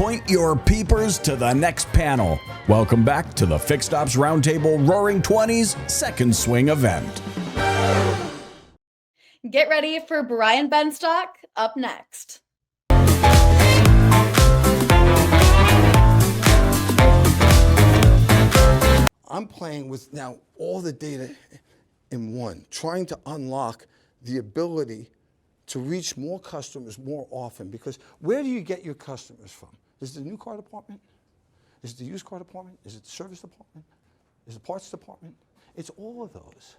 Point your peepers to the next panel. Welcome back to the Fixed Ops Roundtable Roaring 20s second swing event. Get ready for Brian Benstock up next. I'm playing with now all the data in one, trying to unlock the ability to reach more customers more often, because where do you get your customers from? Is it the new car department? Is it the used car department? Is it the service department? Is it the parts department? It's all of those.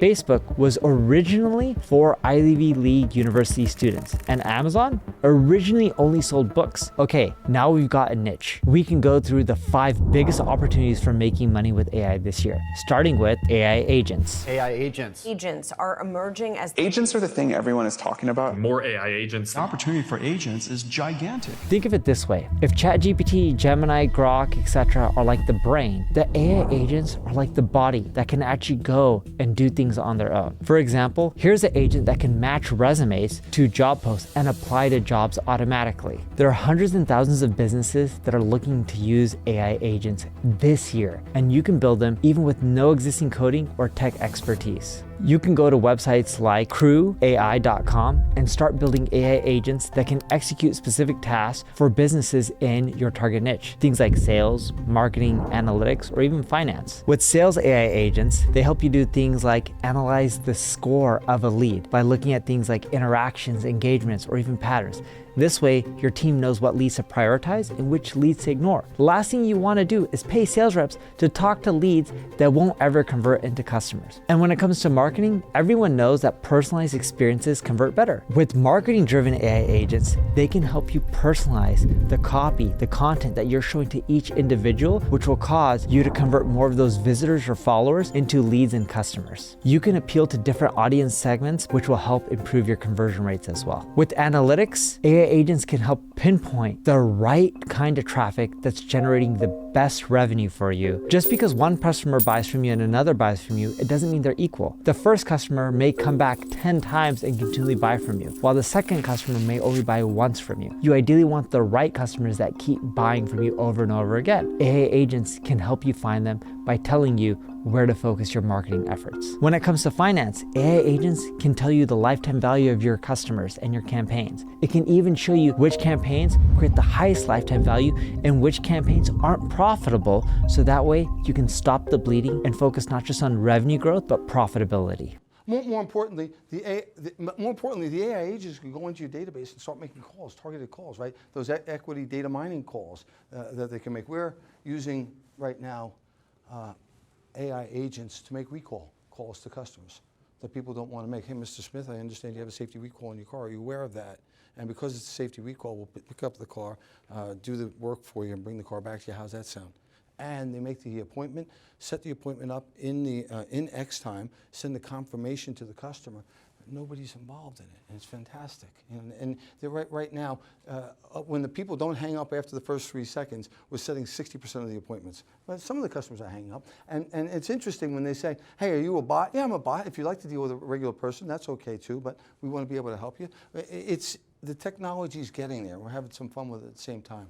Facebook was originally for Ivy League university students, and Amazon originally only sold books. Okay, now we've got a niche. We can go through the 5 biggest opportunities for making money with AI this year, starting with AI agents. AI agents. Agents are emerging as... Agents are the thing everyone is talking about. More AI agents. The opportunity for agents is gigantic. Think of it this way. If ChatGPT, Gemini, Grok, etc. are like the brain, the AI agents are like the body that can actually go and do things on their own. For example, here's an agent that can match resumes to job posts and apply to jobs automatically. There are hundreds and thousands of businesses that are looking to use AI agents this year, and you can build them even with no existing coding or tech expertise. You can go to websites like crewai.com and start building AI agents that can execute specific tasks for businesses in your target niche. Things like sales, marketing, analytics, or even finance. With sales AI agents, they help you do things like analyze the score of a lead by looking at things like interactions, engagements, or even patterns. This way, your team knows what leads to prioritize and which leads to ignore. The last thing you want to do is pay sales reps to talk to leads that won't ever convert into customers. And when it comes to marketing, everyone knows that personalized experiences convert better. With marketing-driven AI agents, they can help you personalize the copy, the content that you're showing to each individual, which will cause you to convert more of those visitors or followers into leads and customers. You can appeal to different audience segments, which will help improve your conversion rates as well. With analytics, AI agents can help pinpoint the right kind of traffic that's generating the best revenue for you. Just because one customer buys from you and another buys from you, it doesn't mean they're equal. The first customer may come back 10 times and continually buy from you, while the second customer may only buy once from you. You ideally want the right customers that keep buying from you over and over again. AI agents can help you find them by telling you where to focus your marketing efforts. When it comes to finance, AI agents can tell you the lifetime value of your customers and your campaigns. It can even show you which campaigns create the highest lifetime value and which campaigns aren't profitable, so that way you can stop the bleeding and focus not just on revenue growth, but profitability. More importantly, the AI agents can go into your database and start making calls, targeted calls, right? Those equity data mining calls that they can make. We're using right now AI agents to make recall calls to customers that people don't want to make. Hey, Mr. Smith, I understand you have a safety recall in your car. Are you aware of that? And because it's a safety recall, we'll pick up the car, do the work for you, and bring the car back to you. How's that sound? And they make the appointment, set the appointment up in X time, send the confirmation to the customer. Nobody's involved in it, and it's fantastic. And they're right now, when the people don't hang up after the first 3 seconds, we're setting 60% of the appointments. But some of the customers are hanging up. And it's interesting when they say, hey, are you a bot? Yeah, I'm a bot. If you like to deal with a regular person, that's okay too, but we want to be able to help you. The technology's getting there. We're having some fun with it at the same time.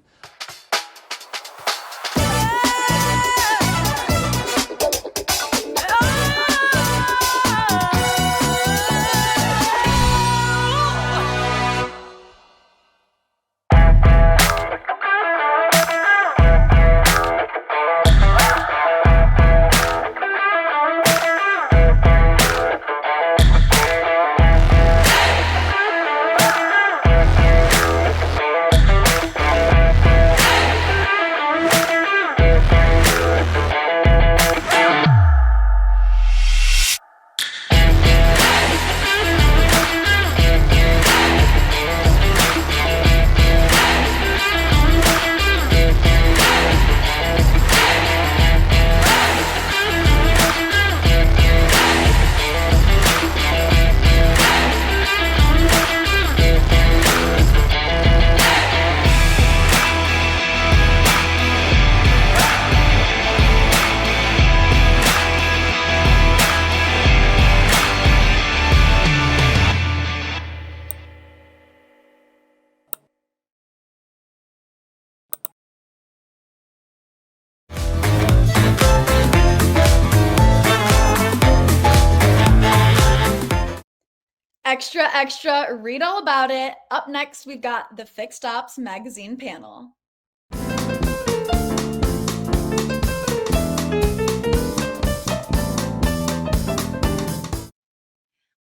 Extra, extra, read all about it. Up next, we've got the Fixed Ops magazine panel.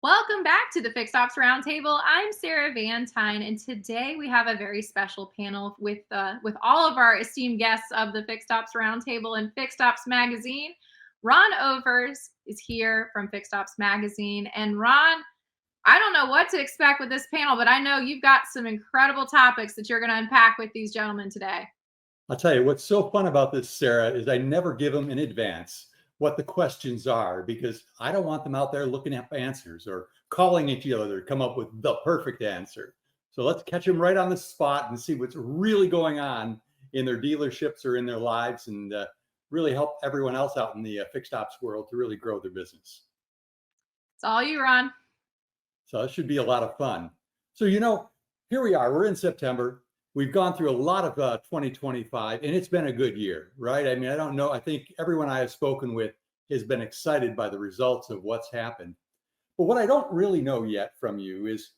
Welcome back to the Fixed Ops Roundtable. I'm Sarah Vantine, and today we have a very special panel with all of our esteemed guests of the Fixed Ops Roundtable and Fixed Ops Magazine. Ron Overs is here from Fixed Ops Magazine, and Ron, I don't know what to expect with this panel, but I know you've got some incredible topics that you're going to unpack with these gentlemen today. I'll tell you what's so fun about this, Sarah, is I never give them in advance what the questions are, because I don't want them out there looking up answers or calling each other to come up with the perfect answer. So let's catch them right on the spot and see what's really going on in their dealerships or in their lives, and really help everyone else out in the fixed ops world to really grow their business. It's all you, Ron. So it should be a lot of fun. So, here we are, we're in September. We've gone through a lot of 2025, and it's been a good year, right? I mean, I don't know. I think everyone I have spoken with has been excited by the results of what's happened. But what I don't really know yet from you is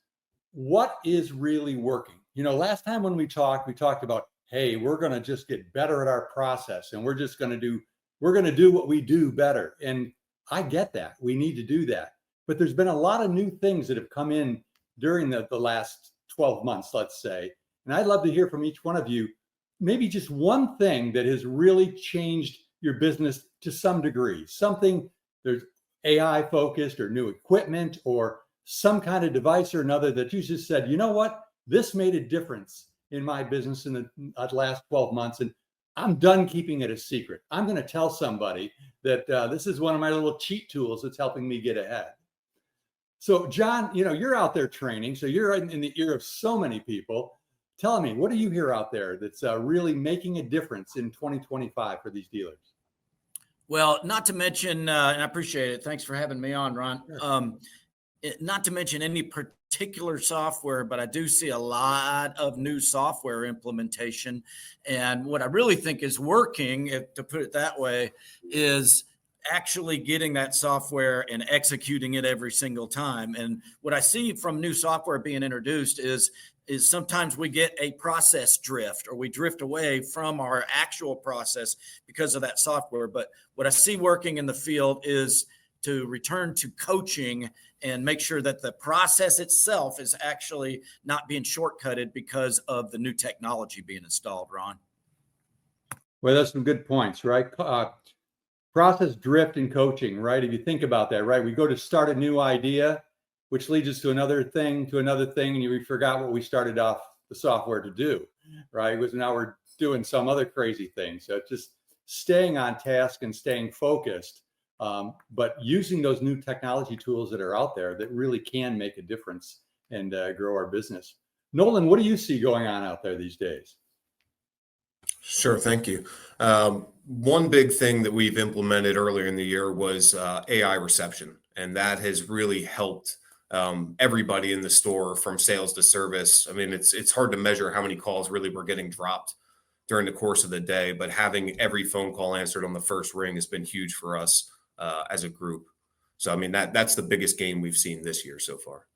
what is really working. Last time when we talked about, hey, we're going to just get better at our process, and we're going to do what we do better. And I get that. We need to do that. But there's been a lot of new things that have come in during the last 12 months, let's say. And I'd love to hear from each one of you, maybe just one thing that has really changed your business to some degree, something there's AI focused or new equipment or some kind of device or another that you just said, you know what, this made a difference in my business in the last 12 months. And I'm done keeping it a secret. I'm going to tell somebody that this is one of my little cheat tools that's helping me get ahead. So John, you're out there training, so you're in the ear of so many people. Tell me, what do you hear out there that's really making a difference in 2025 for these dealers? Well, not to mention, and I appreciate it. Thanks for having me on, Ron. Sure. Not to mention any particular software, but I do see a lot of new software implementation. And what I really think is working, to put it that way, is actually getting that software and executing it every single time. And what I see from new software being introduced is sometimes we get a process drift, or we drift away from our actual process because of that software. But what I see working in the field is to return to coaching and make sure that the process itself is actually not being shortcutted because of the new technology being installed, Ron. Well, that's some good points, right? Process drift and coaching, right? If you think about that, right? We go to start a new idea, which leads us to another thing, and we forgot what we started off the software to do, right? Because now we're doing some other crazy thing. So it's just staying on task and staying focused, but using those new technology tools that are out there that really can make a difference and grow our business. Nolan, what do you see going on out there these days? Sure, thank you. One big thing that we've implemented earlier in the year was AI reception, and that has really helped everybody in the store, from sales to service. I mean, it's hard to measure how many calls really were getting dropped during the course of the day, but having every phone call answered on the first ring has been huge for us as a group. So, I mean, that's the biggest gain we've seen this year so far.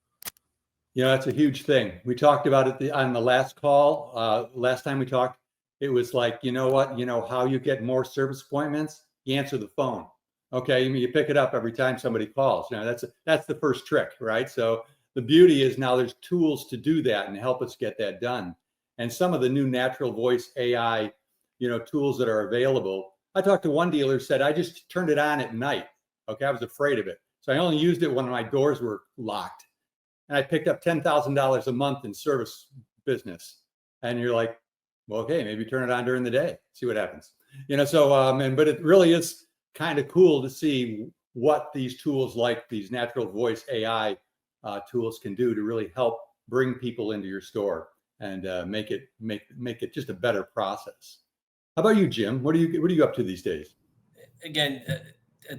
That's a huge thing. We talked about it on the last call. Last time we talked, it was like, you know what, how you get more service appointments? You answer the phone. Okay, you pick it up every time somebody calls. That's the first trick, right? So the beauty is now there's tools to do that and help us get that done. And some of the new natural voice AI, tools that are available. I talked to one dealer, said, I just turned it on at night. Okay, I was afraid of it. So I only used it when my doors were locked. And I picked up $10,000 a month in service business. And you're like, well, okay, maybe turn it on during the day, see what happens. But it really is kind of cool to see what these tools like these natural voice AI tools can do to really help bring people into your store and make it just a better process. How about you, Jim? What are you up to these days? Again,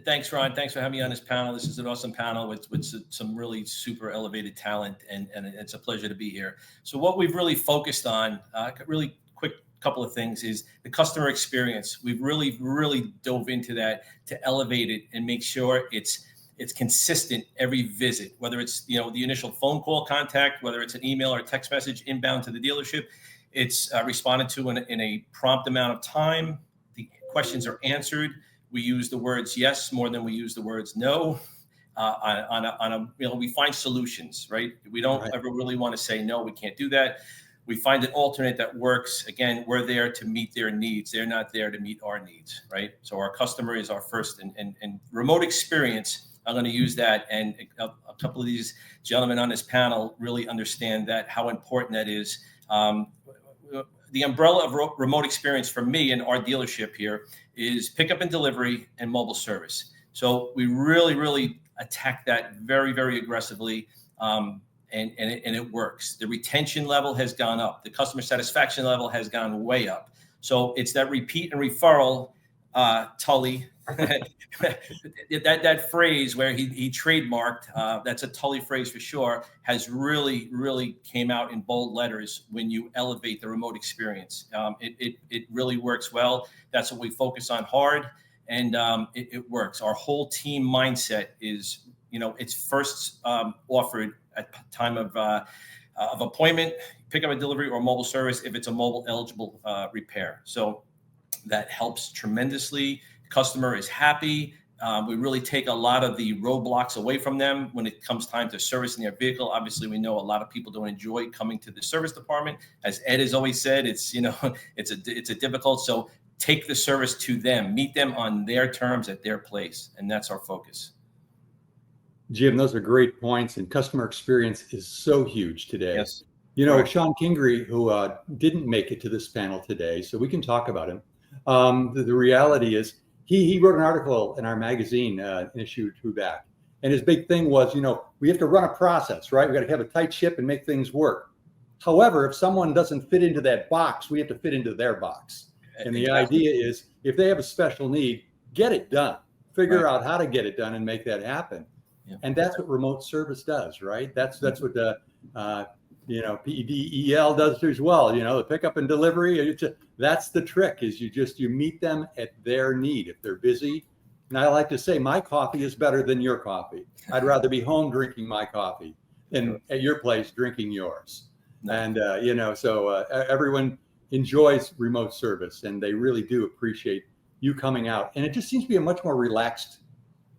thanks, Ron. Thanks for having me on this panel. This is an awesome panel with some really super elevated talent, and it's a pleasure to be here. So what we've really focused on, really quick couple of things, is the customer experience. We've really dove into that to elevate it and make sure it's It's consistent every visit, whether it's, the initial phone call contact, whether it's an email or a text message inbound to the dealership. It's responded to in a prompt amount of time. The questions are answered. We use the words yes more than we use the words no. We find solutions, right? We don't ever really want to say, no, we can't do that. We find an alternate that works. Again, we're there to meet their needs. They're not there to meet our needs, right? So our customer is our first and remote experience. I'm going to use that. And a couple of these gentlemen on this panel really understand that, how important that is. The umbrella of remote experience for me and our dealership here is pickup and delivery and mobile service. So we really, really attack that very, very aggressively. And it works. The retention level has gone up. The customer satisfaction level has gone way up. So it's that repeat and referral, Tully, that phrase where he trademarked, that's a Tully phrase for sure, has really, really came out in bold letters when you elevate the remote experience. It really works well. That's what we focus on hard, and it works. Our whole team mindset is, it's first offered at time of appointment, pickup and delivery, or mobile service if it's a mobile eligible repair. So that helps tremendously. Customer is happy. We really take a lot of the roadblocks away from them when it comes time to servicing their vehicle. Obviously, we know a lot of people don't enjoy coming to the service department. As Ed has always said, it's a difficult. So take the service to them, meet them on their terms at their place, and that's our focus. Jim, those are great points, and customer experience is so huge today. Yes. Sean Kingery, who didn't make it to this panel today, so we can talk about him. The reality is he wrote an article in our magazine, an issue or two back, and his big thing was, we have to run a process, right? We got to have a tight ship and make things work. However, if someone doesn't fit into that box, we have to fit into their box. And the idea is, if they have a special need, get it done. Figure out how to get it done and make that happen. Yeah. And that's what remote service does, right? That's what the PEDEL does as well. The pickup and delivery. That's the trick. Is you meet them at their need. If they're busy, and I like to say, my coffee is better than your coffee. I'd rather be home drinking my coffee than at your place drinking yours. And so everyone enjoys remote service, and they really do appreciate you coming out. And it just seems to be a much more relaxed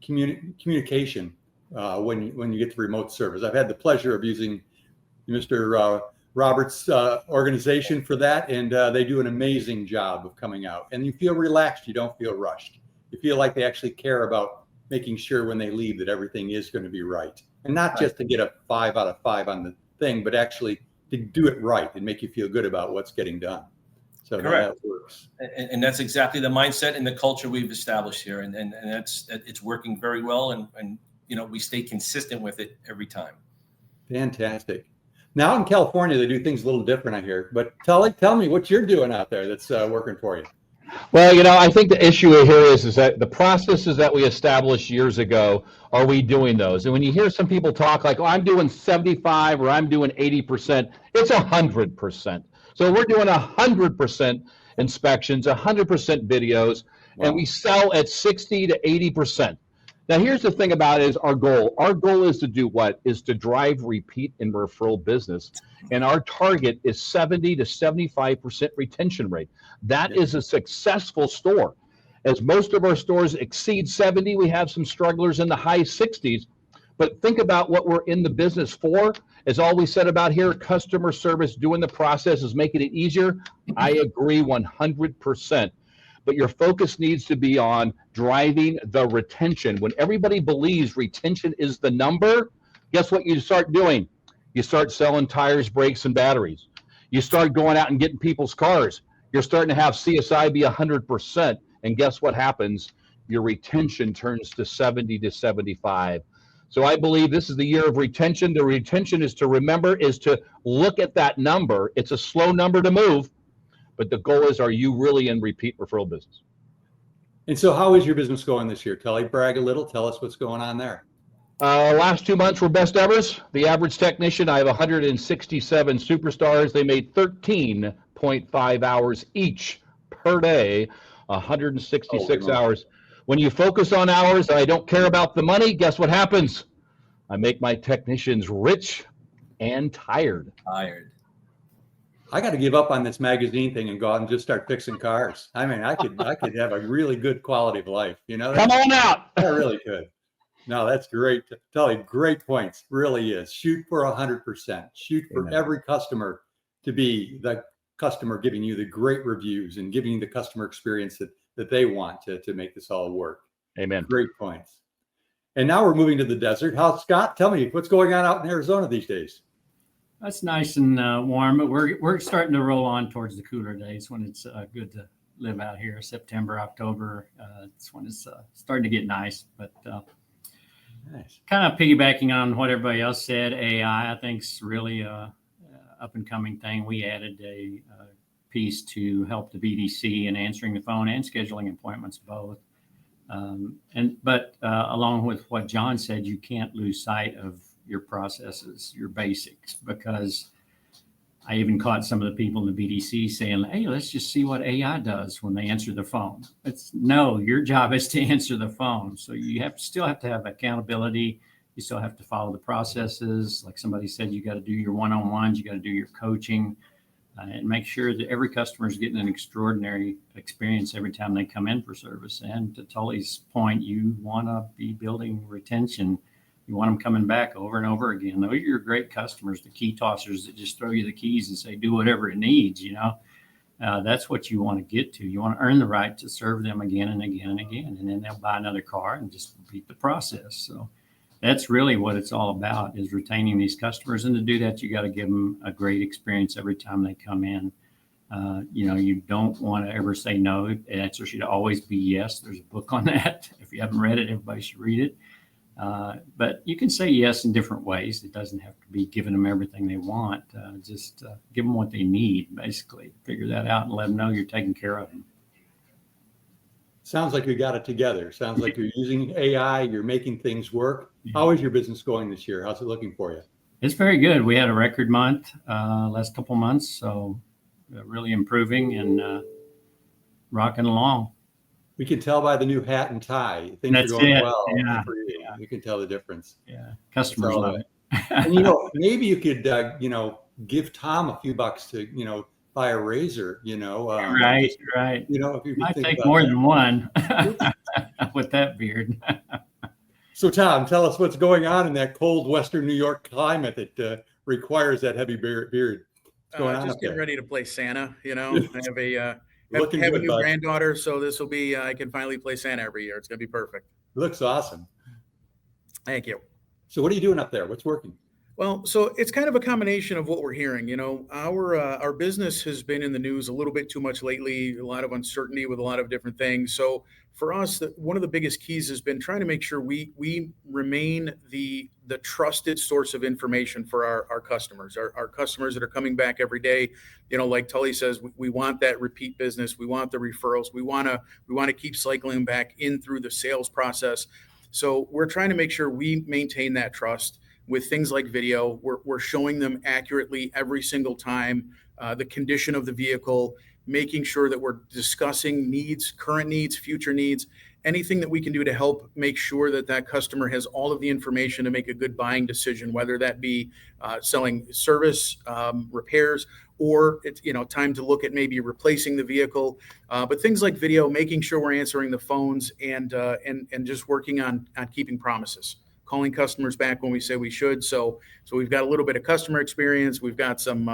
communication. When you get to remote service. I've had the pleasure of using Mr. Roberts' organization for that, and they do an amazing job of coming out. And you feel relaxed. You don't feel rushed. You feel like they actually care about making sure when they leave that everything is going to be right. And not just to get a 5 out of 5 on the thing, but actually to do it right and make you feel good about what's getting done. So that works. And that's exactly the mindset and the culture we've established here. And it's working very well. And we stay consistent with it every time. Fantastic. Now in California, they do things a little different, I hear. But tell me what you're doing out there that's working for you. Well, I think the issue here is that the processes that we established years ago, are we doing those? And when you hear some people talk like, I'm doing 75 or I'm doing 80%, it's 100%. So we're doing 100% inspections, 100% videos, and we sell at 60 to 80%. Now, here's the thing about it is our goal. Our goal is to do what? Is to drive repeat and referral business. And our target is 70 to 75% retention rate. That is a successful store. As most of our stores exceed 70, we have some strugglers in the high 60s. But think about what we're in the business for. As always said about here, customer service, doing the process is making it easier. I agree 100%. But your focus needs to be on driving the retention. When everybody believes retention is the number, guess what you start doing? You start selling tires, brakes, and batteries. You start going out and getting people's cars. You're starting to have CSI be 100%. And guess what happens? Your retention turns to 70 to 75. So I believe this is the year of retention. The retention is to look at that number. It's a slow number to move. But the goal is, are you really in repeat referral business? And so how is your business going this year? Tully, brag a little. Tell us what's going on there. Last 2 months were best evers. The average technician, I have 167 superstars. They made 13.5 hours each per day, 166 hours. When you focus on hours and I don't care about the money, guess what happens? I make my technicians rich and tired. I got to give up on this magazine thing and go out and just start fixing cars. I mean, I could have a really good quality of life. You know, Come on out. I really could. No, that's great. Tully, great points. Really is. Shoot for 100%. Shoot for every customer to be the customer giving you the great reviews and giving you the customer experience that they want to make this all work. Amen. Great points. And now we're moving to the desert. Scott, tell me what's going on out in Arizona these days. It's nice and warm, but we're starting to roll on towards the cooler days when it's good to live out here. September, October, it's when it's starting to get nice. But nice. Kind of piggybacking on what everybody else said, AI I think is really a up and coming thing. We added a piece to help the BDC in answering the phone and scheduling appointments both. But along with what John said, you can't lose sight of your processes, your basics, because I even caught some of the people in the BDC saying, hey, let's just see what AI does when they answer the phone. No, your job is to answer the phone. So you still have to have accountability. You still have to follow the processes. Like somebody said, you got to do your one-on-ones, you got to do your coaching, and make sure that every customer is getting an extraordinary experience every time they come in for service. And to Tully's point, you want to be building retention. You want them coming back over and over again. Those are your great customers, the key tossers that just throw you the keys and say, do whatever it needs, you know. That's what you want to get to. You want to earn the right to serve them again and again and again. And then they'll buy another car and just repeat the process. So that's really what it's all about, is retaining these customers. And to do that, you got to give them a great experience every time they come in. You don't want to ever say no. The answer should always be yes. There's a book on that. If you haven't read it, everybody should read it. But you can say yes in different ways. It doesn't have to be giving them everything they want. Just give them what they need, basically. Figure that out and let them know you're taking care of them. Sounds like you got it together. Sounds like you're using AI. You're making things work. How is your business going this year? How's it looking for you? It's very good. We had a record month last couple months, so really improving and rocking along. We can tell by the new hat and tie. Things are going well. Yeah. You can tell the difference. Yeah, customers love it. And, maybe you could, give Tom a few bucks to, buy a razor, Right. If you I think take about more that. than one with that beard. So, Tom, tell us what's going on in that cold Western New York climate that requires that heavy beard. What's going on just up getting there? ready to play Santa. I have a Looking have a good, new bud. granddaughter, so this will be I can finally play Santa every year. It's gonna be perfect. Looks awesome. Thank you. So, what are you doing up there? What's working? Well, so it's kind of a combination of what we're hearing. Our business has been in the news a little bit too much lately. A lot of uncertainty with a lot of different things. So for us, one of the biggest keys has been trying to make sure we remain the trusted source of information for our customers, our customers that are coming back every day. Like Tully says, we want that repeat business. We want the referrals. We want to keep cycling them back in through the sales process. So we're trying to make sure we maintain that trust. With things like video, we're showing them accurately every single time the condition of the vehicle, making sure that we're discussing needs, current needs, future needs, anything that we can do to help make sure that customer has all of the information to make a good buying decision, whether that be selling service, repairs, or it's time to look at maybe replacing the vehicle. But things like video, making sure we're answering the phones and just working on keeping promises. Calling customers back when we say we should. So we've got a little bit of customer experience. We've got some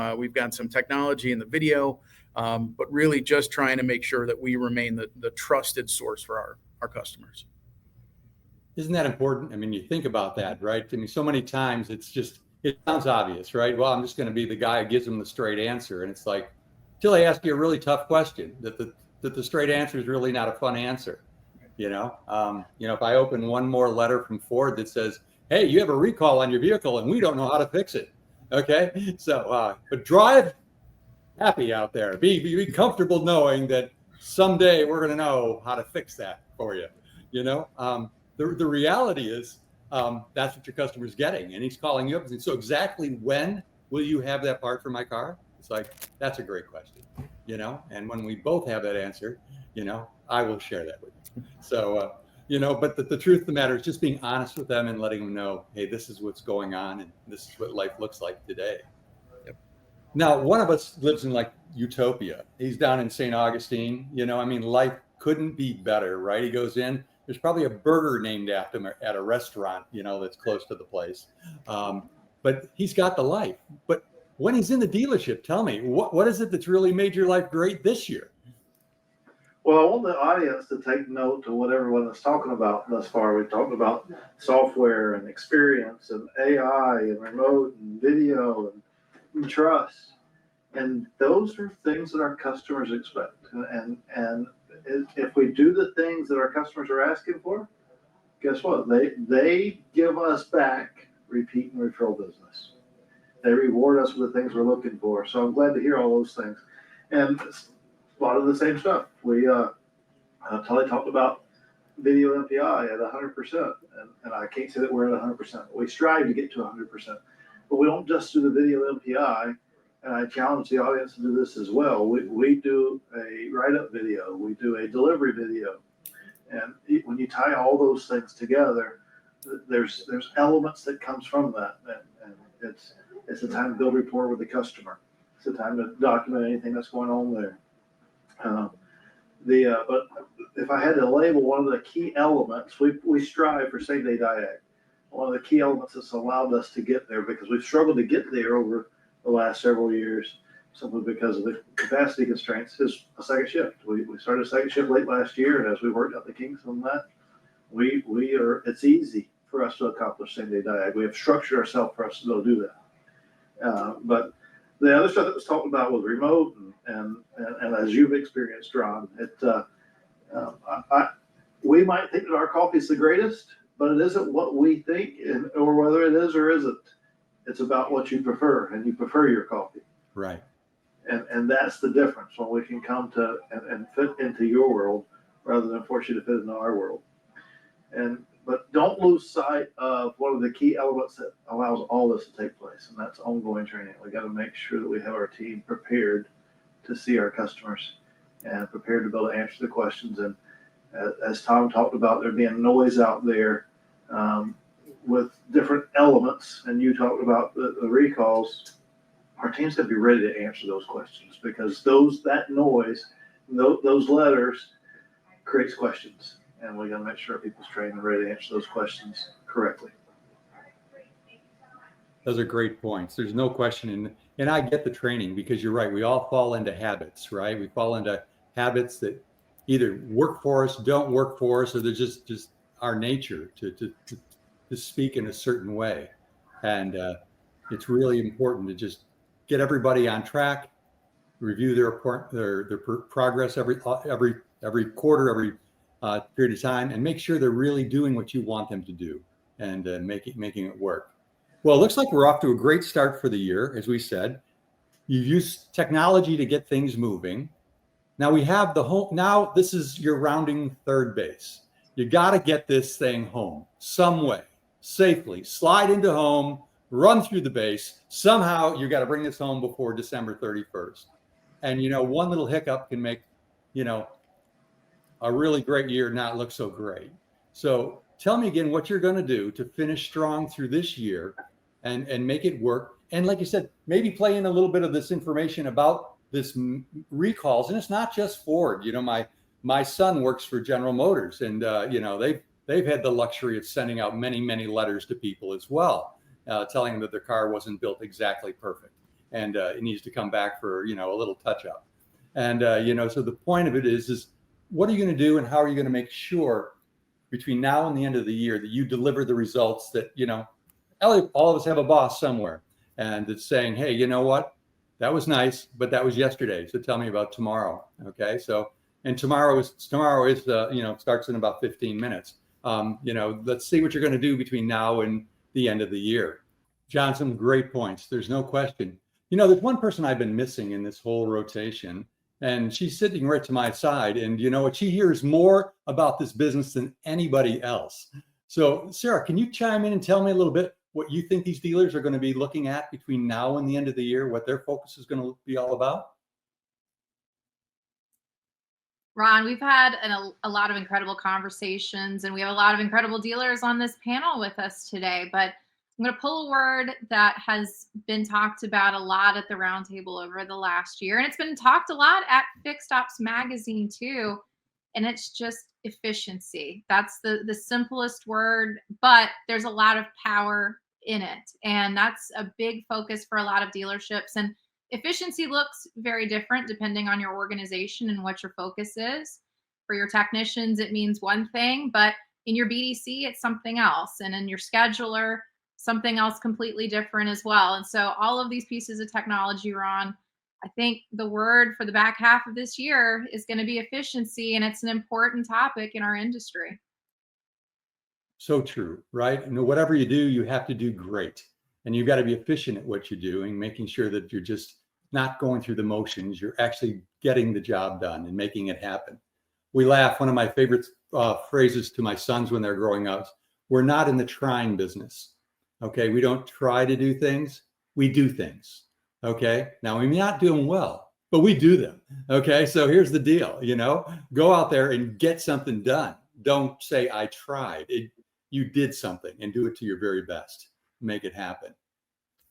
technology in the video, but really just trying to make sure that we remain the trusted source for our customers. Isn't that important? I mean, you think about that, right? I mean, so many times it sounds obvious, right? Well, I'm just going to be the guy who gives them the straight answer. And it's like, till I ask you a really tough question that the straight answer is really not a fun answer. If I open one more letter from Ford that says, hey, you have a recall on your vehicle and we don't know how to fix it. Okay. So, but drive happy out there. Be comfortable knowing that someday we're going to know how to fix that for you. The reality is that's what your customer's getting. And he's calling you up and saying, so exactly when will you have that part for my car? It's like, that's a great question. And when we both have that answer, I will share that with you. So, but the truth of the matter is just being honest with them and letting them know, hey, this is what's going on and this is what life looks like today. Yep. Now, one of us lives in like utopia. He's down in St. Augustine. Life couldn't be better, right? He goes in, there's probably a burger named after him at a restaurant, that's close to the place. But he's got the life. But when he's in the dealership, tell me, what is it that's really made your life great this year? Well, I want the audience to take note of what everyone is talking about thus far. We've talked about software and experience and AI and remote and video and trust. And those are things that our customers expect. And if we do the things that our customers are asking for, guess what? They give us back repeat and referral business. They reward us with the things we're looking for. So I'm glad to hear all those things. And a lot of the same stuff. Tully talked about video MPI at 100%, and I can't say that we're at 100%. We strive to get to 100%, but we don't just do the video MPI. And I challenge the audience to do this as well. We do a write-up video, we do a delivery video, and when you tie all those things together, there's elements that comes from that, and it's a time to build rapport with the customer. It's a time to document anything that's going on there. But if I had to label one of the key elements, we strive for same day diag. One of the key elements that's allowed us to get there, because we've struggled to get there over the last several years, simply because of the capacity constraints, is a second shift. We started a second shift late last year, and as we worked out the kinks on that, it's easy for us to accomplish same day diag. We have structured ourselves for us to be able to do that. But the other stuff that was talked about was remote, and as you've experienced, Ron, we might think that our coffee is the greatest, but it isn't what we think, or whether it is or isn't. It's about what you prefer, and you prefer your coffee. Right. And that's the difference when we can come to and fit into your world rather than force you to fit into our world. But don't lose sight of one of the key elements that allows all this to take place, and that's ongoing training. We got to make sure that we have our team prepared to see our customers and prepared to be able to answer the questions. And as Tom talked about, there being noise out there with different elements, and you talked about the recalls, our team's got to be ready to answer those questions, because that noise, those letters creates questions. And we got to make sure people's trained and ready to answer those questions correctly. Those are great points. There's no question. And I get the training, because you're right. We all fall into habits, right? We fall into habits that either work for us, don't work for us, or they're just our nature to speak in a certain way. And it's really important to just get everybody on track, review their progress every quarter, every period of time, and make sure they're really doing what you want them to do, and making it work. Well, it looks like we're off to a great start for the year. As we said, you've used technology to get things moving. Now we have the home. Now this is your rounding third base. You got to get this thing home some way, safely. Slide into home, run through the base. Somehow you got to bring this home before December 31st. And one little hiccup can make a really great year not look so great. So tell me again what you're going to do to finish strong through this year and make it work. And like you said, maybe play in a little bit of this information about this recalls. And it's not just Ford. My son works for General Motors, and they've had the luxury of sending out many, many letters to people as well, telling them that their car wasn't built exactly perfect, and it needs to come back for a little touch up. And so the point of it is what are you going to do, and how are you going to make sure between now and the end of the year that you deliver the results that all of us have a boss somewhere, and it's saying, hey, you know what, that was nice, but that was yesterday, so tell me about tomorrow. Okay, so and tomorrow is starts in about 15 minutes. Let's see what you're going to do between now and the end of the year. John, some great points. There's no question. There's one person I've been missing in this whole rotation, and she's sitting right to my side. And what, she hears more about this business than anybody else. So Sarah, can you chime in and tell me a little bit what you think these dealers are going to be looking at between now and the end of the year, what their focus is going to be all about? Ron, we've had a lot of incredible conversations, and we have a lot of incredible dealers on this panel with us today. But I'm going to pull a word that has been talked about a lot at the roundtable over the last year, and it's been talked a lot at Fixed Ops Magazine too, and it's just efficiency. That's the simplest word, but there's a lot of power in it, and that's a big focus for a lot of dealerships. And efficiency looks very different depending on your organization and what your focus is. For your technicians, it means one thing, but in your BDC, it's something else. And in your scheduler, something else completely different as well. And so all of these pieces of technology, Ron, I think the word for the back half of this year is going to be efficiency, and it's an important topic in our industry. So true, right? Whatever you do, you have to do great. And you've got to be efficient at what you're doing, making sure that you're just not going through the motions. You're actually getting the job done and making it happen. We laugh. One of my favorite phrases to my sons when they're growing up, we're not in the trying business. Okay. We don't try to do things. We do things. Okay. Now we may not do them well, but we do them. Okay. So here's the deal, go out there and get something done. Don't say I tried. You did something, and do it to your very best. Make it happen.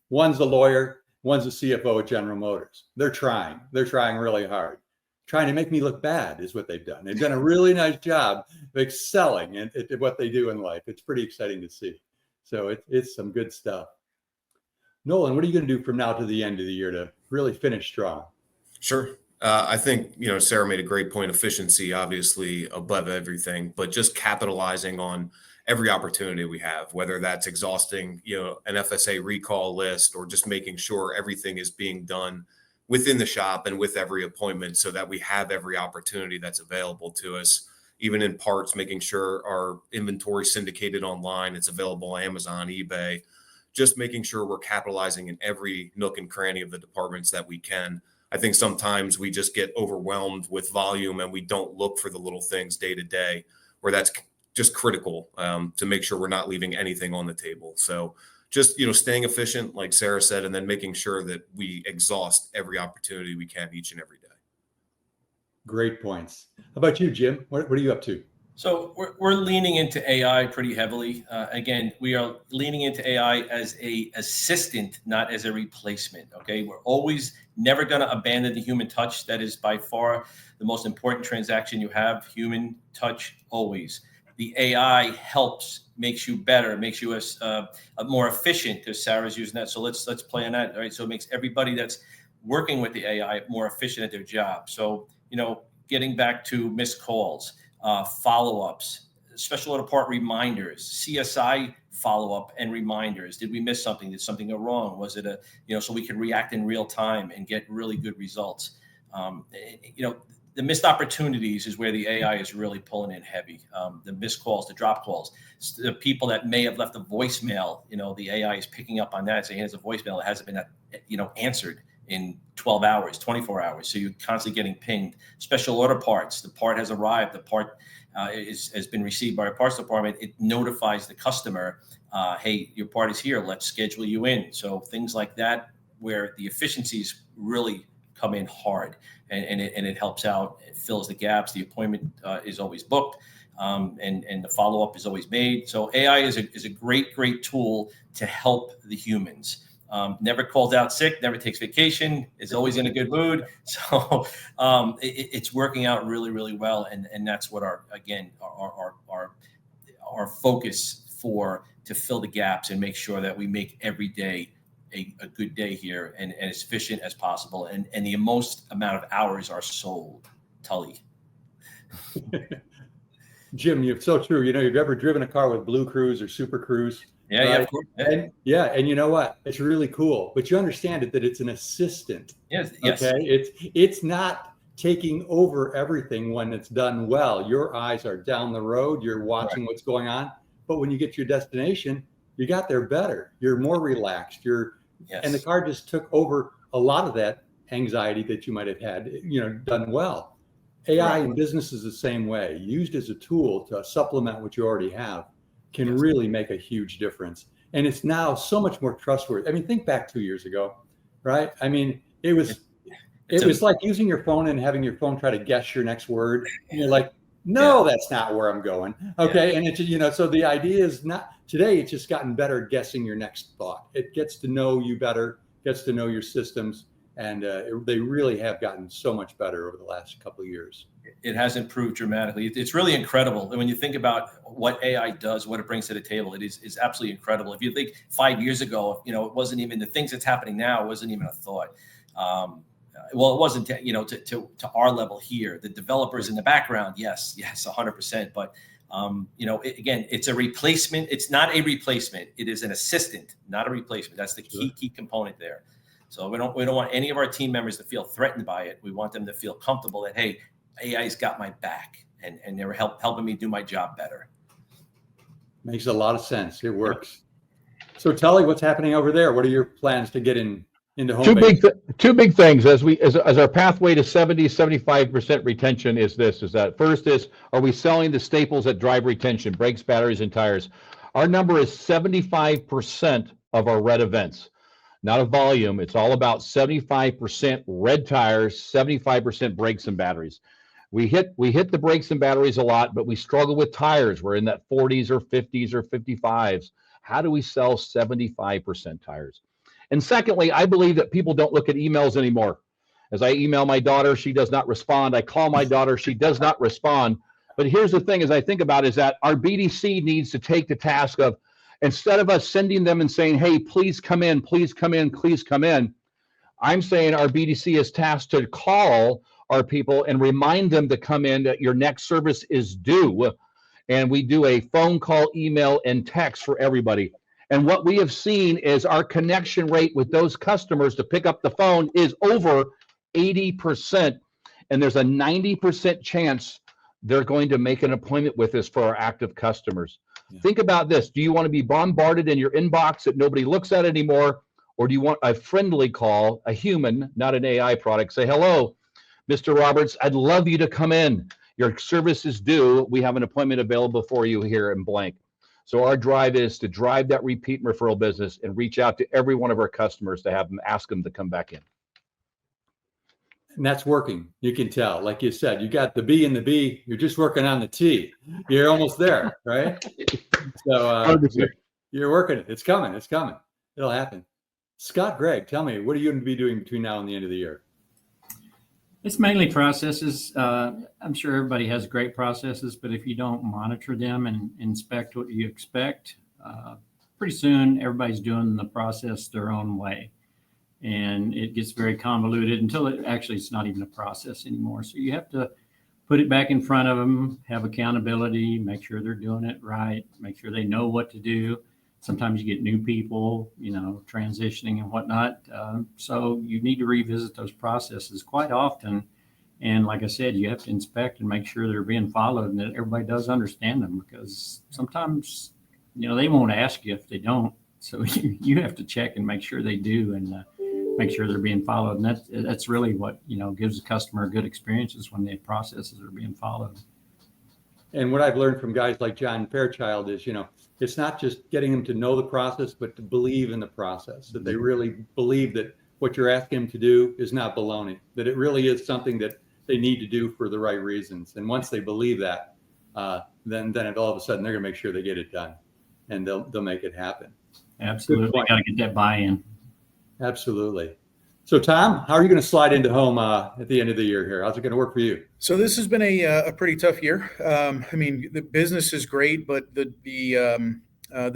One's a lawyer, one's a CFO at General Motors. They're trying really hard. Trying to make me look bad is what they've done. They've done a really nice job of excelling at what they do in life. It's pretty exciting to see. So it's some good stuff. Nolan, what are you going to do from now to the end of the year to really finish strong? Sure. I think, Sarah made a great point. Efficiency, obviously, above everything, but just capitalizing on every opportunity we have, whether that's exhausting, an FSA recall list, or just making sure everything is being done within the shop and with every appointment, so that we have every opportunity that's available to us, even in parts, making sure our inventory syndicated online, it's available on Amazon, eBay, just making sure we're capitalizing in every nook and cranny of the departments that we can. I think sometimes we just get overwhelmed with volume and we don't look for the little things day to day, where that's just critical to make sure we're not leaving anything on the table. So just, staying efficient, like Sarah said, and then making sure that we exhaust every opportunity we can each and every day. Great points. How about you, Jim? What are you up to? So we're leaning into AI pretty heavily. Again, we are leaning into AI as a assistant, not as a replacement. Okay, we're always never going to abandon the human touch. That is by far the most important transaction you have. Human touch always. The AI helps, makes you better, makes you more efficient. Because Sarah's using that, so let's play on that. All right, so it makes everybody that's working with the AI more efficient at their job. So getting back to missed calls. Follow-ups, special order part reminders, CSI follow-up and reminders. Did we miss something? Did something go wrong? Was it so we could react in real time and get really good results? The missed opportunities is where the AI is really pulling in heavy. The missed calls, the drop calls, the people that may have left a voicemail, the AI is picking up on that, saying here's a voicemail that hasn't been, answered in 12 hours, 24 hours. So you're constantly getting pinged. Special order parts, the part has arrived, the part has been received by our parts department. It notifies the customer, hey, your part is here, let's schedule you in. So things like that, where the efficiencies really come in hard, and it helps out, it fills the gaps. The appointment is always booked, and the follow-up is always made. So AI is a great tool to help the humans. Never calls out sick, never takes vacation, is always in a good mood. So it's working out really, really well. And that's what our focus to fill the gaps and make sure that we make every day a good day here and as efficient as possible. And the most amount of hours are sold. Tully. Jim, you're so true. You've ever driven a car with Blue Cruise or Super Cruise? Yeah, right? yeah, of course. Yeah. And you know what? It's really cool, but you understand that it's an assistant. Yes. Okay. It's not taking over everything when it's done well. Your eyes are down the road. You're watching what's going on. But when you get to your destination, you got there better. You're more relaxed. And the car just took over a lot of that anxiety that you might have had, done well. AI in business is the same way. Used as a tool to supplement what you already have can really make a huge difference. And it's now so much more trustworthy. I mean, think back 2 years ago, right? I mean, it was It was like using your phone and having your phone try to guess your next word. And you're like, no, that's not where I'm going. Okay. And it's, so the idea is not today, it's just gotten better at guessing your next thought. It gets to know you better, gets to know your systems. And they really have gotten so much better over the last couple of years. It has improved dramatically. It's really incredible. And when you think about what AI does, what it brings to the table, is absolutely incredible. If you think 5 years ago, it wasn't even the things that's happening now, it wasn't even a thought. Well, it wasn't, to our level here. The developers in the background, yes, 100%. But, again, it's a replacement. It's not a replacement. It is an assistant, not a replacement. That's the key component there. So we don't want any of our team members to feel threatened by it. We want them to feel comfortable that, hey, AI's got my back and they're helping me do my job better. Makes a lot of sense. It works. So Tully, what's happening over there? What are your plans to get into home base? Two big things as our pathway to 75% retention is that first is, are we selling the staples that drive retention, brakes, batteries, and tires? Our number is 75% of our red events. Not a volume. It's all about 75% red tires, 75% brakes and batteries. We hit the brakes and batteries a lot, but we struggle with tires. We're in that 40s or 50s or 55s. How do we sell 75% tires? And secondly, I believe that people don't look at emails anymore. As I email my daughter, she does not respond. I call my daughter, she does not respond. But here's the thing, as I think about it, is that our BDC needs to take the task of, instead of us sending them and saying, hey, please come in, please come in, please come in, I'm saying our BDC is tasked to call our people and remind them to come in, that your next service is due. And we do a phone call, email, and text for everybody. And what we have seen is our connection rate with those customers to pick up the phone is over 80%. And there's a 90% chance they're going to make an appointment with us for our active customers. Yeah. Think about this. Do you want to be bombarded in your inbox that nobody looks at anymore? Or do you want a friendly call, a human, not an AI product? Say, hello, Mr. Roberts, I'd love you to come in. Your service is due. We have an appointment available for you here in blank. So our drive is to drive that repeat and referral business and reach out to every one of our customers to have them ask them to come back in. And that's working. You can tell, like you said, you got the B in the B. You're just working on the T. You're almost there, right? So you're working it. It's coming. It's coming. It'll happen. Scott, Gregg, tell me, what are you going to be doing between now and the end of the year? It's mainly processes. I'm sure everybody has great processes, but if you don't monitor them and inspect what you expect, pretty soon everybody's doing the process their own way. And it gets very convoluted until it's not even a process anymore. So you have to put it back in front of them, have accountability, make sure they're doing it right, make sure they know what to do. Sometimes you get new people, transitioning and whatnot. So you need to revisit those processes quite often. And like I said, you have to inspect and make sure they're being followed and that everybody does understand them, because sometimes, they won't ask you if they don't. So you have to check and make sure they do and make sure they're being followed. And that's really what, gives the customer a good experience, is when the processes are being followed. And what I've learned from guys like John Fairchild is, it's not just getting them to know the process, but to believe in the process, that they really believe that what you're asking them to do is not baloney, that it really is something that they need to do for the right reasons. And once they believe that, then all of a sudden they're going to make sure they get it done, and they'll make it happen. Absolutely. Got to get that buy-in. Absolutely. So Tom, how are you going to slide into home at the end of the year here? How's it going to work for you? So this has been a pretty tough year. The business is great, but the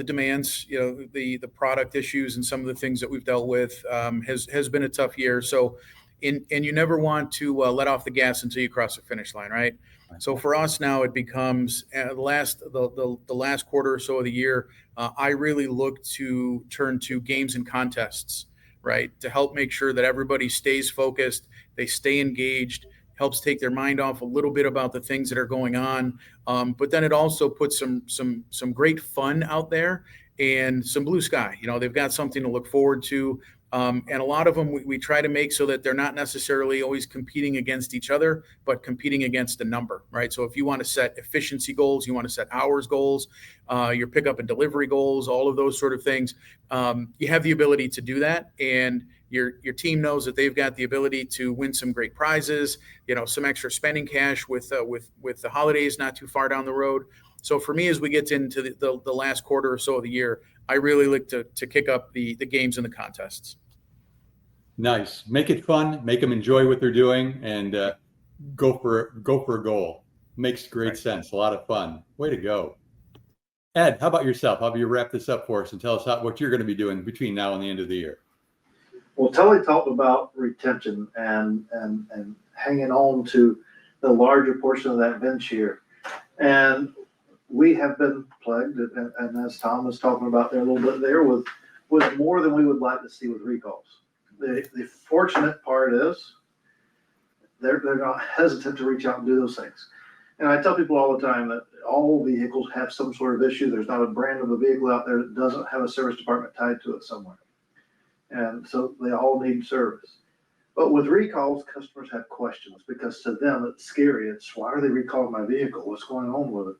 demands, the product issues and some of the things that we've dealt with has been a tough year. So, and you never want to let off the gas until you cross the finish line, right? So for us now, it becomes the last quarter or so of the year. I really look to turn to games and contests, right, to help make sure that everybody stays focused, they stay engaged, helps take their mind off a little bit about the things that are going on. But then it also puts some great fun out there and some blue sky. They've got something to look forward to. And a lot of them we try to make so that they're not necessarily always competing against each other, but competing against a number, right? So if you want to set efficiency goals, you want to set hours goals, your pickup and delivery goals, all of those sort of things, you have the ability to do that. And Your team knows that they've got the ability to win some great prizes, some extra spending cash with the holidays not too far down the road. So for me, as we get into the last quarter or so of the year, I really like to kick up the games and the contests. Nice. Make it fun. Make them enjoy what they're doing, and go for a goal. Makes great sense. A lot of fun. Way to go. Ed, how about yourself? How about you wrap this up for us and tell us what you're going to be doing between now and the end of the year? Well, Tully talked about retention and hanging on to the larger portion of that bench here. And we have been plagued, and as Tom was talking about there a little bit there, with more than we would like to see with recalls. The fortunate part is they're not hesitant to reach out and do those things. And I tell people all the time that all vehicles have some sort of issue. There's not a brand of a vehicle out there that doesn't have a service department tied to it somewhere. And so they all need service. But with recalls, customers have questions because to them it's scary. It's, why are they recalling my vehicle? What's going on with it?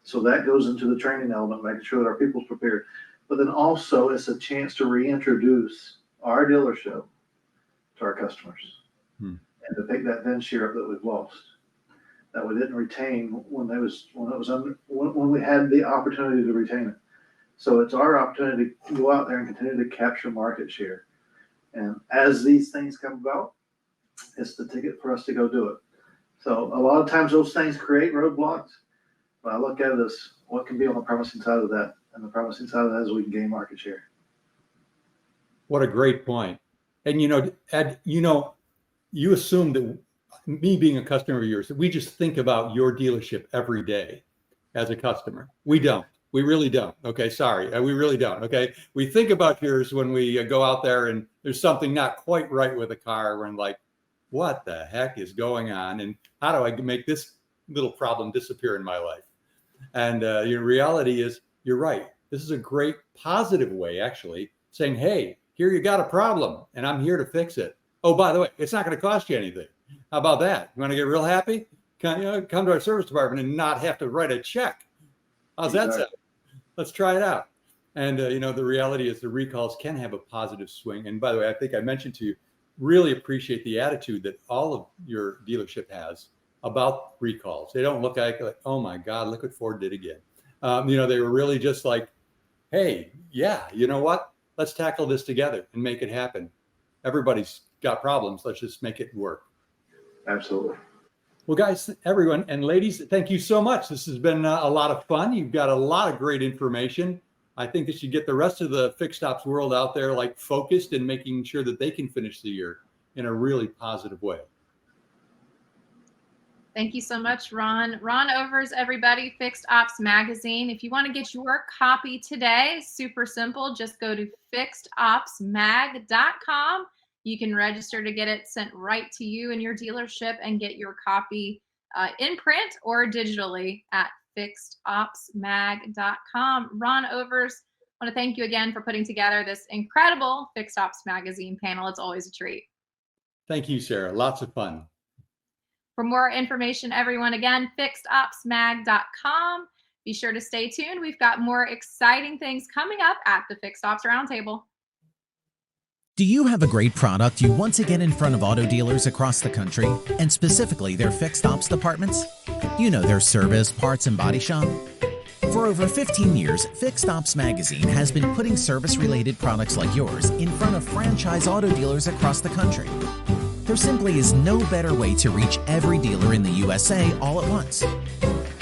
So that goes into the training element, making sure that our people's prepared. But then also it's a chance to reintroduce our dealership to our customers and to pick that VIN share up that we've lost, that we didn't retain when we had the opportunity to retain it. So it's our opportunity to go out there and continue to capture market share. And as these things come about, it's the ticket for us to go do it. So a lot of times those things create roadblocks, but I look at it as what can be on the promising side of that. And the promising side of that is we can gain market share. What a great point. And Ed, you assume that me being a customer of yours, that we just think about your dealership every day as a customer. We don't. We really don't. Okay, sorry. We really don't. Okay, we think about yours when we go out there and there's something not quite right with a car. We're like, what the heck is going on? And how do I make this little problem disappear in my life? And your reality is, you're right. This is a great positive way, actually, saying, hey, here you got a problem and I'm here to fix it. Oh, by the way, it's not going to cost you anything. How about that? You want to get real happy? Come to our service department and not have to write a check. How's that sound? Let's try it out. And, the reality is the recalls can have a positive swing. And by the way, I think I mentioned to you, really appreciate the attitude that all of your dealership has about recalls. They don't look like, oh my God, look what Ford did again. They were really just like, hey, yeah, you know what? Let's tackle this together and make it happen. Everybody's got problems. Let's just make it work. Absolutely. Well, guys, everyone, and ladies, thank you so much. This has been a lot of fun. You've got a lot of great information. I think this should get the rest of the fixed ops world out there focused and making sure that they can finish the year in a really positive way. Thank you so much, Ron. Ron Overs, everybody, Fixed Ops Magazine. If you want to get your copy today, super simple. Just go to fixedopsmag.com. You can register to get it sent right to you in your dealership and get your copy in print or digitally at fixedopsmag.com. Ron Overs, I want to thank you again for putting together this incredible Fixed Ops Magazine panel. It's always a treat. Thank you, Sarah. Lots of fun. For more information, everyone, again, fixedopsmag.com. Be sure to stay tuned. We've got more exciting things coming up at the Fixed Ops Roundtable. Do you have a great product you want to get in front of auto dealers across the country, and specifically their fixed ops departments? You know, their service, parts, and body shop. For over 15 years, Fixed Ops Magazine has been putting service-related products like yours in front of franchise auto dealers across the country. There simply is no better way to reach every dealer in the USA all at once.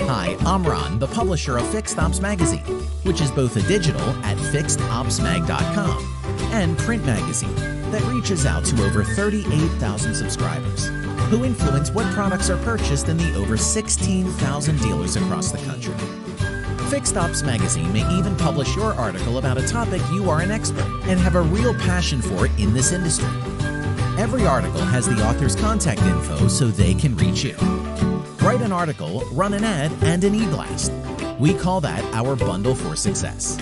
Hi, I'm Ron, the publisher of Fixed Ops Magazine, which is both a digital at fixedopsmag.com and print magazine that reaches out to over 38,000 subscribers who influence what products are purchased in the over 16,000 dealers across the country. Fixed Ops Magazine may even publish your article about a topic you are an expert and have a real passion for in this industry. Every article has the author's contact info so they can reach you. Write an article, run an ad, and an e-blast. We call that our bundle for success.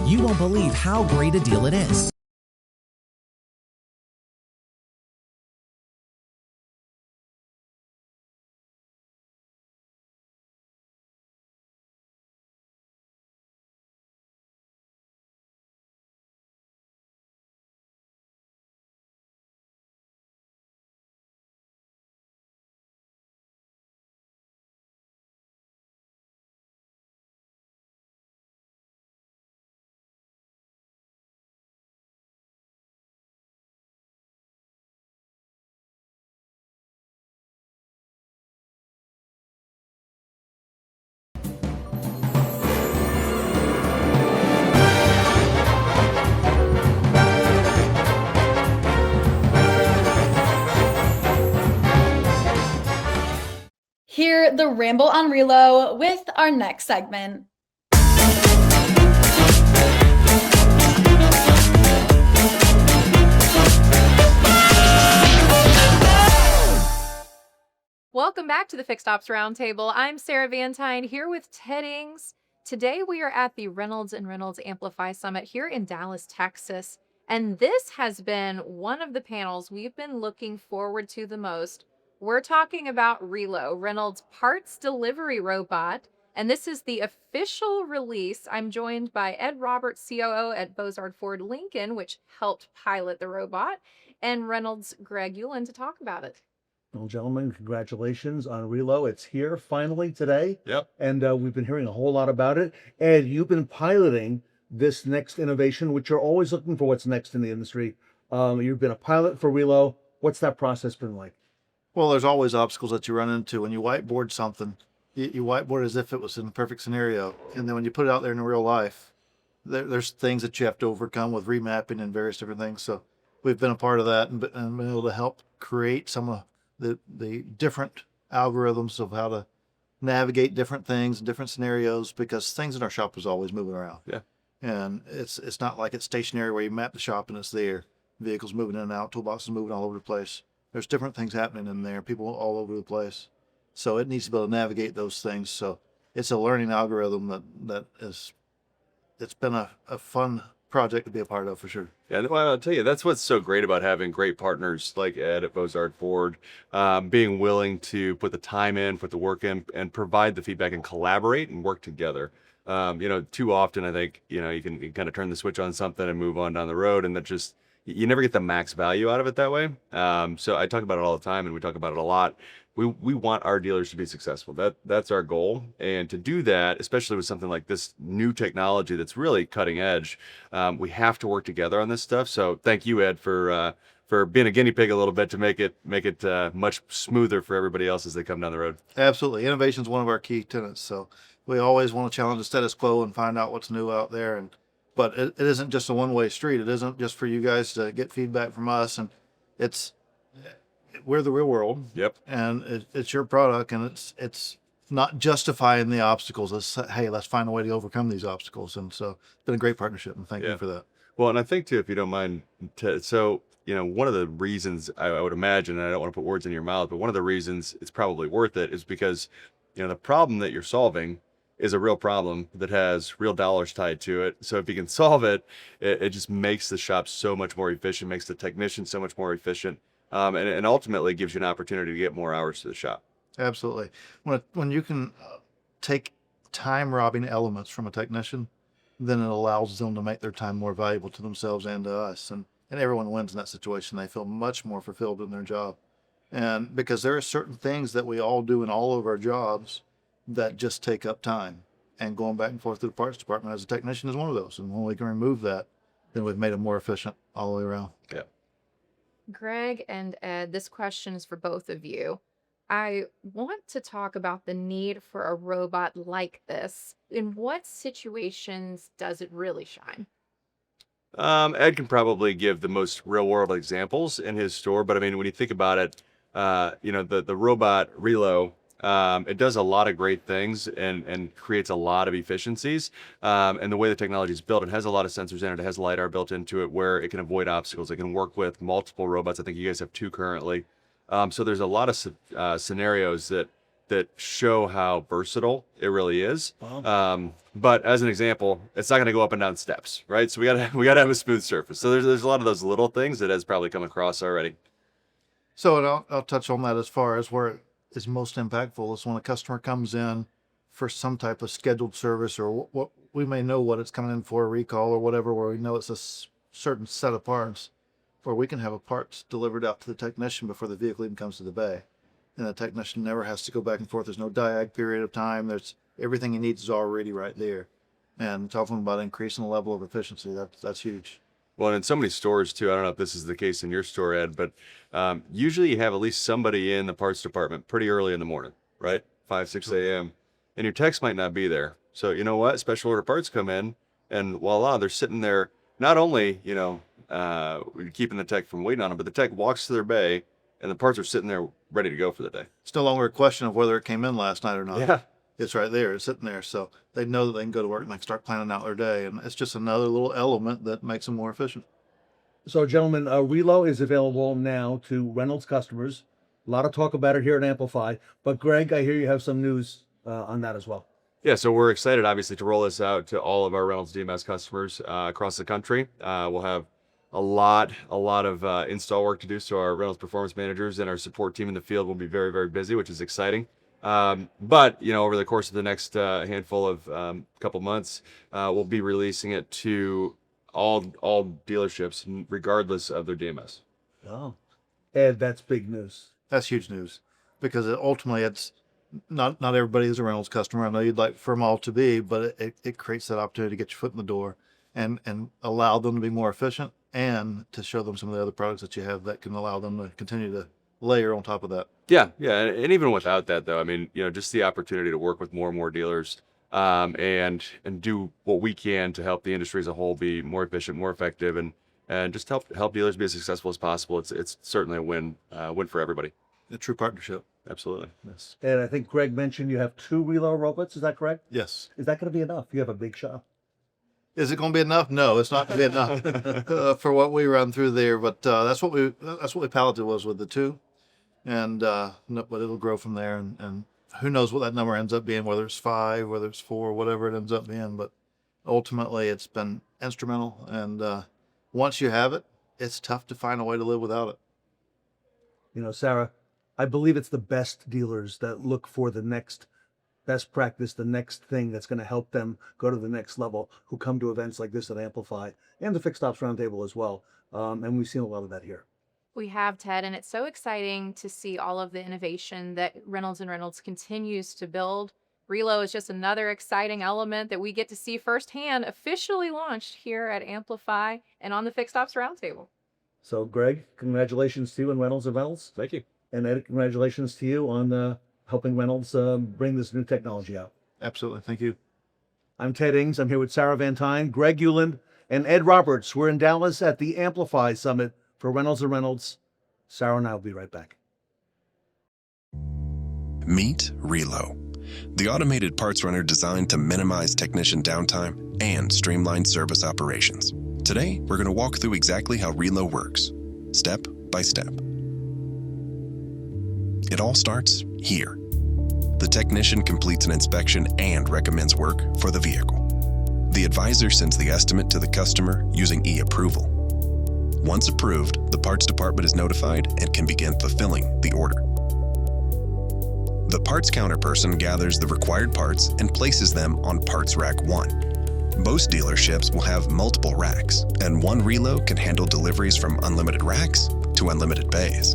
You won't believe how great a deal it is. hear the ramble on Relo with our next segment. Welcome back to the Fixed Ops Roundtable. I'm Sarah Vantine here with Ted Ings. Today we are at the Reynolds and Reynolds Amplify Summit here in Dallas, Texas. And this has been one of the panels we've been looking forward to the most. We're talking about Relo, Reynolds' parts delivery robot. And this is the official release. I'm joined by Ed Roberts, COO at Bozard Ford Lincoln, which helped pilot the robot, and Reynolds' Gregg Uland to talk about it. Well, gentlemen, congratulations on Relo. It's here finally today. Yep. And we've been hearing a whole lot about it. Ed, you've been piloting this next innovation, which you're always looking for what's next in the industry. You've been a pilot for Relo. What's that process been like? Well, there's always obstacles that you run into. When you whiteboard something, you whiteboard as if it was in a perfect scenario. And then when you put it out there in real life, there's things that you have to overcome with remapping and various different things. So we've been a part of that and been able to help create some of the different algorithms of how to navigate different things, different scenarios, because things in our shop is always moving around. Yeah. And it's not like it's stationary where you map the shop and it's there. Vehicles moving in and out, toolboxes moving all over the place. There's different things happening in there, people all over the place. So it needs to be able to navigate those things. So it's a learning algorithm it's been a fun project to be a part of for sure. Yeah, well, I'll tell you, that's what's so great about having great partners like Ed at Bozard Ford, being willing to put the time in, put the work in, and provide the feedback and collaborate and work together. Too often I think, you can kind of turn the switch on something and move on down the road, and that just, you never get the max value out of it that way. So I talk about it all the time, and we talk about it a lot. We want our dealers to be successful. That's our goal. And to do that, especially with something like this new technology that's really cutting edge, we have to work together on this stuff. So thank you, Ed, for being a guinea pig a little bit to make it much smoother for everybody else as they come down the road. Absolutely. Innovation is one of our key tenets. So we always want to challenge the status quo and find out what's new out there. But it isn't just a one-way street. It isn't just for you guys to get feedback from us. And we're the real world. Yep. And it's your product, and it's not justifying the obstacles. It's, hey, let's find a way to overcome these obstacles. And so it's been a great partnership, and thank you for that. Well, and I think too, if you don't mind, so one of the reasons I would imagine, and I don't want to put words in your mouth, but one of the reasons it's probably worth it is because the problem that you're solving is a real problem that has real dollars tied to it. So if you can solve it, it just makes the shop so much more efficient, makes the technician so much more efficient, and ultimately gives you an opportunity to get more hours to the shop. Absolutely. When you can take time-robbing elements from a technician, then it allows them to make their time more valuable to themselves and to us. And everyone wins in that situation. They feel much more fulfilled in their job. And because there are certain things that we all do in all of our jobs that just take up time. And going back and forth to the parts department as a technician is one of those. And when we can remove that, then we've made it more efficient all the way around. Yeah. Gregg and Ed, this question is for both of you. I want to talk about the need for a robot like this. In what situations does it really shine? Ed can probably give the most real world examples in his store, but I mean, when you think about it, the robot Relo, it does a lot of great things and creates a lot of efficiencies. And the way the technology is built, it has a lot of sensors in it. It has LiDAR built into it where it can avoid obstacles. It can work with multiple robots. I think you guys have 2 currently. So there's a lot of scenarios that show how versatile it really is. Wow. But as an example, it's not going to go up and down steps, right? So we gotta have a smooth surface. So there's a lot of those little things that has probably come across already. So I'll touch on that as far as where it is most impactful is when a customer comes in for some type of scheduled service, or what we may know what it's coming in for, a recall or whatever, where we know it's a certain set of parts, where we can have a parts delivered out to the technician before the vehicle even comes to the bay. And the technician never has to go back and forth. There's no diag period of time. There's everything he needs is already right there. And talking about increasing the level of efficiency, that's huge. Well, and in so many stores too, I don't know if this is the case in your store, Ed, but usually you have at least somebody in the parts department pretty early in the morning, right? 5, 6 a.m. And your techs might not be there. So you know what? Special order parts come in and voila, they're sitting there, not only, keeping the tech from waiting on them, but the tech walks to their bay, and the parts are sitting there ready to go for the day. It's no longer a question of whether it came in last night or not. Yeah. It's right there. It's sitting there. So they know that they can go to work and they can start planning out their day. And it's just another little element that makes them more efficient. So, gentlemen, Relo is available now to Reynolds customers. A lot of talk about it here at Amplify. But, Gregg, I hear you have some news on that as well. Yeah, so we're excited, obviously, to roll this out to all of our Reynolds DMS customers across the country. We'll have a lot of install work to do. So our Reynolds performance managers and our support team in the field will be very, very busy, which is exciting. But, over the course of the next handful of couple months, we'll be releasing it to all dealerships, regardless of their DMS. Oh, Ed, that's big news. That's huge news, because ultimately it's not everybody is a Reynolds customer. I know you'd like for them all to be, but it creates that opportunity to get your foot in the door and allow them to be more efficient and to show them some of the other products that you have that can allow them to continue to layer on top of that. Yeah. And even without that, though, I mean, just the opportunity to work with more and more dealers and do what we can to help the industry as a whole be more efficient, more effective, and just help dealers be as successful as possible. It's certainly a win for everybody. A true partnership. Absolutely. Yes. And I think Gregg mentioned you have 2 Relo robots. Is that correct? Yes. Is that going to be enough? You have a big shop. Is it going to be enough? No, it's not going to be enough for what we run through there. But that's what we piloted was with the 2, and but it'll grow from there. And who knows what that number ends up being? Whether it's 5, whether it's 4, whatever it ends up being. But ultimately, it's been instrumental. And once you have it, it's tough to find a way to live without it. Sarah, I believe it's the best dealers that look for the next best practice, the next thing that's going to help them go to the next level, who come to events like this at Amplify and the Fixed Ops Roundtable as well. And we've seen a lot of that here. We have, Ted, and it's so exciting to see all of the innovation that Reynolds and Reynolds continues to build. Relo is just another exciting element that we get to see firsthand, officially launched here at Amplify and on the Fixed Ops Roundtable. So, Gregg, congratulations to you and Reynolds and Reynolds. Thank you. And Ed, congratulations to you on helping Reynolds bring this new technology out. Absolutely. Thank you. I'm Ted Ings. I'm here with Sarah Vantine, Gregg Uland, and Ed Roberts. We're in Dallas at the Amplify Summit for Reynolds and Reynolds. Sarah and I will be right back. Meet Relo, the automated parts runner designed to minimize technician downtime and streamline service operations. Today, we're going to walk through exactly how Relo works, step by step. It all starts here. The technician completes an inspection and recommends work for the vehicle. The advisor sends the estimate to the customer using e-approval. Once approved, the parts department is notified and can begin fulfilling the order. The parts counter person gathers the required parts and places them on parts rack 1. Most dealerships will have multiple racks, and one Relo can handle deliveries from unlimited racks to unlimited bays.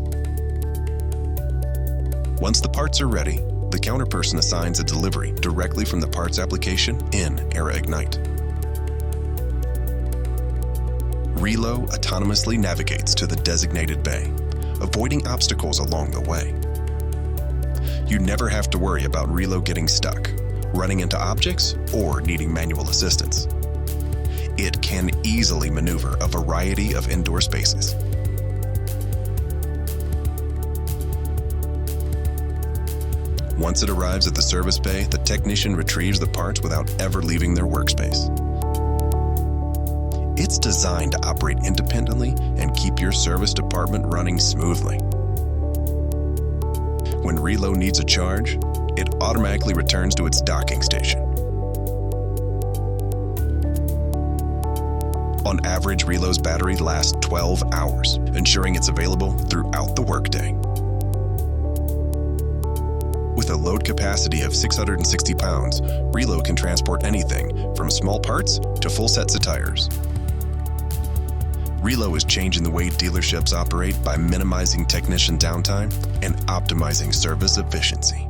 Once the parts are ready, the counter person assigns a delivery directly from the parts application in Era Ignite. Relo autonomously navigates to the designated bay, avoiding obstacles along the way. You never have to worry about Relo getting stuck, running into objects, or needing manual assistance. It can easily maneuver a variety of indoor spaces. Once it arrives at the service bay, the technician retrieves the parts without ever leaving their workspace. It's designed to operate independently and keep your service department running smoothly. When Relo needs a charge, it automatically returns to its docking station. On average, Relo's battery lasts 12 hours, ensuring it's available throughout the workday. With a load capacity of 660 pounds, Relo can transport anything from small parts to full sets of tires. Relo is changing the way dealerships operate by minimizing technician downtime and optimizing service efficiency.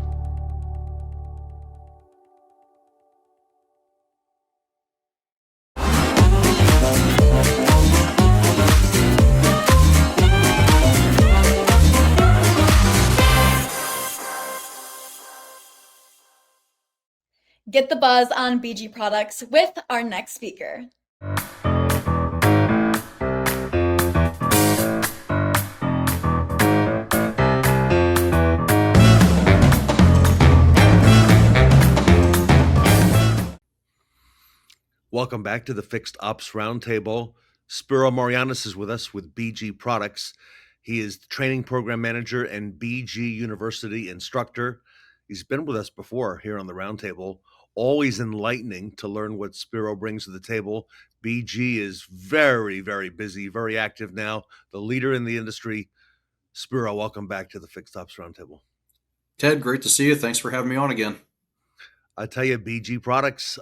Get the buzz on BG products with our next speaker. Welcome back to the Fixed Ops Roundtable. Spiro Morogiannis is with us with BG Products. He is the training program manager and BG University instructor. He's been with us before here on the Roundtable. Always enlightening to learn what Spiro brings to the table. BG is very, very busy, very active now, the leader in the industry. Spiro, welcome back to the Fixed Ops Roundtable. Ted, great to see you. Thanks for having me on again. I tell you, BG Products,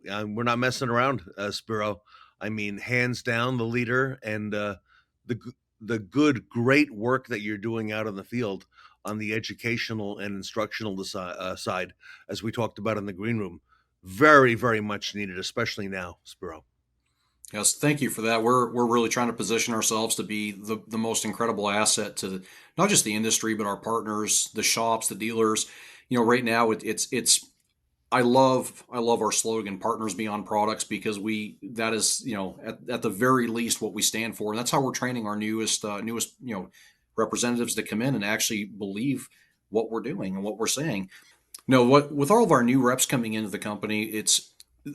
we're not messing around, Spiro. I mean, hands down, the leader, and the great work that you're doing out in the field on the educational and instructional side, as we talked about in the green room. Very, very much needed, especially now, Spiro. Yes, thank you for that. We're really trying to position ourselves to be the most incredible asset to not just the industry, but our partners, the shops, the dealers. You know, right now it's I love our slogan, partners beyond products, because that is, you know, at the very least what we stand for. And that's how we're training our newest, you know, representatives to come in and actually believe what we're doing and what we're saying. No, with all of our new reps coming into the company,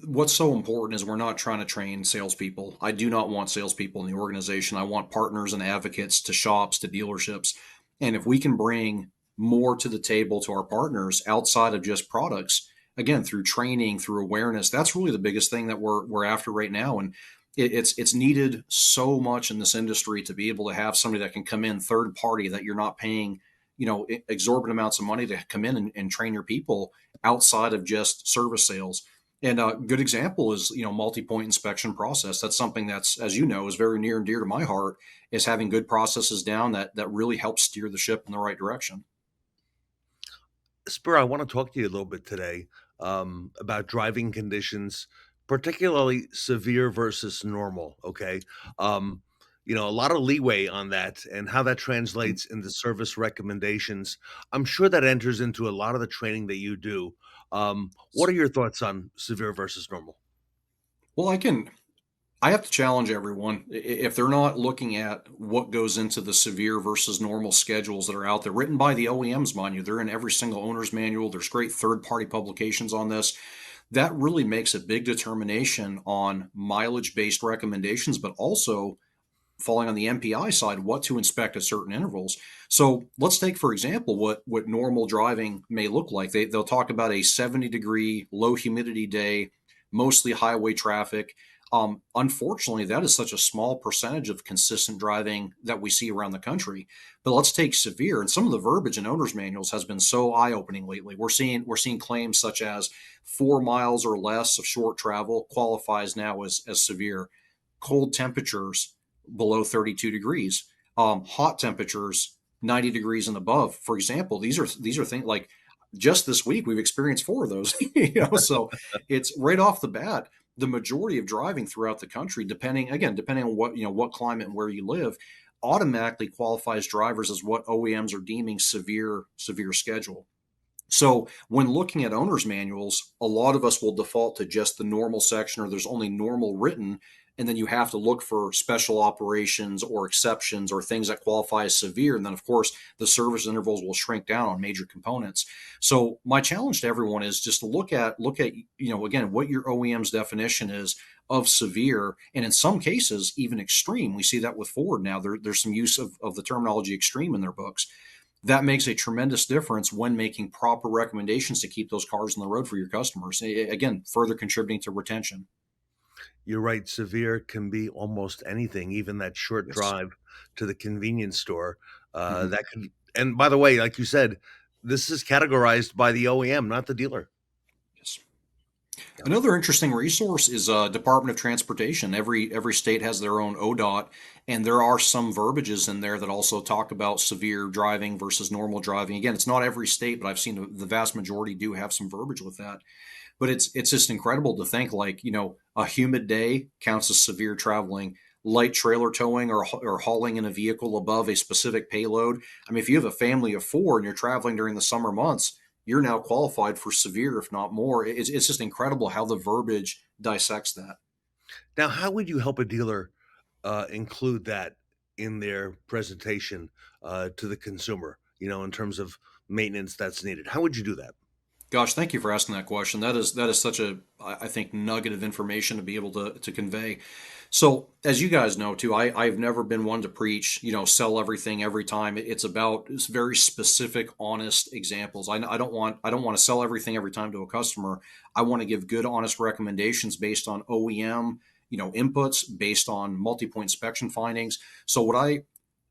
what's so important is we're not trying to train salespeople. I do not want salespeople in the organization. I want partners and advocates to shops, to dealerships. And if we can bring more to the table to our partners outside of just products, again, through training, through awareness, that's really the biggest thing that we're after right now. And it's needed so much in this industry to be able to have somebody that can come in third party, that you're not paying, you know, exorbitant amounts of money to come in and train your people outside of just service sales. And a good example is, you know, multi-point inspection process. That's something that's, as you know, is very near and dear to my heart, is having good processes down that really helps steer the ship in the right direction. Spiro, I want to talk to you a little bit today about driving conditions, particularly severe versus normal. Okay. You know, a lot of leeway on that and how that translates into service recommendations. I'm sure that enters into a lot of the training that you do. What are your thoughts on severe versus normal? Well, I have to challenge everyone. If they're not looking at what goes into the severe versus normal schedules that are out there, written by the OEMs, mind you, they're in every single owner's manual. There's great third-party publications on this. That really makes a big determination on mileage-based recommendations, but also falling on the MPI side, what to inspect at certain intervals. So let's take, for example, what normal driving may look like. They'll talk about a 70-degree, low humidity day, mostly highway traffic. Unfortunately, that is such a small percentage of consistent driving that we see around the country. But let's take severe, and some of the verbiage in owners' manuals has been so eye-opening lately. We're seeing claims such as 4 miles or less of short travel qualifies now as severe. Cold temperatures below 32 degrees, hot temperatures 90 degrees and above. For example, these are things like, just this week we've experienced 4 of those. You know, so it's right off the bat. The majority of driving throughout the country, depending on what climate and where you live, automatically qualifies drivers as what OEMs are deeming severe schedule. So when looking at owner's manuals, a lot of us will default to just the normal section, or there's only normal written, and then you have to look for special operations or exceptions or things that qualify as severe. And then, of course, the service intervals will shrink down on major components. So my challenge to everyone is just to look at, you know, again, what your OEM's definition is of severe, and in some cases, even extreme. We see that with Ford now. There's some use of the terminology extreme in their books. That makes a tremendous difference when making proper recommendations to keep those cars on the road for your customers. Again, further contributing to retention. You're right. Severe can be almost anything, even that short drive to the convenience store. That could, and by the way, like you said, this is categorized by the OEM, not the dealer. Yes. Another interesting resource is Department of Transportation. Every state has their own ODOT, and there are some verbiages in there that also talk about severe driving versus normal driving. Again, it's not every state, but I've seen the vast majority do have some verbiage with that. But it's just incredible to think, like, you know, a humid day counts as severe traveling. Light trailer towing or hauling in a vehicle above a specific payload. I mean, if you have a family of 4 and you're traveling during the summer months, you're now qualified for severe, if not more. It's just incredible how the verbiage dissects that. Now, how would you help a dealer include that in their presentation to the consumer, you know, in terms of maintenance that's needed? How would you do that? Gosh, thank you for asking that question. That is such a, I think, nugget of information to be able to convey. So as you guys know too, I've never been one to preach, sell everything every time. It's very specific, honest examples. I don't want to sell everything every time to a customer. I want to give good, honest recommendations based on OEM, inputs, based on multi-point inspection findings. So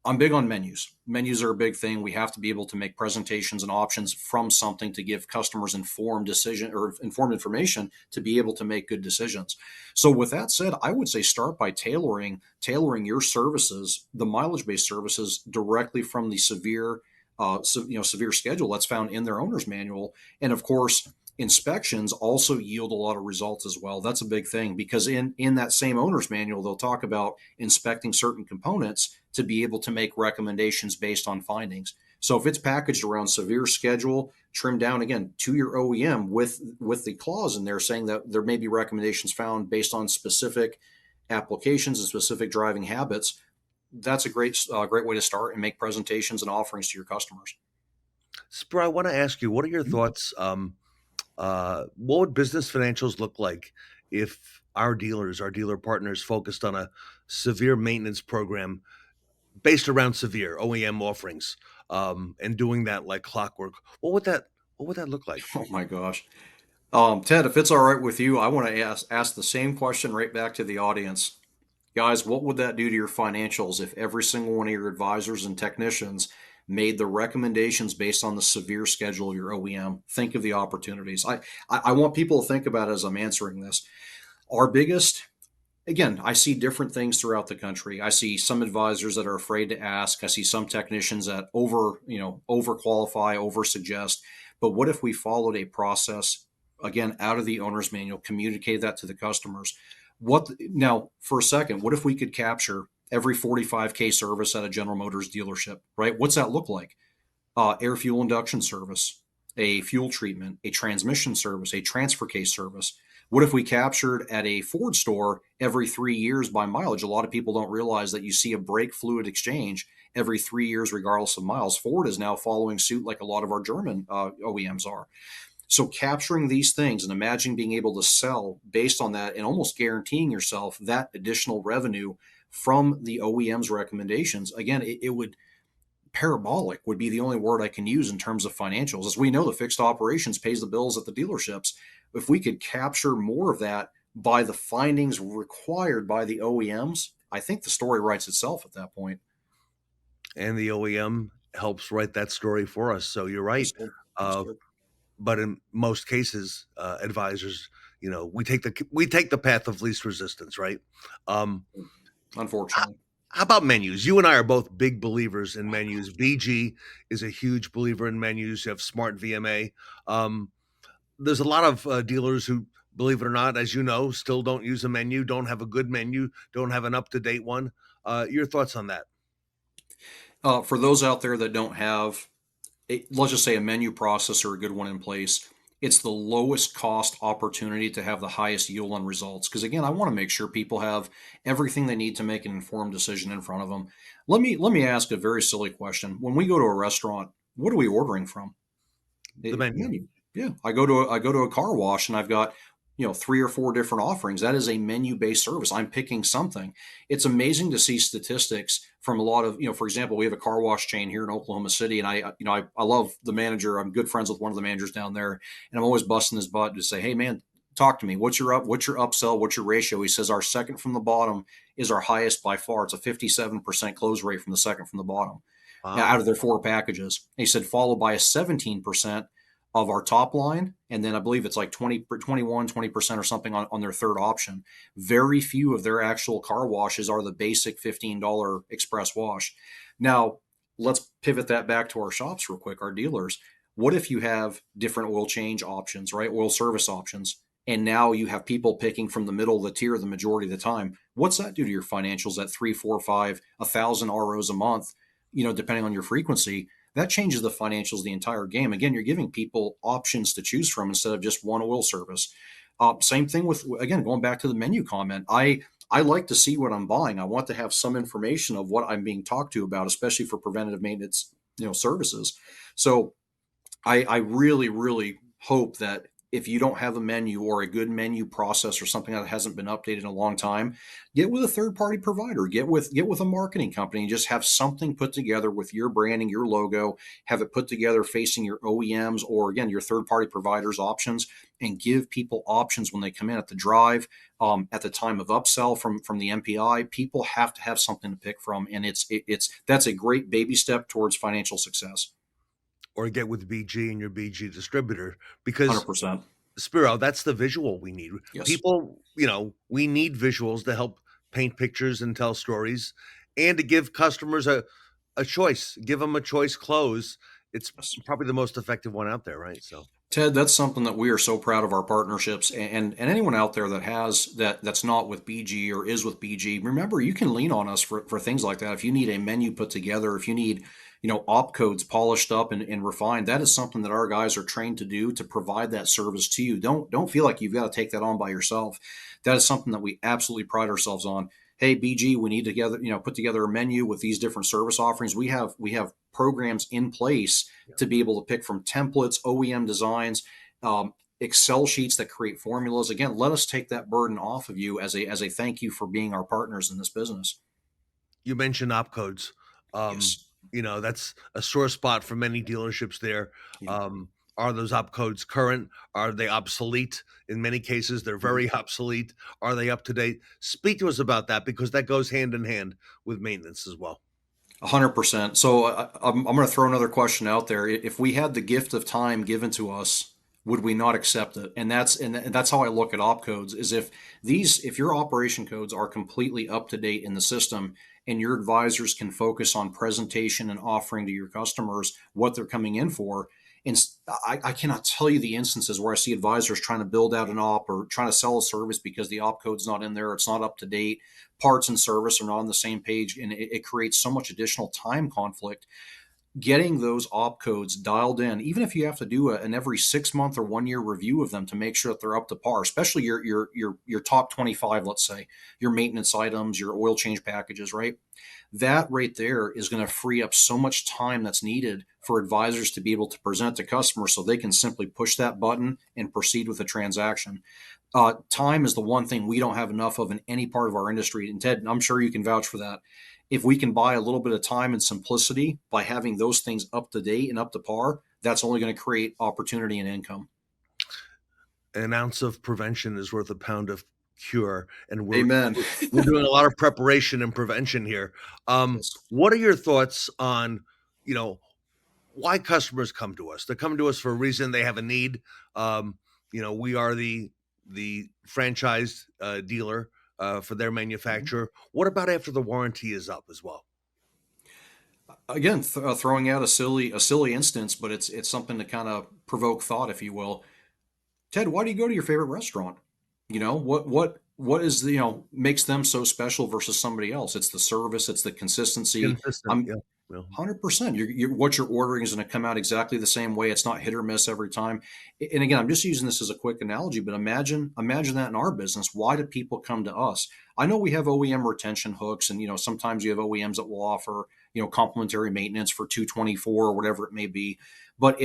I'm big on menus. Menus are a big thing. We have to be able to make presentations and options from something to give customers informed decision or informed information to be able to make good decisions. So with that said, I would say start by tailoring your services, the mileage-based services, directly from the severe schedule that's found in their owner's manual. And of course, inspections also yield a lot of results as well. That's a big thing, because in that same owner's manual, they'll talk about inspecting certain components to be able to make recommendations based on findings. So if it's packaged around severe schedule, trimmed down again to your OEM with the clause in there saying that there may be recommendations found based on specific applications and specific driving habits, that's a great way to start and make presentations and offerings to your customers. Spiro, I want to ask you, what are your thoughts? What would business financials look like if our dealer partners focused on a severe maintenance program based around severe OEM offerings, and doing that like clockwork? What would that look like? Oh my gosh. Ted, if it's all right with you, I want to ask the same question right back to the audience. Guys, what would that do to your financials if every single one of your advisors and technicians made the recommendations based on the severe schedule of your OEM? Think of the opportunities. I want people to think about it as I'm answering this. Again, I see different things throughout the country. I see some advisors that are afraid to ask. I see some technicians that overqualify, oversuggest. But what if we followed a process, again, out of the owner's manual, communicate that to the customers? Now, for a second, what if we could capture every 45K service at a General Motors dealership, right? What's that look like? Air fuel induction service, a fuel treatment, a transmission service, a transfer case service. What if we captured at a Ford store every 3 years by mileage? A lot of people don't realize that you see a brake fluid exchange every 3 years, regardless of miles. Ford is now following suit like a lot of our German OEMs are. So capturing these things and imagine being able to sell based on that and almost guaranteeing yourself that additional revenue from the OEM's recommendations. Again, it would, parabolic would be the only word I can use in terms of financials. As we know, the fixed operations pays the bills at the dealerships. If we could capture more of that by the findings required by the OEMs, I think the story writes itself at that point. And the OEM helps write that story for us. So you're right. But in most cases, advisors, we take the path of least resistance, right? Unfortunately. How about menus? You and I are both big believers in menus. BG is a huge believer in menus. You have Smart VMA. There's a lot of dealers who, believe it or not, as you know, still don't use a menu, don't have a good menu, don't have an up-to-date one. Your thoughts on that? For those out there that don't have, let's just say a menu processor, a good one in place, it's the lowest cost opportunity to have the highest yield on results. Because again, I want to make sure people have everything they need to make an informed decision in front of them. Let me ask a very silly question. When we go to a restaurant, what are we ordering from? The menu. Yeah, I go to a car wash and I've got 3 or 4 different offerings. That is a menu-based service. I'm picking something. It's amazing to see statistics from a lot of, for example, we have a car wash chain here in Oklahoma City, and I love the manager. I'm good friends with one of the managers down there, and I'm always busting his butt to say, hey man, talk to me. What's your upsell? What's your ratio? He says our second from the bottom is our highest by far. It's a 57% close rate from the second from the bottom. Wow. Out of their 4 packages. He said followed by a 17% of our top line. And then I believe it's like 20% or something on their third option. Very few of their actual car washes are the basic $15 express wash. Now, let's pivot that back to our shops real quick, our dealers. What if you have different oil change options, right? Oil service options. And now you have people picking from the middle of the tier the majority of the time. What's that do to your financials at 3, 4, 5, 1,000 ROs a month, depending on your frequency? That changes the financials of the entire game. Again, you're giving people options to choose from instead of just one oil service. Same thing with, again, going back to the menu comment. I like to see what I'm buying. I want to have some information of what I'm being talked to about, especially for preventative maintenance, services. So I really, really hope that if you don't have a menu or a good menu process or something that hasn't been updated in a long time, get with a third-party provider, get with a marketing company, and just have something put together with your branding, your logo, have it put together facing your OEMs or, again, your third-party providers options, and give people options when they come in at the drive, at the time of upsell from the MPI. People have to have something to pick from, and that's a great baby step towards financial success. Or get with BG and your BG distributor, because 100%. Spiro, that's the visual we need. Yes. People, we need visuals to help paint pictures and tell stories, and to give customers a choice, give them a choice close. It's probably the most effective one out there, right? So, Ted, that's something that we are so proud of our partnerships, and anyone out there that has that's not with BG or is with BG, remember, you can lean on us for things like that. If you need a menu put together, if you need, op codes polished up and refined, that is something that our guys are trained to do, to provide that service to you. Don't feel like you've got to take that on by yourself. That is something that we absolutely pride ourselves on. Hey, BG, we need to put together a menu with these different service offerings. We have programs in place to be able to pick from templates, OEM designs, Excel sheets that create formulas. Again, let us take that burden off of you as a thank you for being our partners in this business. you mentioned opcodes. Yes. That's a sore spot for many dealerships there. Are those opcodes current? Are they obsolete? In many cases, they're very obsolete. Are they up to date? Speak to us about that, because that goes hand in hand with maintenance as well. 100%. So I'm going to throw another question out there. If we had the gift of time given to us, would we not accept it? And that's how I look at op codes. Is if your operation codes are completely up to date in the system, and your advisors can focus on presentation and offering to your customers what they're coming in for. And I cannot tell you the instances where I see advisors trying to build out an op or trying to sell a service because the op code's not in there, it's not up to date, parts and service are not on the same page, and it creates so much additional time conflict. Getting those op codes dialed in, even if you have to do an every 6 month or 1 year review of them to make sure that they're up to par, especially your top 25, let's say, your maintenance items, your oil change packages, right? That right there is going to free up so much time that's needed for advisors to be able to present to customers so they can simply push that button and proceed with the transaction. Time is the one thing we don't have enough of in any part of our industry. And Ted, I'm sure you can vouch for that. If we can buy a little bit of time and simplicity by having those things up to date and up to par, that's only going to create opportunity and income. An ounce of prevention is worth a pound of cure. And Amen. We're doing a lot of preparation and prevention here. What are your thoughts on, why customers come to us? They come to us for a reason. They have a need. We are the franchised dealer for their manufacturer. What about after the warranty is up as well? Again, throwing out a silly instance, but it's something to kind of provoke thought, if you will. Ted, why do you go to your favorite restaurant? What is makes them so special versus somebody else? It's the service, it's the consistency. 100%. What you're ordering is going to come out exactly the same way. It's not hit or miss every time. And again, I'm just using this as a quick analogy, but imagine that in our business. Why do people come to us? I know we have OEM retention hooks, and sometimes you have OEMs that will offer complimentary maintenance for 224 or whatever it may be. But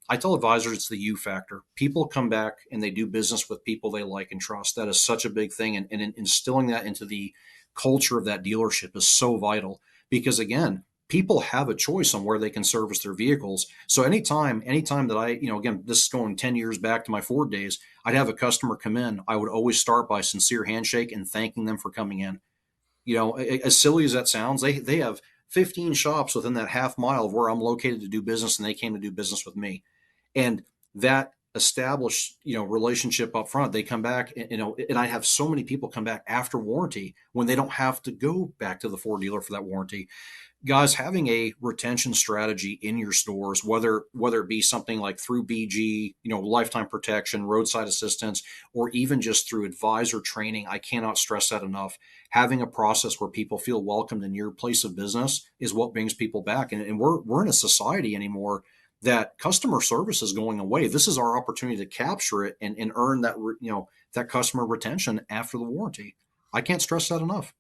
I tell advisors it's the U factor. People come back and they do business with people they like and trust. That is such a big thing, and instilling that into the culture of that dealership is so vital, because again, people have a choice on where they can service their vehicles. So anytime that I, again, this is going 10 years back to my Ford days, I'd have a customer come in. I would always start by a sincere handshake and thanking them for coming in. As silly as that sounds, they have 15 shops within that half mile of where I'm located to do business, and they came to do business with me. And that established, relationship up front. They come back, and I have so many people come back after warranty when they don't have to go back to the Ford dealer for that warranty. Guys, having a retention strategy in your stores, whether it be something like through BG, lifetime protection, roadside assistance, or even just through advisor training, I cannot stress that enough. Having a process where people feel welcomed in your place of business is what brings people back. And we're in a society anymore that customer service is going away. This is our opportunity to capture it and earn that, that customer retention after the warranty. I can't stress that enough.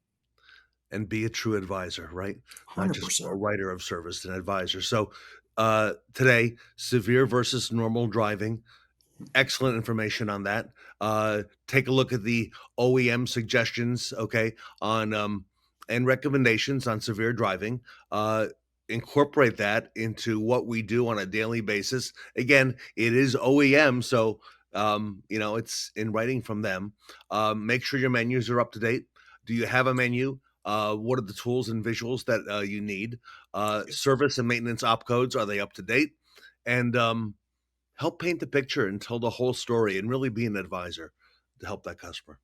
And be a true advisor, right? 100%. Not just a writer of service, an advisor. So today, severe versus normal driving. Excellent information on that. Take a look at the OEM suggestions, okay, on and recommendations on severe driving. Incorporate that into what we do on a daily basis. Again, it is OEM, so it's in writing from them. Make sure your menus are up to date. Do you have a menu? What are the tools and visuals that you need? Service and maintenance opcodes, are they up to date? And help paint the picture and tell the whole story and really be an advisor to help that customer.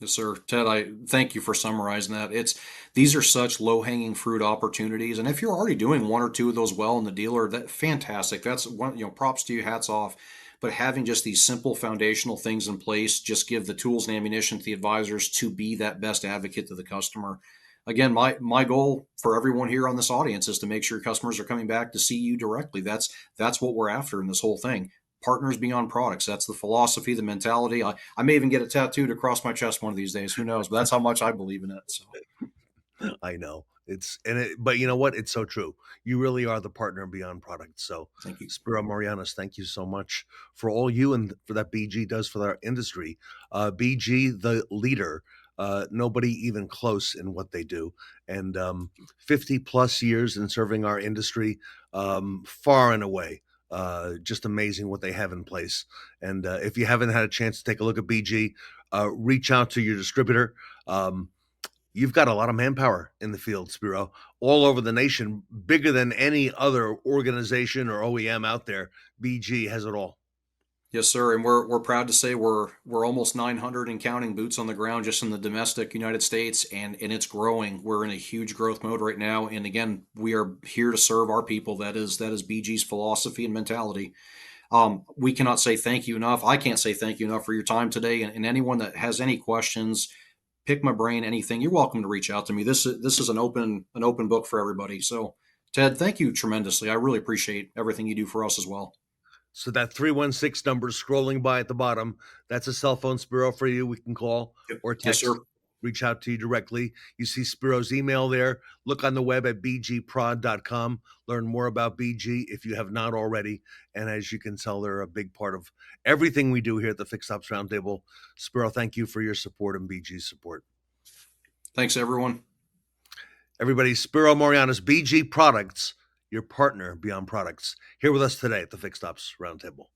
Yes, sir. Ted, I thank you for summarizing that. These are such low-hanging fruit opportunities. And if you're already doing one or two of those well in the dealer, that fantastic. That's one, props to you, hats off. But having just these simple foundational things in place, just give the tools and ammunition to the advisors to be that best advocate to the customer. Again, my goal for everyone here on this audience is to make sure customers are coming back to see you directly. That's what we're after in this whole thing. Partners beyond products. That's the philosophy, the mentality. I may even get it tattooed across my chest one of these days. Who knows? But that's how much I believe in it. So I know but you know what? It's so true. You really are the partner beyond products. So thank you, Spiro Morogiannis. Thank you so much for all you and for that BG does for our industry. BG, the leader. Nobody even close in what they do. And 50 plus years in serving our industry, far and away. Just amazing what they have in place. And if you haven't had a chance to take a look at BG, reach out to your distributor. You've got a lot of manpower in the field, Spiro, all over the nation, bigger than any other organization or OEM out there. BG has it all. yes, sir. And we're proud to say we're almost 900 and counting boots on the ground just in the domestic United States, and it's growing. We're in a huge growth mode right now. And again, we are here to serve our people. That is BG's philosophy and mentality. We cannot say thank you enough. I can't say thank you enough for your time today. And anyone that has any questions, pick my brain, anything, you're welcome to reach out to me. This is an open book for everybody. So Ted, thank you tremendously. I really appreciate everything you do for us as well. So that 316 number scrolling by at the bottom, that's a cell phone, Spiro, for you. We can call or text. Yes, sir. Reach out to you directly. You see Spiro's email there. Look on the web at bgprod.com. Learn more about BG if you have not already. And as you can tell, they're a big part of everything we do here at the Fixed Ops Roundtable. Spiro, thank you for your support and BG's support. Thanks, everyone. Everybody, Spiro Morogiannis, BG Products, your partner beyond products, here with us today at the Fixed Ops Roundtable.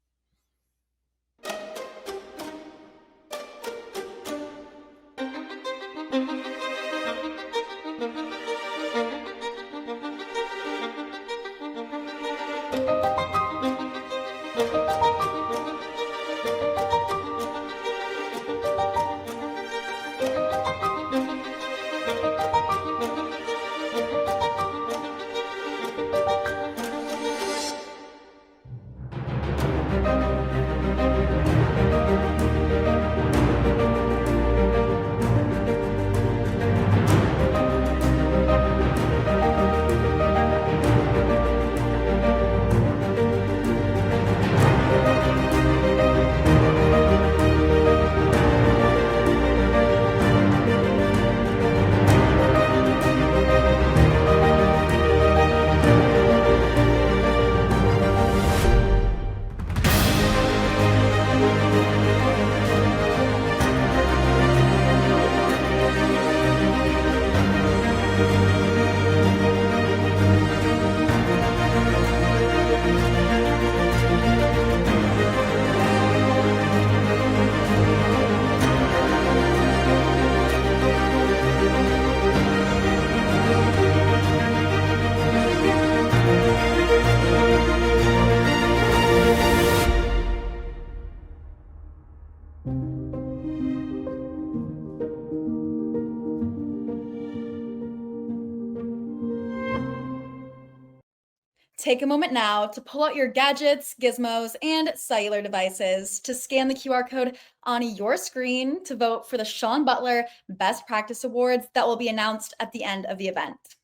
Take a moment now to pull out your gadgets, gizmos, and cellular devices to scan the QR code on your screen to vote for the Sean Butler Best Practice Awards that will be announced at the end of the event.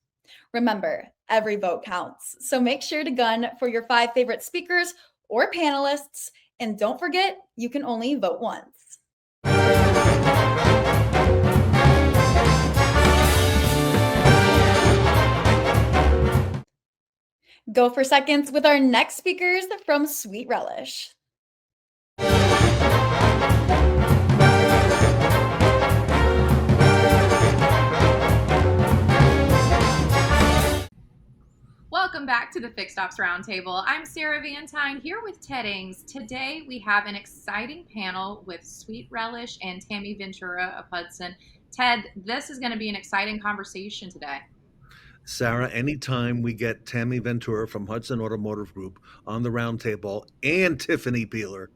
Remember, every vote counts, so make sure to gun for your 5 favorite speakers or panelists, and don't forget, you can only vote once. Go for seconds with our next speakers from Sweet Relish. Welcome back to the Fixed Ops Roundtable. I'm Sarah Vantine here with Ted Ings. Today we have an exciting panel with Sweet Relish and Tammie Ventura of Hudson. Ted, this is going to be an exciting conversation today. Sarah, anytime we get Tammie Ventura from Hudson Automotive Group on the roundtable and Tiffany Peeler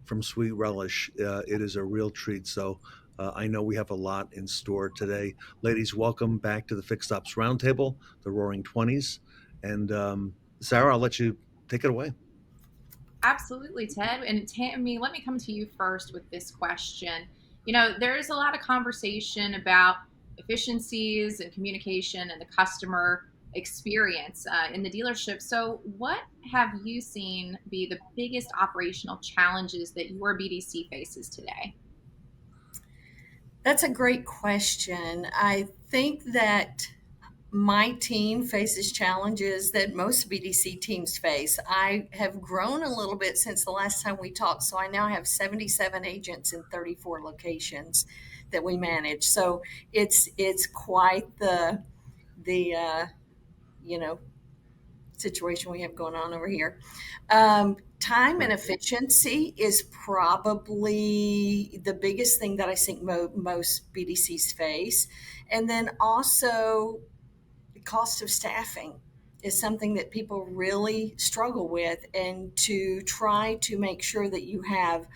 from Sweet Relish, it is a real treat. So I know we have a lot in store today. Ladies, welcome back to the Fixed Ops Roundtable, the Roaring Twenties. And Sarah, I'll let you take it away. Absolutely, Ted. And Tammie, let me come to you first with this question. You know, there's a lot of conversation about efficiencies and communication and the customer experience in the dealership. So what have you seen be the biggest operational challenges that your BDC faces today? That's a great question. I think that my team faces challenges that most BDC teams face. I have grown a little bit since the last time we talked, so I now have 77 agents in 34 locations that we manage. So it's quite the situation we have going on over here. Time and efficiency is probably the biggest thing that I think most BDCs face, and then also the cost of staffing is something that people really struggle with, and to try to make sure that you have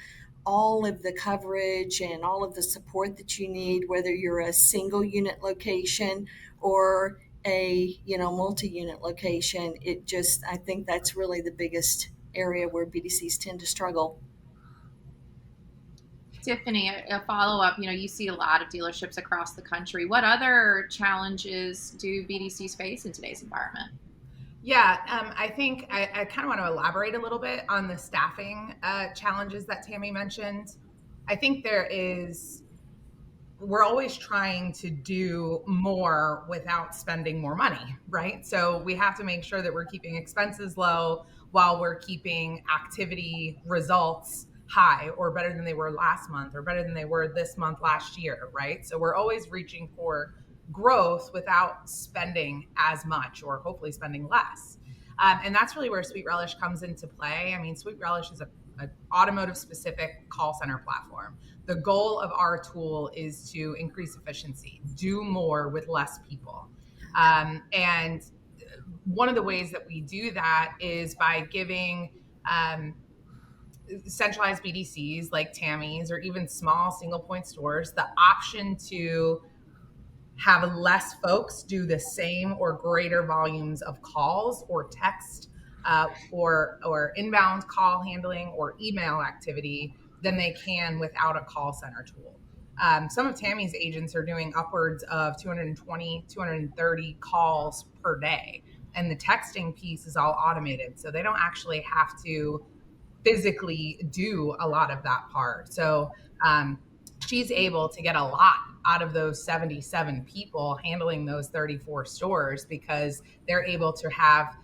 all of the coverage and all of the support that you need, whether you're a single unit location or a multi-unit location. I think that's really the biggest area where BDCs tend to struggle. Tiffany, a follow-up, you see a lot of dealerships across the country. What other challenges do BDCs face in today's environment? Yeah, I think I kind of want to elaborate a little bit on the staffing challenges that Tammie mentioned. I think we're always trying to do more without spending more money, right? So we have to make sure that we're keeping expenses low while we're keeping activity results high or better than they were last month or better than they were this month last year, right? So we're always reaching for growth without spending as much, or hopefully spending less. And that's really where Sweet Relish comes into play. I mean, Sweet Relish is an automotive specific call center platform. The goal of our tool is to increase efficiency, do more with less people. And one of the ways that we do that is by giving centralized BDCs like Tammie's or even small single point stores the option to have less folks do the same or greater volumes of calls or text or inbound call handling or email activity than they can without a call center tool. Some of Tammie's agents are doing upwards of 220, 230 calls per day. And the texting piece is all automated. So they don't actually have to physically do a lot of that part. So she's able to get a lot out of those 77 people handling those 34 stores because they're able to have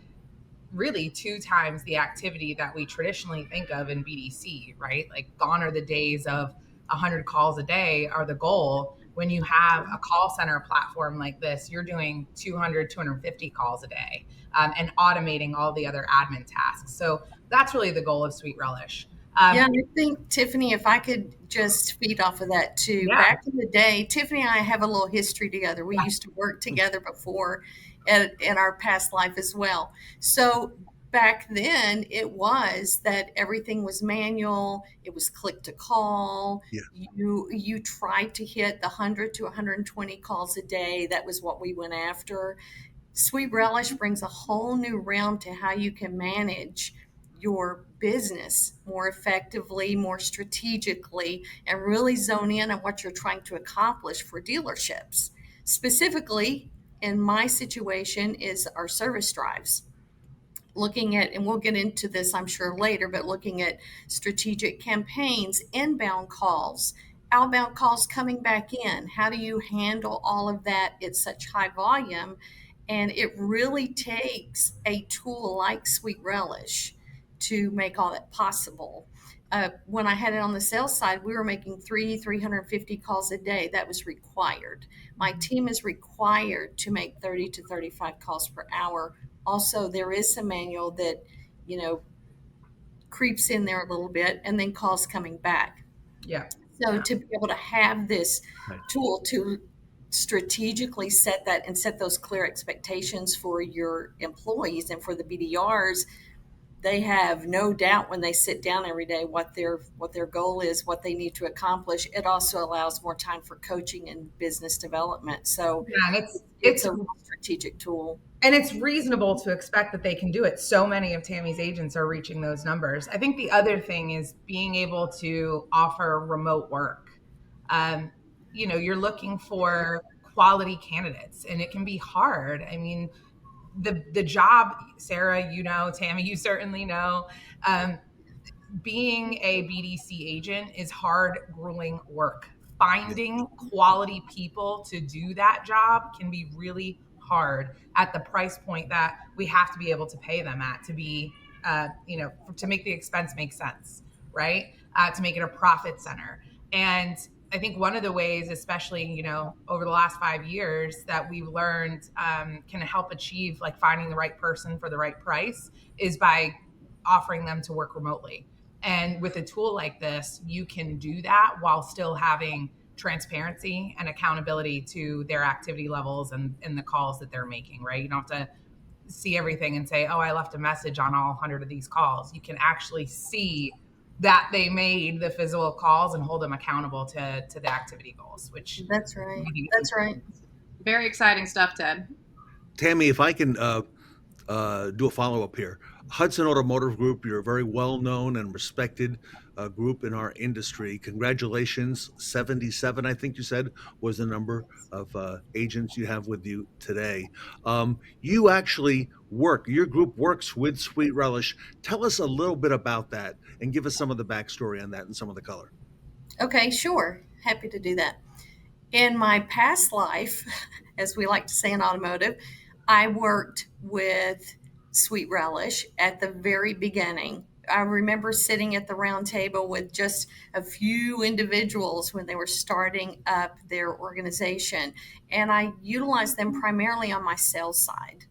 really 2 times the activity that we traditionally think of in BDC, right? Like gone are the days of 100 calls a day are the goal. When you have a call center platform like this, you're doing 200, 250 calls a day and automating all the other admin tasks. So that's really the goal of Sweet Relish. I think, Tiffany, if I could just feed off of that too. Yeah. Back in the day, Tiffany and I have a little history together. We used to work together before in our past life as well. So back then, it was that everything was manual. It was click to call. Yeah. You tried to hit the 100 to 120 calls a day. That was what we went after. Sweet Relish brings a whole new realm to how you can manage your business more effectively, more strategically, and really zone in on what you're trying to accomplish for dealerships. Specifically, in my situation, is our service drives. Looking at, and we'll get into this, I'm sure, later, but looking at strategic campaigns, inbound calls, outbound calls coming back in. How do you handle all of that at such high volume And it really takes a tool like Sweet Relish to make all that possible. When I had it on the sales side, we were making 350 calls a day. That was required. My team is required to make 30 to 35 calls per hour. Also, there is some manual that, creeps in there a little bit, and then calls coming back. Yeah. So to be able to have this tool to strategically set that and set those clear expectations for your employees and for the BDRs, they have no doubt when they sit down every day what their goal is, what they need to accomplish. It also allows more time for coaching and business development. So yeah, it's a real strategic tool. And it's reasonable to expect that they can do it. So many of Tammie's agents are reaching those numbers. I think the other thing is being able to offer remote work. You're looking for quality candidates, and it can be hard. I mean, the job, Sarah, Tammie, you certainly know, being a BDC agent is hard, grueling work. Finding quality people to do that job can be really hard at the price point that we have to be able to pay them at to be, to make the expense make sense, right? To make it a profit center. And I think one of the ways, especially, over the last 5 years, that we've learned can help achieve like finding the right person for the right price is by offering them to work remotely. And with a tool like this, you can do that while still having transparency and accountability to their activity levels and the calls that they're making, right? You don't have to see everything and say, oh, I left a message on all 100 of these calls. You can actually see that they made the physical calls and hold them accountable to the activity goals, which that's right. That's right. Very exciting stuff, Ted. Tammie, if I can do a follow-up here. Hudson Automotive Group, you're a very well-known and respected group in our industry. Congratulations. 77, I think you said, was the number of agents you have with you today. You actually your group works with Sweet Relish. Tell us a little bit about that and give us some of the backstory on that and some of the color. Okay, sure. Happy to do that. In my past life, as we like to say in automotive, I worked with Sweet Relish at the very beginning. I remember sitting at the round table with just a few individuals when they were starting up their organization, and I utilized them primarily on my sales side.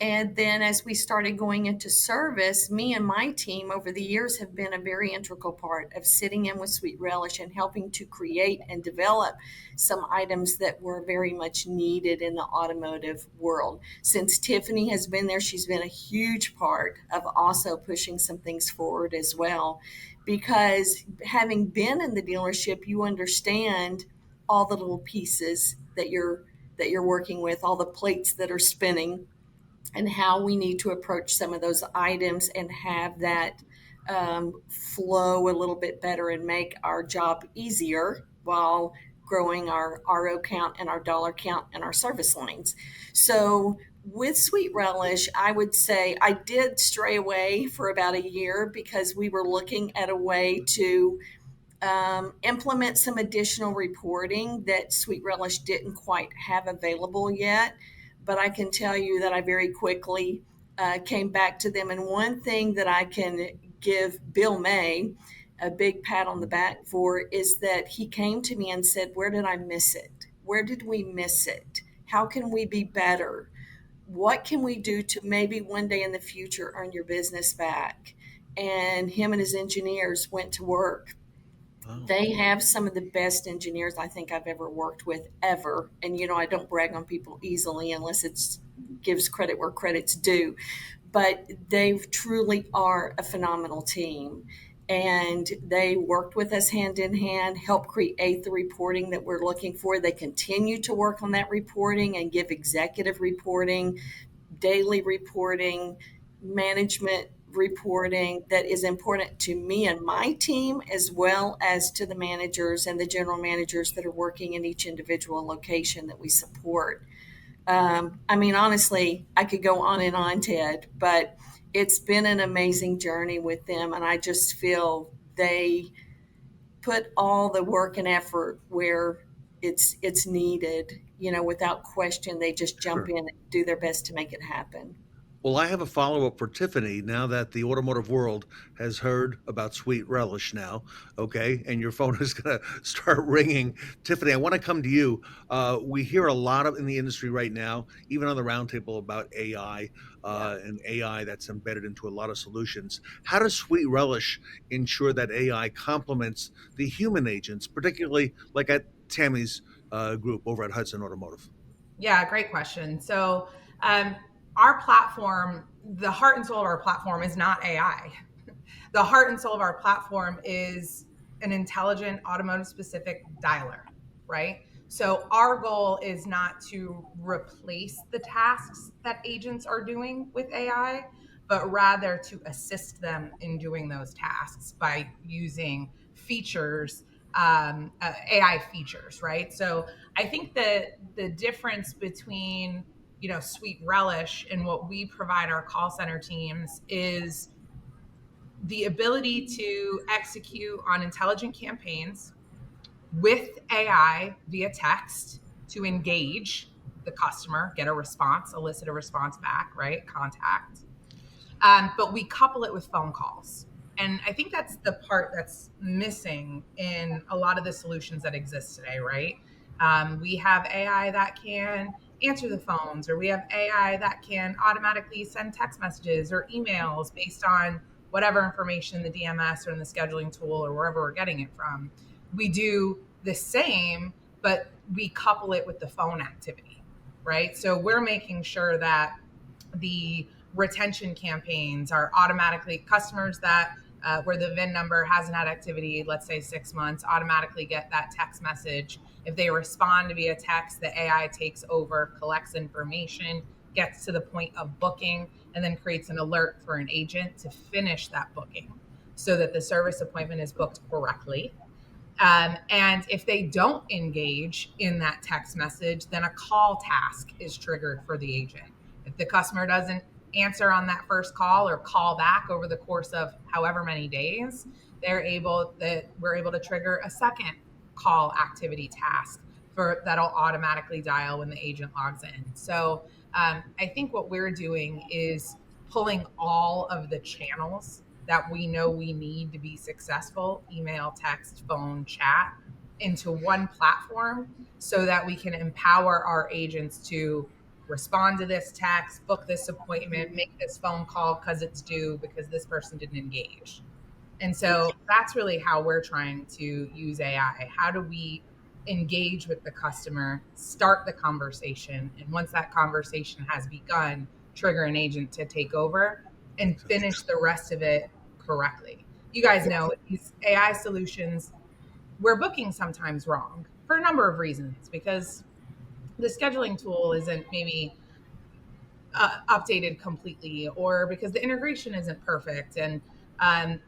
And then as we started going into service, me and my team over the years have been a very integral part of sitting in with Sweet Relish and helping to create and develop some items that were very much needed in the automotive world. Since Tiffany has been there, she's been a huge part of also pushing some things forward as well. Because having been in the dealership, you understand all the little pieces that you're working with, all the plates that are spinning, and how we need to approach some of those items and have that flow a little bit better and make our job easier while growing our RO count and our dollar count and our service lines. So with Sweet Relish, I would say I did stray away for about a year because we were looking at a way to implement some additional reporting that Sweet Relish didn't quite have available yet. But I can tell you that I very quickly came back to them. And one thing that I can give Bill May a big pat on the back for is that he came to me and said, where did I miss it? Where did we miss it? How can we be better? What can we do to maybe one day in the future earn your business back? And him and his engineers went to work. They have some of the best engineers I think I've ever worked with ever. And, I don't brag on people easily unless it's gives credit where credit's due. But they truly are a phenomenal team. And they worked with us hand in hand, helped create the reporting that we're looking for. They continue to work on that reporting and give executive reporting, daily reporting, management reporting that is important to me and my team, as well as to the managers and the general managers that are working in each individual location that we support. Honestly, I could go on and on, Ted, but it's been an amazing journey with them. And I just feel they put all the work and effort where it's needed. without question, they just jump Sure. in and do their best to make it happen. Well, I have a follow-up for Tiffany now that the automotive world has heard about Sweet Relish now, okay? And your phone is going to start ringing. Tiffany, I want to come to you. We hear a lot of in the industry right now, even on the roundtable, about AI and AI that's embedded into a lot of solutions. How does Sweet Relish ensure that AI complements the human agents, particularly like at Tammie's group over at Hudson Automotive? Yeah, great question. So, our platform, the heart and soul of our platform is not AI. The heart and soul of our platform is an intelligent automotive specific dialer, right? So our goal is not to replace the tasks that agents are doing with AI, but rather to assist them in doing those tasks by using features, AI features, right? So I think that the difference between Sweet Relish and what we provide our call center teams is the ability to execute on intelligent campaigns with AI via text to engage the customer, get a response, elicit a response back, right? Contact. But we couple it with phone calls. And I think that's the part that's missing in a lot of the solutions that exist today, right? We have AI that can answer the phones, or we have AI that can automatically send text messages or emails based on whatever information in the DMS or in the scheduling tool or wherever we're getting it from. We do the same, but we couple it with the phone activity, right? So we're making sure that the retention campaigns are automatically customers that where the VIN number hasn't had activity, let's say 6 months, automatically get that text message. If they respond via text, the AI takes over, collects information, gets to the point of booking, and then creates an alert for an agent to finish that booking so that the service appointment is booked correctly. And if they don't engage in that text message, then a call task is triggered for the agent. If the customer doesn't answer on that first call or call back over the course of however many days, we're able to trigger a second call activity task that'll automatically dial when the agent logs in. So I think what we're doing is pulling all of the channels that we know we need to be successful, email, text, phone, chat, into one platform so that we can empower our agents to respond to this text, book this appointment, make this phone call because it's due because this person didn't engage. And so that's really how we're trying to use AI. How do we engage with the customer, start the conversation, and once that conversation has begun, trigger an agent to take over and finish the rest of it correctly. You guys know these AI solutions, we're booking sometimes wrong for a number of reasons, because the scheduling tool isn't maybe updated completely, or because the integration isn't perfect. And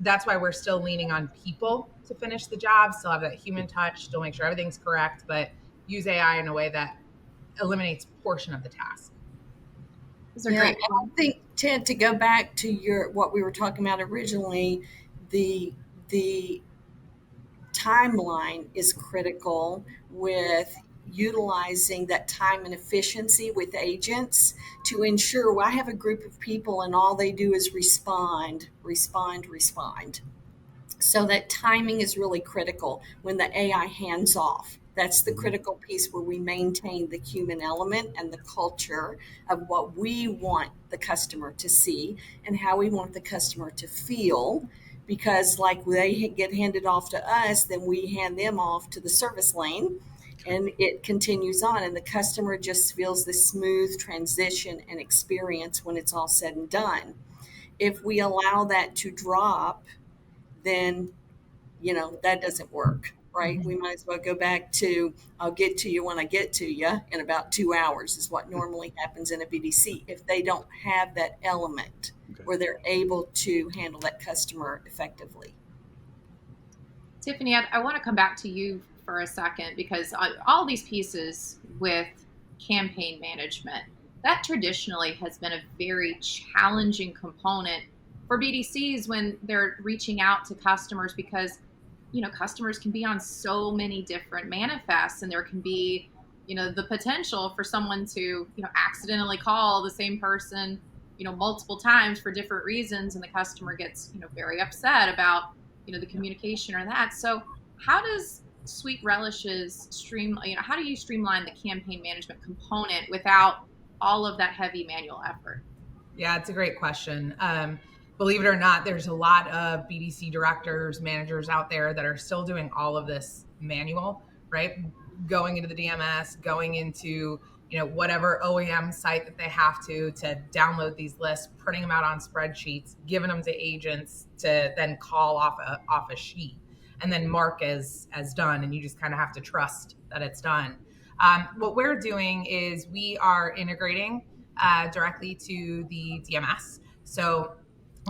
that's why we're still leaning on people to finish the job, still have that human touch, still make sure everything's correct, but use AI in a way that eliminates a portion of the task. Those are great. I think, Ted, to go back to what we were talking about originally, the timeline is critical with utilizing that time and efficiency with agents to ensure, well, I have a group of people and all they do is respond. So that timing is really critical when the AI hands off. That's the critical piece where we maintain the human element and the culture of what we want the customer to see and how we want the customer to feel. Because like they get handed off to us, then we hand them off to the service lane and it continues on. And the customer just feels this smooth transition and experience when it's all said and done. If we allow that to drop, then, that doesn't work, right? We might as well go back to, I'll get to you when I get to you in about 2 hours is what normally happens in a BDC if they don't have that element where they're able to handle that customer effectively. Tiffany, I want to come back to you for a second, because all these pieces with campaign management, that traditionally has been a very challenging component for BDCs when they're reaching out to customers, because customers can be on so many different manifests, and there can be the potential for someone to, accidentally call the same person, multiple times for different reasons, and the customer gets, very upset about, the communication or that. So how does Sweet Relish's how do you streamline the campaign management component without all of that heavy manual effort? Yeah, it's a great question. Believe it or not, there's a lot of BDC directors, managers out there that are still doing all of this manual, right? Going into the DMS, going into, whatever OEM site that they have to download these lists, printing them out on spreadsheets, giving them to agents to then call off a sheet and then mark as done. And you just kind of have to trust that it's done. What we're doing is we are integrating directly to the DMS. So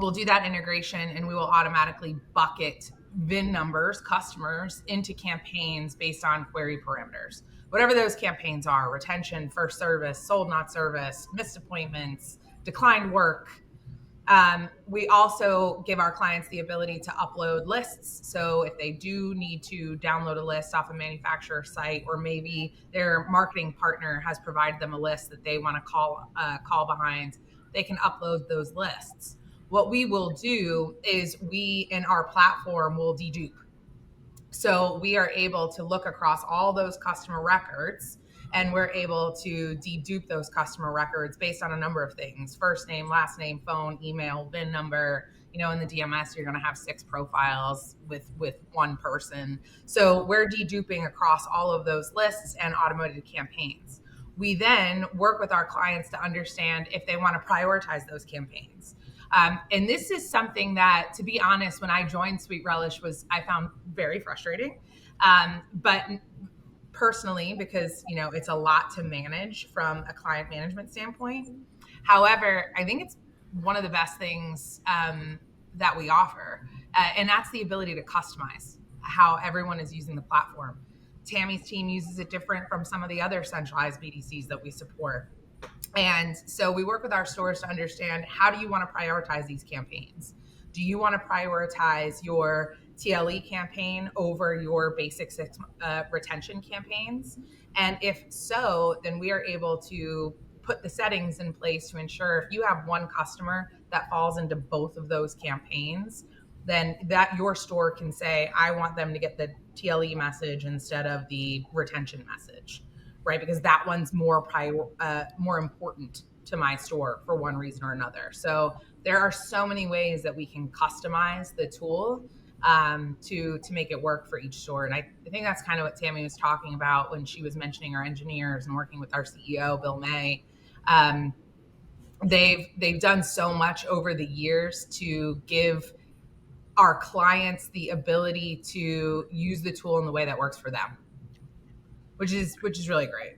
we'll do that integration and we will automatically bucket VIN numbers, customers, into campaigns based on query parameters. Whatever those campaigns are: retention, first service, sold not service, missed appointments, declined work. We also give our clients the ability to upload lists. So if they do need to download a list off a manufacturer site, or maybe their marketing partner has provided them a list that they want to call behind, they can upload those lists. What we will do is we, in our platform, will dedupe. So we are able to look across all those customer records, and we're able to dedupe those customer records based on a number of things: first name, last name, phone, email, VIN number. In the DMS, you're going to have 6 profiles with one person. So we're deduping across all of those lists and automated campaigns. We then work with our clients to understand if they want to prioritize those campaigns. And this is something that, to be honest, when I joined Sweet Relish, I found very frustrating. But personally, because, it's a lot to manage from a client management standpoint. However, I think it's one of the best things that we offer. And that's the ability to customize how everyone is using the platform. Tammie's team uses it different from some of the other centralized BDCs that we support. And so we work with our stores to understand, how do you want to prioritize these campaigns? Do you want to prioritize your TLE campaign over your basic retention campaigns? And if so, then we are able to put the settings in place to ensure if you have one customer that falls into both of those campaigns, then that your store can say, I want them to get the TLE message instead of the retention message, right? Because that one's more important to my store for one reason or another. So there are so many ways that we can customize the tool to make it work for each store. And I think that's kind of what Tammie was talking about when she was mentioning our engineers and working with our CEO, Bill May. They've done so much over the years to give our clients the ability to use the tool in the way that works for them, which is really great.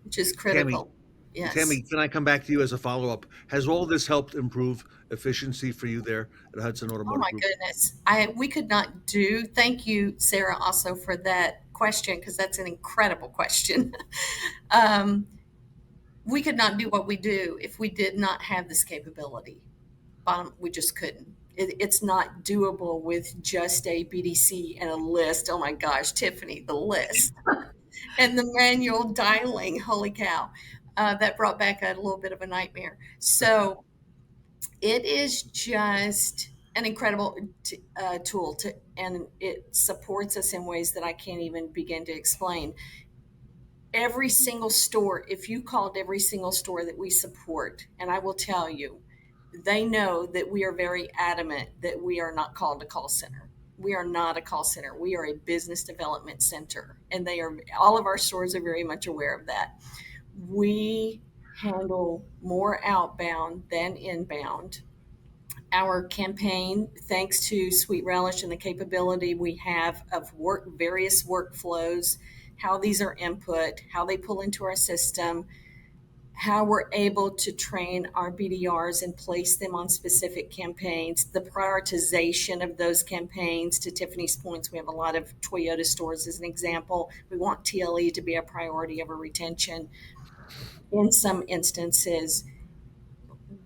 Which is critical. Yes. Tammie, can I come back to you as a follow-up? Has all this helped improve efficiency for you there at Hudson Automotive Group? Oh my goodness. We could not do, thank you, Sarah, also for that question, because that's an incredible question. We could not do what we do if we did not have this capability. We just couldn't. It's not doable with just a BDC and a list. Oh my gosh, Tiffany, the list and the manual dialing. Holy cow. That brought back a little bit of a nightmare. So it is just an incredible tool and it supports us in ways that I can't even begin to explain. Every single store, if you called every single store that we support, and I will tell you, they know that we are very adamant that we are not called a call center. We are not a call center. We are a business development center. And all of our stores are very much aware of that. We handle more outbound than inbound. Our campaign, thanks to Sweet Relish and the capability we have of various workflows, how these are input, how they pull into our system, how we're able to train our BDRs and place them on specific campaigns, the prioritization of those campaigns. To Tiffany's points, we have a lot of Toyota stores as an example. We want TLE to be a priority over retention. In some instances,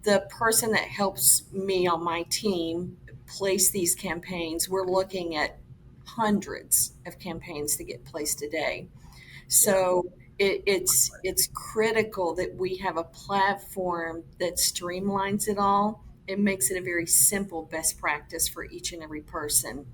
the person that helps me on my team place these campaigns, we're looking at hundreds of campaigns to get placed a day. So it's critical that we have a platform that streamlines it all. It makes it a very simple best practice for each and every person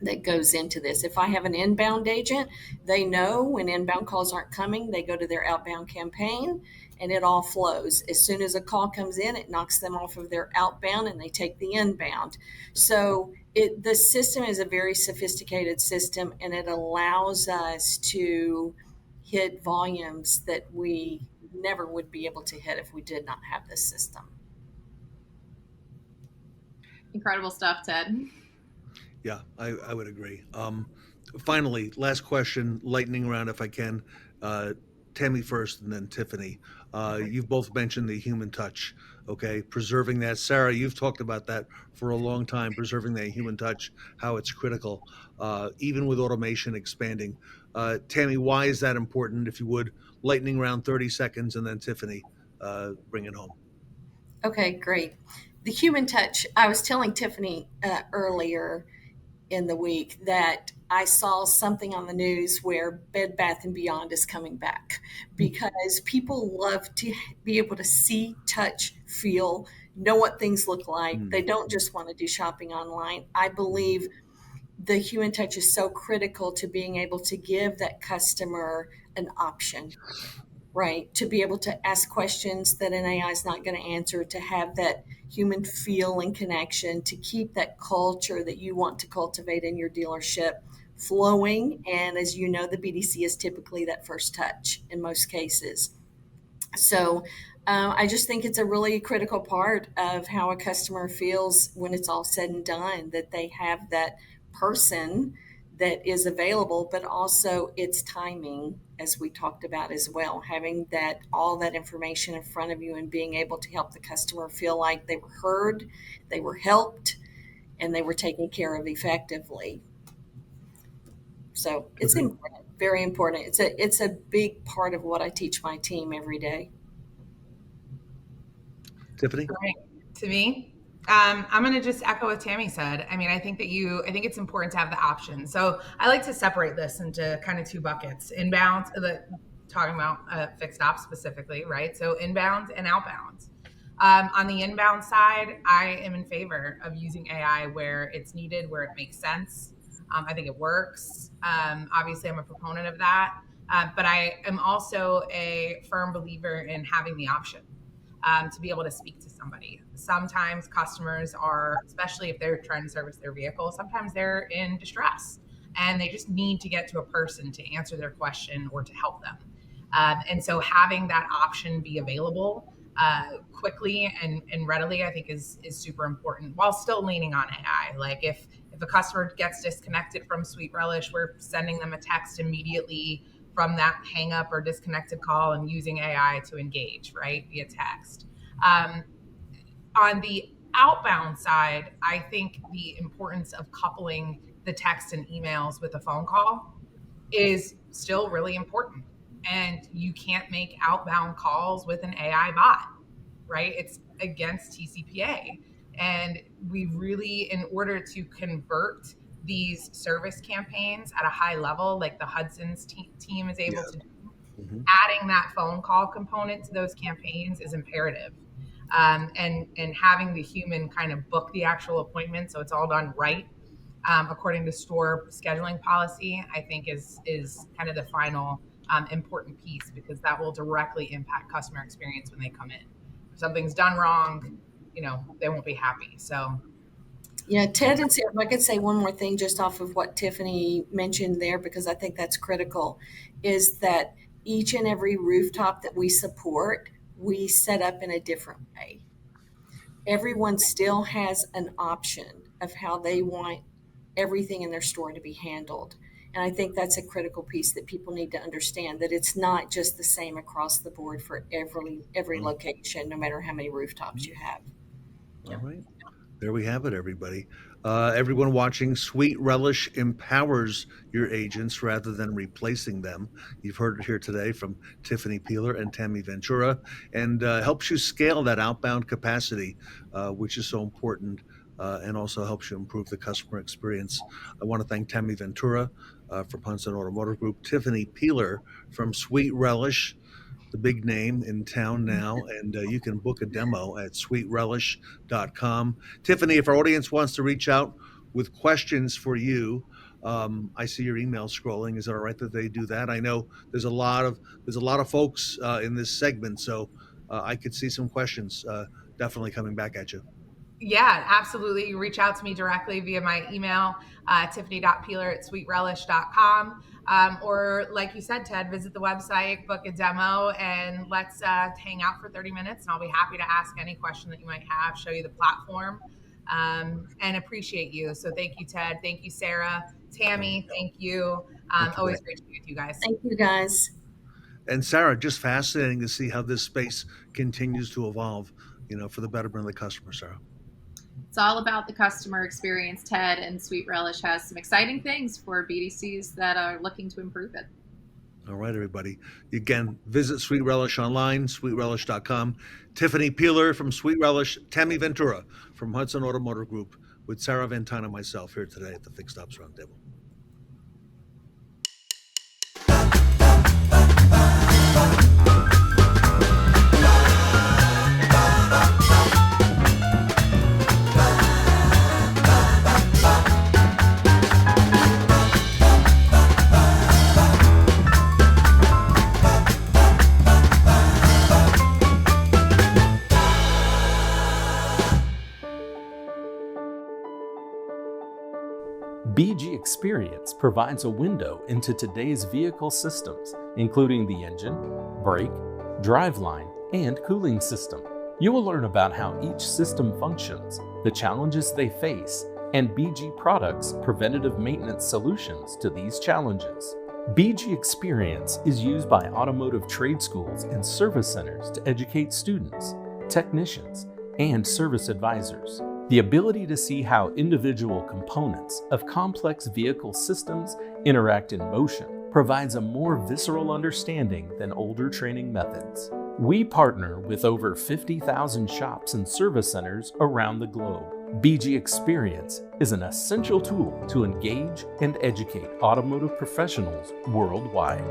that goes into this. If I have an inbound agent, they know when inbound calls aren't coming, they go to their outbound campaign and it all flows. As soon as a call comes in, it knocks them off of their outbound and they take the inbound. So the system is a very sophisticated system, and it allows us to hit volumes that we never would be able to hit if we did not have this system. Incredible stuff, Ted. Yeah, I would agree. Finally, last question, lightning round if I can. Tammie first and then Tiffany. You've both mentioned the human touch, okay? Preserving that. Sarah, you've talked about that for a long time, preserving that human touch, how it's critical, even with automation expanding. Tammie, why is that important? If you would, lightning round, 30 seconds, and then Tiffany, bring it home. Okay, great. The human touch, I was telling Tiffany earlier in the week that I saw something on the news where Bed Bath & Beyond is coming back because people love to be able to see, touch, feel, know what things look like. They don't just want to do shopping online. I believe the human touch is so critical to being able to give that customer an option, right? To be able to ask questions that an AI is not going to answer, to have that human feel and connection, to keep that culture that you want to cultivate in your dealership flowing. And as you know, the BDC is typically that first touch in most cases. So I just think it's a really critical part of how a customer feels when it's all said and done, that they have that person that is available, but also its timing, as we talked about as well, having that all that information in front of you and being able to help the customer feel like they were heard, they were helped, and they were taken care of effectively. So it's important, very important. It's a big part of what I teach my team every day. Tiffany? Right. To me, I'm going to just echo what Tammie said. I mean, I think it's important to have the option. So I like to separate this into kind of two buckets: inbound, talking about fixed ops specifically, right? So inbound and outbound. On the inbound side, I am in favor of using AI where it's needed, where it makes sense. I think it works. Obviously, I'm a proponent of that. But I am also a firm believer in having the option to be able to speak to somebody. Sometimes customers are, especially if they're trying to service their vehicle, sometimes they're in distress and they just need to get to a person to answer their question or to help them. And so having that option be available quickly and readily, I think is super important, while still leaning on AI. Like if a customer gets disconnected from Sweet Relish, we're sending them a text immediately from that hang up or disconnected call and using AI to engage, right, via text. On the outbound side, I think the importance of coupling the text and emails with a phone call is still really important. And you can't make outbound calls with an AI bot, right? It's against TCPA. And we really, in order to convert these service campaigns at a high level, like the Hudson's team is able to do, adding that phone call component to those campaigns is imperative. And having the human kind of book the actual appointment so it's all done right, according to store scheduling policy, I think is kind of the final important piece, because that will directly impact customer experience when they come in. If something's done wrong, they won't be happy. So yeah, Ted and Sarah, if I could say one more thing just off of what Tiffany mentioned there, because I think that's critical, is that each and every rooftop that we support, we set up in a different way. Everyone still has an option of how they want everything in their store to be handled. And I think that's a critical piece that people need to understand, that it's not just the same across the board for every location, no matter how many rooftops you have. All right. There we have it, everybody. Everyone watching, Sweet Relish empowers your agents rather than replacing them. You've heard it here today from Tiffany Peeler and Tammie Ventura, and helps you scale that outbound capacity, which is so important and also helps you improve the customer experience. I want to thank Tammie Ventura from Hudson Automotive Group, Tiffany Peeler from Sweet Relish, the big name in town now, and you can book a demo at sweetrelish.com. Tiffany, if our audience wants to reach out with questions for you, I see your email scrolling. Is it all right that they do that? I know there's a lot of folks in this segment, so I could see some questions definitely coming back at you. Yeah, absolutely. You reach out to me directly via my email, tiffany.peeler@sweetrelish.com. Or like you said, Ted, visit the website, book a demo, and let's hang out for 30 minutes. And I'll be happy to ask any question that you might have, show you the platform, and appreciate you. So thank you, Ted. Thank you, Sarah. Tammie, thank you. Always great to be with you guys. Thank you, guys. And Sarah, just fascinating to see how this space continues to evolve, for the betterment of the customer, Sarah. It's all about the customer experience, Ted, and Sweet Relish has some exciting things for BDCs that are looking to improve it. All right, everybody. Again, visit Sweet Relish online, sweetrelish.com. Tiffany Peeler from Sweet Relish, Tammie Ventura from Hudson Automotive Group, with Sarah Vantine and myself here today at the Fixed Ops Roundtable. BG Experience provides a window into today's vehicle systems, including the engine, brake, driveline, and cooling system. You will learn about how each system functions, the challenges they face, and BG Products' preventative maintenance solutions to these challenges. BG Experience is used by automotive trade schools and service centers to educate students, technicians, and service advisors. The ability to see how individual components of complex vehicle systems interact in motion provides a more visceral understanding than older training methods. We partner with over 50,000 shops and service centers around the globe. BG Experience is an essential tool to engage and educate automotive professionals worldwide.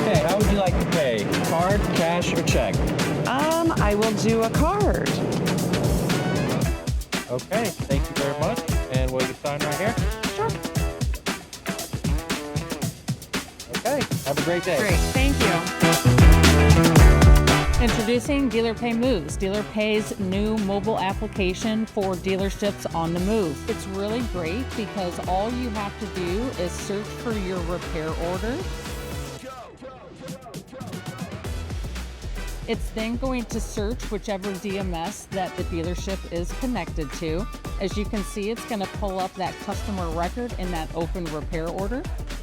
Hey, how would you like to pay? Card, cash, or check? I will do a card. Okay, thank you very much. And will you sign right here? Sure. Okay, have a great day. Great, thank you. Introducing Dealer Pay Moves, Dealer Pay's new mobile application for dealerships on the move. It's really great because all you have to do is search for your repair order. It's then going to search whichever DMS that the dealership is connected to. As you can see, it's going to pull up that customer record in that open repair order.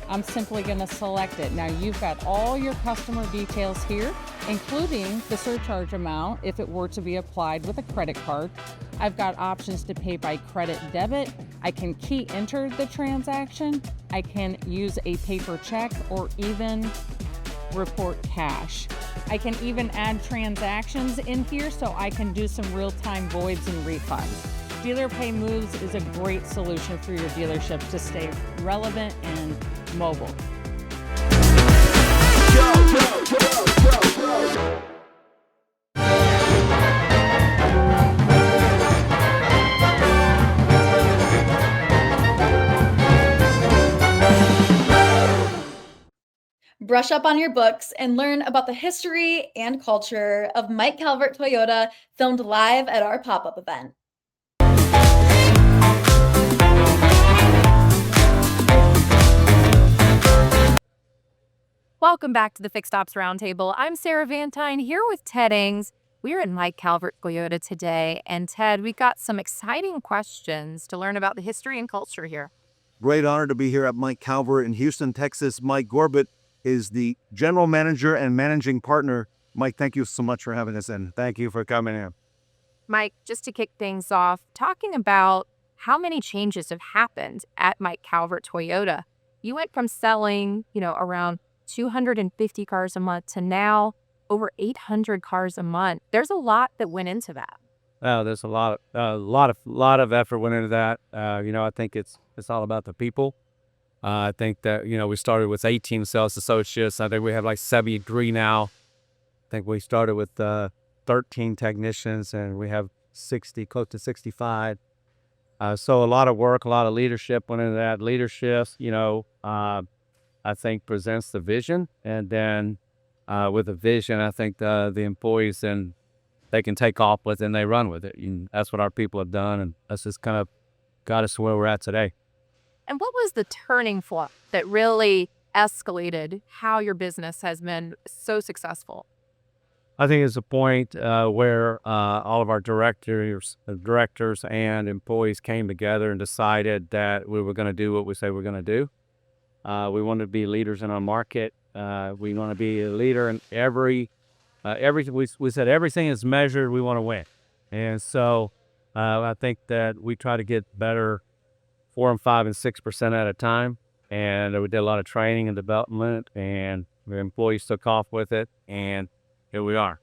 I'm simply going to select it. Now you've got all your customer details here, including the surcharge amount if it were to be applied with a credit card. I've got options to pay by credit debit. I can key enter the transaction. I can use a paper check or even report cash. I can even add transactions in here so I can do some real-time voids and refunds. Dealer Pay Moves is a great solution for your dealership to stay relevant and mobile. Brush up on your books and learn about the history and culture of Mike Calvert Toyota, filmed live at our pop-up event. Welcome back to the Fixed Ops Roundtable. I'm Sarah Vantine here with Ted Ings. We're at Mike Calvert Toyota today. And Ted, we got some exciting questions to learn about the history and culture here. Great honor to be here at Mike Calvert in Houston, Texas. Mike Gorbett is the general manager and managing partner. Mike, thank you so much for having us in. Thank you for coming in. Mike, just to kick things off, talking about how many changes have happened at Mike Calvert Toyota. You went from selling, around 250 cars a month to now over 800 cars a month. There's a lot that went into that. Oh, there's a lot of effort went into that. I think it's all about the people. I think that, we started with 18 sales associates. I think we have like 73 now. I think we started with 13 technicians and we have close to 65. So a lot of work, a lot of leadership went into that. Leadership, I think presents the vision. And then with the vision, I think the employees then they can take off with it and they run with it. And that's what our people have done. And that's just kind of got us to where we're at today. And what was the turning point that really escalated how your business has been so successful? I think it's a point where all of our directors and employees came together and decided that we were going to do what we say we're going to do. We want to be leaders in our market. We want to be a leader in everything. We said everything is measured. We want to win. And so I think that we try to get better 4%, 5%, and 6% at a time. And we did a lot of training and development, and the employees took off with it. And here we are.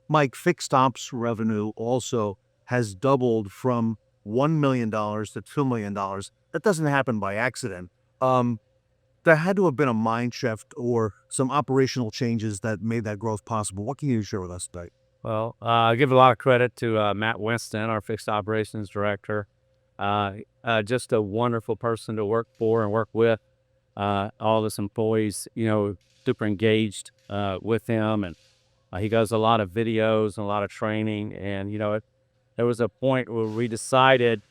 Mike, fixed ops revenue also has doubled from $1 million to $2 million. That doesn't happen by accident. There had to have been a mind shift or some operational changes that made that growth possible. What can you share with us today? Well, I give a lot of credit to Matt Winston, our fixed operations director. Just a wonderful person to work for and work with. All his employees, super engaged with him, and he does a lot of videos and a lot of training. And there was a point where we decided,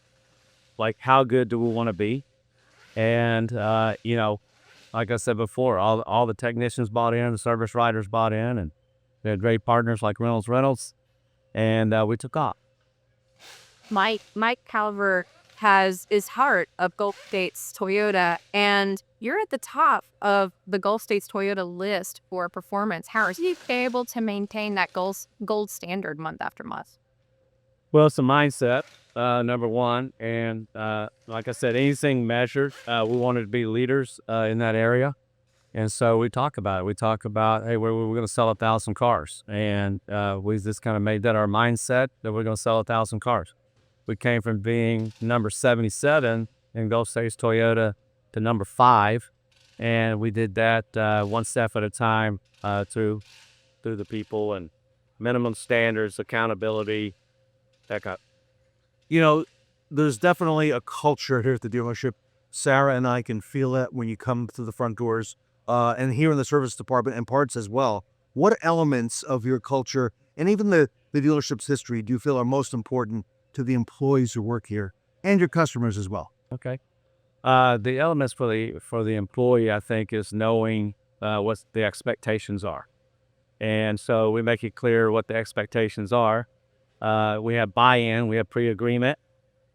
like, how good do we want to be? And like I said before, all the technicians bought in, the service writers bought in, and we had great partners like Reynolds and Reynolds, and we took off. Mike Calvert is heart of Gulf States Toyota, and you're at the top of the Gulf States Toyota list for performance. How are you able to maintain that gold standard month after month? Well, it's a mindset, number one. And like I said, anything measured, we wanted to be leaders in that area. And so we talk about it. We talk about, hey, we're going to sell 1,000 cars. And we just kind of made that our mindset that we're going to sell 1,000 cars. We came from being number 77 in Gulf States Toyota to number 5. And we did that one step at a time through the people and minimum standards, accountability, that kind. There's definitely a culture here at the dealership. Sarah and I can feel it when you come through the front doors and here in the service department and parts as well. What elements of your culture and even the dealership's history do you feel are most important to the employees who work here and your customers as well? Okay. The elements for the employee, I think, is knowing what the expectations are. And so we make it clear what the expectations are. We have buy-in, we have pre-agreement,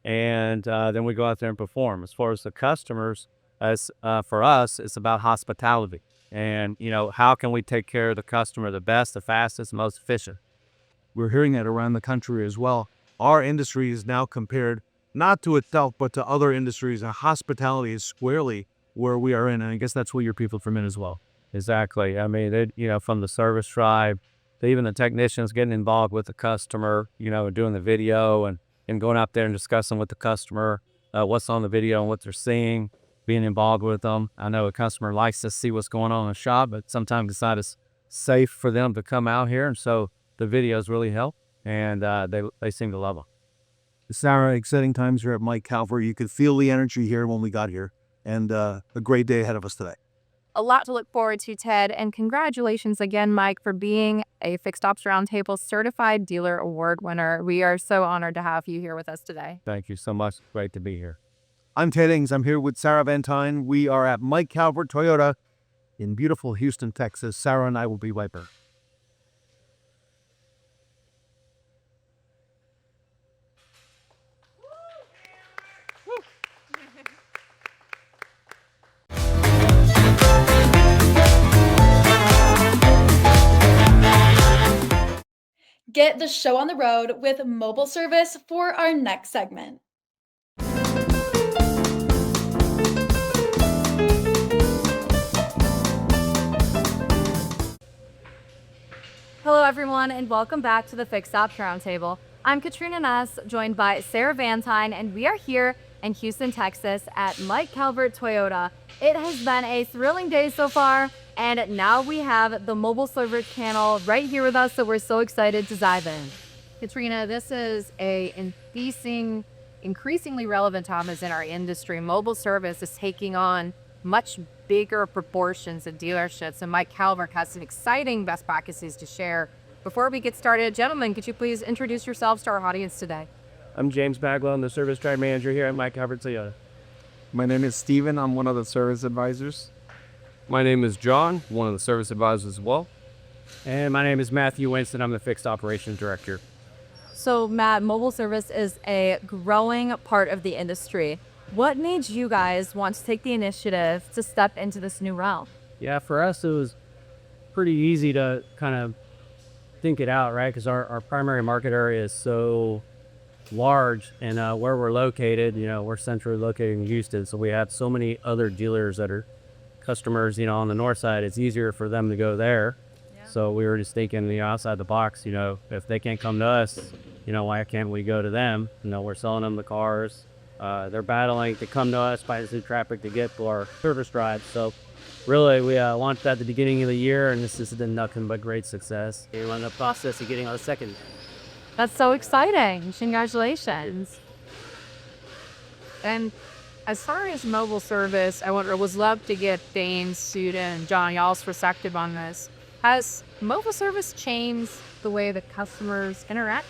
and then we go out there and perform. As far as the customers, for us, it's about hospitality. And, how can we take care of the customer the best, the fastest, most efficient? We're hearing that around the country as well. Our industry is now compared not to itself, but to other industries, and hospitality is squarely where we are in. And I guess that's where your people from in as well. Exactly. I mean, from the service tribe to even the technicians getting involved with the customer, doing the video and going out there and discussing with the customer what's on the video and what they're seeing, being involved with them. I know a customer likes to see what's going on in the shop, but sometimes it's not as safe for them to come out here. And so the videos really help, and they seem to love them. Sarah, exciting times here at Mike Calvert. You could feel the energy here when we got here, and a great day ahead of us today. A lot to look forward to, Ted, and congratulations again, Mike, for being a Fixed Ops Roundtable Certified Dealer Award winner. We are so honored to have you here with us today. Thank you so much. Great to be here. I'm Ted Ings. I'm here with Sarah Vantine. We are at Mike Calvert Toyota in beautiful Houston, Texas. Sarah and I will be right back. Get the show on the road with mobile service for our next segment. everyone, and welcome back to the Fixed Ops Roundtable. I'm Katrina Ness, joined by Sarah Vantine, and we are here in Houston, Texas at Mike Calvert Toyota. It has been a thrilling day so far, and now we have the mobile service panel right here with us, so we're so excited to dive in. Katrina, this is a increasingly relevant topic in our industry. Mobile service is taking on much bigger proportions of dealerships, and Mike Calvert has some exciting best practices to share. Before we get started, gentlemen, could you please introduce yourselves to our audience today? I'm James Baglow. I'm the service drive manager here at Mike Calvert Toyota. My name is Steven. I'm one of the service advisors. My name is John, one of the service advisors as well. And my name is Matthew Winston. I'm the fixed operations director. So Matt, mobile service is a growing part of the industry. What made you guys want to take the initiative to step into this new realm? Yeah, for us, it was pretty easy to kind of think it out, right? Because our primary market area is so large, and where we're located, we're centrally located in Houston. So we have so many other dealers that are customers, on the north side. It's easier for them to go there. Yeah. So we were just thinking, outside the box, if they can't come to us, why can't we go to them? We're selling them the cars. They're battling to come to us by the traffic to get to our service drive. So really, we launched at the beginning of the year, and this has been nothing but great success. We're in the process of getting on the second. That's so exciting. Congratulations. And as far as mobile service, I would love to get Dane, Suda, and John, y'all's perspective on this. Has mobile service changed the way that customers interact?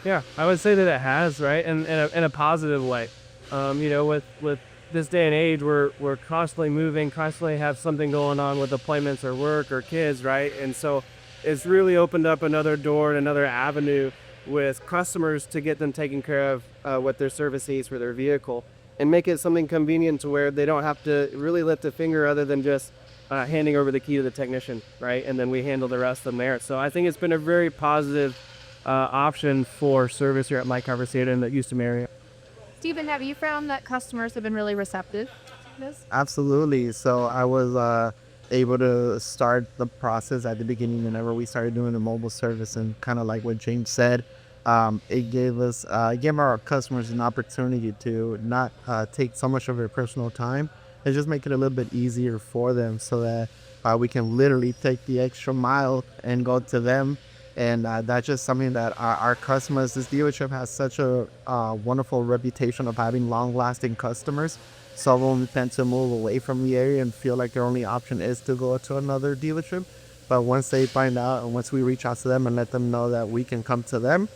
Yeah, I would say that it has, right? And in a positive way. With this day and age, we're constantly moving, constantly have something going on with appointments or work or kids, right? And so it's really opened up another door and another avenue with customers to get them taken care of what their service needs for their vehicle, and make it something convenient to where they don't have to really lift a finger other than just handing over the key to the technician, right? And then we handle the rest of them there. So I think it's been a very positive option for service here at Mike Calvert Toyota in the Houston area. Stephen, have you found that customers have been really receptive to this? Absolutely. So I was able to start the process at the beginning whenever we started doing the mobile service, and kind of like what James said, it gave our customers an opportunity to not take so much of their personal time and just make it a little bit easier for them, so that we can literally take the extra mile and go to them. And that's just something that our customers, this dealership has such a wonderful reputation of having long-lasting customers. Some of them tend to move away from the area and feel like their only option is to go to another dealership. But once they find out, and once we reach out to them and let them know that we can come to them,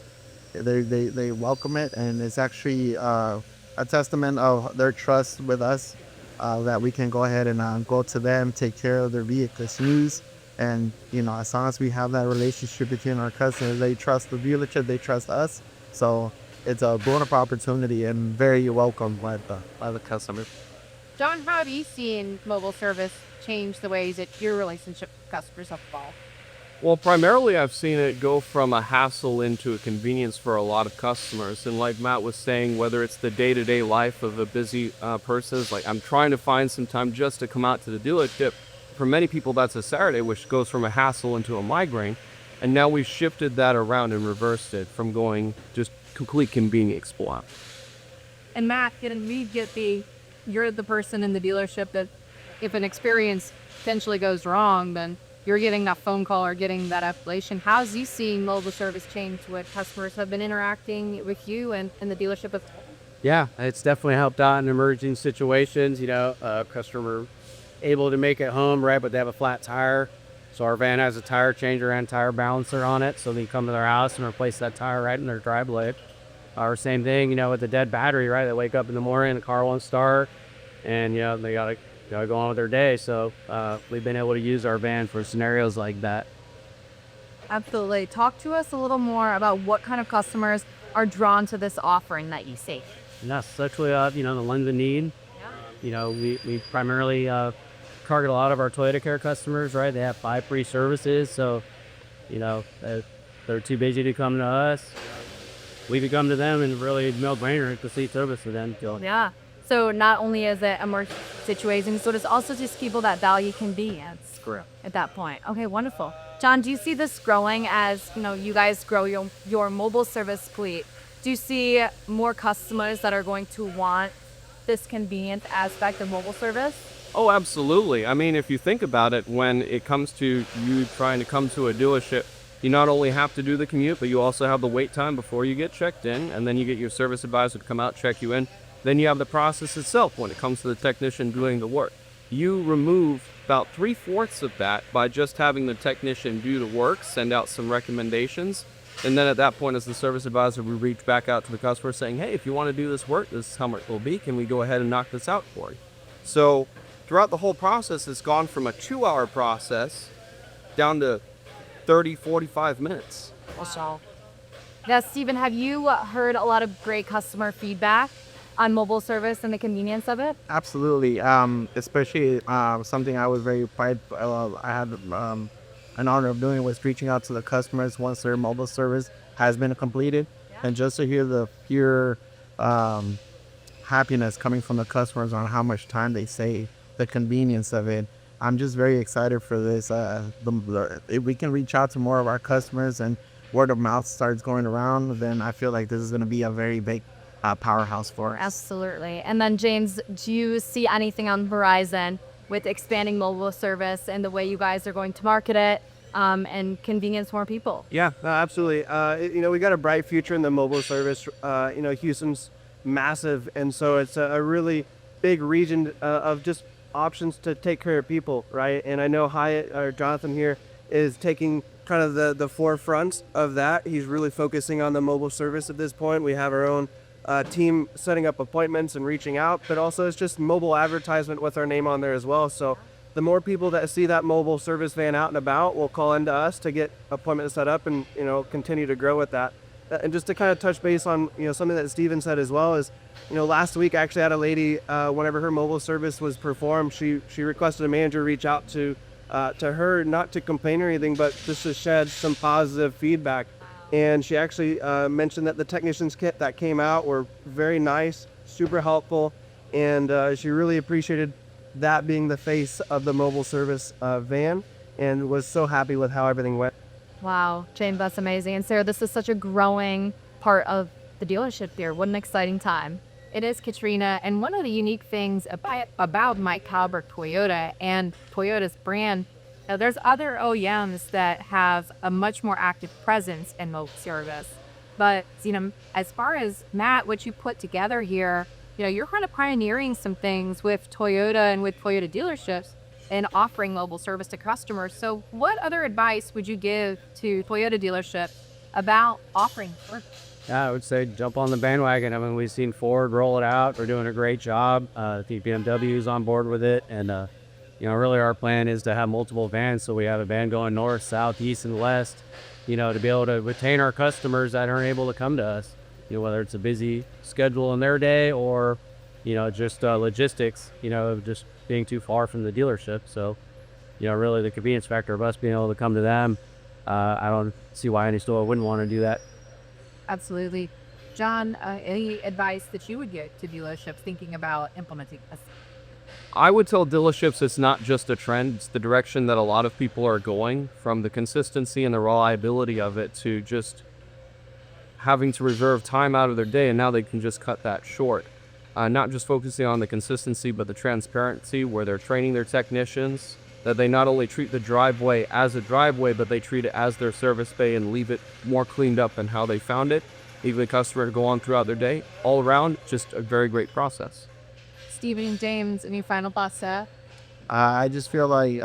they welcome it. And it's actually a testament of their trust with us, that we can go ahead and go to them, take care of their vehicles' needs. And, as long as we have that relationship between our customers, they trust the dealership, they trust us. So it's a bonus opportunity and very welcome by the customer. John, how have you seen mobile service change the ways that your relationship with customers have evolved? Well, primarily I've seen it go from a hassle into a convenience for a lot of customers. And like Matt was saying, whether it's the day-to-day life of a busy person, it's like I'm trying to find some time just to come out to the dealership. For many people, that's a Saturday, which goes from a hassle into a migraine. And now we've shifted that around and reversed it from going just complete convenience. And Matt, you're the person in the dealership that if an experience potentially goes wrong, then you're getting that phone call or getting that escalation. How's you seeing mobile service change what customers have been interacting with you and the dealership? Yeah, it's definitely helped out in emerging situations. Customer able to make it home, right, but they have a flat tire. So our van has a tire changer and tire balancer on it, so they come to their house and replace that tire right in their driveway. Or same thing, with the dead battery, right? They wake up in the morning, the car won't start, and they gotta go on with their day. So we've been able to use our van for scenarios like that. Absolutely. Talk to us a little more about what kind of customers are drawn to this offering that you see. Yes, actually, the London need. Yeah. We primarily target a lot of our Toyota Care customers, right? They have 5 free services, so they're too busy to come to us. We become to them and really no-brainer to see service for them. Yeah. So not only is it a more situations. So it's also just people that value convenience. Correct. At that point. Okay, wonderful. John, do you see this growing as, you guys grow your mobile service fleet? Do you see more customers that are going to want this convenient aspect of mobile service? Oh, absolutely. I mean, if you think about it, when it comes to you trying to come to a dealership, you not only have to do the commute, but you also have the wait time before you get checked in, and then you get your service advisor to come out, check you in. Then you have the process itself when it comes to the technician doing the work. You remove about 3/4 of that by just having the technician do the work, send out some recommendations, and then at that point, as the service advisor, we reach back out to the customer saying, hey, if you want to do this work, this is how much it will be. Can we go ahead and knock this out for you? So throughout the whole process, it's gone from a 2-hour process down to 30, 45 minutes. Wow. Now, Stephen, have you heard a lot of great customer feedback on mobile service and the convenience of it? Absolutely. Especially something I was very proud. I had an honor of doing was reaching out to the customers once their mobile service has been completed, and just to hear the pure happiness coming from the customers on how much time they save, the convenience of it. I'm just very excited for this. If we can reach out to more of our customers and word of mouth starts going around, then I feel like this is going to be a very big powerhouse for us. Absolutely. And then, James, do you see anything on the horizon with expanding mobile service and the way you guys are going to market it and convenience more people? Yeah, absolutely. We got a bright future in the mobile service. Houston's massive, and so it's a really big region of just options to take care of people, right? And I know Hyatt, or Jonathan here, is taking kind of the forefront of that. He's really focusing on the mobile service at this point. We have our own team setting up appointments and reaching out, but also it's just mobile advertisement with our name on there as well. So the more people that see that mobile service van out and about will call into us to get appointments set up and, continue to grow with that. And just to kind of touch base on, something that Steven said as well is, last week I actually had a lady, whenever her mobile service was performed, she requested a manager reach out to her, not to complain or anything, but just to shed some positive feedback. And she actually mentioned that the technicians kit that came out were very nice, super helpful, and she really appreciated that being the face of the mobile service van, and was so happy with how everything went. Wow, James, that's amazing. And Sarah, this is such a growing part of the dealership here. What an exciting time. It is, Katrina, and one of the unique things about Mike Calvert Toyota and Toyota's brand, there's other OEMs that have a much more active presence in mobile service. But, as far as Matt, what you put together here, you're kind of pioneering some things with Toyota and with Toyota dealerships and offering mobile service to customers. So what other advice would you give to Toyota dealerships about offering service? Yeah, I would say jump on the bandwagon. I mean, we've seen Ford roll it out. They're doing a great job. I think BMW is on board with it. And, really our plan is to have multiple vans. So we have a van going north, south, east, and west, to be able to retain our customers that aren't able to come to us, whether it's a busy schedule in their day or, just logistics, just being too far from the dealership. So, really the convenience factor of us being able to come to them, I don't see why any store wouldn't want to do that. Absolutely. John, any advice that you would give to dealerships thinking about implementing this? I would tell dealerships it's not just a trend, it's the direction that a lot of people are going, from the consistency and the reliability of it to just having to reserve time out of their day, and now they can just cut that short. Not just focusing on the consistency, but the transparency where they're training their technicians, that they not only treat the driveway as a driveway, but they treat it as their service bay and leave it more cleaned up than how they found it, leaving the customer to go on throughout their day. All around, just a very great process. Stephen and James, any final thoughts there? I just feel like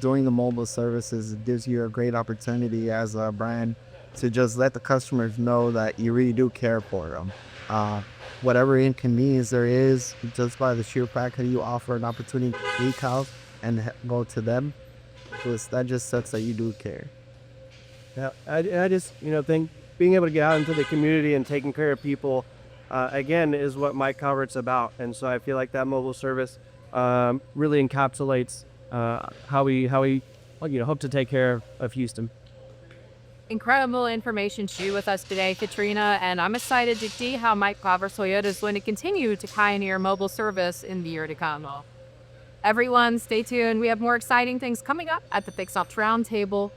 doing the mobile services gives you a great opportunity as a brand to just let the customers know that you really do care for them. Whatever inconvenience there is, just by the sheer fact that you offer an opportunity to leak out and go to them, that just says that you do care. Yeah, I just think being able to get out into the community and taking care of people, again, is what Mike Calvert's about. And so I feel like that mobile service really encapsulates how we hope to take care of Houston. incredible information to share with us today, Katrina, and I'm excited to see how Mike Calvert Toyota is going to continue to pioneer mobile service in the year to come. Everyone, stay tuned. We have more exciting things coming up at the Fix Ops Roundtable.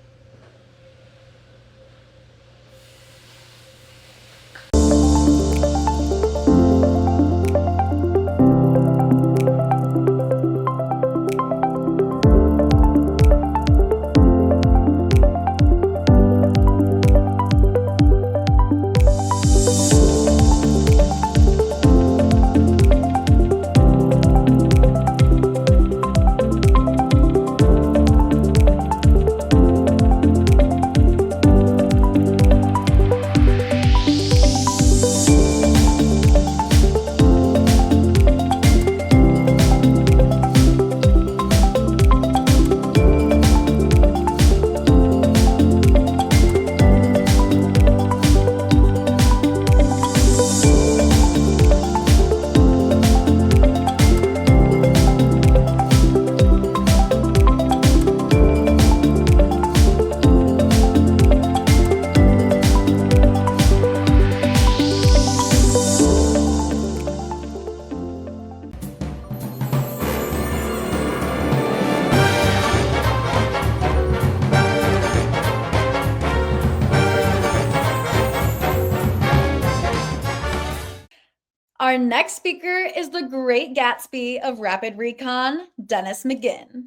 Our next speaker is the Great Gatsby of Rapid Recon, Dennis McGinn.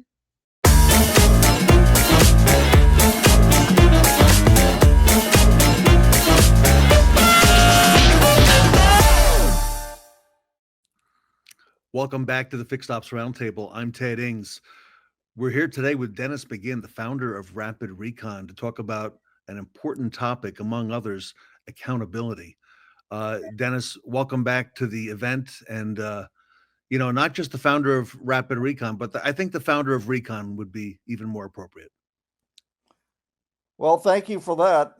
Welcome back to the Fixed Ops Roundtable. I'm Ted Ings. We're here today with Dennis McGinn, the founder of Rapid Recon, to talk about an important topic, among others, accountability. Dennis, welcome back to the event. And, not just the founder of Rapid Recon, but I think the founder of Recon would be even more appropriate. Well, thank you for that.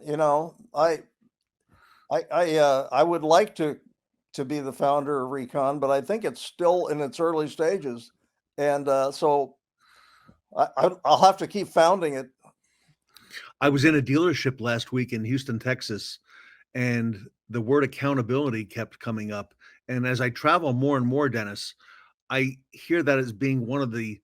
I would like to be the founder of Recon, but I think it's still in its early stages. And so I'll have to keep founding it. I was in a dealership last week in Houston, Texas, and the word accountability kept coming up. And as I travel more and more, Dennis, I hear that as being one of the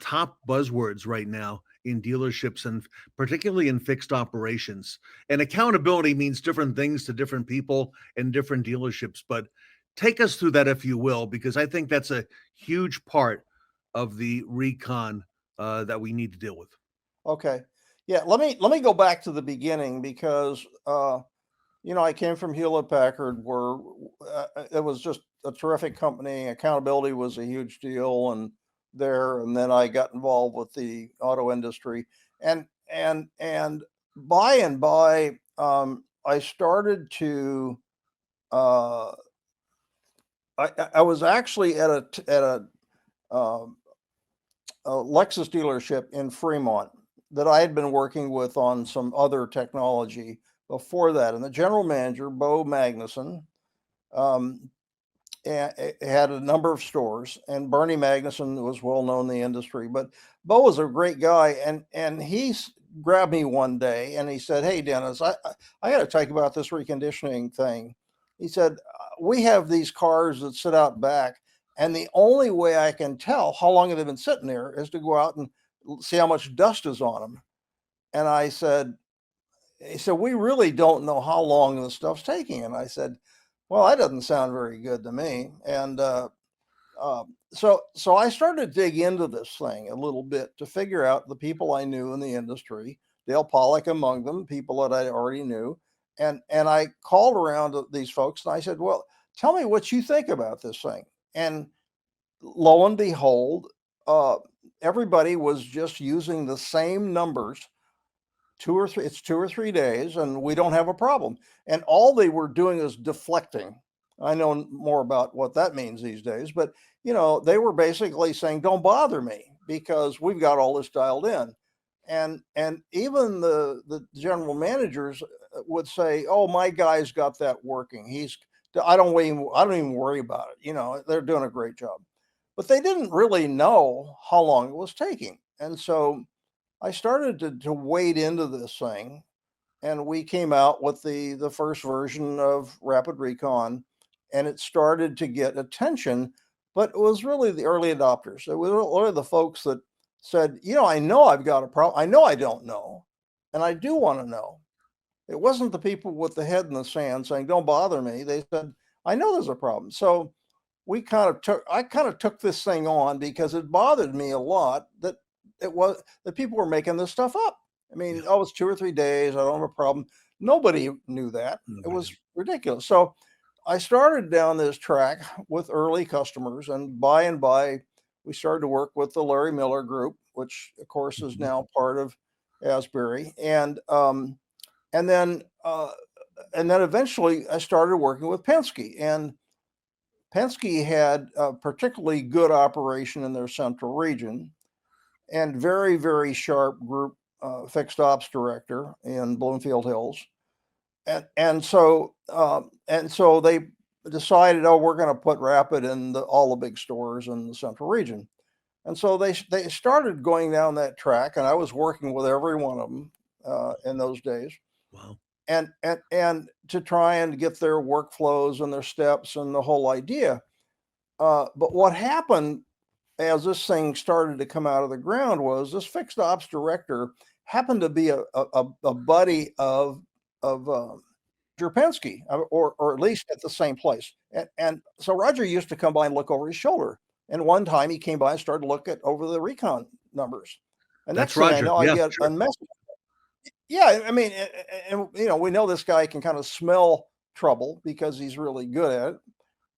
top buzzwords right now in dealerships, and particularly in fixed operations. And accountability means different things to different people and different dealerships. But take us through that, if you will, because I think that's a huge part of the recon that we need to deal with. Okay. Yeah. Let me go back to the beginning, because I came from Hewlett Packard, where it was just a terrific company. Accountability was a huge deal, and then I got involved with the auto industry, and by and by, I started to. I was actually at a Lexus dealership in Fremont that I had been working with on some other technology before that. And the general manager, Bo Magnuson, had a number of stores, and Bernie Magnuson was well known in the industry, but Bo was a great guy. And he grabbed me one day and he said, "Hey, Dennis, I got to talk about this reconditioning thing." He said, "We have these cars that sit out back, and the only way I can tell how long they've been sitting there is to go out and see how much dust is on them." And he said, "We really don't know how long the stuff's taking." And I said, "Well, that doesn't sound very good to me." And so I started to dig into this thing a little bit to figure out the people I knew in the industry, Dale Pollack among them, people that I already knew. And I called around to these folks and I said, "Well, tell me what you think about this thing." And lo and behold, everybody was just using the same numbers. 2 or 3 days, and we don't have a problem. And all they were doing is deflecting. I know more about what that means these days, but they were basically saying, "Don't bother me because we've got all this dialed in." And even the general managers would say, "Oh, my guy's got that working. I don't even worry about it. They're doing a great job." But they didn't really know how long it was taking. And so I started to wade into this thing, and we came out with the first version of Rapid Recon, and it started to get attention. But it was really the early adopters. It was really the folks that said, I know I've got a problem. I know I don't know, and I do want to know. It wasn't the people with the head in the sand saying, "Don't bother me." They said, "I know there's a problem." So I kind of took this thing on because it bothered me a lot that people were making this stuff up. I mean, oh, it's 2 or 3 days. I don't have a problem. Nobody knew that. It was ridiculous. So I started down this track with early customers, and by, we started to work with the Larry Miller Group, which of course is now part of Asbury, and then eventually I started working with Penske, and Penske had a particularly good operation in their central region, and very, very sharp group fixed ops director in Bloomfield Hills. And so they decided, oh, we're going to put Rapid in all the big stores in the central region. And so they started going down that track, and I was working with every one of them in those days. Wow. And to try and get their workflows and their steps and the whole idea. But what happened as this thing started to come out of the ground was this fixed ops director happened to be a buddy of Roger Penske, or at least at the same place. And so Roger used to come by and look over his shoulder. And one time he came by and started to look over the Recon numbers. And That's next thing I Roger. know, Yeah, I get sure. a message. Yeah, I mean, and we know this guy can kind of smell trouble because he's really good at it.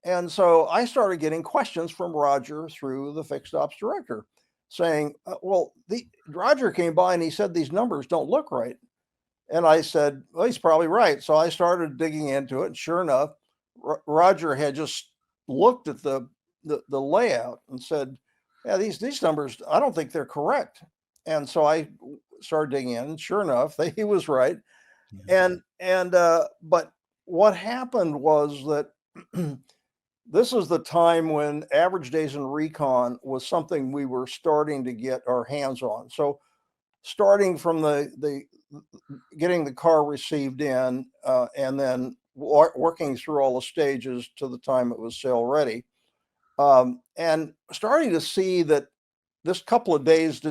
And so I started getting questions from Roger through the fixed ops director saying, well, Roger came by and he said these numbers don't look right. And I said, well, he's probably right. So I started digging into it. And sure enough, Roger had just looked at the layout and said, yeah, these numbers, I don't think they're correct. And so I started digging in, and sure enough, he was right. Yeah. But what happened was that this is the time when average days in Recon was something we were starting to get our hands on. So starting from the getting the car received in, and then working through all the stages to the time it was sale ready, and starting to see that this couple of days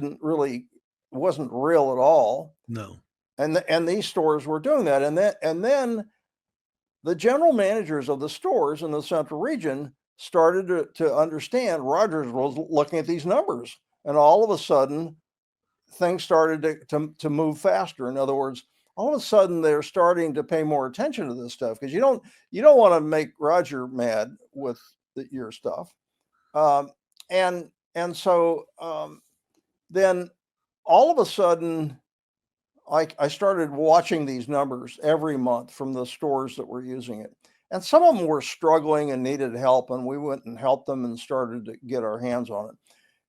wasn't real at all. No. And these stores were doing that. And then the general managers of the stores in the central region started to understand Rogers was looking at these numbers. And all of a sudden, things started to move faster. In other words, all of a sudden they're starting to pay more attention to this stuff, because you don't want to make Roger mad with your stuff. And so then all of a sudden, I started watching these numbers every month from the stores that were using it. And some of them were struggling and needed help, and we went and helped them and started to get our hands on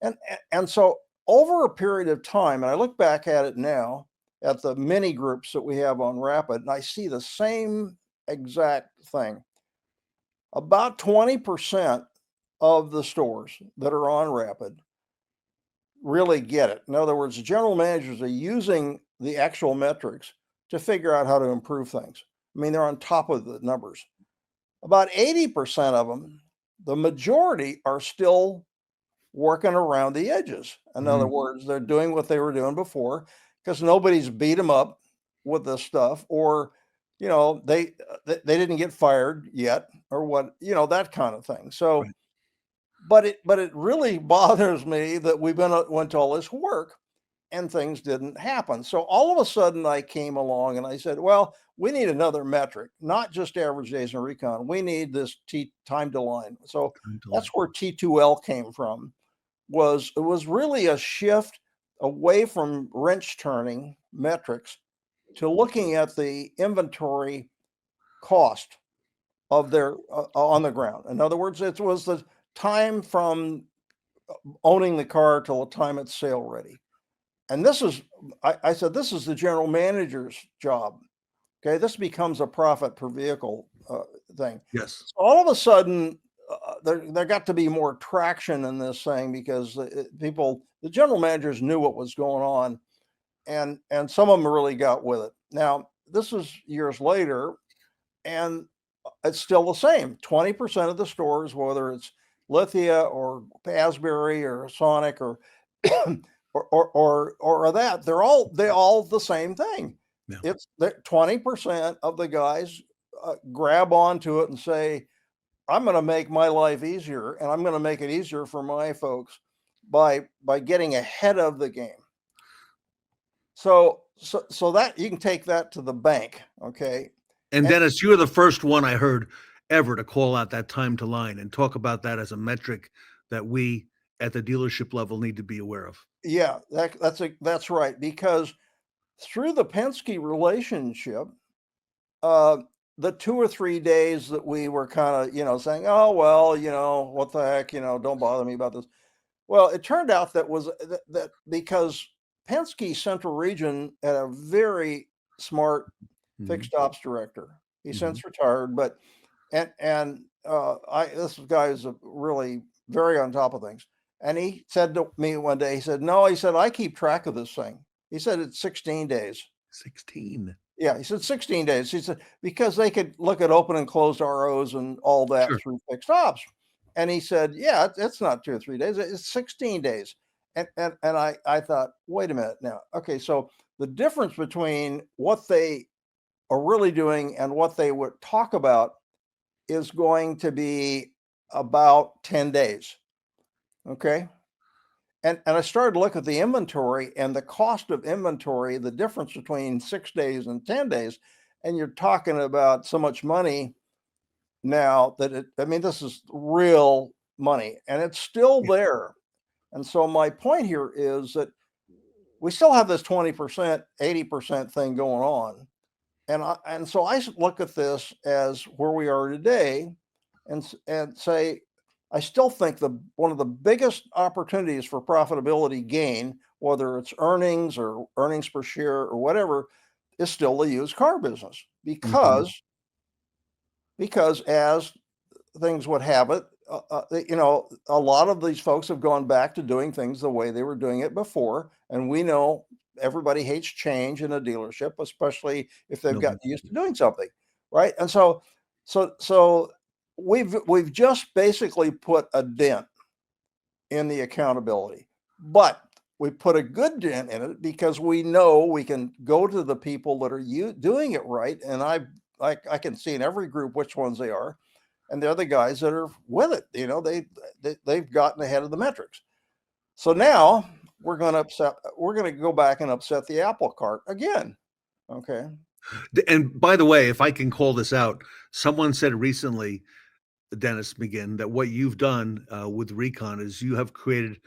it. And so over a period of time, and I look back at it now at the mini groups that we have on Rapid, and I see the same exact thing. About 20% of the stores that are on Rapid really get it. In other words, the general managers are using the actual metrics to figure out how to improve things. I mean, they're on top of the numbers. About 80% of them, the majority, are still working around the edges. In other words, they're doing what they were doing before, because nobody's beat them up with this stuff, or they didn't get fired yet, or what, that kind of thing. So right. But it really bothers me that we've went to all this work and things didn't happen. So all of a sudden I came along and I said, well, we need another metric, not just average days in Recon. We need this time to line. So that's where T2L came from. It was really a shift away from wrench turning metrics to looking at the inventory cost of their on the ground. In other words, it was the time from owning the car till the time it's sale ready. And this is, I said, this is the general manager's job. Okay, this becomes a profit per vehicle thing. Yes. So all of a sudden, there got to be more traction in this thing, because the general managers knew what was going on, and some of them really got with it. Now, this is years later, and it's still the same. 20% of the stores, whether it's Lithia or Asbury or Sonic or or that, they all the same thing. Yeah. It's that 20% of the guys grab onto it and say, I'm going to make my life easier, and I'm going to make it easier for my folks by getting ahead of the game. So that you can take that to the bank, okay? And Dennis, you're the first one I heard ever to call out that time to line and talk about that as a metric that we at the dealership level need to be aware of. Yeah, that's right. Because through the Penske relationship, the 2 or 3 days that we were kind of, saying, oh, well, what the heck, don't bother me about this. Well, it turned out that because Penske Central Region had a very smart fixed ops director. He's since retired, but this guy is really very on top of things. And he said to me one day, he said, I keep track of this thing. He said it's 16 days. 16. Yeah, he said 16 days. He said, because they could look at open and closed ROs and all that through fixed ops. And he said, yeah, it's not 2 or 3 days, it's 16 days. And I thought, wait a minute now. Okay, so the difference between what they are really doing and what they would talk about is going to be about 10 days. Okay. And I started to look at the inventory and the cost of inventory, the difference between 6 days and 10 days. And you're talking about so much money now that this is real money and it's still there. And so my point here is that we still have this 20%, 80% thing going on. And so I look at this as where we are today and say, I still think one of the biggest opportunities for profitability gain, whether it's earnings or earnings per share or whatever, is still the used car business because as things would have it, a lot of these folks have gone back to doing things the way they were doing it before. And we know everybody hates change in a dealership, especially if they've gotten used to doing something, right? And so we've just basically put a dent in the accountability, but we put a good dent in it because we know we can go to the people that are doing it right. And I can see in every group which ones they are. And they're the guys that are with it. They've gotten ahead of the metrics. So now we're going to go back and upset the apple cart again. Okay. And by the way, if I can call this out, someone said recently, Dennis McGinn, that what you've done with Recon is you have created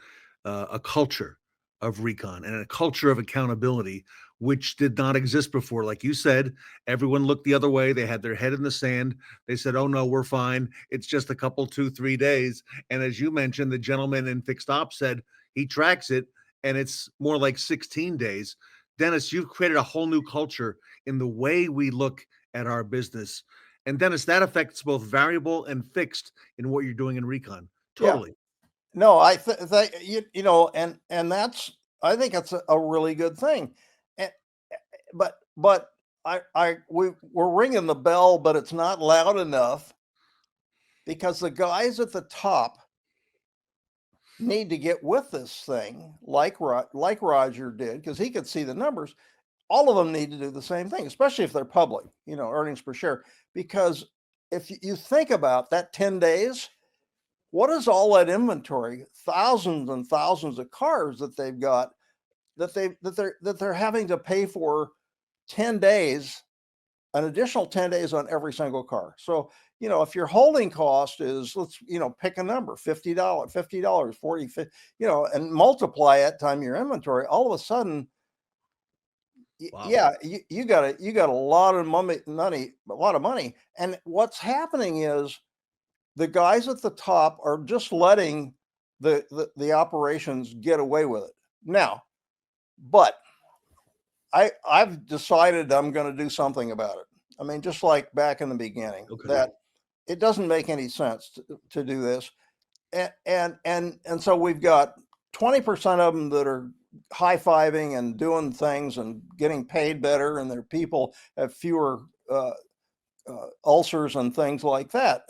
a culture of Recon and a culture of accountability, which did not exist before. Like you said, everyone looked the other way. They had their head in the sand. They said, oh no, we're fine. It's just a couple, 2-3 days. And as you mentioned, the gentleman in fixed ops said he tracks it and it's more like 16 days. Dennis, you've created a whole new culture in the way we look at our business. And Dennis, that affects both variable and fixed in what you're doing in Recon. Totally. Yeah. No, I and that's, I think it's a really good thing. But we're ringing the bell, but it's not loud enough because the guys at the top need to get with this thing like Roger did, because he could see the numbers. All of them need to do the same thing, especially if they're public, earnings per share. Because if you think about that 10 days, what is all that inventory, thousands and thousands of cars that they've got that they're having to pay for 10 days, an additional 10 days on every single car. So, if your holding cost is, let's, pick a number, $50, 40, 50, and multiply it time your inventory, all of a sudden, wow. Yeah, you got a lot of money. And what's happening is the guys at the top are just letting the operations get away with it now. But I've decided I'm going to do something about it. I mean, just like back in the beginning, that it doesn't make any sense to do this. And so we've got 20% of them that are high-fiving and doing things and getting paid better, and their people have fewer ulcers and things like that.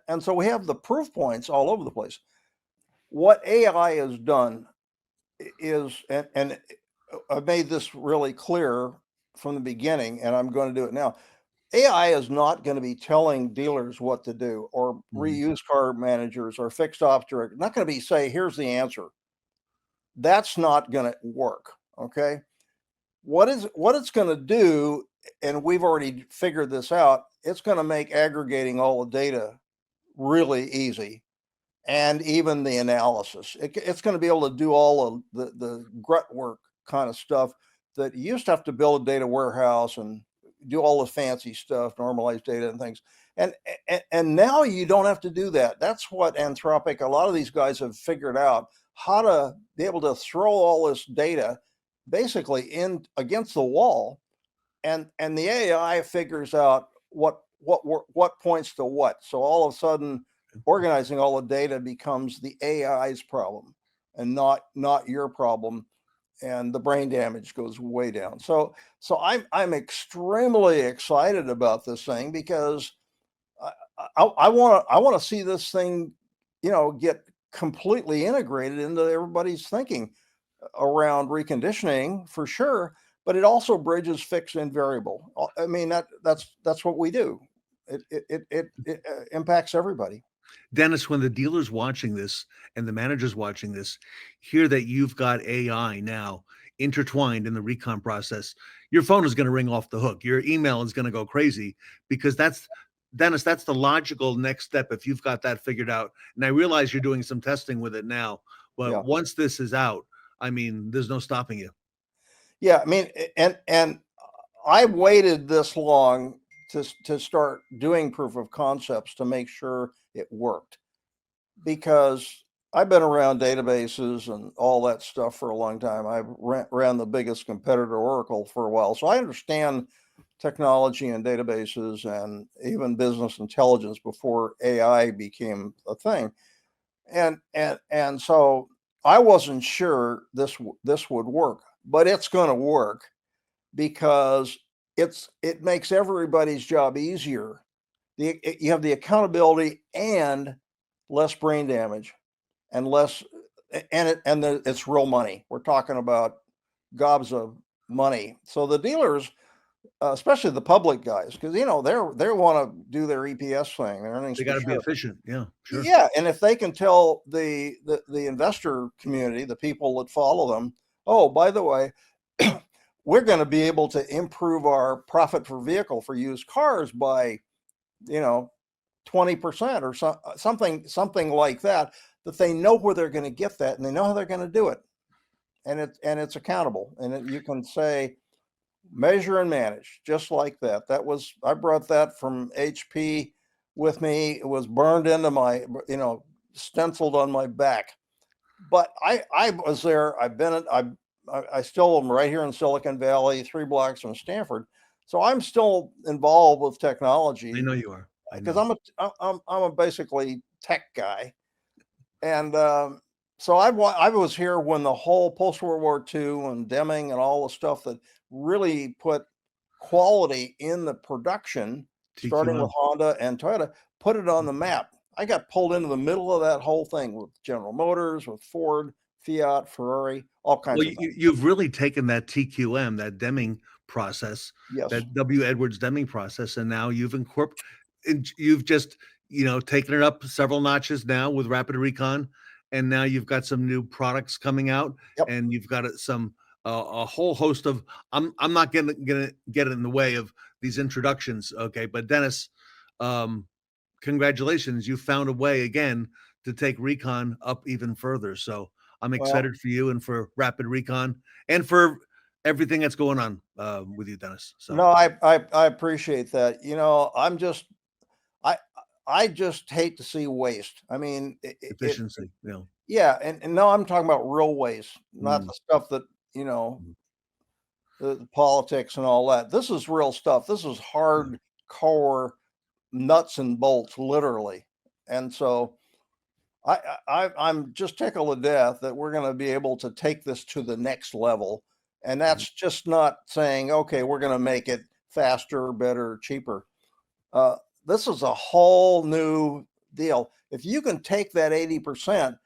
And so we have the proof points all over the place. What AI has done is, and I've made this really clear from the beginning, and I'm going to do it now. AI is not going to be telling dealers what to do, or reused car managers or fixed ops directors. Not going to be say, here's the answer. That's not going to work. Okay. What it's going to do, and we've already figured this out, it's going to make aggregating all the data really easy, and even the analysis. It's going to be able to do all of the grunt work kind of stuff that you used to have to build a data warehouse and do all the fancy stuff, normalize data and things. And now you don't have to do that. That's what Anthropic, a lot of these guys have figured out, how to be able to throw all this data basically in against the wall, and the AI figures out what points to what. So all of a sudden, organizing all the data becomes the AI's problem and not your problem, and the brain damage goes way down. So I'm extremely excited about this thing, because I want to see this thing, get completely integrated into everybody's thinking around reconditioning for sure, but it also bridges fixed and variable. I mean, that's what we do. It impacts everybody. Dennis, when the dealer's watching this and the manager's watching this, hear that you've got AI now intertwined in the recon process, your phone is going to ring off the hook. Your email is going to go crazy, because Dennis, that's the logical next step if you've got that figured out. And I realize you're doing some testing with it now, but once this is out, I mean, there's no stopping you. Yeah, I mean, and I waited this long to start doing proof of concepts to make sure it worked, because I've been around databases and all that stuff for a long time. I ran the biggest competitor, Oracle, for a while, so I understand technology and databases and even business intelligence before AI became a thing. And so I wasn't sure this would work, but it's going to work, because it makes everybody's job easier. You have the accountability and less brain damage, and less, and it's real money. We're talking about gobs of money. So the dealers, especially the public guys, because they want to do their EPS thing. Their earnings. They got to be efficient. Yeah, sure. Yeah, and if they can tell the investor community, the people that follow them, oh, by the way, we're going to be able to improve our profit per vehicle for used cars by 20% or something like that, that they know where they're going to get that, and they know how they're going to do it, and it's accountable, and you can say, measure and manage, just like that. I brought that from HP with me. It was burned into my, stenciled on my back. But I was there. I still am right here in Silicon Valley, 3 blocks from Stanford. So I'm still involved with technology. I know you are, because I'm a basically tech guy, and so I was here when the whole post-World War II and Deming and all the stuff that really put quality in the production, starting with Honda and Toyota, put it on the map. I got pulled into the middle of that whole thing with General Motors, with Ford, Fiat, Ferrari, all kinds of things. You've really taken that TQM, that Deming process, that W. Edwards Deming process, and now you've just taken it up several notches now with Rapid Recon, and now you've got some new products coming out, and you've got some a whole host of. I'm not gonna get in the way of these introductions, okay? But Dennis, congratulations, you found a way again to take Recon up even further. So I'm excited for you and for Rapid Recon and for everything that's going on with you, Dennis. So no, I appreciate that. I just hate to see waste. I mean, efficiency. Yeah, and no, I'm talking about real waste, not the stuff that the politics and all that. This is real stuff. This is hardcore nuts and bolts, literally. And so I'm just tickled to death that we're going to be able to take this to the next level. And that's just not saying, okay, we're going to make it faster, better, cheaper. This is a whole new deal. If you can take that 80%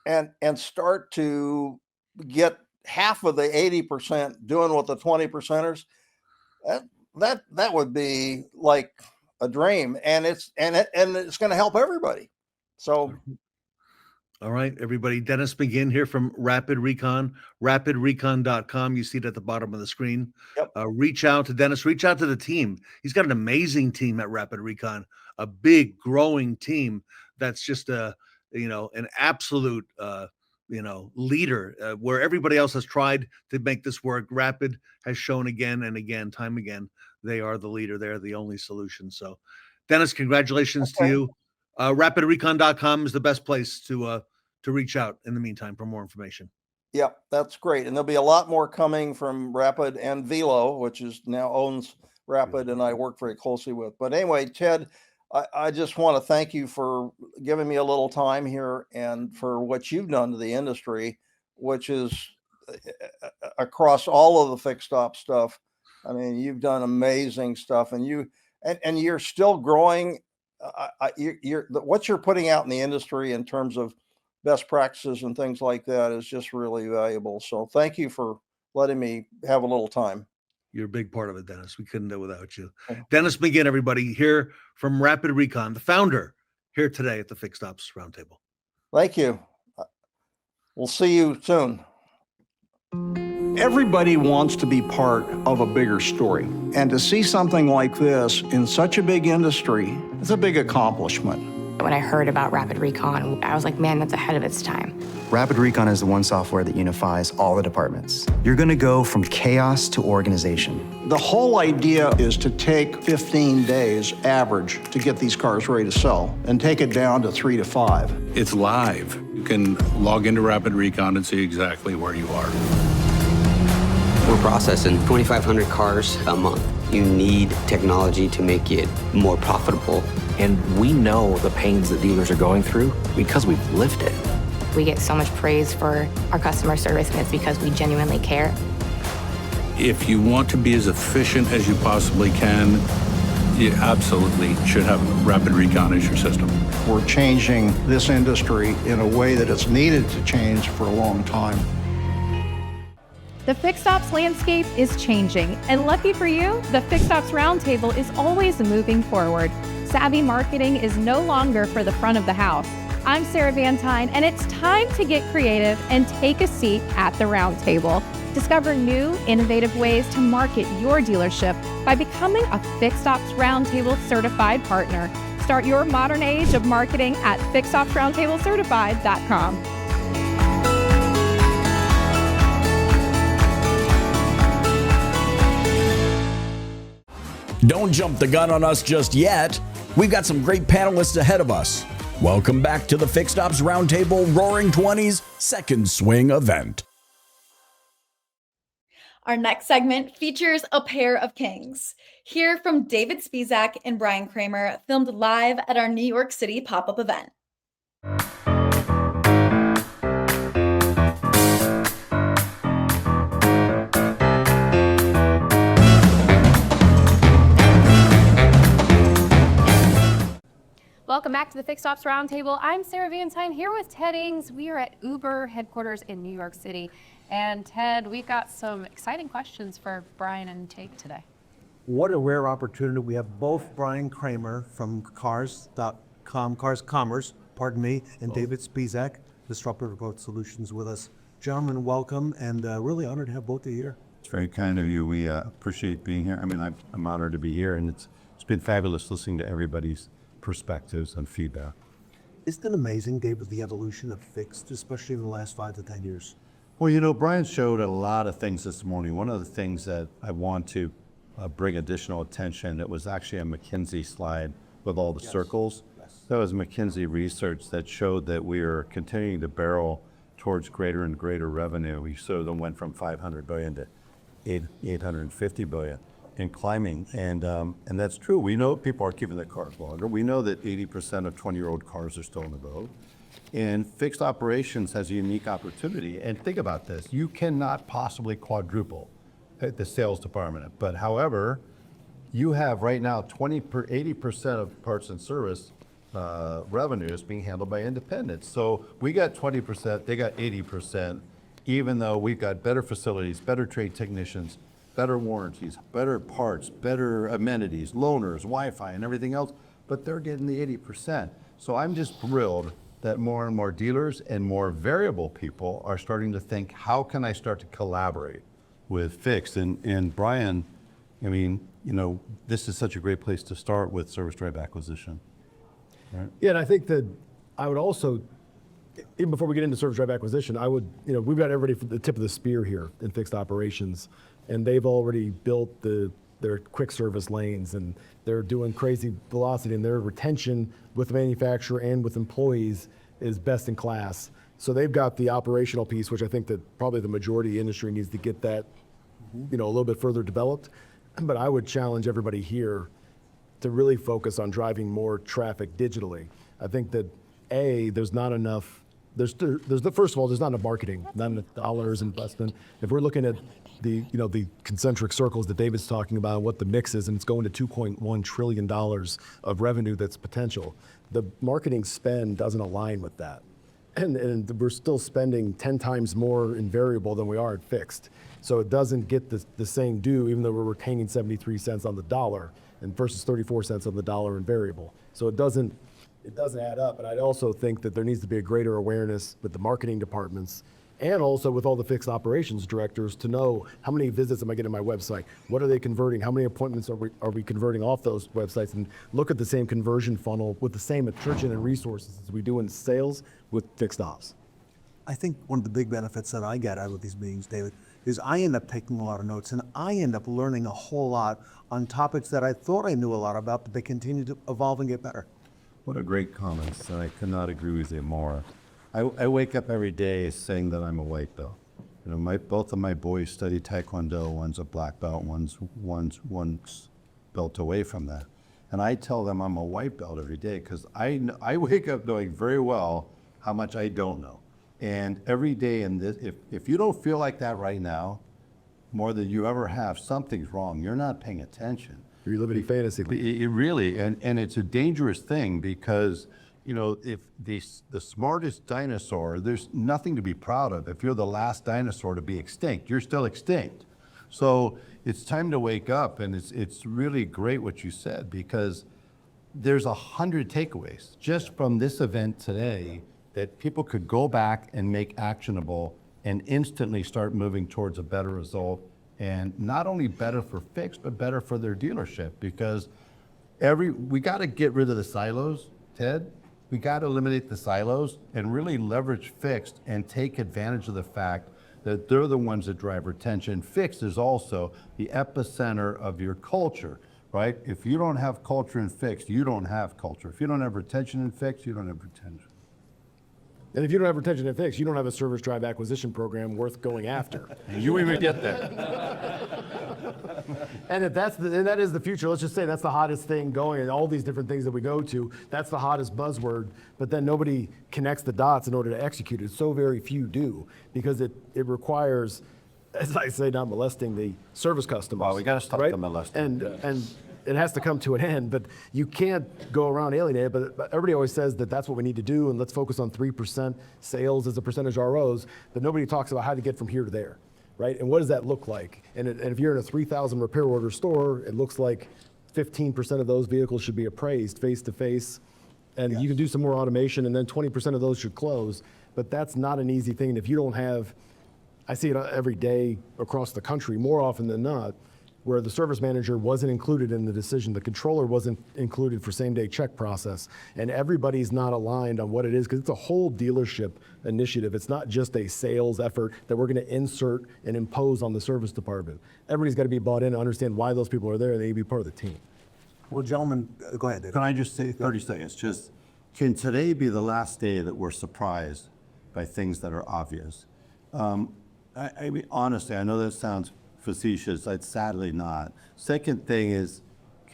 and start to get half of the 80% doing what the 20%ers, that would be like a dream, and it's going to help everybody. So, all right, everybody. Dennis McGinn here from Rapid Recon, rapidrecon.com. You see it at the bottom of the screen. Yep. Reach out to Dennis, reach out to the team. He's got an amazing team at Rapid Recon, a big growing team that's just an absolute leader, where everybody else has tried to make this work. Rapid has shown again and again, time again, they are the leader. They're the only solution. So, Dennis, congratulations to you. Rapidrecon.com is the best place to reach out in the meantime for more information. Yep, that's great. And there'll be a lot more coming from Rapid and Velo, which is now owns Rapid, and I work very closely with. But anyway, Ted, I just want to thank you for giving me a little time here and for what you've done to the industry, which is across all of the fixed op stuff. I mean, you've done amazing stuff, and you're still growing. What you're putting out in the industry in terms of best practices and things like that is just really valuable. So thank you for letting me have a little time. You're a big part of it, Dennis. We couldn't do it without you. Dennis McGinn, everybody, here from Rapid Recon, the founder, here today at the Fixed Ops Roundtable. Thank you. We'll see you soon. Everybody wants to be part of a bigger story. And to see something like this in such a big industry, it's a big accomplishment. When I heard about Rapid Recon, I was like, man, that's ahead of its time. Rapid Recon is the one software that unifies all the departments. You're going to go from chaos to organization. The whole idea is to take 15 days average to get these cars ready to sell and take it down to 3 to 5. It's live. You can log into Rapid Recon and see exactly where you are. We're processing 2,500 cars a month. You need technology to make it more profitable. And we know the pains that dealers are going through because we've lived it. We get so much praise for our customer service, and it's because we genuinely care. If you want to be as efficient as you possibly can, you absolutely should have Rapid Recon as your system. We're changing this industry in a way that it's needed to change for a long time. The fixed ops landscape is changing, and lucky for you, the Fixed Ops Roundtable is always moving forward. Savvy marketing is no longer for the front of the house. I'm Sarah Vantine, and it's time to get creative and take a seat at the roundtable. Discover new, innovative ways to market your dealership by becoming a Fixed Ops Roundtable certified partner. Start your modern age of marketing at fixedopsroundtablecertified.com. Don't jump the gun on us just yet. We've got some great panelists ahead of us. Welcome back to the Fixed Ops Roundtable Roaring 20s Second Swing event. Our next segment features a pair of kings. Hear from David Spisak and Brian Kramer, filmed live at our New York City pop-up event. Welcome back to the Fixed Ops Roundtable. I'm Sarah Vantine here with Ted Ings. We are at Uber headquarters in New York City. And Ted, we've got some exciting questions for Brian and Jake today. What a rare opportunity. We have both Brian Kramer from Cars.com, Cars Commerce, pardon me, and David Spisak, Disruptive Growth Solutions with us. Gentlemen, welcome, and really honored to have both of you here. It's very kind of you. We appreciate being here. I mean, I'm honored to be here, and it's been fabulous listening to everybody's perspectives and feedback. Isn't it amazing, David, the evolution of fixed, especially in the last 5 to 10 years? Well, you know, Brian showed a lot of things this morning. One of the things that I want to bring additional attention, it was actually a McKinsey slide with all the circles. That was McKinsey research that showed that we are continuing to barrel towards greater and greater revenue. We sort of went from 500 billion to 850 billion. And climbing, and that's true. We know people are keeping their cars longer. We know that 80% of 20-year-old cars are still on the road. And fixed operations has a unique opportunity. And think about this, you cannot possibly quadruple the sales department. But however, you have right now 80% of parts and service revenue is being handled by independents. So we got 20%, they got 80%, even though we've got better facilities, better trade technicians, better warranties, better parts, better amenities, loaners, Wi-Fi and everything else, but they're getting the 80%. So I'm just thrilled that more and more dealers and more variable people are starting to think, how can I start to collaborate with fixed? And Brian, I mean, you know, this is such a great place to start with service drive acquisition. Right? Yeah, and I think that I would also, even before we get into service drive acquisition, I would, you know, we've got everybody from the tip of the spear here in fixed operations, and they've already built their quick service lanes, and they're doing crazy velocity, and their retention with the manufacturer and with employees is best in class. So they've got the operational piece, which I think that probably the majority of the industry needs to get that, you know, a little bit further developed. But I would challenge everybody here to really focus on driving more traffic digitally. I think that there's not enough. First of all, there's not enough marketing, not enough dollars investment. If we're looking at the concentric circles that David's talking about, what the mix is, and it's going to $2.1 trillion of revenue that's potential. The marketing spend doesn't align with that. And we're still spending 10 times more in variable than we are at fixed. So it doesn't get the same due, even though we're retaining 73 cents on the dollar and versus 34 cents on the dollar in variable. So it doesn't add up. And I also think that there needs to be a greater awareness with the marketing departments and also with all the fixed operations directors to know how many visits am I getting to my website? What are they converting? How many appointments are we converting off those websites? And look at the same conversion funnel with the same attrition and resources as we do in sales with fixed ops. I think one of the big benefits that I get out of these meetings, David, is I end up taking a lot of notes, and I end up learning a whole lot on topics that I thought I knew a lot about, but they continue to evolve and get better. What a great comments, and I could not agree with you more. I wake up every day saying that I'm a white belt. You know, both of my boys study Taekwondo. One's a black belt, one's belt away from that. And I tell them I'm a white belt every day because I wake up knowing very well how much I don't know. And every day in this, if you don't feel like that right now, more than you ever have, something's wrong. You're not paying attention. You're living in fantasy. It really, and it's a dangerous thing because, you know, if the smartest dinosaur, there's nothing to be proud of. If you're the last dinosaur to be extinct, you're still extinct. So it's time to wake up, and it's really great what you said because there's 100 takeaways just from this event today that people could go back and make actionable and instantly start moving towards a better result, and not only better for fixed, but better for their dealership because we got to get rid of the silos, Ted. We got to eliminate the silos and really leverage fixed and take advantage of the fact that they're the ones that drive retention. Fixed is also the epicenter of your culture, right? If you don't have culture in fixed, you don't have culture. If you don't have retention in fixed, you don't have retention. And if you don't have retention and fix, you don't have a service drive acquisition program worth going after. You even get that. And if that is the future, let's just say that's the hottest thing going, and all these different things that we go to, that's the hottest buzzword, but then nobody connects the dots in order to execute it. So very few do, because it requires, as I say, not molesting the service customers. Well, we got to stop the molesting. And it has to come to an end, but you can't go around alienating it. But everybody always says that that's what we need to do, and let's focus on 3% sales as a percentage ROs, but nobody talks about how to get from here to there, right? And what does that look like? And if you're in a 3,000 repair order store, it looks like 15% of those vehicles should be appraised face-to-face, and you can do some more automation, and then 20% of those should close. But that's not an easy thing. And if you don't have, I see it every day across the country, more often than not, where the service manager wasn't included in the decision, the controller wasn't included for same-day check process, and everybody's not aligned on what it is, because it's a whole dealership initiative. It's not just a sales effort that we're gonna insert and impose on the service department. Everybody's gotta be bought in to understand why those people are there, and they need to be part of the team. Well, gentlemen, go ahead, David. Can I just say 30 seconds? Just, can today be the last day that we're surprised by things that are obvious? I mean, honestly, I know that sounds facetious. It's sadly not. Second thing is,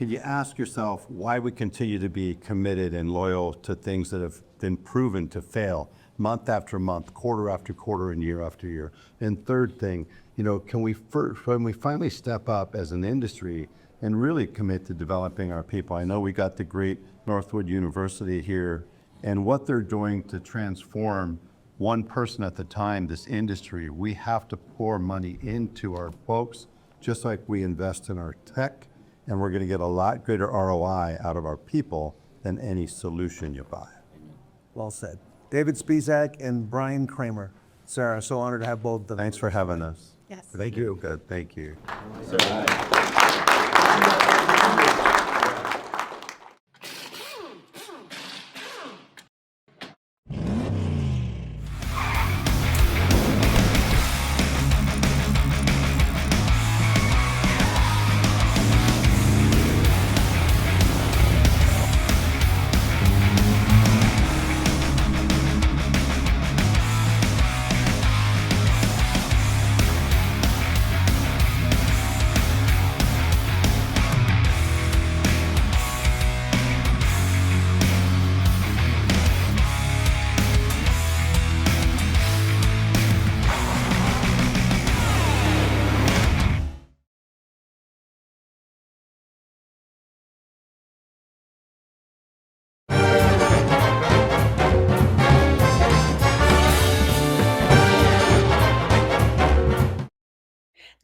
can you ask yourself why we continue to be committed and loyal to things that have been proven to fail month after month, quarter after quarter, and year after year? And third thing, can we finally step up as an industry and really commit to developing our people? I know we got the great Northwood University here, and what they're doing to transform one person at a time, this industry. We have to pour money into our folks, just like we invest in our tech, and we're going to get a lot greater ROI out of our people than any solution you buy. Well said. David Spisak and Brian Kramer. Sarah, so honored to have both of them. Thanks for having us. Yes. Thank you. Good. Thank you.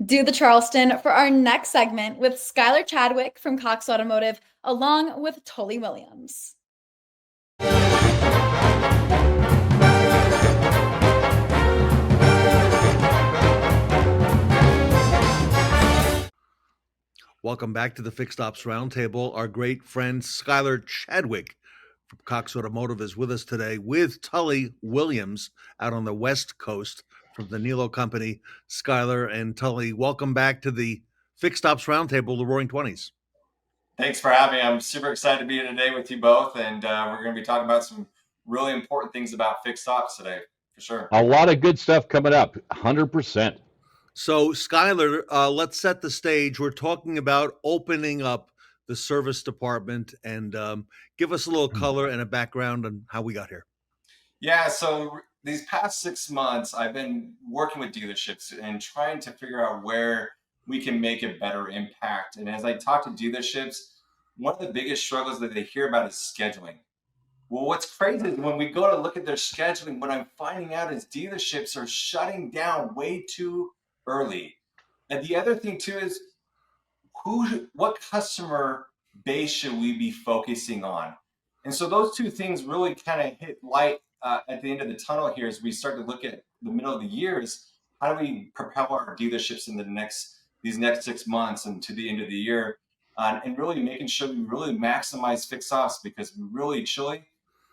Do the Charleston for our next segment with Skyler Chadwick from Cox Automotive, along with Tully Williams. Welcome back to the Fixed Ops Roundtable. Our great friend Skyler Chadwick from Cox Automotive is with us today with Tully Williams out on the West Coast from the Niello company. Skyler and Tully, welcome back to the Fixed Ops Roundtable, the Roaring Twenties. Thanks for having me. I'm super excited to be here today with you both, and we're going to be talking about some really important things about fixed ops today, for sure. A lot of good stuff coming up, 100%. So, Skyler, let's set the stage. We're talking about opening up the service department, and give us a little color and a background on how we got here. Yeah, so these past 6 months, I've been working with dealerships and trying to figure out where we can make a better impact. And as I talk to dealerships, one of the biggest struggles that they hear about is scheduling. Well, what's crazy is when we go to look at their scheduling, what I'm finding out is dealerships are shutting down way too early. And the other thing too is what customer base should we be focusing on? And so those two things really kind of hit light at the end of the tunnel here as we start to look at the middle of the year is how do we propel our dealerships in these next 6 months and to the end of the year, and really making sure we really maximize fixed ops, because we really truly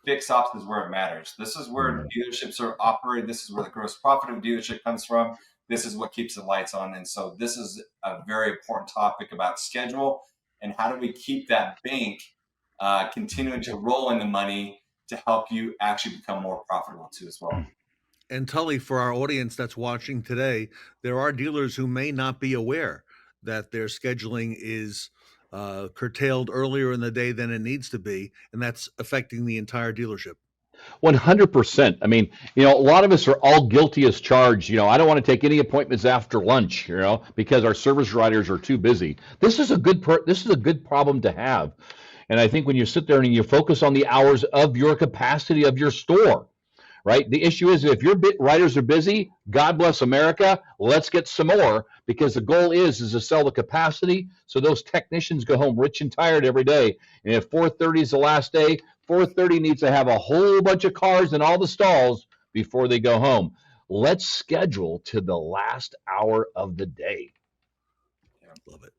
fixed ops is where it matters. This is where dealerships are operating. This is where the gross profit of a dealership comes from. This is what keeps the lights on. And so this is a very important topic about schedule and how do we keep that bank continuing to roll in the money to help you actually become more profitable too as well. And Tully, for our audience that's watching today, there are dealers who may not be aware that their scheduling is curtailed earlier in the day than it needs to be, and that's affecting the entire dealership. 100%. I mean, a lot of us are all guilty as charged. I don't want to take any appointments after lunch, because our service riders are too busy. This is a good problem to have. And I think when you sit there and you focus on the hours of your capacity of your store, right? The issue is if your riders are busy, God bless America, let's get some more, because the goal is to sell the capacity so those technicians go home rich and tired every day. And if 4:30 is the last day, 4:30 needs to have a whole bunch of cars in all the stalls before they go home. Let's schedule to the last hour of the day. Yeah, love it.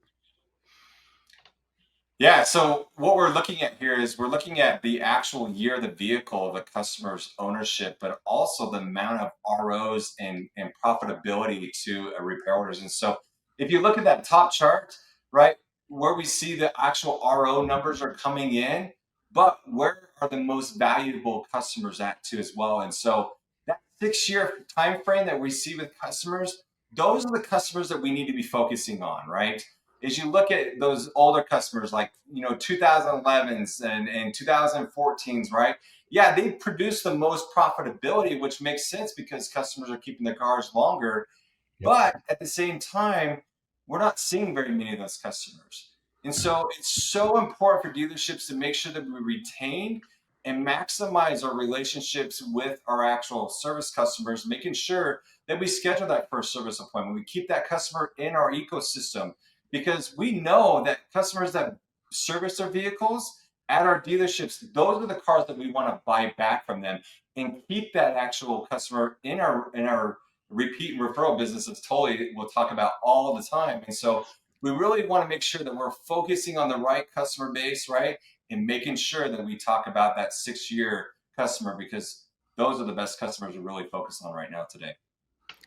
Yeah, so what we're looking at here is we're looking at the actual year of the vehicle of the customer's ownership, but also the amount of ROs and profitability to repair orders. And so if you look at that top chart, right, where we see the actual RO numbers are coming in, but where are the most valuable customers at too as well? And so that 6-year time frame that we see with customers, those are the customers that we need to be focusing on, right? is you look at those older customers, like, 2011s and 2014s, right? Yeah, they produce the most profitability, which makes sense because customers are keeping their cars longer. But at the same time, we're not seeing very many of those customers. And so it's so important for dealerships to make sure that we retain and maximize our relationships with our actual service customers, making sure that we schedule that first service appointment. We keep that customer in our ecosystem, because we know that customers that service their vehicles at our dealerships, those are the cars that we want to buy back from them and keep that actual customer in our repeat and referral business, as Tully will talk about all the time. And so we really want to make sure that we're focusing on the right customer base, right? And making sure that we talk about that 6-year customer, because those are the best customers to really focus on right now today.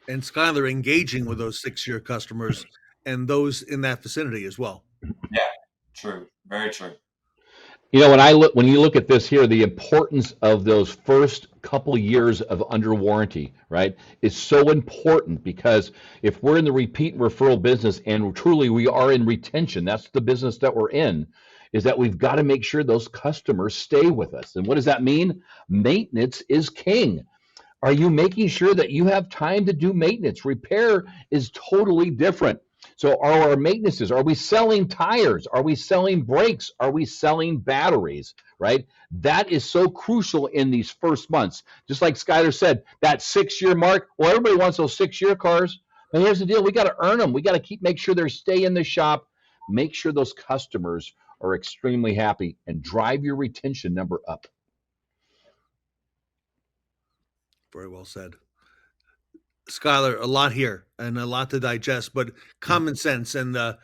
And Skyler, engaging with those 6-year customers and those in that vicinity as well. Yeah, true. Very true. When you look at this here, the importance of those first couple years of under warranty, right, is so important, because if we're in the repeat and referral business, and truly we are in retention, that's the business that we're in, is that we've got to make sure those customers stay with us. And what does that mean? Maintenance is king. Are you making sure that you have time to do maintenance? Repair is totally different. So are our maintenances, are we selling tires? Are we selling brakes? Are we selling batteries, right? That is so crucial in these first months. Just like Skyler said, that 6-year mark, well, everybody wants those 6-year cars. But here's the deal, we got to earn them. We got to make sure they stay in the shop, make sure those customers are extremely happy, and drive your retention number up. Very well said. Skyler, a lot here and a lot to digest, but common sense and the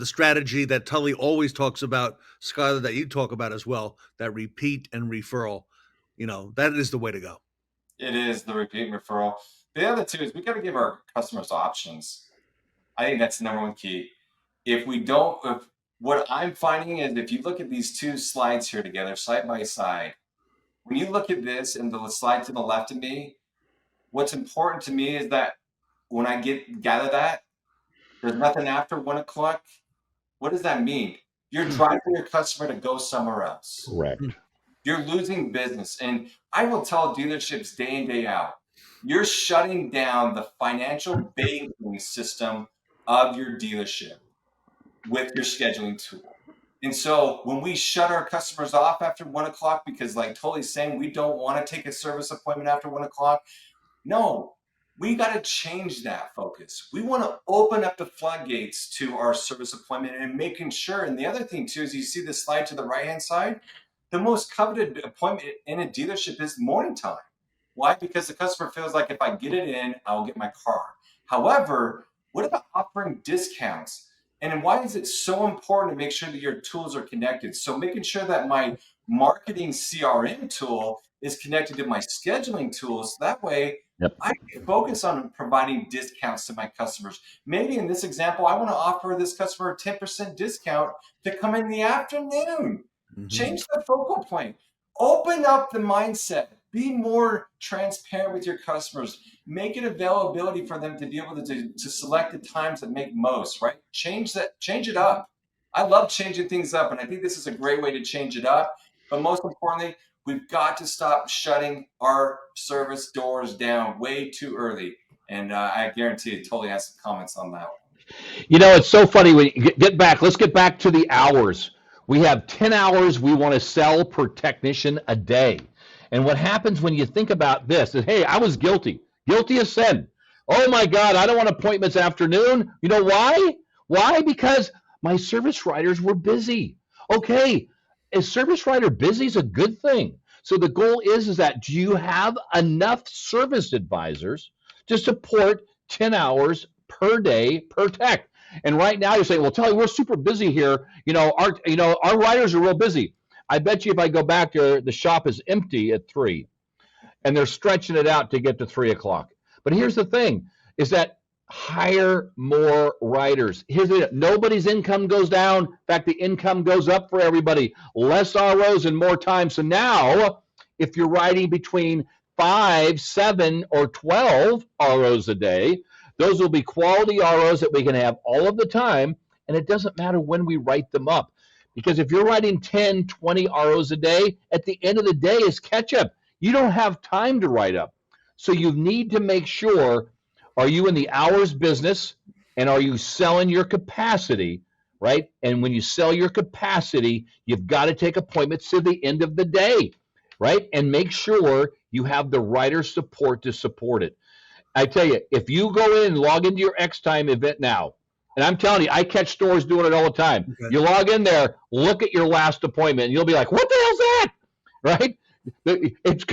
strategy that Tully always talks about, Skyler, that you talk about as well, that repeat and referral, that is the way to go. It is the repeat and referral. The other two is we got to give our customers options. I think that's the number one key. What I'm finding is, if you look at these two slides here together, side by side, when you look at this and the slide to the left of me, what's important to me is that when I gather that, there's nothing after 1 o'clock. What does that mean? You're driving your customer to go somewhere else. Correct. You're losing business. And I will tell dealerships day in, day out, you're shutting down the financial banking system of your dealership with your scheduling tool. And so when we shut our customers off after 1 o'clock, because like Tully's saying, we don't want to take a service appointment after 1 o'clock. No, we got to change that focus. We want to open up the floodgates to our service appointment and making sure. And the other thing too, is you see the slide to the right-hand side, the most coveted appointment in a dealership is morning time. Why? Because the customer feels like if I get it in, I'll get my car. However, what about offering discounts? And why is it so important to make sure that your tools are connected? So making sure that my marketing CRM tool is connected to my scheduling tools. That way, I can focus on providing discounts to my customers. Maybe in this example, I want to offer this customer a 10% discount to come in the afternoon. Mm-hmm. Change the focal point. Open up the mindset. Be more transparent with your customers. Make it availability for them to be able to select the times that make most, right? Change it up. I love changing things up, and I think this is a great way to change it up. But most importantly, we've got to stop shutting our service doors down way too early. And I guarantee you, Tully has some comments on that one. It's so funny when you get back. Let's get back to the hours. We have 10 hours we want to sell per technician a day. And what happens when you think about this is, hey, I was guilty of sin. Oh my God, I don't want appointments afternoon. You know why? Why? Because my service writers were busy. Okay, a service writer busy is a good thing. So the goal is that do you have enough service advisors to support 10 hours per day per tech? And right now you're saying, well, Tully, we're super busy here. Our writers are real busy. I bet you if I go back, the shop is empty at 3, and they're stretching it out to get to 3 o'clock. But here's the thing, is that hire more writers. Nobody's income goes down. In fact, the income goes up for everybody. Less ROs and more time. So now, if you're writing between 5, 7, or 12 ROs a day, those will be quality ROs that we can have all of the time, And it doesn't matter when we write them up. Because if you're writing 10, 20 ROs a day, at the end of the day is catch up. You don't have time to write up. So you need to make sure, are you in the hours business and are you selling your capacity, right? And when you sell your capacity, you've got to take appointments to the end of the day, right? And make sure you have the writer support to support it. I tell you, if you go in and log into your X Time event now, and I'm telling you, I catch stores doing it all the time. Okay. You log in there, look at your last appointment, and you'll be like, what the hell's that? Right? It's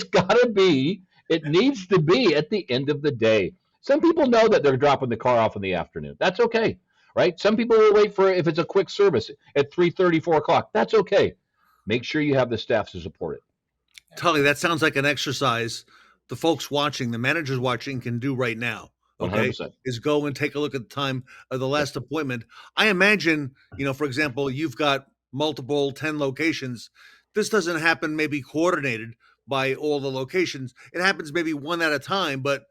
got to be, it needs to be at the end of the day. Some people know that they're dropping the car off in the afternoon. That's okay, right? Some people will wait for, if it's a quick service at 3:30, 4 o'clock. That's okay. Make sure you have the staff to support it. Tully, that sounds like an exercise the folks watching, the managers watching can do right now. Okay, 100%. Is go and take a look at the time of the last appointment. I imagine, for example, you've got multiple 10 locations. This doesn't happen maybe coordinated by all the locations. It happens maybe one at a time, but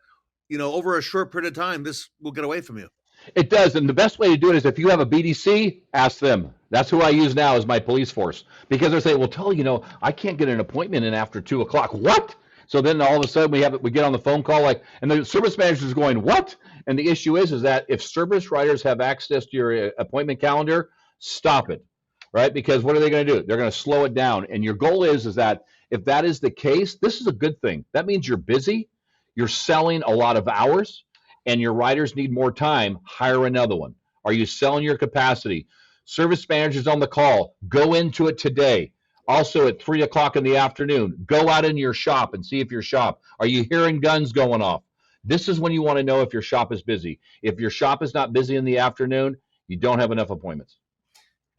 over a short period of time, this will get away from you. It does, and the best way to do it is if you have a BDC, ask them. That's who I use now as my police force, because they say, well, Tully, I can't get an appointment in after 2 o'clock. What? So then all of a sudden we get on the phone call and the service manager is going, what? And the issue is that if service writers have access to your appointment calendar, stop it, right? Because what are they going to do? They're going to slow it down. And your goal is that if that is the case, this is a good thing. That means you're busy, you're selling a lot of hours, and your writers need more time. Hire another one. Are you selling your capacity? Service managers on the call, go into it today. Also at 3 o'clock in the afternoon, go out in your shop and see if your shop, are you hearing guns going off? This is when you want to know if your shop is busy. If your shop is not busy in the afternoon, you don't have enough appointments.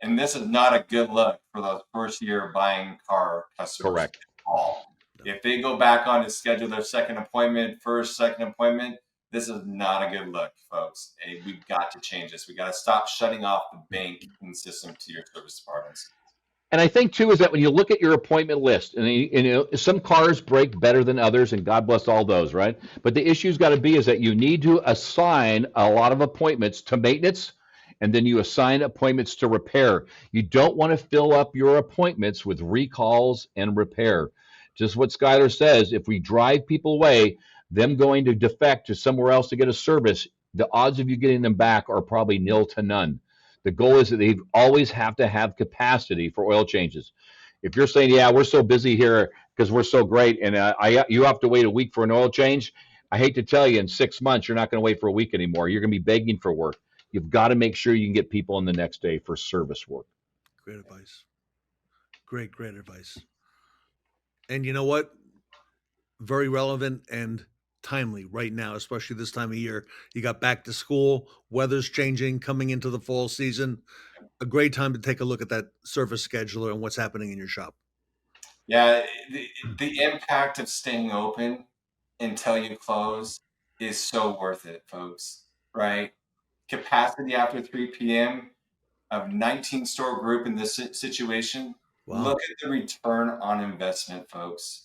And this is not a good look for those first year buying car customers. Correct. At all. If they go back on to schedule their second appointment, second appointment, this is not a good look, folks. Hey, we've got to change this. We got to stop shutting off the banking system to your service departments. And I think, too, is that when you look at your appointment list, and some cars break better than others, and God bless all those, right? But the issue's got to be is that you need to assign a lot of appointments to maintenance, and then you assign appointments to repair. You don't want to fill up your appointments with recalls and repair. Just what Skyler says, if we drive people away, them going to defect to somewhere else to get a service, the odds of you getting them back are probably nil to none. The goal is that they always have to have capacity for oil changes. If you're saying, yeah, we're so busy here because we're so great, and you have to wait a week for an oil change, I hate to tell you, in 6 months, you're not going to wait for a week anymore. You're going to be begging for work. You've got to make sure you can get people in the next day for service work. Great advice. Great advice. And you know what? Very relevant and timely right now, especially this time of year. You got back to school, weather's changing, coming into the fall season. A great time to take a look at that service scheduler and what's happening in your shop. Yeah, the impact of staying open until you close is so worth it, folks, right? Capacity after 3 p.m. of 19 store group in this situation. Wow. Look at the return on investment, folks.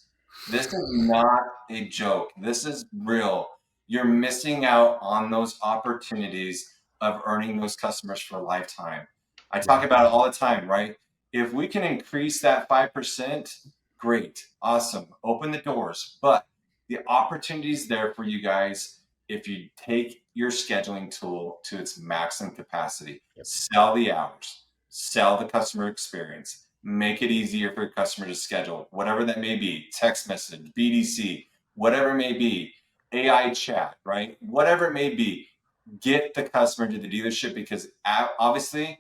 This is not a joke. This is real. You're missing out on those opportunities of earning those customers for a lifetime. I talk about it all the time, right? If we can increase that 5%, great, awesome, open the doors. But the opportunity's there for you guys if you take your scheduling tool to its maximum capacity. Sell the hours, sell the customer experience. Make it easier for your customer to schedule, whatever that may be, text message, BDC, whatever it may be, AI chat, right? Whatever it may be, get the customer to the dealership, because obviously,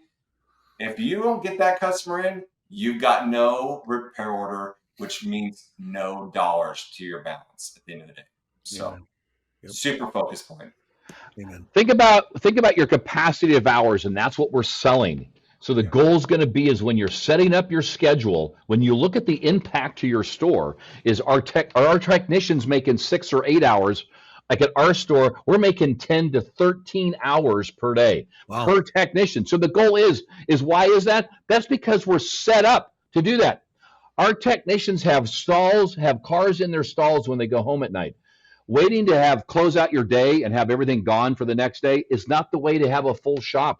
if you don't get that customer in, you've got no repair order, which means no dollars to your balance at the end of the day. So, super focus point. Amen. Think about your capacity of hours, and that's what we're selling. So the goal is going to be is when you're setting up your schedule, when you look at the impact to your store, is are our technicians making 6 or 8 hours? Like at our store, we're making 10 to 13 hours per day per technician. So the goal is why is that? That's because we're set up to do that. Our technicians have stalls, have cars in their stalls when they go home at night. Waiting to close out your day and have everything gone for the next day is not the way to have a full shop.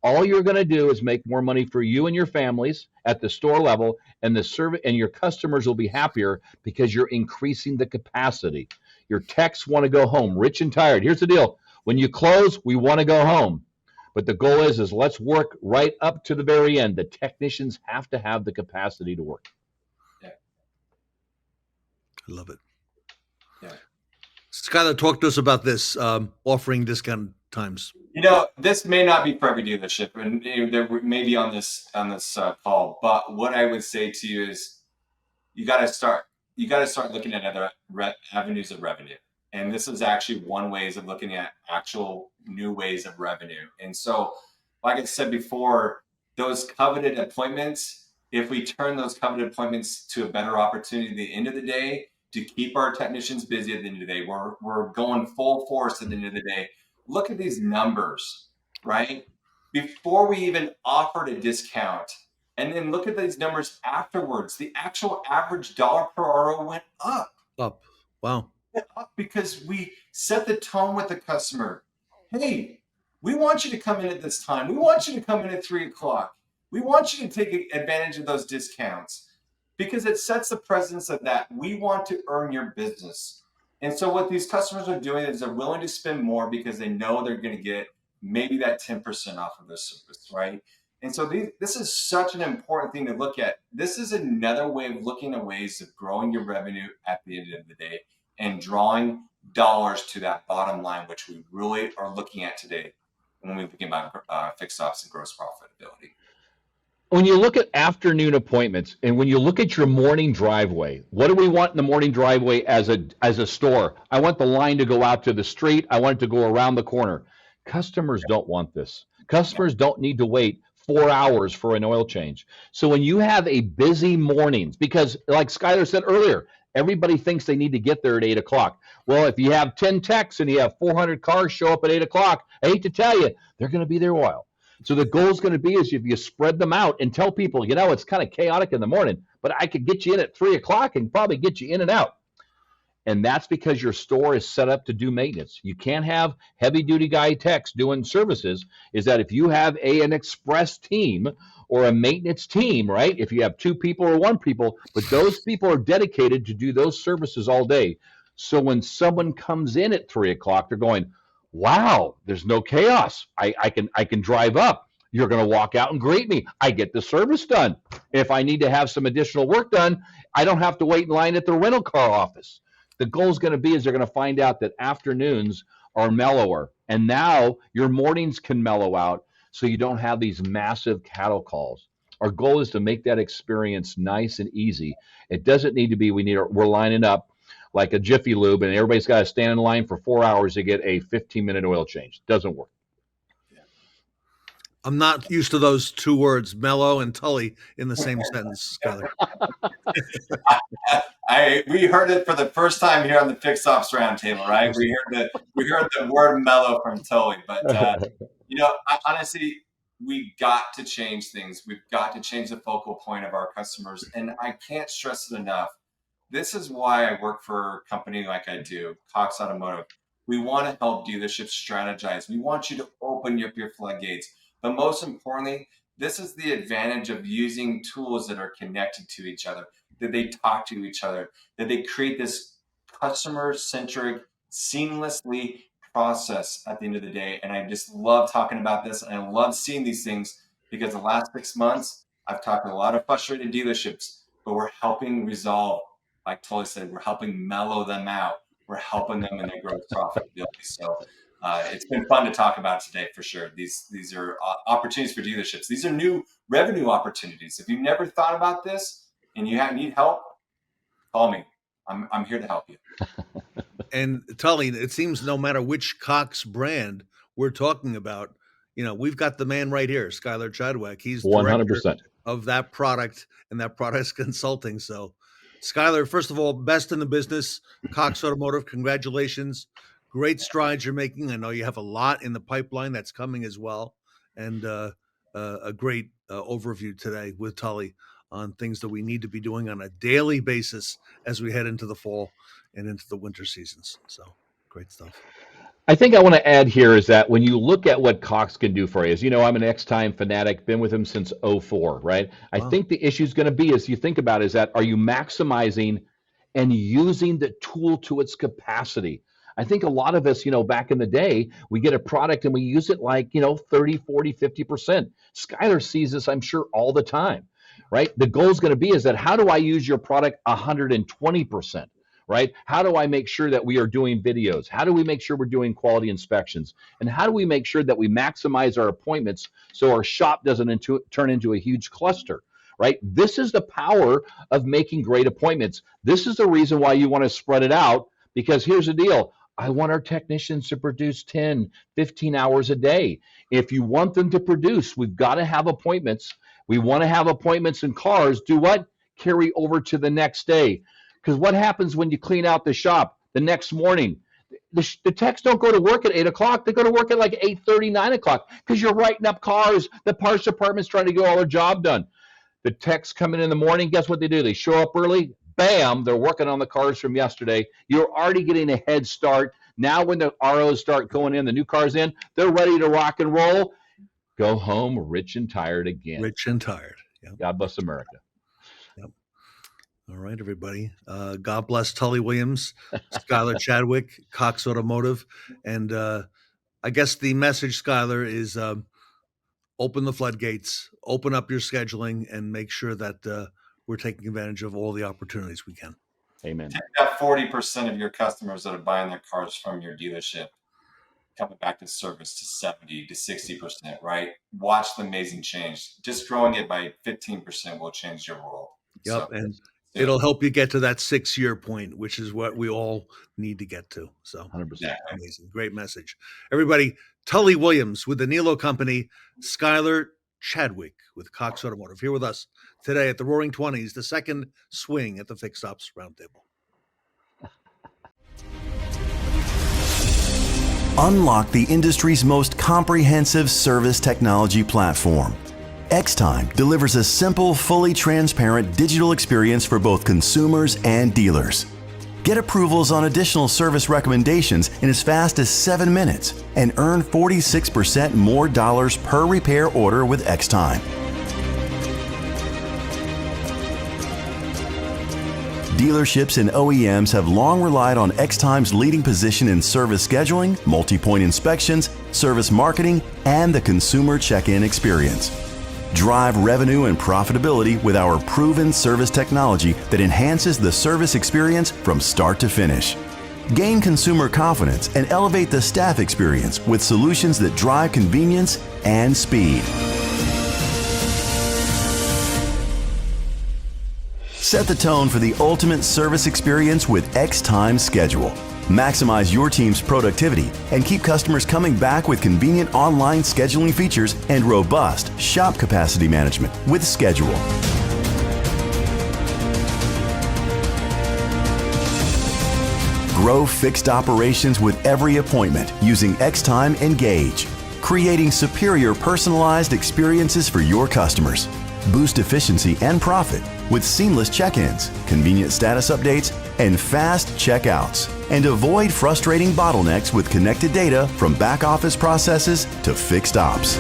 All you're going to do is make more money for you and your families at the store level, and the service and your customers will be happier because you're increasing the capacity. Your techs want to go home rich and tired. Here's the deal. When you close, we want to go home. But the goal is let's work right up to the very end. The technicians have to have the capacity to work. I love it. Yeah. Skyler, talk to us about this offering discount times. This may not be for every dealership, and there may be on this call. But what I would say to you is, you got to start looking at other avenues of revenue. And this is actually one ways of looking at actual new ways of revenue. And so, like I said before, those coveted appointments, if we turn those coveted appointments to a better opportunity at the end of the day to keep our technicians busy at the end of the day, we're going full force at the end of the day. Look at these numbers, right? Before we even offered a discount, and then look at these numbers afterwards, the actual average dollar per RO went up. Wow. Up because we set the tone with the customer. Hey, we want you to come in at this time. We want you to come in at 3:00. We want you to take advantage of those discounts because it sets the presence of that. We want to earn your business. And so what these customers are doing is they're willing to spend more because they know they're going to get maybe that 10% off of their service, right? And so this is such an important thing to look at. This is another way of looking at ways of growing your revenue at the end of the day and drawing dollars to that bottom line, which we really are looking at today when we're thinking about fixed ops and gross profitability. When you look at afternoon appointments and when you look at your morning driveway, what do we want in the morning driveway as a store? I want the line to go out to the street. I want it to go around the corner. Customers don't want this. Customers don't need to wait 4 hours for an oil change. So when you have a busy mornings, because like Skyler said earlier, everybody thinks they need to get there at 8:00. Well, if you have 10 techs and you have 400 cars show up at 8:00, I hate to tell you, they're going to be there a while. So the goal is going to be is if you spread them out and tell people, it's kind of chaotic in the morning, but I could get you in at 3:00 and probably get you in and out. And that's because your store is set up to do maintenance. You can't have heavy duty guy techs doing services. Is that if you have an express team or a maintenance team, right? If you have 2 people or 1 people, but those people are dedicated to do those services all day. So when someone comes in at 3:00, they're going, wow, there's no chaos. I can drive up. You're going to walk out and greet me. I get the service done. If I need to have some additional work done, I don't have to wait in line at the rental car office. The goal is going to be is they're going to find out that afternoons are mellower. And now your mornings can mellow out so you don't have these massive cattle calls. Our goal is to make that experience nice and easy. It doesn't need to be we're lining up like a Jiffy Lube and everybody's got to stand in line for 4 hours to get a 15-minute oil change. Doesn't work. I'm not used to those 2 words, mellow and Tully, in the same sentence, Skyler. We heard it for the first time here on the Fixed Ops Roundtable, right? We heard the word mellow from Tully, but honestly, we got to change things. We've got to change the focal point of our customers, and I can't stress it enough. This is why I work for a company like I do, Cox Automotive. We want to help dealerships strategize. We want you to open up your floodgates. But most importantly, this is the advantage of using tools that are connected to each other, that they talk to each other, that they create this customer-centric, seamlessly process at the end of the day. And I just love talking about this, and I love seeing these things because the last 6 months, I've talked to a lot of frustrated dealerships, but we're helping resolve, like Tully said, we're helping mellow them out. We're helping them in their growth profitability. So it's been fun to talk about today for sure. These are opportunities for dealerships. These are new revenue opportunities. If you've never thought about this and you need help, call me. I'm here to help you. And Tully, it seems no matter which Cox brand we're talking about, we've got the man right here, Skyler Chadwick. He's 100% of that product and that product's consulting. So Skyler, first of all, best in the business, Cox Automotive, congratulations. Great strides you're making. I know you have a lot in the pipeline that's coming as well. And a great overview today with Tully on things that we need to be doing on a daily basis as we head into the fall and into the winter seasons. So great stuff. I think I want to add here is that when you look at what Cox can do for you, as you know, I'm an X-Time fanatic, been with him since '04, right? I think the issue is going to be, as you think about it, is that are you maximizing and using the tool to its capacity? I think a lot of us, back in the day, we get a product and we use it like, 30, 40, 50%. Skyler sees this, I'm sure, all the time, right? The goal is going to be is that how do I use your product 120%? Right? How do I make sure that we are doing videos? How do we make sure we're doing quality inspections? And how do we make sure that we maximize our appointments so our shop doesn't turn into a huge cluster? Right? This is the power of making great appointments. This is the reason why you want to spread it out, because here's the deal. I want our technicians to produce 10, 15 hours a day. If you want them to produce, we've got to have appointments. We want to have appointments in cars. Do what? Carry over to the next day. Because what happens when you clean out the shop the next morning? The techs don't go to work at 8 o'clock. They go to work at like 8:30, 9 o'clock because you're writing up cars. The parts department's trying to get all their job done. The techs come in the morning. Guess what they do? They show up early. Bam, they're working on the cars from yesterday. You're already getting a head start. Now when the ROs start going in, the new cars in, they're ready to rock and roll. Go home rich and tired again. Rich and tired. Yep. God bless America. All right, everybody. God bless Tully Williams, Skyler Chadwick, Cox Automotive. And I guess the message, Skyler, is open the floodgates, open up your scheduling, and make sure that we're taking advantage of all the opportunities we can. Amen. Take that 40% of your customers that are buying their cars from your dealership coming back to service to 70 to 60%, right? Watch the amazing change. Just growing it by 15% will change your world. Yep, and it'll help you get to that 6-year point, which is what we all need to get to. So 100%. Amazing. Great message. Everybody, Tully Williams with the Niello Company, Skyler Chadwick with Cox Automotive here with us today at the Roaring Twenties, the second swing at the Fixed Ops Roundtable. Unlock the industry's most comprehensive service technology platform. X-Time delivers a simple, fully transparent digital experience for both consumers and dealers. Get approvals on additional service recommendations in as fast as 7 minutes and earn 46% more dollars per repair order with X-Time. Dealerships and OEMs have long relied on X-Time's leading position in service scheduling, multi-point inspections, service marketing, and the consumer check-in experience. Drive revenue and profitability with our proven service technology that enhances the service experience from start to finish. Gain consumer confidence and elevate the staff experience with solutions that drive convenience and speed. Set the tone for the ultimate service experience with X-Time Schedule. Maximize your team's productivity and keep customers coming back with convenient online scheduling features and robust shop capacity management with Schedule. Grow fixed operations with every appointment using X-Time Engage, creating superior personalized experiences for your customers. Boost efficiency and profit with seamless check-ins, convenient status updates, and fast checkouts. And avoid frustrating bottlenecks with connected data from back-office processes to fixed ops.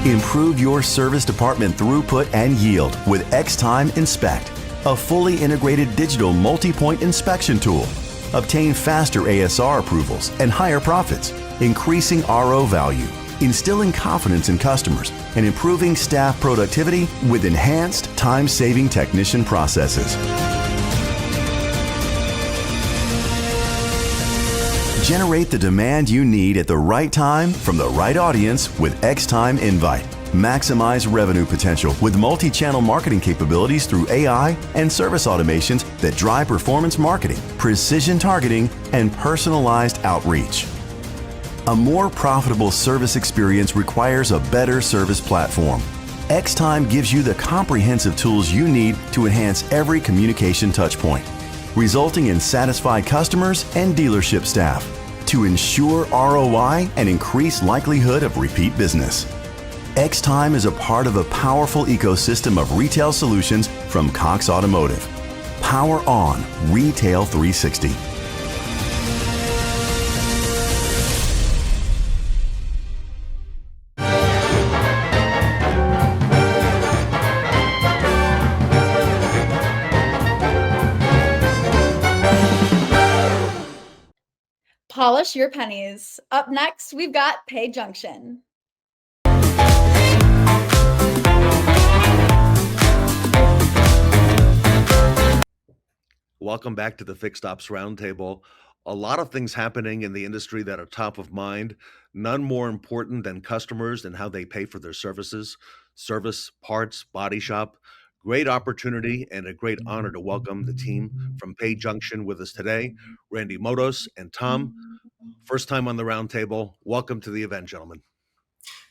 Improve your service department throughput and yield with X-Time Inspect, a fully integrated digital multi-point inspection tool. Obtain faster ASR approvals and higher profits, increasing RO value, instilling confidence in customers, and improving staff productivity with enhanced time-saving technician processes. Generate the demand you need at the right time from the right audience with X-Time Invite. Maximize revenue potential with multi-channel marketing capabilities through AI and service automations that drive performance marketing, precision targeting, and personalized outreach. A more profitable service experience requires a better service platform. X-Time gives you the comprehensive tools you need to enhance every communication touchpoint, resulting in satisfied customers and dealership staff to ensure ROI and increase likelihood of repeat business. X-Time is a part of a powerful ecosystem of retail solutions from Cox Automotive, Power On Retail 360. Polish your pennies. Up next, we've got Pay Junction. Welcome back to the Fixed Ops Roundtable. A lot of things happening in the industry that are top of mind, none more important than customers and how they pay for their services, service, parts, body shop. Great opportunity and a great honor to welcome the team from Pay Junction with us today, Randy Motos and Tom. First time on the roundtable. Welcome to the event, gentlemen.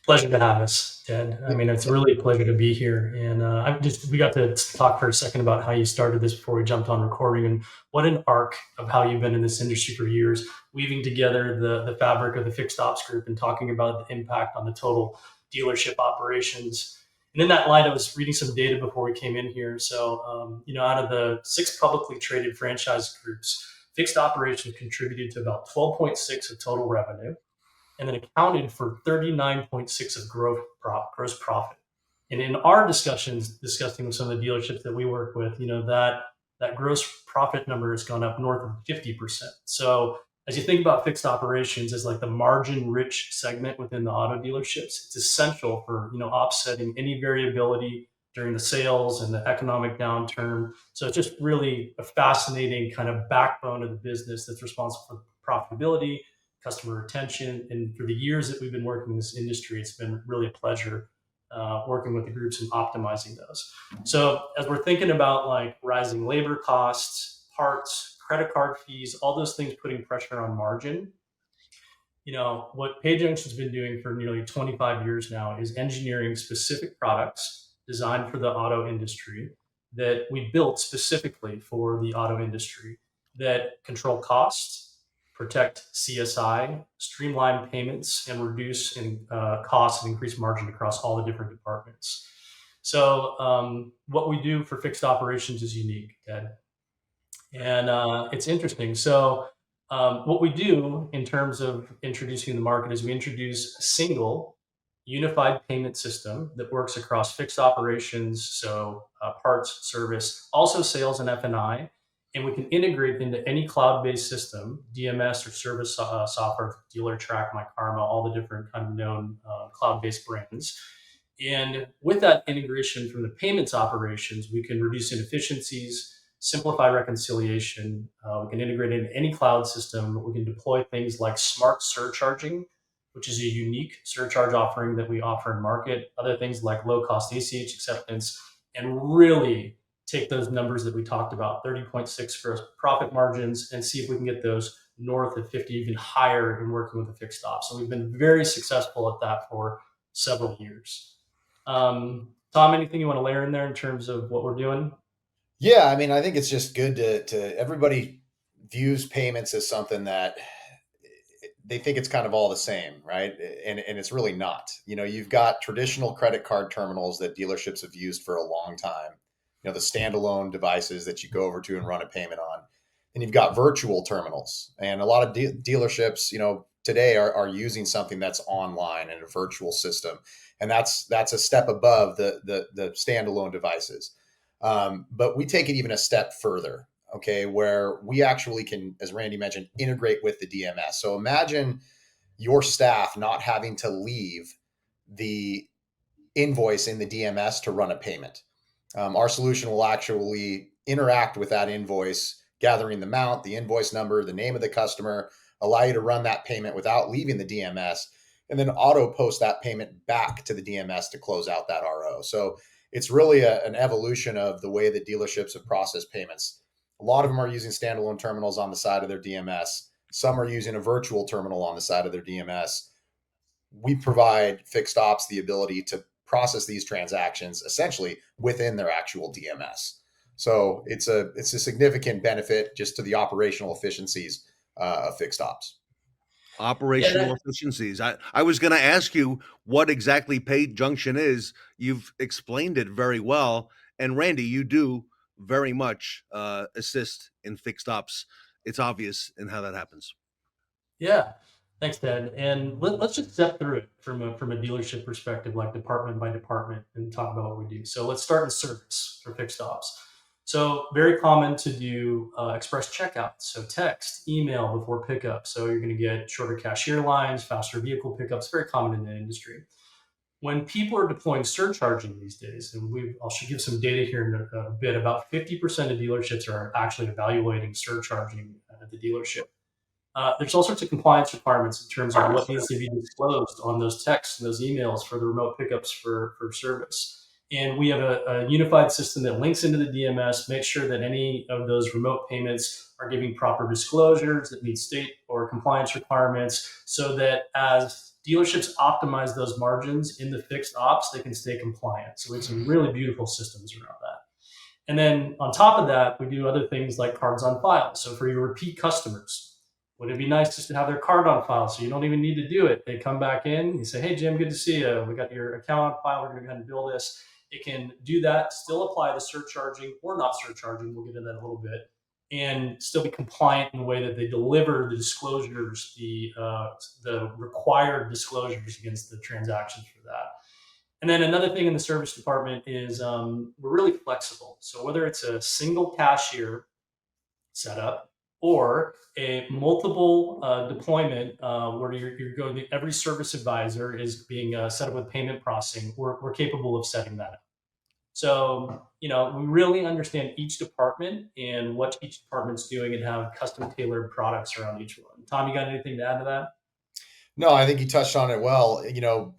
Pleasure to have us, Ted. I mean, it's really a pleasure to be here. And we got to talk for a second about how you started this before we jumped on recording, and what an arc of how you've been in this industry for years, weaving together the fabric of the fixed ops group and talking about the impact on the total dealership operations. And in that light, I was reading some data before we came in here. So, out of the 6 publicly traded franchise groups, fixed operations contributed to about 12.6 of total revenue, and then accounted for 39.6 of gross profit. And in our discussions, discussing with some of the dealerships that we work with, that gross profit number has gone up north of 50%. So as you think about fixed operations as like the margin-rich segment within the auto dealerships, it's essential for offsetting any variability during the sales and the economic downturn. So it's just really a fascinating kind of backbone of the business that's responsible for profitability, customer retention. And for the years that we've been working in this industry, it's been really a pleasure working with the groups and optimizing those. So as we're thinking about like rising labor costs, parts, credit card fees, all those things putting pressure on margin, what Pay Junction's been doing for nearly 25 years now is engineering specific products designed for the auto industry that we built specifically for the auto industry that control costs, protect CSI, streamline payments, and reduce costs and increase margin across all the different departments. So what we do for fixed operations is unique, Ted. And it's interesting. So what we do in terms of introducing the market is we introduce a single unified payment system that works across fixed operations, so parts, service, also sales and F&I. And we can integrate into any cloud-based system, DMS or service software, DealerTrack, MyKarma, all the different kind of known cloud-based brands. And with that integration from the payments operations, we can reduce inefficiencies, simplify reconciliation. We can integrate into any cloud system. We can deploy things like smart surcharging, which is a unique surcharge offering that we offer in market. Other things like low-cost ACH acceptance, and really take those numbers that we talked about, 30.6 gross profit margins, and see if we can get those north of 50, even higher in working with the fixed ops. So we've been very successful at that for several years. Tom, anything you want to layer in there in terms of what we're doing? Yeah, I mean, I think it's just good to everybody views payments as something that they think it's kind of all the same, right? And it's really not. You've got traditional credit card terminals that dealerships have used for a long time. The standalone devices that you go over to and run a payment on. And you've got virtual terminals. And a lot of dealerships, today are using something that's online and a virtual system. And that's a step above the standalone devices. But we take it even a step further, okay, where we actually can, as Randy mentioned, integrate with the DMS. So imagine your staff not having to leave the invoice in the DMS to run a payment. Our solution will actually interact with that invoice, gathering the amount, the invoice number, the name of the customer, allow you to run that payment without leaving the DMS, and then auto post that payment back to the DMS to close out that RO. So it's really an evolution of the way that dealerships have processed payments. A lot of them are using standalone terminals on the side of their DMS. Some are using a virtual terminal on the side of their DMS. We provide fixed ops the ability to process these transactions essentially within their actual DMS. So it's a significant benefit just to the operational efficiencies of fixed ops. Operational efficiencies. I was going to ask you what exactly Pay Junction is. You've explained it very well. And Randy, you do very much assist in fixed ops. It's obvious in how that happens. Yeah, thanks, Ted. And let's just step through it from a dealership perspective, like department by department, and talk about what we do. So let's start in service for fixed ops. So very common to do express checkout. So text, email before pickup. So you're going to get shorter cashier lines, faster vehicle pickups. Very common in the industry. When people are deploying surcharging these days, and I'll should give some data here in a bit, about 50% of dealerships are actually evaluating surcharging at the dealership. There's all sorts of compliance requirements in terms of what needs to be disclosed on those texts and those emails for the remote pickups for service. And we have a unified system that links into the DMS, makes sure that any of those remote payments are giving proper disclosures that meet state or compliance requirements, so that as dealerships optimize those margins in the fixed ops, they can stay compliant. So we have some really beautiful systems around that. And then on top of that, we do other things like cards on file. So for your repeat customers, would it be nice just to have their card on file so you don't even need to do it? They come back in, you say, hey, Jim, good to see you. We got your account on file. We're going to go ahead and bill this. It can do that, still apply the surcharging or not surcharging. We'll get into that in a little bit, and still be compliant in the way that they deliver the disclosures, the required disclosures against the transactions for that. And then another thing in the service department is we're really flexible. So whether it's a single cashier setup or a multiple deployment where you're going to, every service advisor is being set up with payment processing, we're capable of setting that up. So, we really understand each department and what each department's doing and have custom tailored products around each one. Tom, you got anything to add to that? No, I think you touched on it well.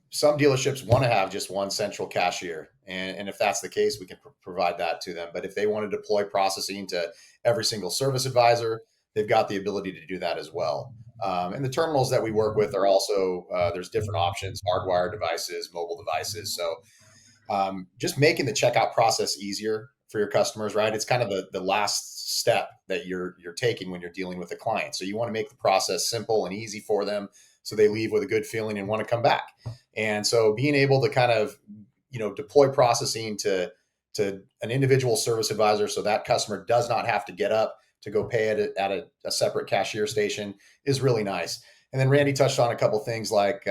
Some dealerships want to have just one central cashier. And if that's the case, we can provide that to them. But if they want to deploy processing to every single service advisor, they've got the ability to do that as well. And the terminals that we work with are also, there's different options, hardwired devices, mobile devices. So just making the checkout process easier for your customers, right? It's kind of the last step that you're taking when you're dealing with a client. So you want to make the process simple and easy for them so they leave with a good feeling and want to come back. And so being able to kind of, deploy processing to an individual service advisor so that customer does not have to get up to go pay it at a separate cashier station is really nice. And then Randy touched on a couple things like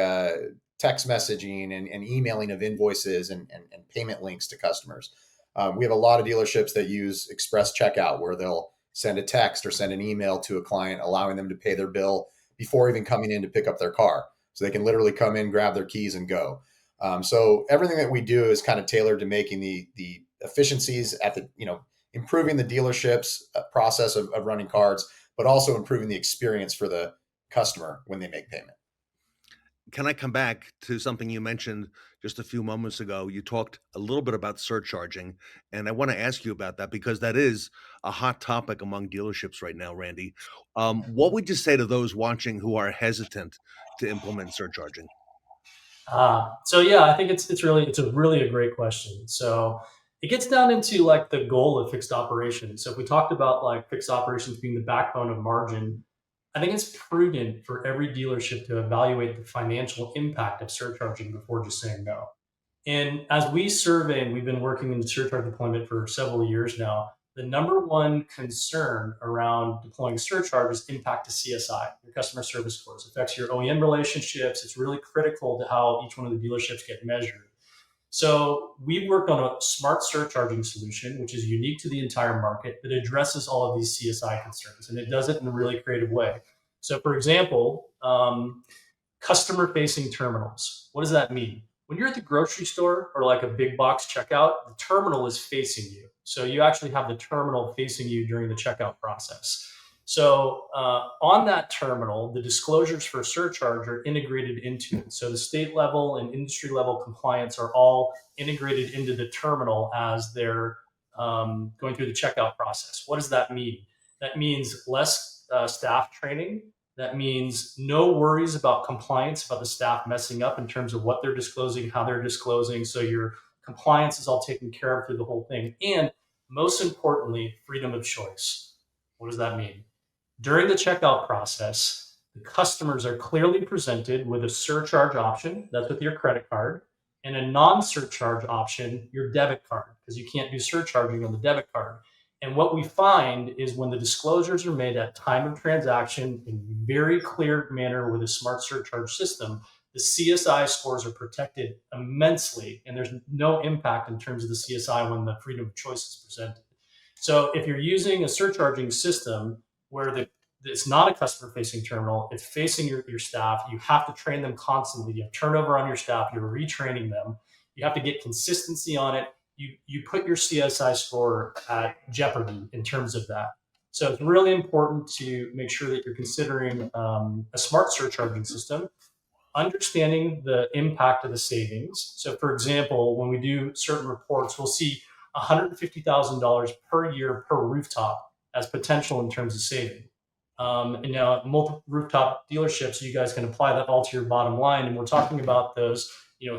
text messaging and emailing of invoices and payment links to customers. We have a lot of dealerships that use express checkout where they'll send a text or send an email to a client, allowing them to pay their bill before even coming in to pick up their car. So they can literally come in, grab their keys and go. So everything that we do is kind of tailored to making the efficiencies at the, improving the dealership's process of running cards, but also improving the experience for the customer when they make payment. Can I come back to something you mentioned just a few moments ago? You talked a little bit about surcharging, and I want to ask you about that because that is a hot topic among dealerships right now, Randy. What would you say to those watching who are hesitant to implement surcharging? So yeah, I think it's a really great question. So it gets down into like the goal of fixed operations. So if we talked about like fixed operations being the backbone of margin, I think it's prudent for every dealership to evaluate the financial impact of surcharging before just saying no. And as we survey, and we've been working in surcharge deployment for several years now, the number one concern around deploying surcharge is impact to CSI, your customer service scores. It affects your OEM relationships. It's really critical to how each one of the dealerships get measured. So we've worked on a smart surcharging solution, which is unique to the entire market, that addresses all of these CSI concerns, and it does it in a really creative way. So for example, customer-facing terminals. What does that mean? When you're at the grocery store or like a big box checkout, the terminal is facing you. So you actually have the terminal facing you during the checkout process. So on that terminal, the disclosures for surcharge are integrated into it. So the state level and industry level compliance are all integrated into the terminal as they're going through the checkout process. What does that mean? That means less staff training. That means no worries about compliance, about the staff messing up in terms of what they're disclosing, how they're disclosing. So your compliance is all taken care of through the whole thing. And most importantly, freedom of choice. What does that mean? During the checkout process, the customers are clearly presented with a surcharge option, that's with your credit card, and a non-surcharge option, your debit card, because you can't do surcharging on the debit card. And what we find is when the disclosures are made at time of transaction in very clear manner with a smart surcharge system, the CSI scores are protected immensely, and there's no impact in terms of the CSI when the freedom of choice is presented. So if you're using a surcharging system where it's not a customer-facing terminal, it's facing your staff, you have to train them constantly. You have turnover on your staff, you're retraining them. You have to get consistency on it. You put your CSI score at jeopardy in terms of that. So it's really important to make sure that you're considering a smart surcharging system, understanding the impact of the savings. So for example, when we do certain reports, we'll see $150,000 per year per rooftop as potential in terms of saving. And now at multiple rooftop dealerships, you guys can apply that all to your bottom line. And we're talking about those,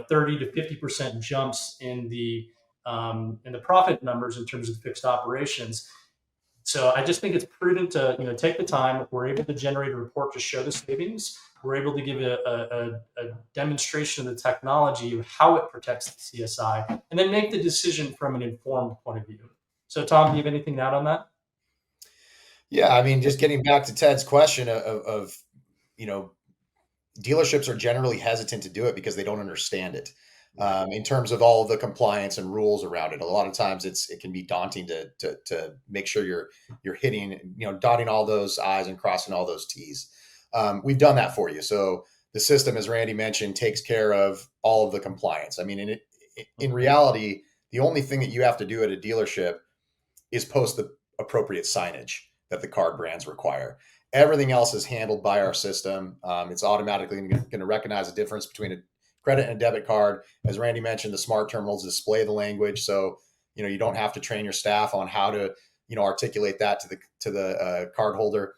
30 to 50% jumps in the profit numbers in terms of fixed operations. So I just think it's prudent to take the time. We're able to generate a report to show the savings. We're able to give a demonstration of the technology of how it protects the CSI, and then make the decision from an informed point of view. So Tom, do you have anything to add on that? Yeah, I mean, just getting back to Ted's question of dealerships are generally hesitant to do it because they don't understand it. In terms of all of the compliance and rules around it, a lot of times it can be daunting to make sure you're hitting, dotting all those I's and crossing all those T's. We've done that for you. So the system, as Randy mentioned, takes care of all of the compliance. I mean, in reality, the only thing that you have to do at a dealership is post the appropriate signage that the card brands require. Everything else is handled by our system. It's automatically going to recognize the difference between a credit and a debit card. As Randy mentioned, the smart terminals display the language, so you don't have to train your staff on how to articulate that to the card holder.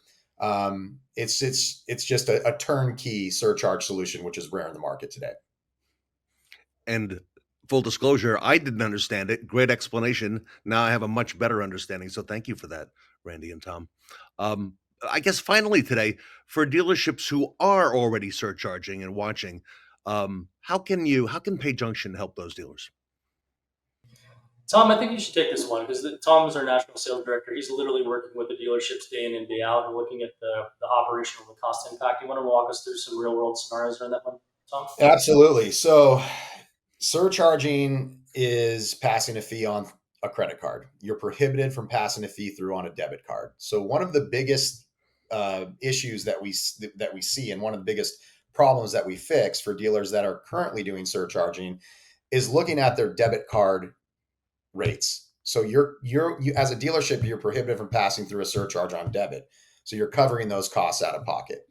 It's just a turnkey surcharge solution, which is rare in the market today. And full disclosure, I didn't understand it. Great explanation. Now I have a much better understanding. So thank you for that, Randy and Tom. I guess finally today, for dealerships who are already surcharging and watching, how can Pay Junction help those dealers? Tom, I think you should take this one because Tom is our national sales director. He's literally working with the dealerships day in and day out and looking at the operational and the cost impact. You want to walk us through some real world scenarios around that one, Tom? Absolutely. So surcharging is passing a fee on a credit card. You're prohibited from passing a fee through on a debit card. So one of the biggest issues that we see, and one of the biggest problems that we fix for dealers that are currently doing surcharging, is looking at their debit card rates. So you as a dealership, you're prohibited from passing through a surcharge on debit. So you're covering those costs out of pocket.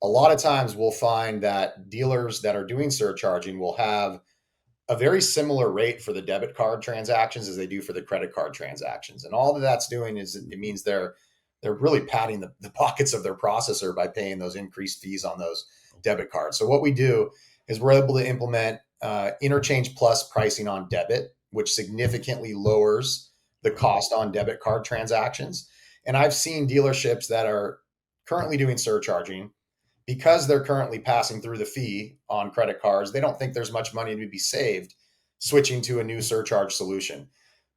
A lot of times we'll find that dealers that are doing surcharging will have a very similar rate for the debit card transactions as they do for the credit card transactions. And all that that's doing is it means they're really padding the pockets of their processor by paying those increased fees on those debit cards. So what we do is we're able to implement interchange plus pricing on debit, which significantly lowers the cost on debit card transactions. And I've seen dealerships that are currently doing surcharging, because they're currently passing through the fee on credit cards, they don't think there's much money to be saved switching to a new surcharge solution.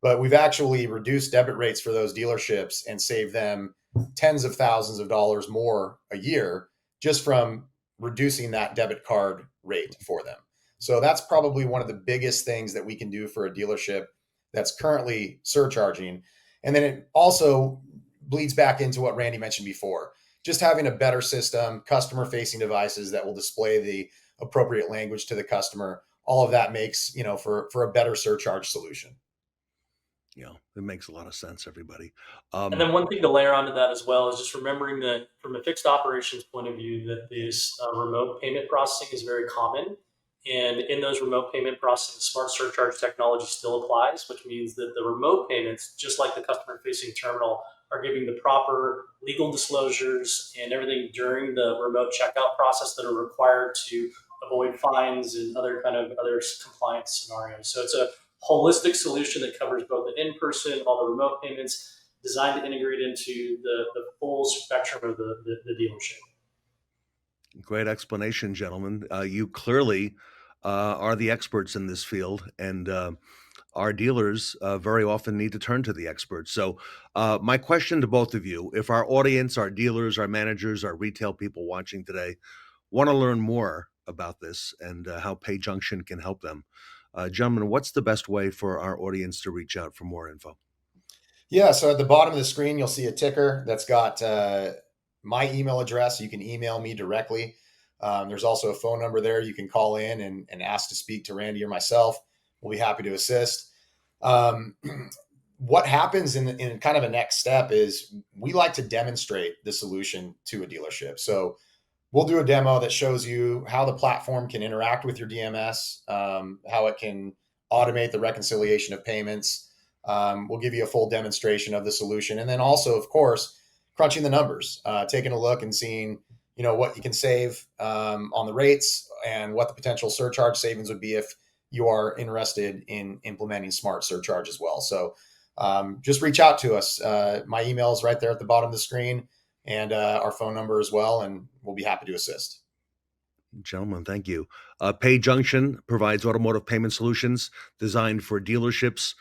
But we've actually reduced debit rates for those dealerships and saved them tens of thousands of dollars more a year just from reducing that debit card rate for them. So that's probably one of the biggest things that we can do for a dealership that's currently surcharging. And then it also bleeds back into what Randy mentioned before. Just having a better system, customer-facing devices that will display the appropriate language to the customer, all of that makes, for a better surcharge solution. Yeah, it makes a lot of sense, everybody. And then one thing to layer onto that as well is just remembering that from a fixed operations point of view, that this remote payment processing is very common. And in those remote payment processing, smart surcharge technology still applies, which means that the remote payments, just like the customer-facing terminal, are giving the proper legal disclosures and everything during the remote checkout process that are required to avoid fines and other compliance scenarios. So it's a holistic solution that covers both the in-person, all the remote payments, designed to integrate into the full spectrum of the dealership. Great explanation, gentlemen. You clearly are the experts in this field, and our dealers very often need to turn to the experts. So my question to both of you, if our audience, our dealers, our managers, our retail people watching today want to learn more about this and how Pay Junction can help them, gentlemen, what's the best way for our audience to reach out for more info? Yeah, so at the bottom of the screen, you'll see a ticker that's got my email address. You can email me directly. There's also a phone number there. You can call in and ask to speak to Randy or myself. We'll be happy to assist. What happens in kind of a next step is we like to demonstrate the solution to a dealership. So we'll do a demo that shows you how the platform can interact with your DMS, how it can automate the reconciliation of payments. We'll give you a full demonstration of the solution. And then also, of course, crunching the numbers, taking a look and seeing, what you can save on the rates and what the potential surcharge savings would be if you are interested in implementing smart surcharge as well. So just reach out to us. My email is right there at the bottom of the screen, and our phone number as well, and we'll be happy to assist. Gentlemen, thank you. Pay Junction provides automotive payment solutions designed for dealerships.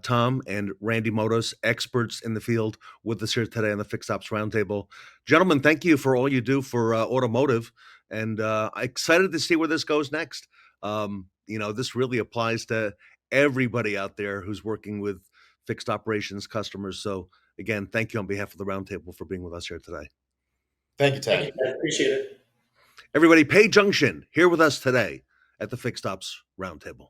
Tom and Randy Motos, experts in the field, with us here today on the Fixed Ops Roundtable. Gentlemen, thank you for all you do for automotive, and I'm excited to see where this goes next. This really applies to everybody out there who's working with fixed operations customers. So again, thank you on behalf of the Roundtable for being with us here today. Thank you, Ted. Thank you, Ted. Appreciate it. Everybody, Pay Junction here with us today at the Fixed Ops Roundtable.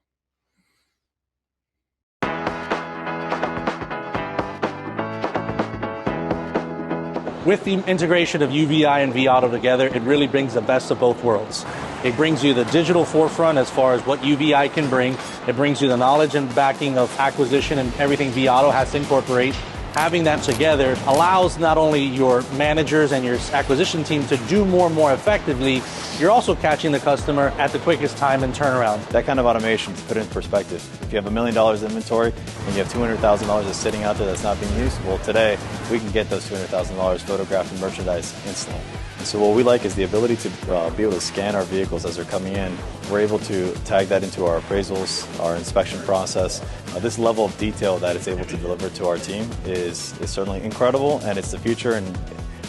With the integration of UVI and vAuto together, it really brings the best of both worlds. It brings you the digital forefront as far as what UVI can bring. It brings you the knowledge and backing of acquisition and everything vAuto has to incorporate. Having that together allows not only your managers and your acquisition team to do more and more effectively, you're also catching the customer at the quickest time and turnaround. That kind of automation, to put it in perspective, if you have $1 million inventory and you have $200,000 that's sitting out there that's not being used, well, today we can get those $200,000 photographed and merchandised instantly. So what we like is the ability to be able to scan our vehicles as they're coming in. We're able to tag that into our appraisals, our inspection process. This level of detail that it's able to deliver to our team is certainly incredible, and it's the future, and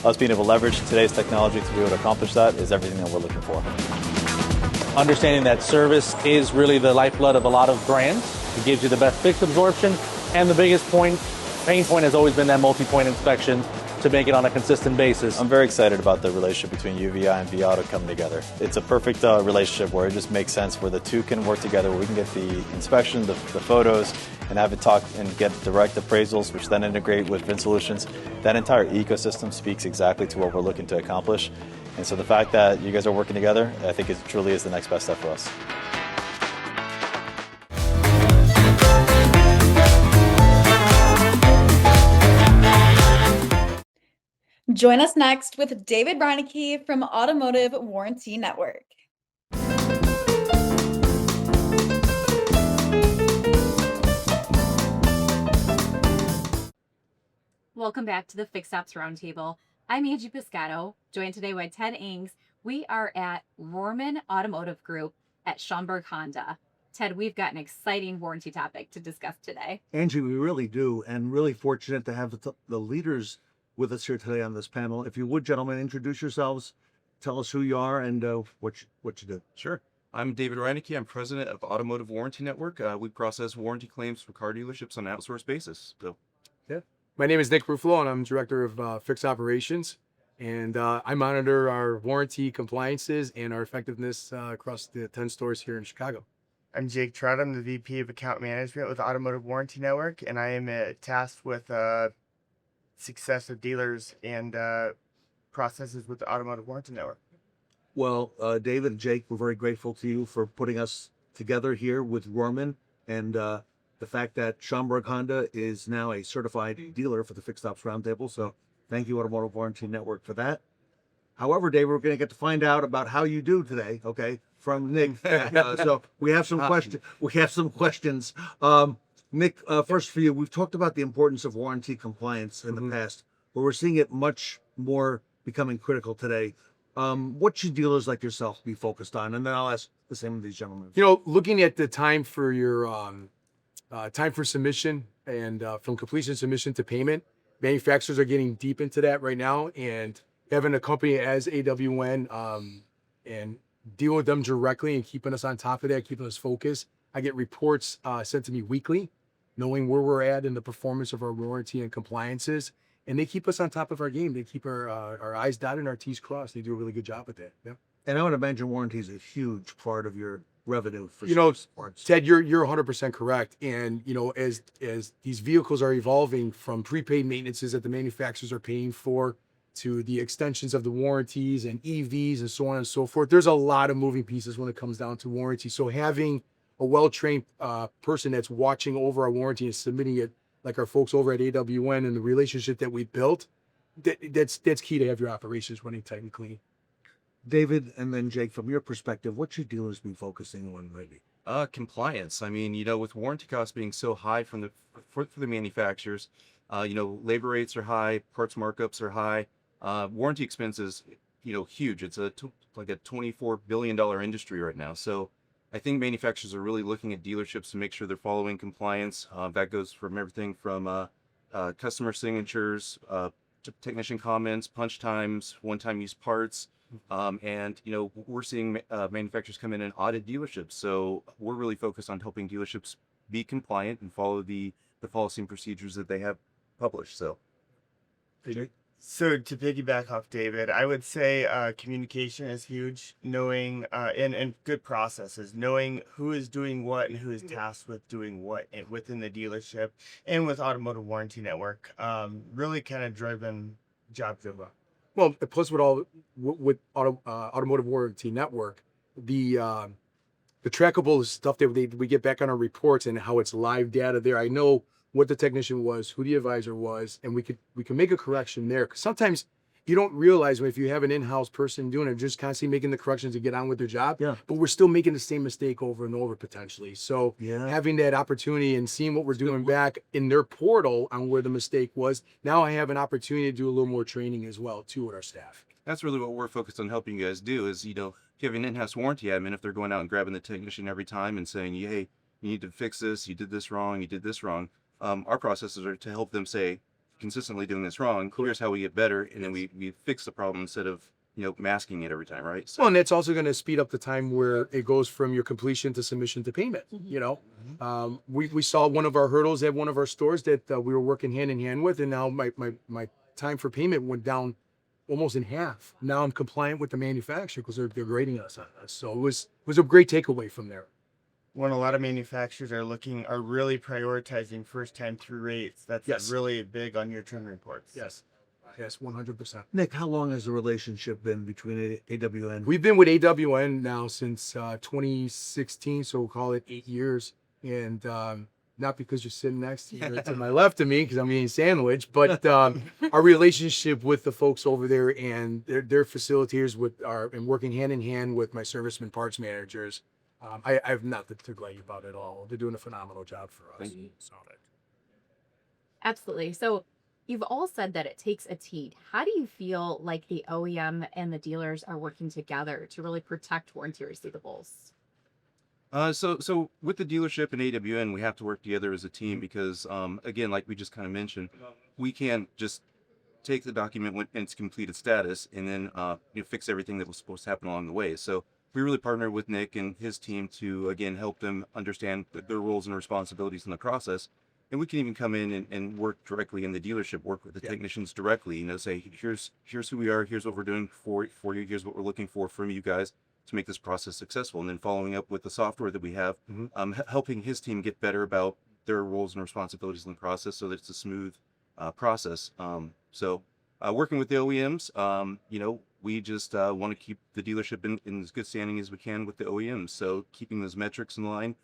us being able to leverage today's technology to be able to accomplish that is everything that we're looking for. Understanding that service is really the lifeblood of a lot of brands. It gives you the best fixed absorption, and the biggest pain point has always been that multi-point inspection to make it on a consistent basis. I'm very excited about the relationship between UVI and vAuto coming together. It's a perfect relationship where it just makes sense, where the two can work together, where we can get the inspection, the photos, and have it talk and get direct appraisals, which then integrate with Vin Solutions. That entire ecosystem speaks exactly to what we're looking to accomplish. And so the fact that you guys are working together, I think it truly is the next best step for us. Join us next with David Reinecke from Automotive Warranty Network. Welcome back to the Fixed Ops Roundtable. I'm Angie Piscato, joined today by Ted Ings. We are at Rohrman Automotive Group at Schaumburg Honda. Ted, we've got an exciting warranty topic to discuss today. Angie, we really do, and really fortunate to have the leaders with us here today on this panel. If you would, gentlemen, introduce yourselves, tell us who you are and what you do. Sure. I'm David Reinecke. I'm president of Automotive Warranty Network. We process warranty claims for car dealerships on an outsourced basis. So, yeah. My name is Nick Ruffalo, and I'm director of fixed operations. And I monitor our warranty compliances and our effectiveness across the 10 stores here in Chicago. I'm Jake Trout. I'm the VP of Account Management with Automotive Warranty Network, and I am tasked with success of dealers and processes with the Automotive Warranty Network. Well, David and Jake, we're very grateful to you for putting us together here with Rohrman, and the fact that Schaumburg Honda is now a certified dealer for the Fixed Ops Roundtable. So thank you, Automotive Warranty Network, for that. However, David, we're going to get to find out about how you do today, okay, from Nick. So we have some questions. We have some questions. Nick, first for you, we've talked about the importance of warranty compliance in the past, but we're seeing it much more becoming critical today. What should dealers like yourself be focused on? And then I'll ask the same of these gentlemen. Looking at the time for your time for submission and from completion submission to payment. Manufacturers are getting deep into that right now, and having a company as AWN and deal with them directly and keeping us on top of that, keeping us focused. I get reports sent to me weekly, knowing where we're at in the performance of our warranty and compliances, and they keep us on top of our game. They keep our I's dotted and our T's crossed. They do a really good job with that. Yeah. And I would imagine warranty is a huge part of your revenue for parts. Ted, you're 100% correct. And as these vehicles are evolving from prepaid maintenances that the manufacturers are paying for to the extensions of the warranties and EVs and so on and so forth, there's a lot of moving pieces when it comes down to warranty. So having a well-trained person that's watching over our warranty and submitting it, like our folks over at AWN, and the relationship that we built, that's key to have your operations running tight and clean. David, and then Jake, from your perspective, what should dealers be focusing on lately? Compliance. I mean, with warranty costs being so high for the manufacturers, labor rates are high, parts markups are high, warranty expenses, huge. It's like a $24 billion industry right now. So I think manufacturers are really looking at dealerships to make sure they're following compliance. That goes from everything from customer signatures, to technician comments, punch times, one-time use parts. And we're seeing manufacturers come in and audit dealerships. So we're really focused on helping dealerships be compliant and follow the policy and procedures that they have published. So. So to piggyback off David, I would say communication is huge. Knowing and good processes, knowing who is doing what and who is tasked with doing what within the dealership and with Automotive Warranty Network. Really kind of driven job driven. Well, plus with Automotive Warranty Network, the trackable stuff that we get back on our reports and how it's live data there. I know what the technician was, who the advisor was, and we can make a correction there. Because sometimes you don't realize if you have an in-house person doing it, just constantly making the corrections to get on with their job. Yeah. But we're still making the same mistake over and over potentially. So having that opportunity and seeing what we're doing back in their portal on where the mistake was, now I have an opportunity to do a little more training as well too with our staff. That's really what we're focused on helping you guys do is, if you have an in-house warranty admin, if they're going out and grabbing the technician every time and saying, hey, you need to fix this, you did this wrong, you did this wrong. Our processes are to help them say, consistently doing this wrong, here's how we get better, and then we fix the problem instead of masking it every time, right? So. Well, and that's also going to speed up the time where it goes from your completion to submission to payment. We saw one of our hurdles at one of our stores that we were working hand in hand with, and now my time for payment went down almost in half. Now I'm compliant with the manufacturer because they're grading us on this. So it was a great takeaway from there. When a lot of manufacturers are really prioritizing first time through rates, that's really big on your turn reports. Yes, 100%. Nick, how long has the relationship been between AWN? We've been with AWN now since 2016, so we'll call it 8 years. And not because you're sitting next to you to my left of me, because I'm eating a sandwich, but our relationship with the folks over there and their facilitators and working hand in hand with my serviceman parts managers. I have nothing to glad about it all. They're doing a phenomenal job for us. Thank you. Absolutely. So you've all said that it takes a team. How do you feel like the OEM and the dealers are working together to really protect warranty receivables? So with the dealership and AWN, we have to work together as a team because, again, like we just kind of mentioned, we can't just take the document when its completed status and then fix everything that was supposed to happen along the way. So we really partnered with Nick and his team to, again, help them understand their roles and responsibilities in the process. And we can even come in and work directly in the dealership, work with the technicians directly, say, here's who we are, here's what we're doing for you, here's what we're looking for from you guys to make this process successful. And then following up with the software that we have, helping his team get better about their roles and responsibilities in the process so that it's a smooth process. Working with the OEMs, we just want to keep the dealership in as good standing as we can with the OEMs. So keeping those metrics in line.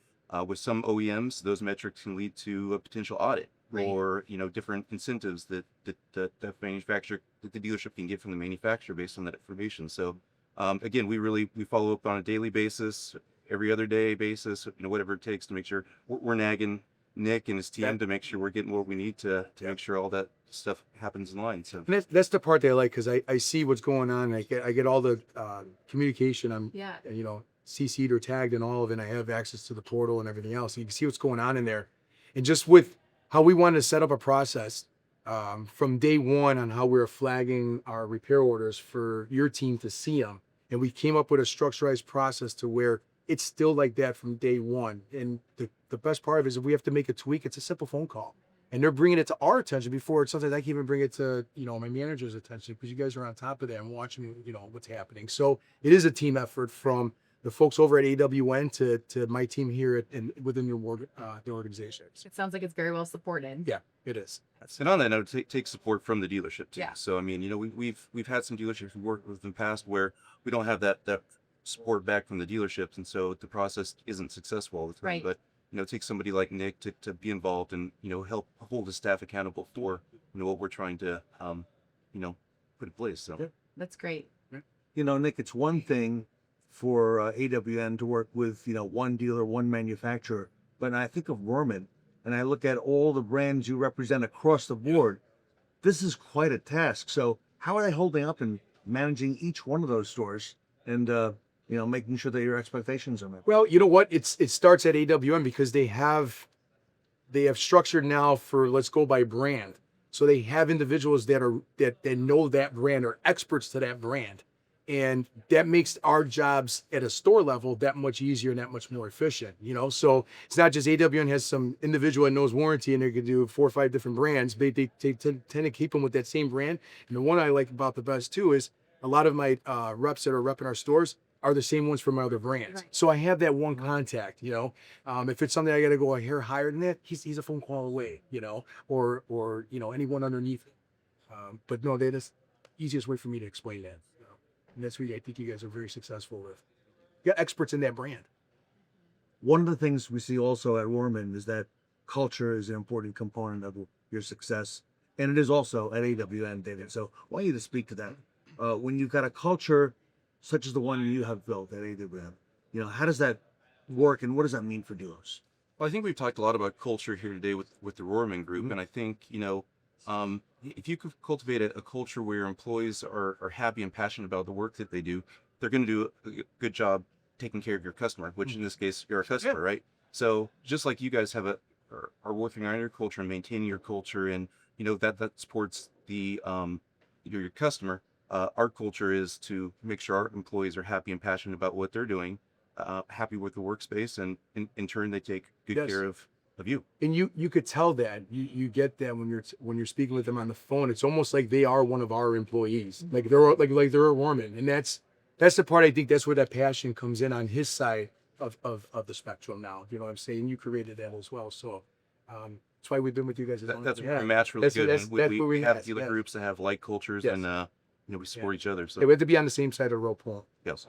With some OEMs, those metrics can lead to a potential audit or different incentives that the dealership can get from the manufacturer based on that information. So again, we follow up on a daily basis, every other day basis, whatever it takes to make sure we're nagging Nick and his team to make sure we're getting what we need to make sure all that stuff happens in line. So and that's the part that I like because I see what's going on. I get all the communication. I'm CC'd or tagged and all of it. And I have access to the portal and everything else. And you can see what's going on in there. And just with how we wanted to set up a process from day one on how we were flagging our repair orders for your team to see them. And we came up with a structurized process to where it's still like that from day one. And the best part of it is if we have to make a tweak, it's a simple phone call. And they're bringing it to our attention before sometimes I can even bring it to, my manager's attention because you guys are on top of that and watching, what's happening. So it is a team effort from the folks over at AWN to my team here within the organization. It sounds like it's very well supported. Yeah, it is. And on that note, take support from the dealership too. Yeah. So I mean, we've had some dealerships we worked with in the past where we don't have that support back from the dealerships, and so the process isn't successful all the time. Right. But take somebody like Nick to be involved and help hold the staff accountable for what we're trying to put in place. So yeah. That's great. Nick, it's one thing for AWN to work with one dealer, one manufacturer, but I think of Rohrman and I look at all the brands you represent across the board. This is quite a task. So how are they holding up and managing each one of those stores and making sure that your expectations are met? Well, you know what? It starts at AWN because they have structured now for let's go by brand. So they have individuals that know that brand or experts to that brand. And that makes our jobs at a store level that much easier and that much more efficient, So it's not just AWN has some individual that knows warranty and they could do 4 or 5 different brands. They tend to keep them with that same brand. And the one I like about the best too is a lot of my reps that are repping our stores are the same ones from my other brands. Right. So I have that one contact, if it's something I got to go a hair higher than that, he's a phone call away, or anyone underneath it. But no, that's the easiest way for me to explain that. And that's what I think you guys are very successful with. You got experts in that brand. One of the things we see also at Rohrman is that culture is an important component of your success. And it is also at AWN, David. So I want you to speak to that. When you've got a culture such as the one you have built at AWN, how does that work and what does that mean for dealers? Well, I think we've talked a lot about culture here today with the Rohrman Group. And I think, if you could cultivate a culture where your employees are happy and passionate about the work that they do, they're going to do a good job taking care of your customer, which in this case, you're a customer, right? So just like you guys are working on your culture and maintaining your culture and, that supports the, your customer, our culture is to make sure our employees are happy and passionate about what they're doing, happy with the workspace, and in turn, they take good care of you. And you could tell that you get that when you're speaking with them on the phone. It's almost like they are one of our employees, like they're a Rohrman, and that's the part I think that's where that passion comes in on his side of the spectrum. Now, you know what I'm saying? You created that as well, so that's why we've been with you guys. That's where we match really good. We have dealer groups that have like cultures, and we support each other. So we have to be on the same side of the road, Paul. Yes.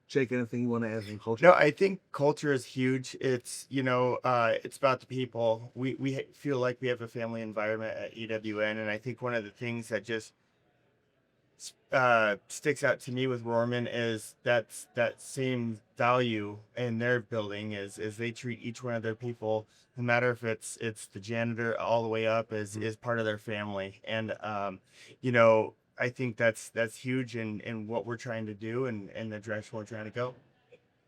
Jake, anything you want to add in culture? No, I think culture is huge. It's it's about the people. We feel like we have a family environment at EWN, and I think one of the things that just sticks out to me with Rohrman is that same value in their building is they treat each one of their people, no matter if it's the janitor all the way up, is part of their family, and I think that's huge in what we're trying to do and the direction we're trying to go.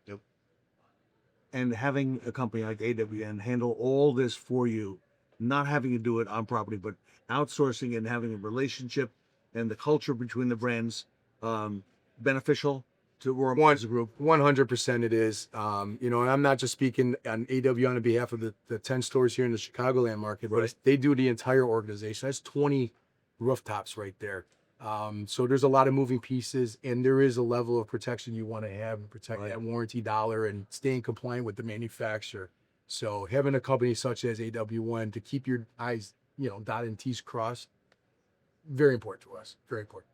Yep. And having a company like AWN handle all this for you, not having to do it on property, but outsourcing and having a relationship and the culture between the brands, beneficial to Rohrman as a group. 100% it is. And I'm not just speaking on AWN on behalf of the 10 stores here in the Chicagoland market, but they do the entire organization. That's 20 rooftops right there. So there's a lot of moving pieces, and there is a level of protection you want to have and protect that warranty dollar and staying compliant with the manufacturer. So having a company such as AWN to keep your I's, dotted and T's crossed, very important to us. Very important.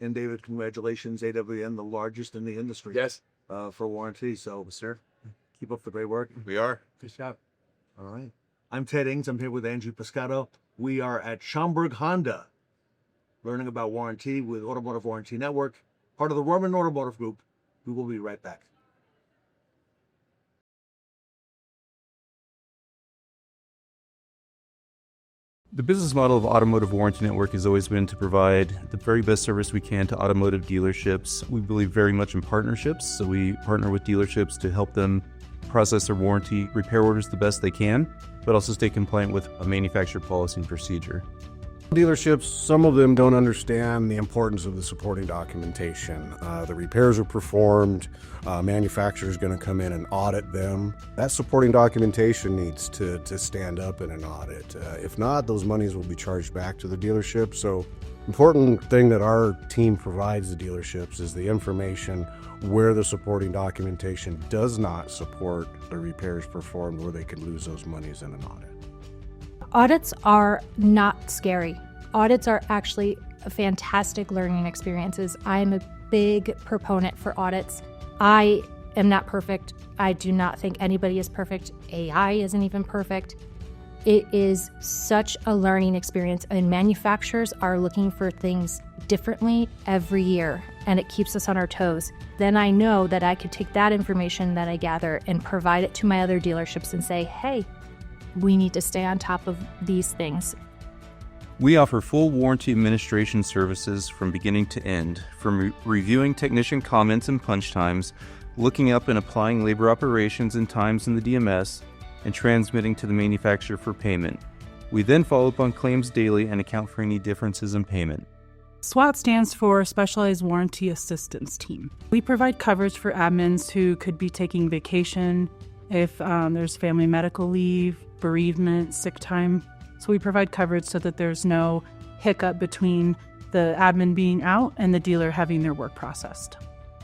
And David, congratulations, AWN, the largest in the industry. Yes. For warranty. So, sir, keep up the great work. We are. Good job. All right. I'm Ted Ings. I'm here with Andrew Piscato. We are at Schaumburg Honda, learning about warranty with Automotive Warranty Network, part of the Rohrman Automotive Group. We will be right back. The business model of Automotive Warranty Network has always been to provide the very best service we can to automotive dealerships. We believe very much in partnerships, so we partner with dealerships to help them process their warranty repair orders the best they can, but also stay compliant with a manufacturer policy and procedure. Dealerships, some of them don't understand the importance of the supporting documentation. The repairs are performed, manufacturer is going to come in and audit them. That supporting documentation needs to stand up in an audit. If not, those monies will be charged back to the dealership. So, important thing that our team provides the dealerships is the information where the supporting documentation does not support the repairs performed, where they could lose those monies in an audit. Audits are not scary. Audits are actually fantastic learning experiences. I'm a big proponent for audits. I am not perfect. I do not think anybody is perfect. AI isn't even perfect. It is such a learning experience, and manufacturers are looking for things differently every year, and it keeps us on our toes. Then I know that I could take that information that I gather and provide it to my other dealerships and say, hey, we need to stay on top of these things. We offer full warranty administration services from beginning to end, from reviewing technician comments and punch times, looking up and applying labor operations and times in the DMS, and transmitting to the manufacturer for payment. We then follow up on claims daily and account for any differences in payment. SWAT stands for Specialized Warranty Assistance Team. We provide coverage for admins who could be taking vacation, if there's family medical leave, bereavement, sick time. So we provide coverage so that there's no hiccup between the admin being out and the dealer having their work processed.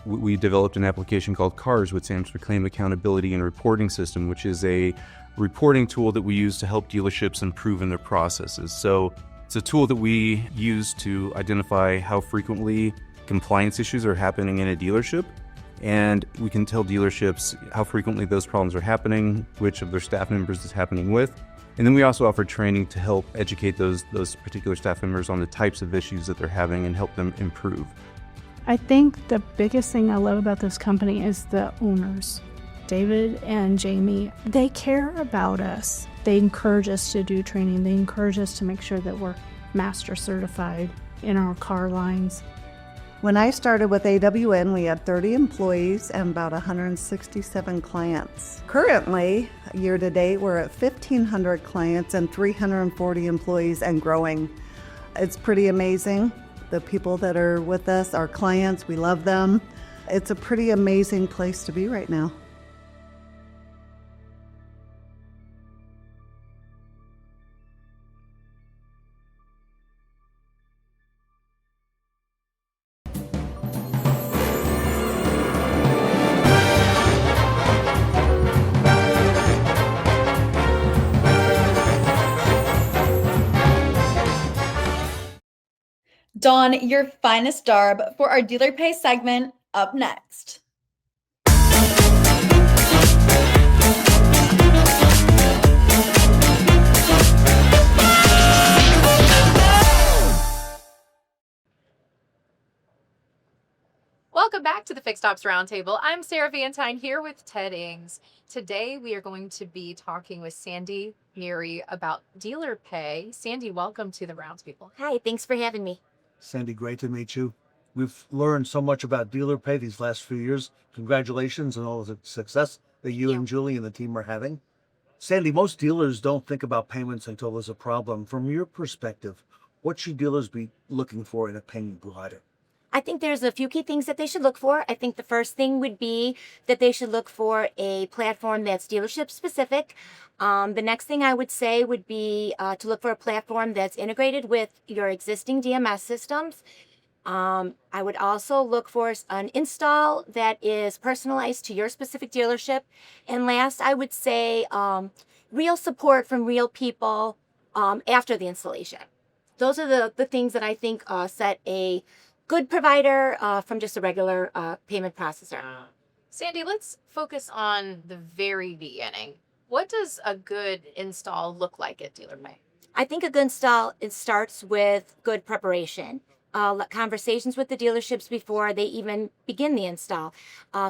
We developed an application called CARS, which stands for Claim Accountability and Reporting System, which is a reporting tool that we use to help dealerships improve in their processes. So it's a tool that we use to identify how frequently compliance issues are happening in a dealership. And we can tell dealerships how frequently those problems are happening, which of their staff members is happening with. And then we also offer training to help educate those particular staff members on the types of issues that they're having and help them improve. I think the biggest thing I love about this company is the owners. David and Jamie, they care about us. They encourage us to do training. They encourage us to make sure that we're master certified in our car lines. When I started with AWN, we had 30 employees and about 167 clients. Currently, year to date, we're at 1,500 clients and 340 employees and growing. It's pretty amazing. The people that are with us, our clients, we love them. It's a pretty amazing place to be right now. Dawn, your finest darb for our dealer pay segment up next. Welcome back to the Fixed Ops Roundtable. I'm Sarah Vantine here with Ted Ings. Today we are going to be talking with Sandy Neary about dealer pay. Sandy, welcome to the Roundtable. Hi, thanks for having me. Sandy, great to meet you. We've learned so much about dealer pay these last few years. Congratulations on all the success that you and Julie and the team are having. Sandy, most dealers don't think about payments until there's a problem. From your perspective, what should dealers be looking for in a payment provider? I think there's a few key things that they should look for. I think the first thing would be that they should look for a platform that's dealership specific. The next thing I would say would be to look for a platform that's integrated with your existing DMS systems. I would also look for an install that is personalized to your specific dealership. And last, I would say real support from real people after the installation. Those are the things that I think set a good provider from just a regular payment processor. Sandy, let's focus on the very beginning. What does a good install look like at dealer pay? I think a good install, it starts with good preparation. Conversations with the dealerships before they even begin the install.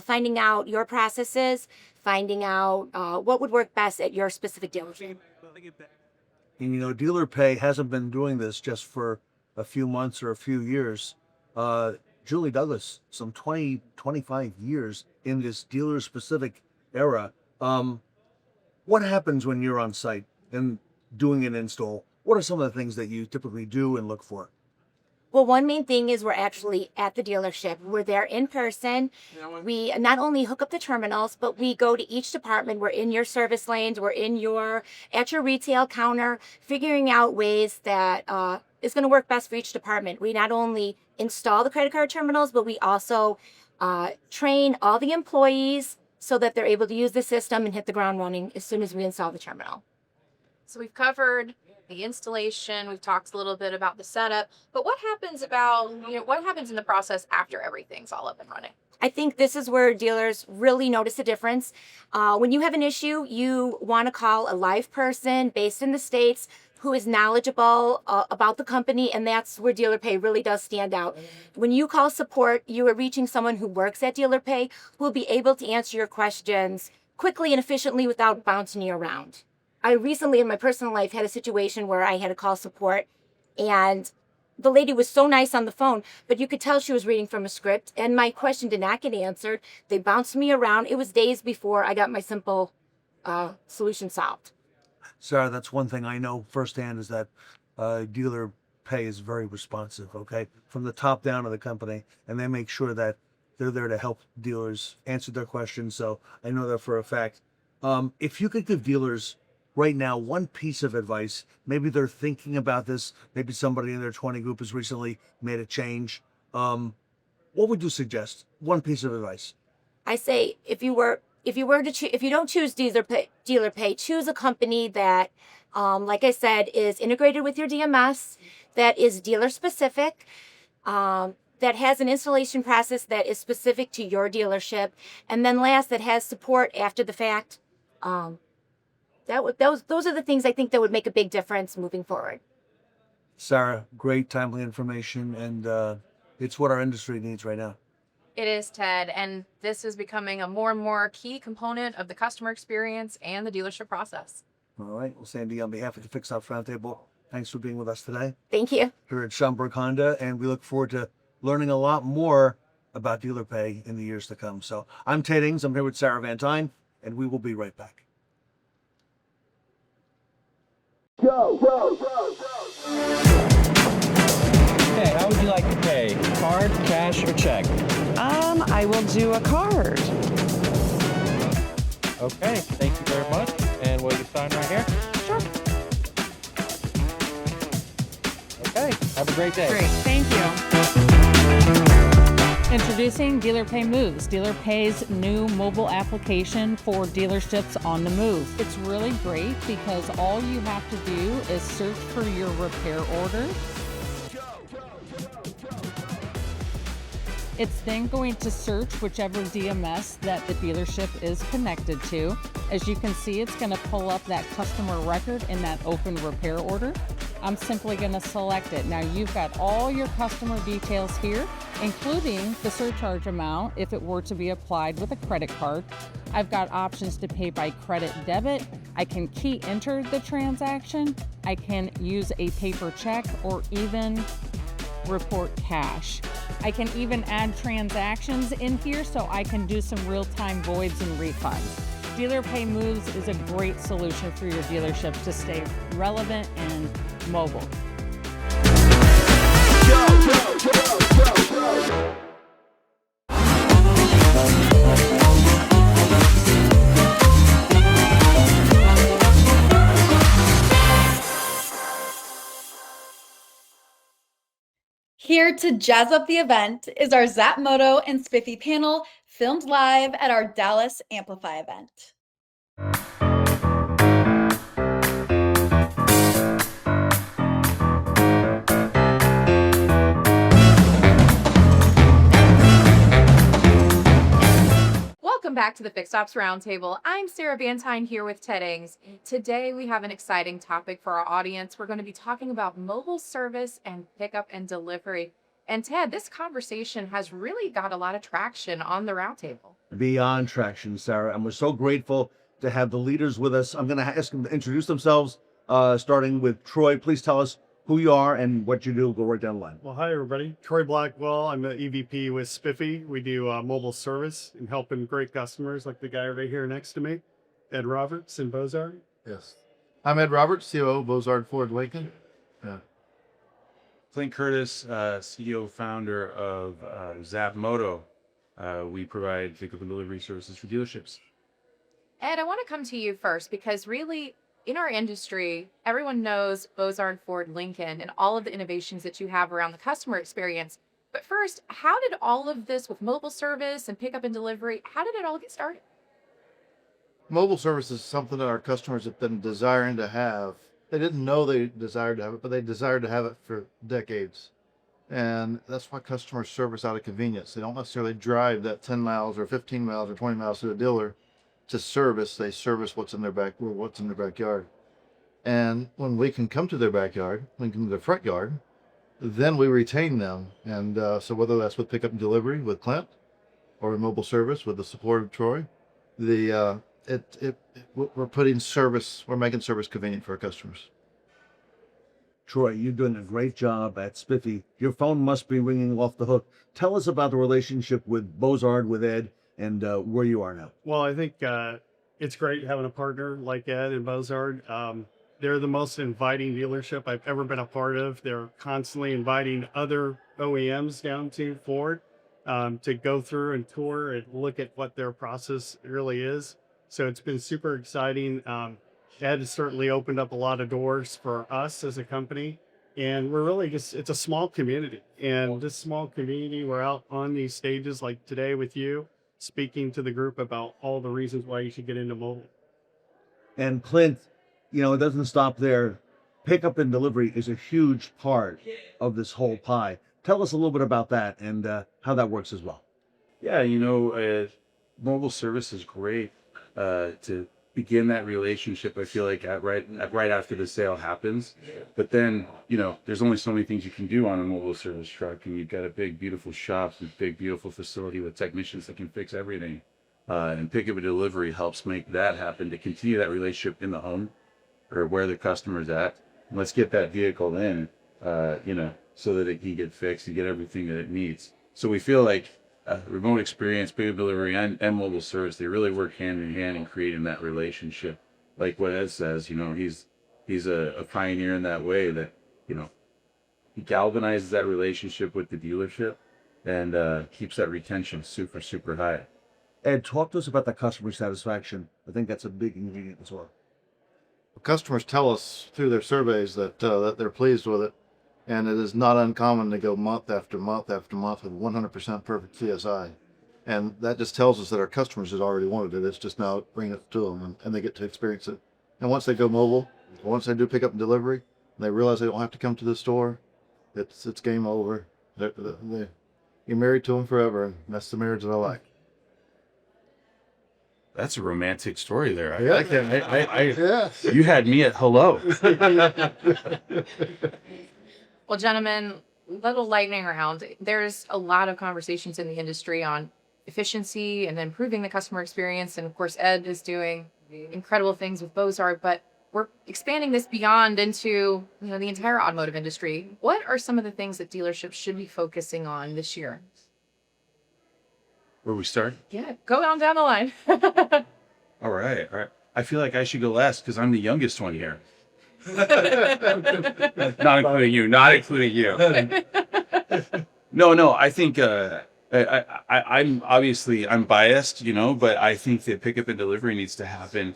Finding out your processes, finding out what would work best at your specific dealership. And you know, dealer pay hasn't been doing this just for a few months or a few years. Julie Douglas, some 20, 25 years in this dealer-specific era. What happens when you're on site and doing an install? What are some of the things that you typically do and look for? Well, one main thing is we're actually at the dealership. We're there in person. We not only hook up the terminals, but we go to each department. We're in your service lanes. We're at your retail counter, figuring out ways that is going to work best for each department. We not only install the credit card terminals, but we also train all the employees so that they're able to use the system and hit the ground running as soon as we install the terminal. So we've covered the installation, we've talked a little bit about the setup, but what happens in the process after everything's all up and running? I think this is where dealers really notice a difference. When you have an issue, you want to call a live person based in the States who is knowledgeable about the company, and that's where DealerPay really does stand out. When you call support, you are reaching someone who works at DealerPay who will be able to answer your questions quickly and efficiently without bouncing you around. I recently in my personal life had a situation where I had to call support, and the lady was so nice on the phone, but you could tell she was reading from a script, and my question did not get answered. They bounced me around. It was days before I got my simple solution solved. Sarah, that's one thing I know firsthand is that dealer pay is very responsive, okay? From the top down of the company, and they make sure that they're there to help dealers answer their questions. So I know that for a fact. If you could give dealers right now one piece of advice, maybe they're thinking about this, maybe somebody in their 20 group has recently made a change. What would you suggest? One piece of advice. I say if you don't choose dealer pay, choose a company that, like I said, is integrated with your DMS, that is dealer specific, that has an installation process that is specific to your dealership, and then last, that has support after the fact. Those are the things I think that would make a big difference moving forward. Sarah, great timely information, and it's what our industry needs right now. It is, Ted, and this is becoming a more and more key component of the customer experience and the dealership process. All right. Well, Sandy, on behalf of the Fixed Ops Roundtable, thanks for being with us today. Thank you. Here at Schaumburg Honda, and we look forward to learning a lot more about dealer pay in the years to come. So I'm Ted Ings. I'm here with Sarah Vantine, and we will be right back. Go. Okay, how would you like to pay? Card, cash, or check? I will do a card. Okay, thank you very much. And will you sign right here? Sure. Okay, have a great day. Great, thank you. Introducing DealerPay Moves, DealerPay's new mobile application for dealerships on the move. It's really great because all you have to do is search for your repair order. It's then going to search whichever DMS that the dealership is connected to. As you can see, it's going to pull up that customer record in that open repair order. I'm simply going to select it. Now you've got all your customer details here, including the surcharge amount if it were to be applied with a credit card. I've got options to pay by credit debit. I can key enter the transaction. I can use a paper check or even report cash. I can even add transactions in here so I can do some real-time voids and refunds. DealerPay Moves is a great solution for your dealership to stay relevant and mobile. Here to jazz up the event is our Zap Moto and Spiffy panel filmed live at our Dallas Amplify event. Welcome back to the Fixed Ops Roundtable. I'm Sarah Vantine here with Ted Ings. Today we have an exciting topic for our audience. We're going to be talking about mobile service and pickup and delivery. And Ted, this conversation has really got a lot of traction on the roundtable. Beyond traction, Sarah, and we're so grateful to have the leaders with us. I'm going to ask them to introduce themselves, starting with Troy. Please tell us who you are and what you do. Go right down the line. Well, hi, everybody. Troy Blackwell. I'm the EVP with Spiffy. We do mobile service and helping great customers like the guy right here next to me. Ed Roberts in Bozard. Yes. I'm Ed Roberts, COO, Bozard Ford Lincoln. Yeah. Clint Curtis, CEO, founder of Zap Moto. We provide pickup and delivery services for dealerships. Ed, I want to come to you first because really in our industry, everyone knows Bozard Ford Lincoln and all of the innovations that you have around the customer experience. But first, how did all of this with mobile service and pickup and delivery, how did it all get started? Mobile service is something that our customers have been desiring to have. They didn't know they desired to have it, but they desired to have it for decades. And that's why customers service out of convenience. They don't necessarily drive that 10 miles or 15 miles or 20 miles to a dealer to service. They service what's in their backyard. And when we can come to their backyard, we can come to their front yard, then we retain them. And so whether that's with pickup and delivery with Clint or in mobile service with the support of Troy, we're making service convenient for our customers. Troy, you're doing a great job at Spiffy. Your phone must be ringing off the hook. Tell us about the relationship with Bozard, with Ed, and where you are now. Well, I think it's great having a partner like Ed and Bozard. They're the most inviting dealership I've ever been a part of. They're constantly inviting other OEMs down to Ford to go through and tour and look at what their process really is. So it's been super exciting. Ed has certainly opened up a lot of doors for us as a company. And we're really it's a small community. And this small community, we're out on these stages like today with you, speaking to the group about all the reasons why you should get into mobile. And Clint, it doesn't stop there. Pickup and delivery is a huge part of this whole pie. Tell us a little bit about that and how that works as well. Yeah, mobile service is great to begin that relationship. I feel like right after the sale happens, but then there's only so many things you can do on a mobile service truck, and you've got a big beautiful shop, a big beautiful facility with technicians that can fix everything. And pickup and delivery helps make that happen to continue that relationship in the home or where the customer's at. And let's get that vehicle in, so that it can get fixed and get everything that it needs. So we feel like remote experience, pickup delivery, and mobile service, they really work hand in hand in creating that relationship. Like what Ed says, he's a pioneer in that way that, he galvanizes that relationship with the dealership and keeps that retention super, super high. Ed, talk to us about the customer satisfaction. I think that's a big ingredient as well. Customers tell us through their surveys that they're pleased with it. And it is not uncommon to go month after month after month with 100% perfect CSI. And that just tells us that our customers had already wanted it. It's just now bringing it to them and they get to experience it. And once they go mobile, once they do pick up and delivery, and they realize they don't have to come to the store, it's game over. You're married to them forever, and that's the marriage that I like. That's a romantic story there. Yes. You had me at hello. Well, gentlemen, little lightning round. There's a lot of conversations in the industry on efficiency and improving the customer experience. And of course, Ed is doing incredible things with Bozard, but we're expanding this beyond into the entire automotive industry. What are some of the things that dealerships should be focusing on this year? Where we start? Yeah, go on down the line. All right. I feel like I should go last because I'm the youngest one here. Not including you. No, I think I'm biased, but I think that pickup and delivery needs to happen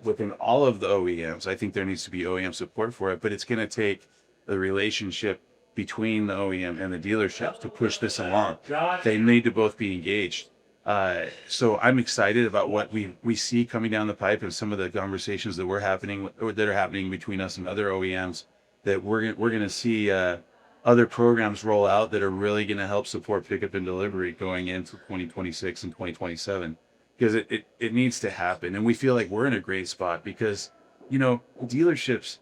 within all of the OEMs. I think there needs to be OEM support for it, but it's going to take the relationship between the OEM and the dealerships to push this along. They need to both be engaged. So I'm excited about what we see coming down the pipe and some of the conversations that are happening between us and other OEMs, that we're going to see other programs roll out that are really going to help support pickup and delivery going into 2026 and 2027, because it needs to happen. And we feel like we're in a great spot because, dealerships,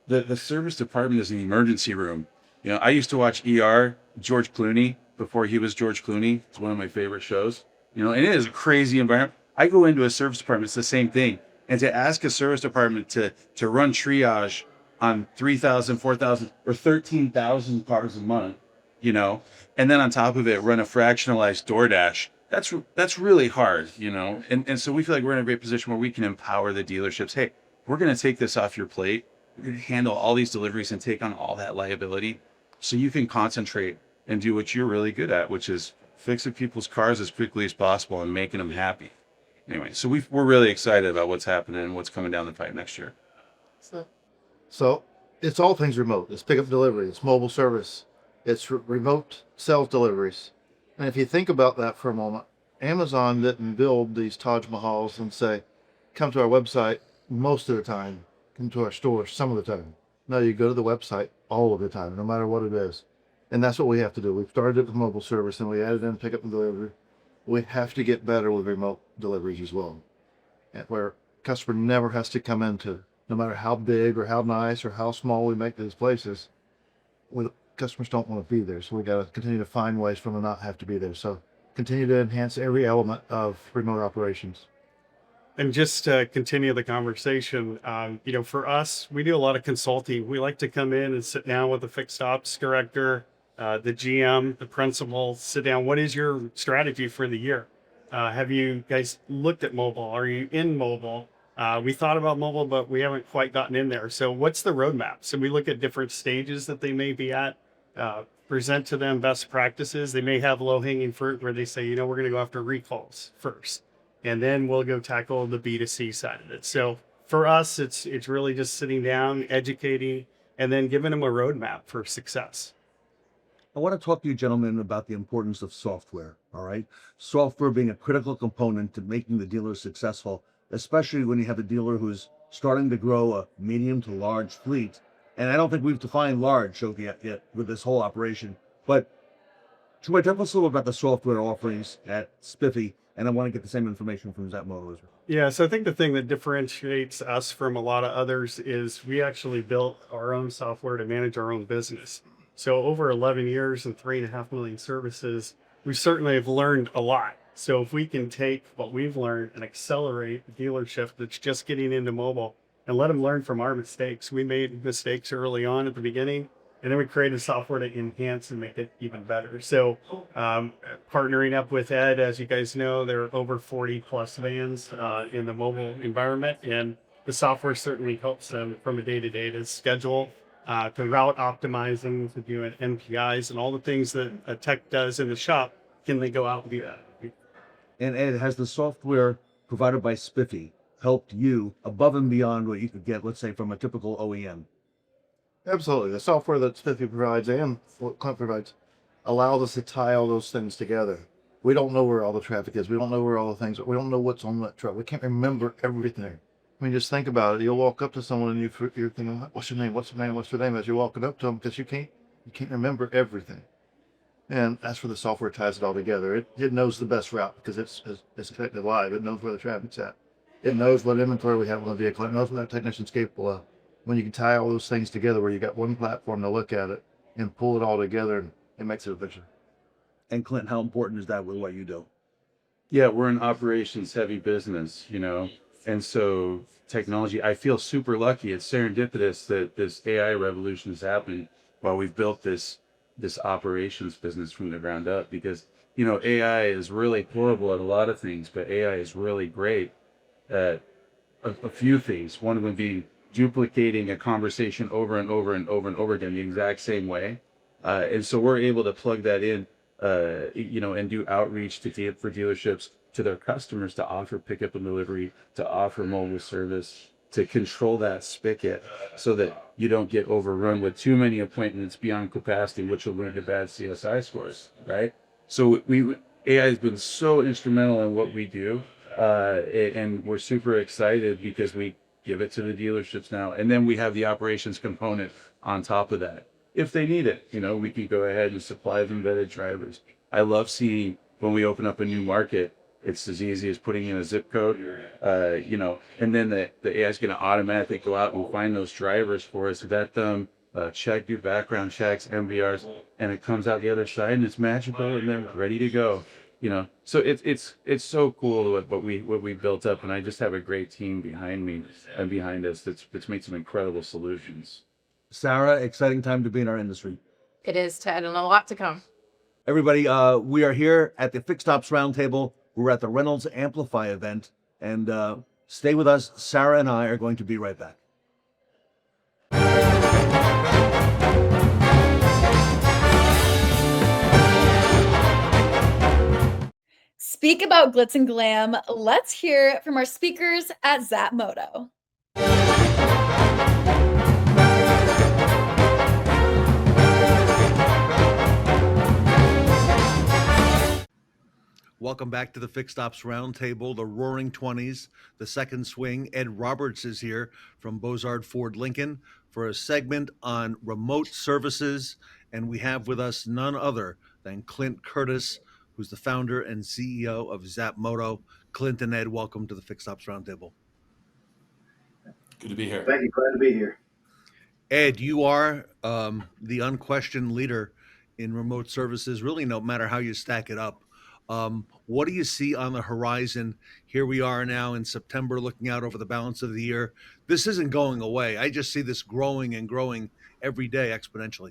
the service department is an emergency room. I used to watch ER, George Clooney, before he was George Clooney. It's one of my favorite shows. And it is a crazy environment. I go into a service department, it's the same thing. And to ask a service department to run triage on 3,000, 4,000, or 13,000 cars a month, and then on top of it, run a fractionalized DoorDash that's really hard, you know? And so we feel like we're in a great position where we can empower the dealerships. Hey, we're going to take this off your plate. We're going to handle all these deliveries and take on all that liability so you can concentrate and do what you're really good at, which is fixing people's cars as quickly as possible and making them happy. Anyway, so we're really excited about what's happening and what's coming down the pipe next year. So it's all things remote. It's pickup delivery. It's mobile service. It's remote sales deliveries. And if you think about that for a moment, Amazon didn't build these Taj Mahals and say, come to our website most of the time, come to our store some of the time. No, you go to the website all of the time, no matter what it is. And that's what we have to do. We've started it with mobile service and we added in pickup and delivery. We have to get better with remote deliveries as well. And where customer never has to come into, no matter how big or how nice or how small we make these places, customers don't want to be there. So we got to continue to find ways for them to not have to be there. So continue to enhance every element of remote operations. And just to continue the conversation, for us, we do a lot of consulting. We like to come in and sit down with the fixed ops director, the GM, the principal, sit down. What is your strategy for the year? Have you guys looked at mobile? Are you in mobile? We thought about mobile, but we haven't quite gotten in there. So what's the roadmap? So we look at different stages that they may be at, present to them best practices. They may have low-hanging fruit where they say, we're going to go after recalls first, and then we'll go tackle the B2C side of it. So for us, it's really just sitting down, educating, and then giving them a roadmap for success. I want to talk to you gentlemen about the importance of software, all right? Software being a critical component to making the dealer successful, especially when you have a dealer who's starting to grow a medium to large fleet. And I don't think we've defined large yet with this whole operation. But Troy, tell us a little about the software offerings at Spiffy, and I want to get the same information from Zapmoto as well. Yeah, so I think the thing that differentiates us from a lot of others is we actually built our own software to manage our own business. So over 11 years and 3.5 million services, we certainly have learned a lot. So if we can take what we've learned and accelerate the dealership that's just getting into mobile and let them learn from our mistakes. We made mistakes early on at the beginning, and then we created software to enhance and make it even better. So partnering up with Ed, as you guys know, there are over 40 plus vans in the mobile environment, and the software certainly helps them from a day-to-day to schedule, to route optimizing, to doing NPIs, and all the things that a tech does in the shop. Can they go out and do that? And Ed, has the software provided by Spiffy helped you above and beyond what you could get, let's say, from a typical OEM? Absolutely. The software that Spiffy provides and what Clint provides allows us to tie all those things together. We don't know where all the traffic is. We don't know where all the things are. We don't know what's on that truck. We can't remember everything. I mean, just think about it. You'll walk up to someone and you're thinking, what's your name? What's your name? What's your name? As you're walking up to them, because you can't remember everything. And that's where the software ties it all together. It knows the best route because it's connected live. It knows where the traffic's at. It knows what inventory we have on the vehicle. It knows what that technician's capable of. When you can tie all those things together where you got one platform to look at it and pull it all together, it makes it efficient. And Clint, how important is that with what you do? Yeah, we're an operations heavy business, and so technology, I feel super lucky. It's serendipitous that this AI revolution is happening while we've built this operations business from the ground up, because, AI is really horrible at a lot of things, but AI is really great at a few things. One would be duplicating a conversation over and over and over and over again the exact same way. And so we're able to plug that in, and do outreach for dealerships to their customers to offer pickup and delivery, to offer mobile service, to control that spigot so that you don't get overrun with too many appointments beyond capacity, which will lead to bad CSI scores, right? So AI has been so instrumental in what we do. And we're super excited because we give it to the dealerships now. And then we have the operations component on top of that. If they need it, we can go ahead and supply them vetted drivers. I love seeing when we open up a new market, it's as easy as putting in a zip code, and then the AI is going to automatically go out and find those drivers for us, vet them, do background checks, MVRs, and it comes out the other side and it's magical and they're ready to go. So it's so cool what we built up, and I just have a great team behind me and behind us that's made some incredible solutions. Sarah, exciting time to be in our industry. It is, Ted, and a lot to come. Everybody, we are here at the Fixed Ops Roundtable. We're at the Reynolds Amplify event, and stay with us. Sarah and I are going to be right back. Speak about glitz and glam. Let's hear from our speakers at Zap Moto. Welcome back to the Fixed Ops Roundtable, the Roaring Twenties, the second swing. Ed Roberts is here from Bozard Ford Lincoln for a segment on remote services, and we have with us none other than Clint Curtis, who's the founder and CEO of Zap Moto. Clint and Ed, welcome to the Fixed Ops Roundtable. Good to be here. Thank you. Glad to be here. Ed, you are the unquestioned leader in remote services, really no matter how you stack it up. What do you see on the horizon? Here we are now in September, looking out over the balance of the year. This isn't going away. I just see this growing and growing every day exponentially.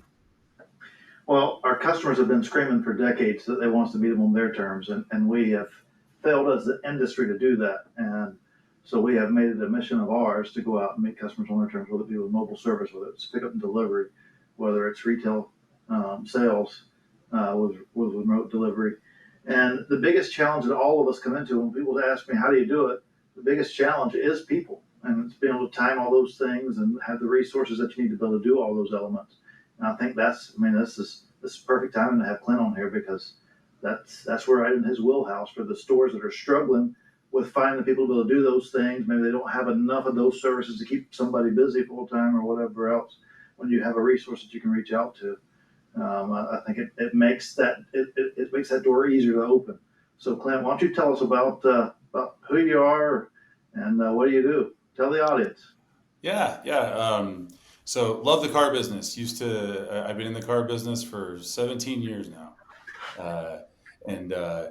Well, our customers have been screaming for decades that they want us to meet them on their terms, and we have failed as an industry to do that. And so we have made it a mission of ours to go out and meet customers on their terms, whether it be with mobile service, whether it's pickup and delivery, whether it's retail sales with remote delivery. And the biggest challenge that all of us come into when people ask me, how do you do it? The biggest challenge is people. And it's being able to time all those things and have the resources that you need to be able to do all those elements. And I think this is perfect timing to have Clint on here, because that's where right in his wheelhouse for the stores that are struggling with finding the people to be able to do those things. Maybe they don't have enough of those services to keep somebody busy full time or whatever else. When you have a resource that you can reach out to, I think it makes that door easier to open. So Clint, why don't you tell us about who you are and what do you do? Tell the audience. Yeah. So love the car business. I've been in the car business for 17 years now. And I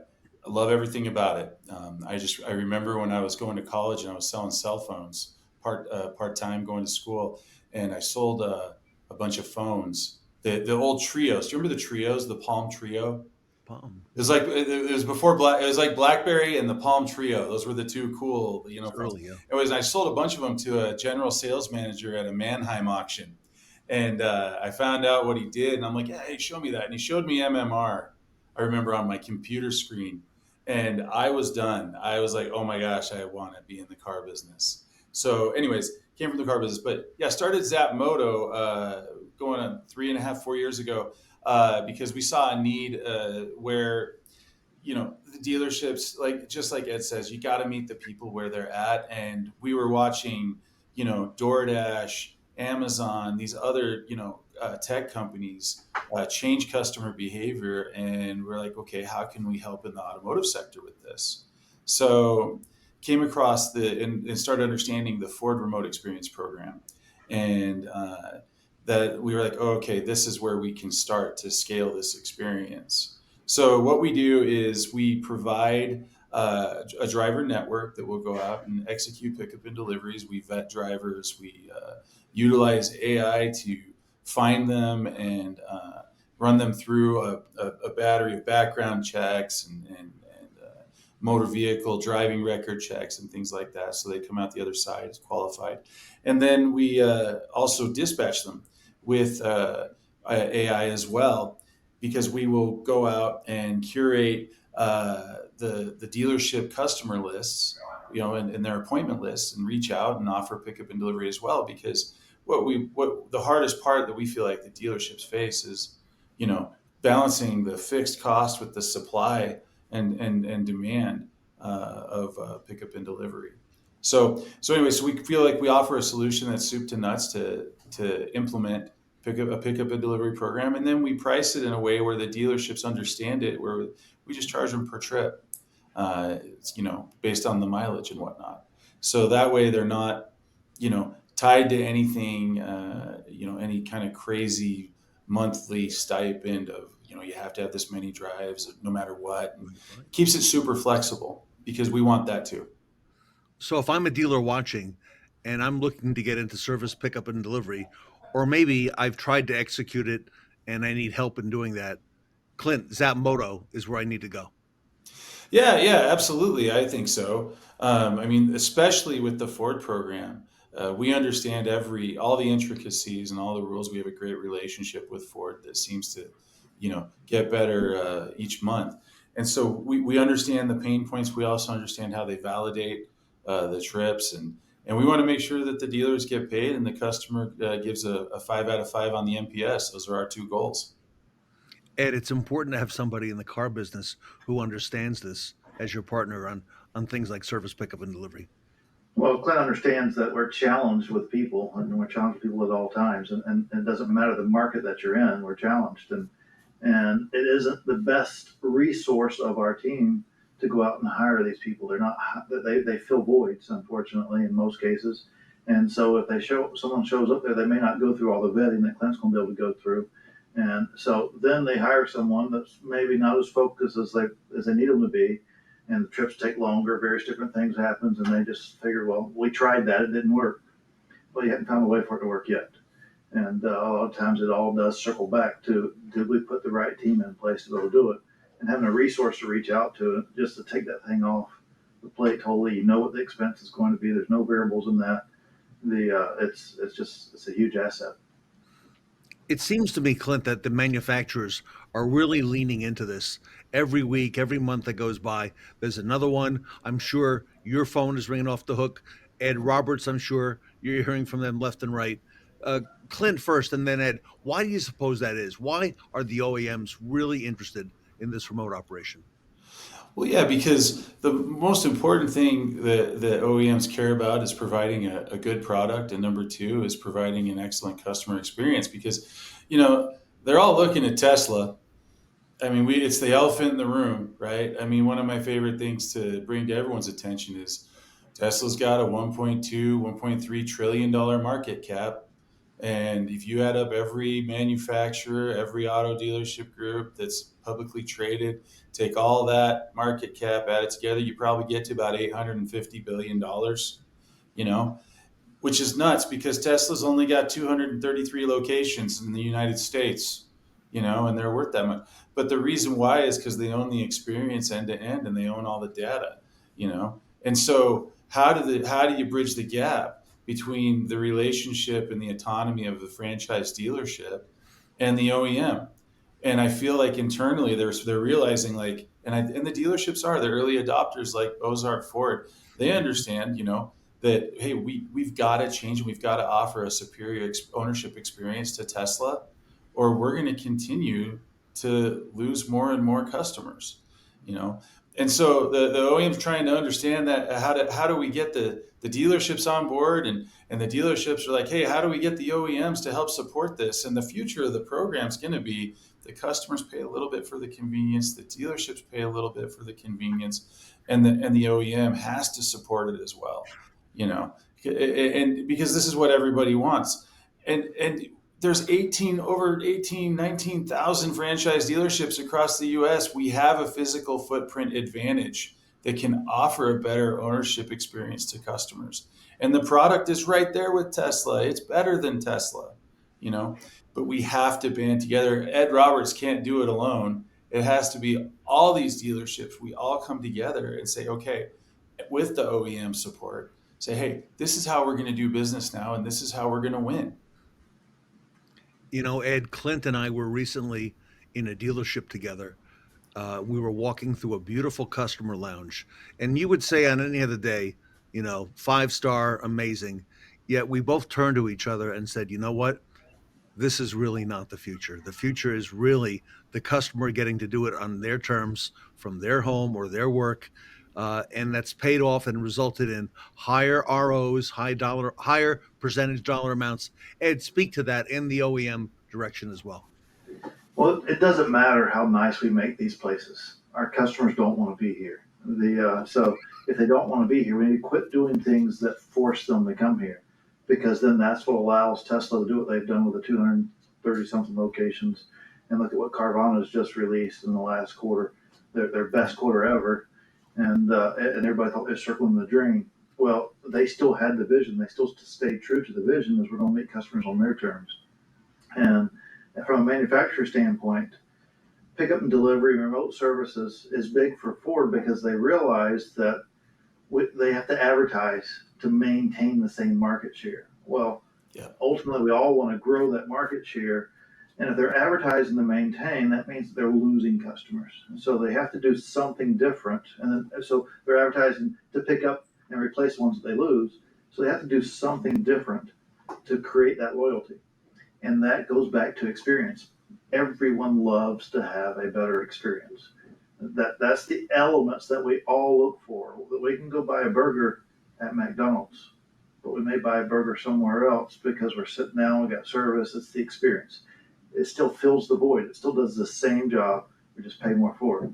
love everything about it. I remember when I was going to college and I was selling cell phones part-time going to school, and I sold a bunch of phones. The old trios. Do you remember the trios? The Palm Trio. Palm. It was before Black. It was like BlackBerry and the Palm Trio. Those were the two cool, Early, yeah. I sold a bunch of them to a general sales manager at a Mannheim auction, and I found out what he did, and I'm like, yeah, hey, show me that. And he showed me MMR. I remember on my computer screen, and I was done. I was like, oh my gosh, I want to be in the car business. So, anyways, came from the car business, but yeah, started Zap Moto going on 3.5-4 years ago because we saw a need where, the dealerships, just like Ed says, you got to meet the people where they're at. And we were watching, DoorDash, Amazon, these other, tech companies change customer behavior. And we're like, okay, how can we help in the automotive sector with this? So came across and started understanding the Ford Remote Experience Program. And that we were like, oh, okay, this is where we can start to scale this experience. So what we do is we provide a driver network that will go out and execute pickup and deliveries. We vet drivers. We utilize AI to find them and run them through a battery of background checks and motor vehicle driving record checks and things like that. So they come out the other side as qualified. And then we also dispatch them with AI as well, because we will go out and curate the dealership customer lists, and their appointment lists, and reach out and offer pickup and delivery as well. Because what the hardest part that we feel like the dealerships face is, balancing the fixed cost with the supply and demand of pickup and delivery. So we feel like we offer a solution that's soup to nuts to implement a pickup and delivery program, and then we price it in a way where the dealerships understand it, where we just charge them per trip, based on the mileage and whatnot. So that way they're not, tied to anything, any kind of crazy monthly stipend of, you have to have this many drives no matter what. And keeps it super flexible, because we want that too. So if I'm a dealer watching and I'm looking to get into service pickup and delivery, or maybe I've tried to execute it and I need help in doing that, Clint, that motto is where I need to go. Yeah, absolutely. I think so. I mean, especially with the Ford program, we understand all the intricacies and all the rules. We have a great relationship with Ford that seems to, get better each month. And so we understand the pain points. We also understand how they validate the trips, and we want to make sure that the dealers get paid and the customer gives a 5 out of 5 on the NPS. Those are our two goals. Ed, it's important to have somebody in the car business who understands this as your partner on things like service pickup and delivery. Well, Clint understands that we're challenged with people, and we're challenged with people at all times, and it doesn't matter the market that you're in, we're challenged, and it isn't the best resource of our team to go out and hire these people. They fill voids, unfortunately, in most cases, and so if someone shows up there, they may not go through all the vetting that Clint's going to be able to go through, and so then they hire someone that's maybe not as focused as they need them to be. And the trips take longer, various different things happens, and they just figure, well, we tried that, it didn't work. Well, you haven't found a way for it to work yet. And a lot of times it all does circle back to, did we put the right team in place to be able to do it? And having a resource to reach out to, just to take that thing off the plate totally, you know what the expense is going to be. There's no variables in that. It's a huge asset. It seems to me, Clint, that the manufacturers are really leaning into this. Every week, every month that goes by, there's another one. I'm sure your phone is ringing off the hook. Ed Roberts, I'm sure you're hearing from them left and right. Clint first, and then Ed. Why do you suppose that is? Why are the OEMs really interested in this remote operation? Well, yeah, because the most important thing that OEMs care about is providing a good product, and number two is providing an excellent customer experience. Because, they're all looking at Tesla. I mean, it's the elephant in the room, right? I mean, one of my favorite things to bring to everyone's attention is Tesla's got a $1.3 trillion market cap. And if you add up every manufacturer, every auto dealership group that's publicly traded, take all that market cap, add it together, you probably get to about $850 billion, which is nuts because Tesla's only got 233 locations in the United States, and they're worth that much. But the reason why is because they own the experience end to end and they own all the data, And so how do you bridge the gap between the relationship and the autonomy of the franchise dealership and the OEM? And I feel like internally they're realizing and the dealerships are the early adopters like Ozark Ford. They understand, that, hey, we've got to change and we've got to offer a superior ownership experience to Tesla, or we're going to continue to lose more and more customers, And so the OEM's trying to understand that how do we get the dealerships on board, and the dealerships are like, hey, how do we get the OEMs to help support this? And the future of the program is going to be the customers pay a little bit for the convenience, the dealerships pay a little bit for the convenience, and the OEM has to support it as well, and because this is what everybody wants. And there's 19,000 franchise dealerships across the US. We have a physical footprint advantage that can offer a better ownership experience to customers. And the product is right there with Tesla. It's better than Tesla, but we have to band together. Ed Roberts can't do it alone. It has to be all these dealerships. We all come together and say, okay, with the OEM support, say, hey, this is how we're going to do business now, and this is how we're going to win. Ed, Clint and I were recently in a dealership together. We were walking through a beautiful customer lounge, and you would say on any other day, 5-star, amazing. Yet we both turned to each other and said, you know what? This is really not the future. The future is really the customer getting to do it on their terms from their home or their work. And that's paid off and resulted in higher ROs, higher percentage dollar amounts. Ed, speak to that in the OEM direction as well. Well, it doesn't matter how nice we make these places. Our customers don't want to be here. So if they don't want to be here, we need to quit doing things that force them to come here, because then that's what allows Tesla to do what they've done with the 230-something locations. And look at what Carvana's just released in the last quarter, their best quarter ever. And everybody thought they were circling the drain. Well, they still had the vision. They still stayed true to the vision, as we're going to meet customers on their terms. And from a manufacturer standpoint, pickup and delivery and remote services is big for Ford because they realized that they have to advertise to maintain the same market share. Well, ultimately, we all want to grow that market share. And if they're advertising to maintain, that means they're losing customers. And so they have to do something different. And then, so they're advertising to pick up and replace the ones that they lose. So they have to do something different to create that loyalty. And that goes back to experience. Everyone loves to have a better experience. That's the elements that we all look for. We can go buy a burger at McDonald's, but we may buy a burger somewhere else because we're sitting down, we got service, it's the experience. It still fills the void. It still does the same job. We just pay more for it.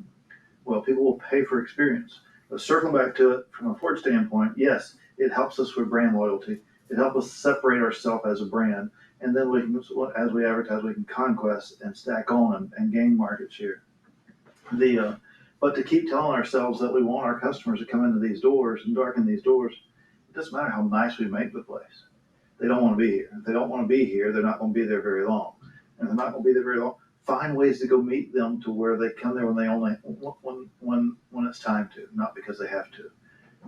Well, people will pay for experience. But circling back to it from a Ford standpoint, yes, it helps us with brand loyalty. It helps us separate ourselves as a brand. And then we can, as we advertise, we can conquest and stack on and gain market share. But to keep telling ourselves that we want our customers to come into these doors and darken these doors, it doesn't matter how nice we make the place. They don't want to be here. If they don't want to be here, they're not going to be there very long. And if they're not going to be there very long, find ways to go meet them to where they come there when they only when it's time to, not because they have to,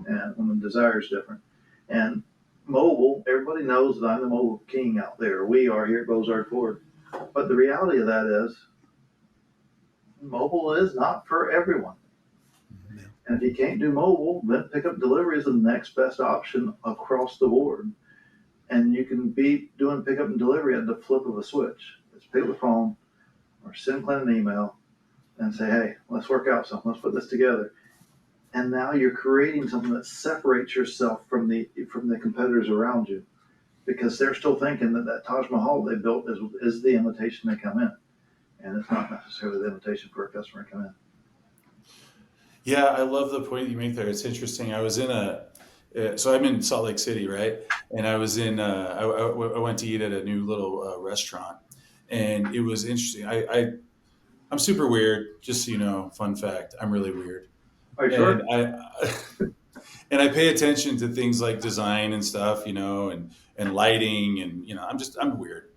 and when the desire is different. And mobile, everybody knows that I'm the mobile king out there. We are here at Bozard Ford. But the reality of that is, mobile is not for everyone. And if you can't do mobile, then pickup delivery is the next best option across the board. And you can be doing pickup and delivery at the flip of a switch. Let's pick up the phone or send Clint an email and say, hey, let's work out something. Let's put this together. And now you're creating something that separates yourself from the competitors around you, because they're still thinking that Taj Mahal they built is the invitation they come in. And it's not necessarily the invitation for a customer to come in. Yeah, I love the point you make there. It's interesting. I was in so I'm in Salt Lake City, right? And I was in, I went to eat at a new little restaurant, and it was interesting. I'm super weird, just so you know, fun fact, I'm really weird. Are you sure? And I pay attention to things like design and stuff, and lighting, and, I'm weird.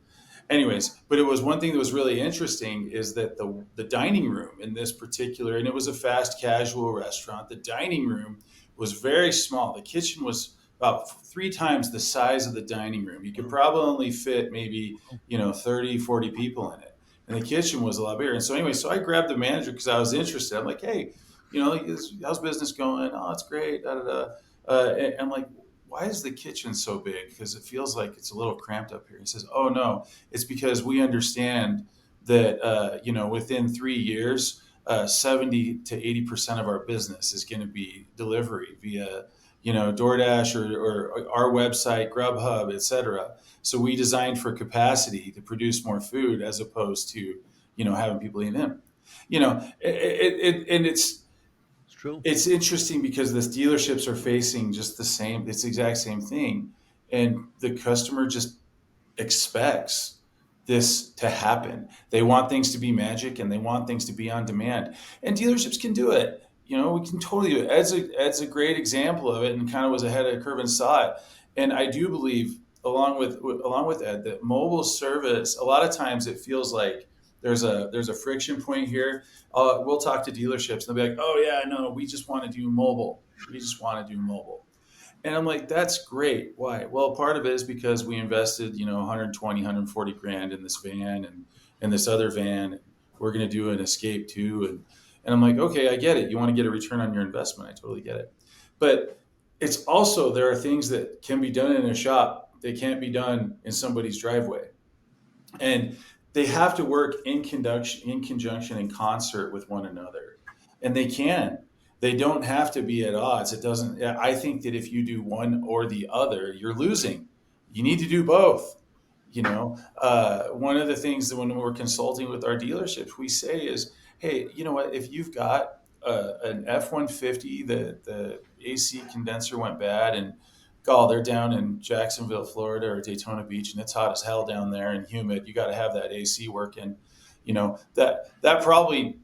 Anyways, but it was one thing that was really interesting is that the dining room in this particular, and it was a fast casual restaurant, the dining room was very small. The kitchen was about 3 times the size of the dining room. You could probably only fit maybe, 30, 40 people in it. And the kitchen was a lot bigger. And so anyway, so I grabbed the manager because I was interested. I'm like, hey, how's business going? Oh, it's great. And I'm like, why is the kitchen so big? Because it feels like it's a little cramped up here. He says, oh, no, it's because we understand that, within 3 years, 70 to 80% of our business is going to be delivery via, DoorDash or our website, Grubhub, et cetera. So we designed for capacity to produce more food as opposed to, having people eat in. It's true. It's interesting because the dealerships are facing just it's the exact same thing. And the customer just expects this to happen. They want things to be magic and they want things to be on demand. And dealerships can do it. We can totally do it. Ed's a great example of it and kind of was ahead of the curve and saw it. And I do believe, along with Ed, that mobile service, a lot of times it feels like there's a friction point here. We'll talk to dealerships and they'll be like, oh yeah, no, we just want to do mobile. We just want to do mobile. And I'm like, that's great. Why? Well, part of it is because we invested, 120, 140 grand in this van and this other van. We're going to do an Escape too. And I'm like, okay, I get it. You want to get a return on your investment. I totally get it. But it's also, there are things that can be done in a shop. They can't be done in somebody's driveway. And they have to work in conjunction, in concert with one another. And they can. They don't have to be at odds. I think that if you do one or the other, you're losing. You need to do both. One of the things that when we're consulting with our dealerships, we say is, hey, you know what? If you've got an F-150, the AC condenser went bad and they're down in Jacksonville, Florida or Daytona Beach and it's hot as hell down there and humid. You got to have that AC working. That probably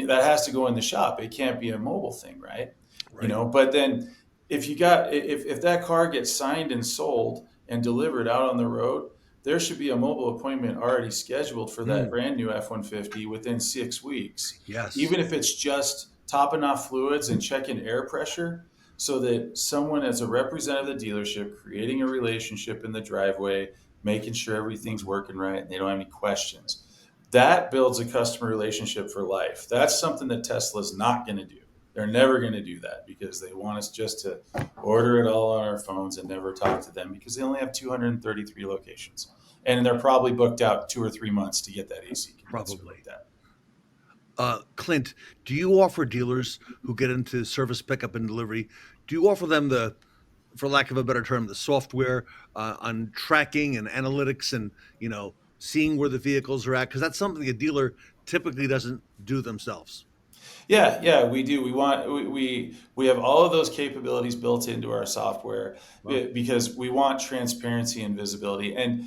has to go in the shop. It can't be a mobile thing, right? But then if that car gets signed and sold and delivered out on the road, there should be a mobile appointment already scheduled for that brand new F-150 within 6 weeks. Yes. Even if it's just topping off fluids and checking air pressure, so that someone as a representative of the dealership creating a relationship in the driveway, making sure everything's working right and they don't have any questions. That builds a customer relationship for life. That's something that Tesla's not going to do. They're never going to do that because they want us just to order it all on our phones and never talk to them because they only have 233 locations. And they're probably booked out 2 or 3 months to get that AC compressor like that. Clint, do you offer dealers who get into service pickup and delivery, do you offer them the, for lack of a better term, the software on tracking and analytics and, you know, seeing where the vehicles are at? Because that's something a dealer typically doesn't do themselves. Yeah, we do. We have all of those capabilities built into our software because we want transparency and visibility. And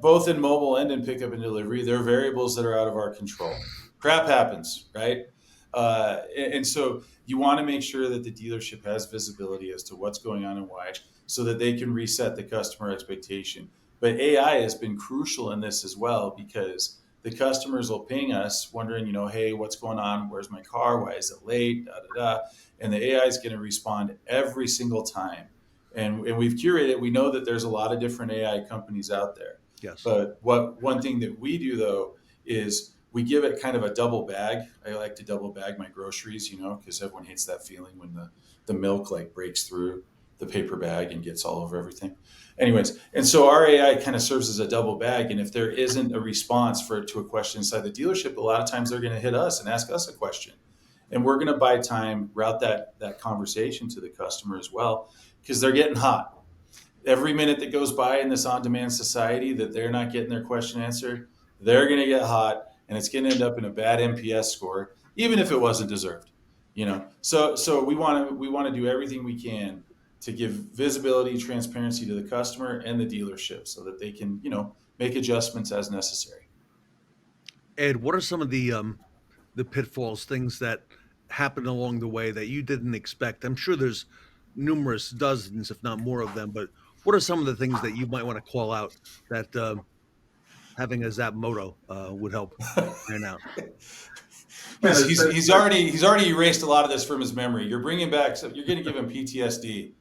both in mobile and in pickup and delivery, there are variables that are out of our control. Crap happens, right? And so you want to make sure that the dealership has visibility as to what's going on and why, so that they can reset the customer expectation. But AI has been crucial in this as well, because the customers will ping us wondering, you know, hey, what's going on? Where's my car? Why is it late? And the AI is going to respond every single time. And we've curated, we know that there's a lot of different AI companies out there. Yes. But one thing that we do, though, is we give it kind of a double bag. I like to double bag my groceries, you know, because everyone hates that feeling when the milk like breaks through the paper bag and gets all over everything. Anyways, and so our AI kind of serves as a double bag. And if there isn't a response to a question inside the dealership, a lot of times they're going to hit us and ask us a question. And we're going to buy time, route that conversation to the customer as well, because they're getting hot. Every minute that goes by in this on-demand society that they're not getting their question answered, they're going to get hot, and it's going to end up in a bad NPS score, even if it wasn't deserved. You know, so we want to do everything we can to give visibility, transparency to the customer and the dealership so that they can, you know, make adjustments as necessary. Ed, what are some of the pitfalls, things that happened along the way that you didn't expect? I'm sure there's numerous dozens, if not more of them, but what are some of the things that you might want to call out that having a Zap Moto would help iron out? He's already erased a lot of this from his memory. You're bringing back, so you're going to give him PTSD.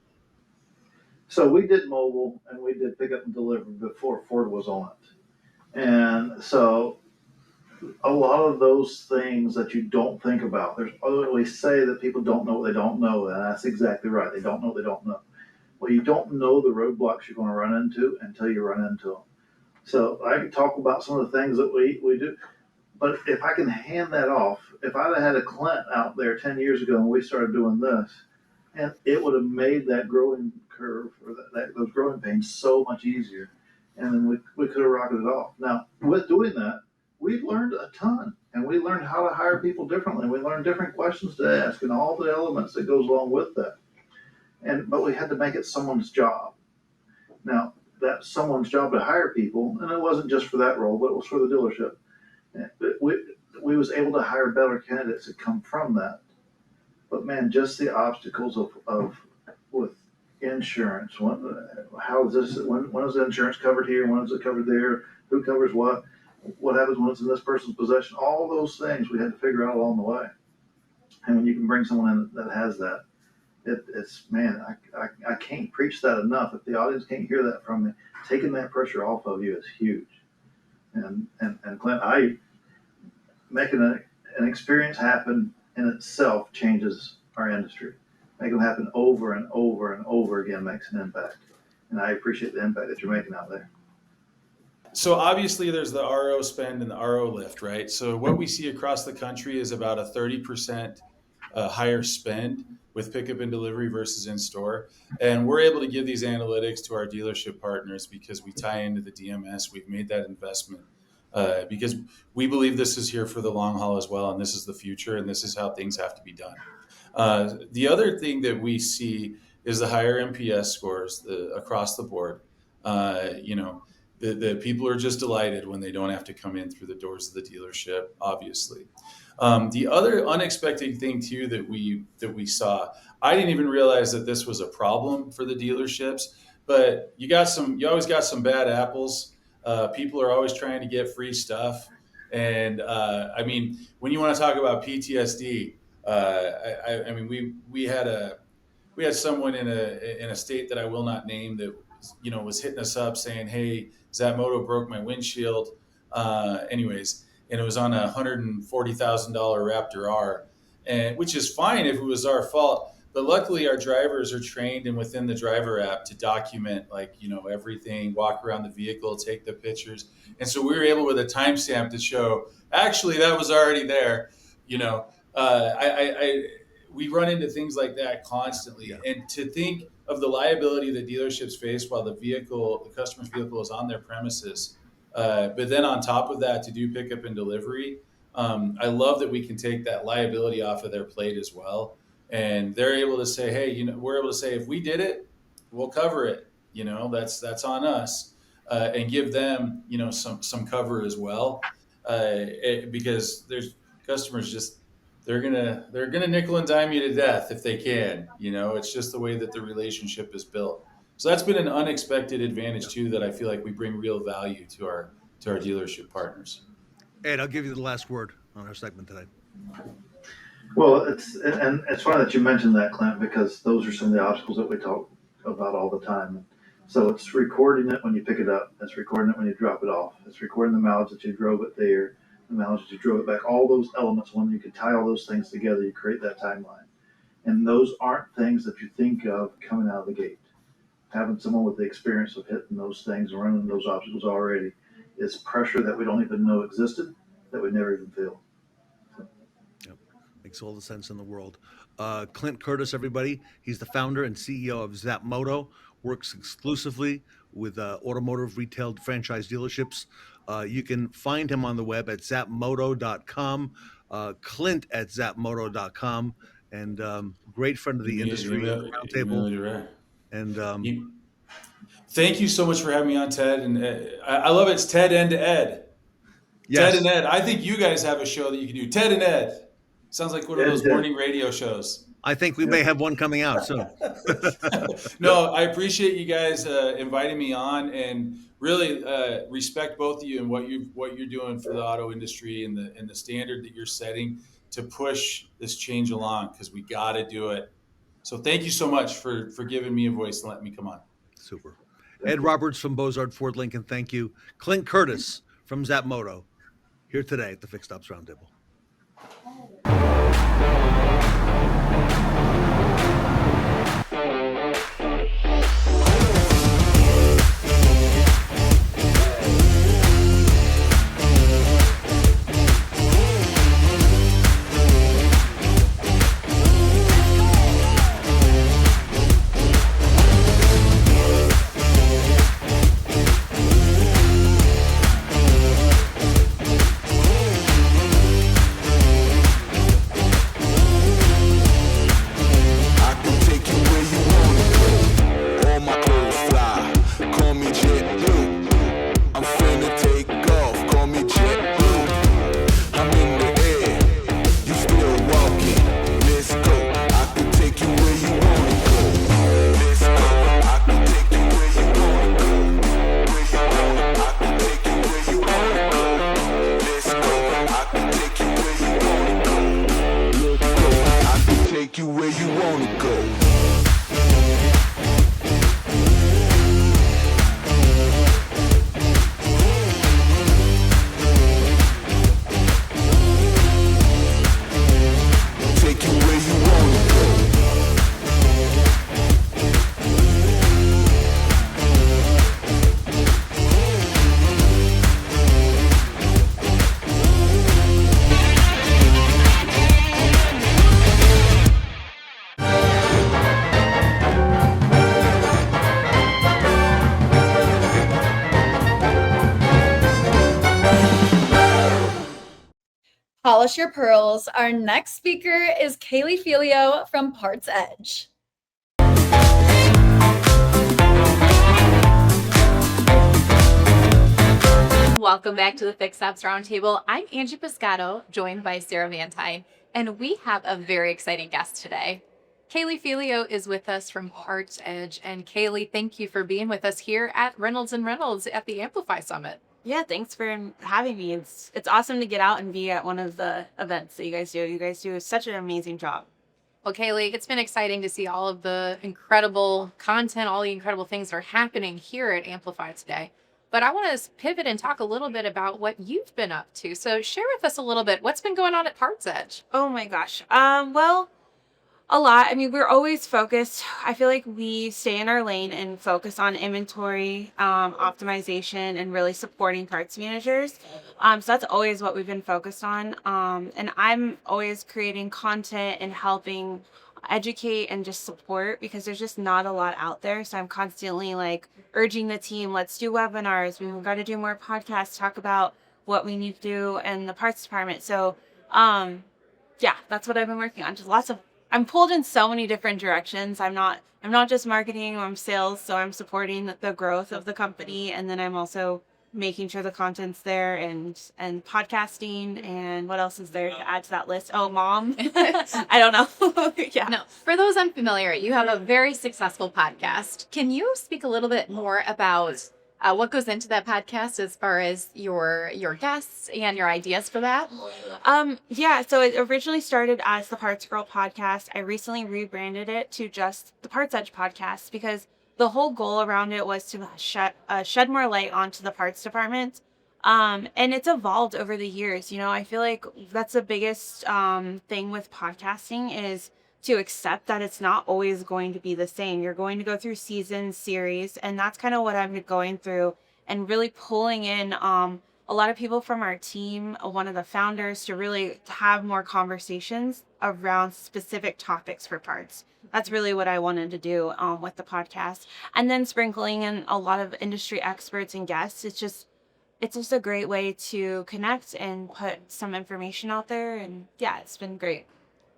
So we did mobile and we did pick up and deliver before Ford was on it. And so a lot of those things that you don't think about, there's always say that people don't know what they don't know. And that's exactly right. They don't know what they don't know. Well, you don't know the roadblocks you're going to run into until you run into them. So I can talk about some of the things that we do. But if I can hand that off, if I'd have had a Clint out there 10 years ago and we started doing this, and it would have made that growing curve or those growing pains so much easier. And then we could have rocketed it off. Now, with doing that, we learned a ton, and we learned how to hire people differently. We learned different questions to ask and all the elements that goes along with that. But we had to make it someone's job. Now, that's someone's job to hire people, and it wasn't just for that role, but it was for the dealership. We was able to hire better candidates that come from that. But man, just the obstacles of with insurance. When is the insurance covered here? When is it covered there? Who covers what? What happens when it's in this person's possession? All those things we had to figure out along the way. And when you can bring someone in that has that, it's man, I can't preach that enough. If the audience can't hear that from me, taking that pressure off of you is huge. And Clint, making an experience happen in itself changes our industry. Make them happen over and over and over again makes an impact. And I appreciate the impact that you're making out there. So obviously there's the RO spend and the RO lift, right? So what we see across the country is about a 30% higher spend with pickup and delivery versus in-store. And we're able to give these analytics to our dealership partners because we tie into the DMS. We've made that investment because we believe this is here for the long haul as well. And this is the future, and this is how things have to be done. The other thing that we see is the higher NPS scores across the board. The people are just delighted when they don't have to come in through the doors of the dealership, obviously. The other unexpected thing too that we saw, I didn't even realize that this was a problem for the dealerships, but you always got some bad apples. People are always trying to get free stuff. And I mean, when you want to talk about PTSD, I mean, we had someone in a state that I will not name that was hitting us up saying, "Hey, Zapmoto broke my windshield." Anyways, and it was on a $140,000 Raptor R, and which is fine if it was our fault. But luckily, our drivers are trained and within the driver app to document everything, walk around the vehicle, take the pictures, and so we were able with a timestamp to show actually that was already there. We run into things like that constantly, and to think of the liability that dealerships face while the customer's vehicle is on their premises, but then on top of that to do pickup and delivery. I love that we can take that liability off of their plate as well. And they're able to say, hey, we're able to say, if we did it, we'll cover it. That's on us, and give them, some cover as well, because there's customers they're gonna nickel and dime you to death if they can. It's just the way that the relationship is built. So that's been an unexpected advantage too, that I feel like we bring real value to our dealership partners. Ed, I'll give you the last word on our segment today. Well, it's funny that you mentioned that, Clint, because those are some of the obstacles that we talk about all the time. So it's recording it when you pick it up. It's recording it when you drop it off. It's recording the mileage that you drove it there, the mileage that you drove it back. All those elements, when you can tie all those things together, you create that timeline. And those aren't things that you think of coming out of the gate. Having someone with the experience of hitting those things and running those obstacles already is pressure that we don't even know existed, that we never even feel. Makes all the sense in the world. Clint Curtis, everybody. He's the founder and CEO of Zapmoto, works exclusively with automotive retail franchise dealerships. You can find him on the web at zapmoto.com, Clint at zapmoto.com, and great friend of the industry, Roundtable. And thank you so much for having me on, Ted. And I love it. It's Ted and Ed. Yes. Ted and Ed. I think you guys have a show that you can do. Ted and Ed. Sounds like one of those morning radio shows. I think we may have one coming out soon. No, I appreciate you guys inviting me on, and really respect both of you and what you're doing for the auto industry and the standard that you're setting to push this change along, because we got to do it. So thank you so much for giving me a voice and letting me come on. Super. Ed Roberts from Bozard Ford Lincoln, thank you. Clint Curtis from Zapmoto, here today at the Fixed Ops Roundtable. Polish your pearls. Our next speaker is Kaylee Filio from Parts Edge. Welcome back to the Fixed Ops Roundtable. I'm Angie Piscato, joined by Sarah Vantine, and we have a very exciting guest today. Kaylee Filio is with us from Parts Edge. And Kaylee, thank you for being with us here at Reynolds and Reynolds at the Amplify Summit. Yeah, thanks for having me. It's awesome to get out and be at one of the events that you guys do. You guys do such an amazing job. Well, Kaylee, it's been exciting to see all of the incredible content, all the incredible things that are happening here at Amplify today. But I want to pivot and talk a little bit about what you've been up to. So share with us a little bit. What's been going on at Parts Edge? Oh my gosh. Well, a lot. I mean, we're always focused. I feel like we stay in our lane and focus on inventory optimization and really supporting parts managers. So that's always what we've been focused on. And I'm always creating content and helping educate and just support because there's just not a lot out there. So I'm constantly like urging the team, let's do webinars. We've got to do more podcasts, talk about what we need to do in the parts department. So yeah, that's what I've been working on. Just I'm pulled in so many different directions. I'm not just marketing, I'm sales, so I'm supporting the growth of the company, and then I'm also making sure the content's there and podcasting, and what else is there to add to that list? Oh, mom. I don't know. Yeah. No, for those unfamiliar, you have a very successful podcast. Can you speak a little bit more about what goes into that podcast as far as your guests and your ideas for that? Yeah, so it originally started as the Parts Girl podcast. I recently rebranded it to just the Parts Edge podcast because the whole goal around it was to shed more light onto the parts department. And it's evolved over the years. You know, I feel like that's the biggest thing with podcasting is to accept that it's not always going to be the same. You're going to go through seasons, series, and that's kind of what I've been going through and really pulling in a lot of people from our team, one of the founders, to really have more conversations around specific topics for parts. That's really what I wanted to do with the podcast. And then sprinkling in a lot of industry experts and guests. It's just a great way to connect and put some information out there. And yeah, it's been great.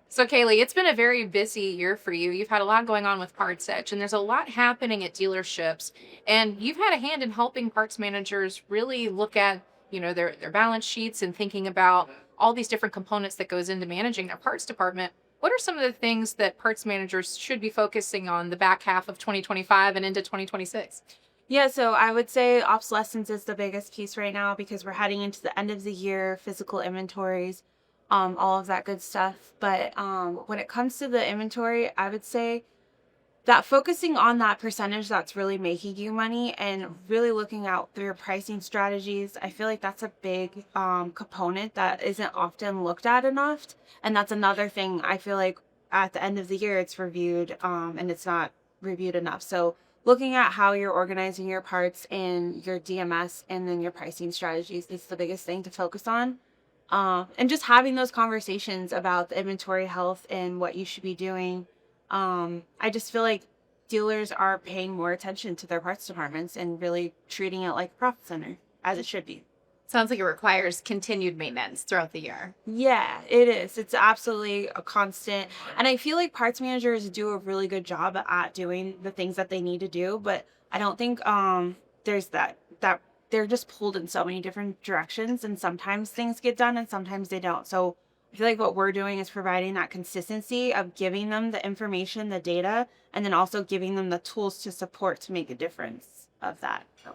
So Kaylee, it's been a very busy year for you. You've had a lot going on with Parts Edge, and there's a lot happening at dealerships. And you've had a hand in helping parts managers really look at, you know, their balance sheets and thinking about all these different components that goes into managing their parts department. What are some of the things that parts managers should be focusing on the back half of 2025 and into 2026? Yeah, so I would say obsolescence is the biggest piece right now because we're heading into the end of the year, physical inventories, all of that good stuff. But when it comes to the inventory, I would say that focusing on that percentage that's really making you money and really looking out through your pricing strategies, I feel like that's a big component that isn't often looked at enough. And that's another thing I feel like at the end of the year it's reviewed and it's not reviewed enough. So looking at how you're organizing your parts and your DMS and then your pricing strategies is the biggest thing to focus on. And just having those conversations about the inventory health and what you should be doing. I just feel like dealers are paying more attention to their parts departments and really treating it like a profit center, as it should be. Sounds like it requires continued maintenance throughout the year. Yeah, it is. It's absolutely a constant. And I feel like parts managers do a really good job at doing the things that they need to do, but I don't think there's that they're just pulled in so many different directions, and sometimes things get done and sometimes they don't. So I feel like what we're doing is providing that consistency of giving them the information, the data, and then also giving them the tools to support to make a difference of that. So.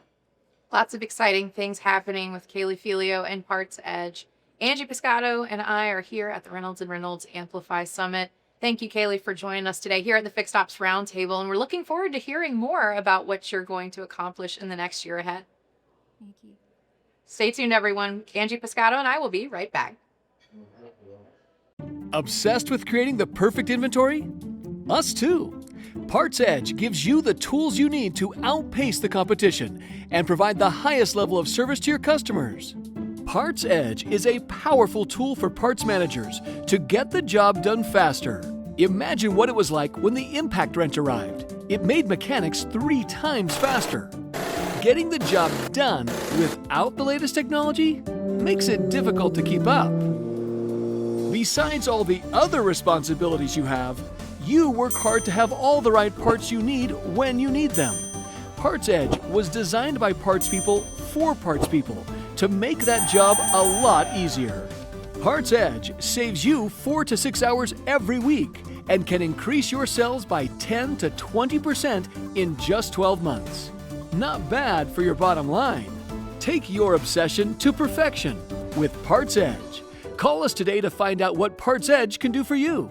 Lots of exciting things happening with Kaylee Filio and Parts Edge. Angie Piscato and I are here at the Reynolds and Reynolds Amplify Summit. Thank you, Kaylee, for joining us today here at the Fixed Ops Roundtable, and we're looking forward to hearing more about what you're going to accomplish in the next year ahead. Thank you. Stay tuned, everyone. Angie Piscato and I will be right back. Obsessed with creating the perfect inventory? Us too. Parts Edge gives you the tools you need to outpace the competition and provide the highest level of service to your customers. Parts Edge is a powerful tool for parts managers to get the job done faster. Imagine what it was like when the impact wrench arrived. It made mechanics 3 times faster. Getting the job done without the latest technology makes it difficult to keep up. Besides all the other responsibilities you have, you work hard to have all the right parts you need when you need them. Parts Edge was designed by parts people for parts people to make that job a lot easier. Parts Edge saves you 4 to 6 hours every week and can increase your sales by 10 to 20% in just 12 months. Not bad for your bottom line. Take your obsession to perfection with Parts Edge. Call us today to find out what Parts Edge can do for you.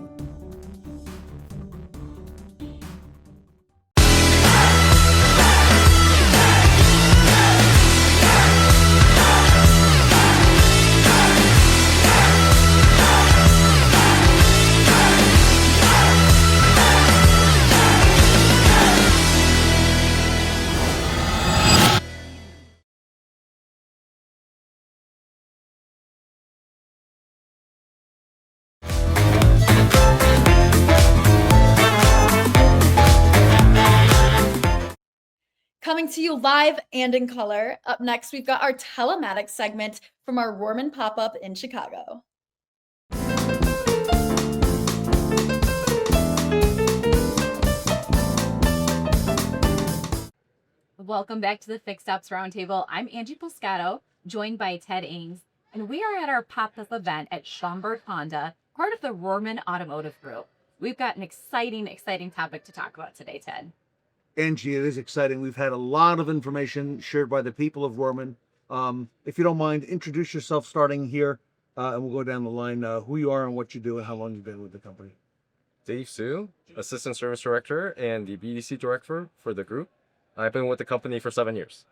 Coming to you live and in color. Up next, we've got our telematics segment from our Worman pop-up in Chicago. Welcome back to the Fixed Ops Roundtable. I'm Angie Pescato, joined by Ted Ings, and we are at our pop-up event at Schaumburg Honda, part of the Roundtable Automotive Group. We've got an exciting topic to talk about today, Ted. Angie, it is exciting. We've had a lot of information shared by the people of Worman. If you don't mind, introduce yourself starting here, and we'll go down the line, who you are and what you do and how long you've been with the company. Dave Sue, Assistant Service Director and the BDC Director for the group. I've been with the company for 7 years.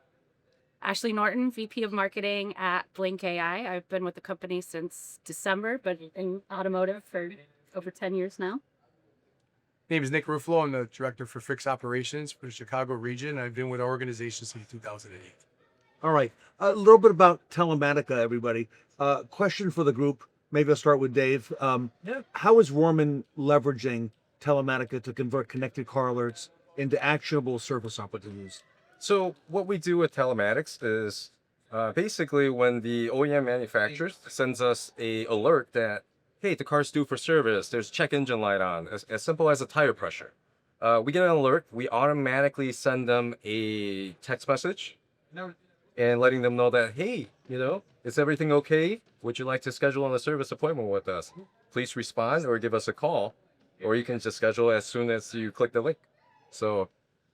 Ashley Norton, VP of Marketing at Blink AI. I've been with the company since December, but in automotive for over 10 years now. My name is Nick Ruffalo. I'm the Director for Fixed Operations for the Chicago region. I've been with our organization since 2008. All right. A little bit about Telematica, everybody. Question for the group. Maybe I'll start with Dave. How is Worman leveraging Telematica to convert connected car alerts into actionable service opportunities? So what we do with telematics is basically when the OEM manufacturer sends us a alert that, hey, the car's due for service, there's check engine light on, as simple as a tire pressure. We get an alert, we automatically send them a text message and letting them know that, hey, is everything okay? Would you like to schedule a service appointment with us? Please respond or give us a call, or you can just schedule as soon as you click the link. So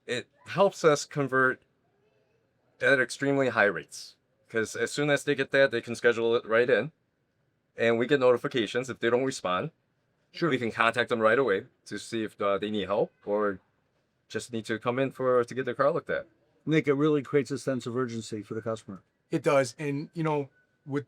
it helps us convert at extremely high rates, because as soon as they get that, they can schedule it right in. And we get notifications if they don't respond. Sure. We can contact them right away to see if they need help or just need to come in to get their car looked at. Nick, it really creates a sense of urgency for the customer. It does. And, with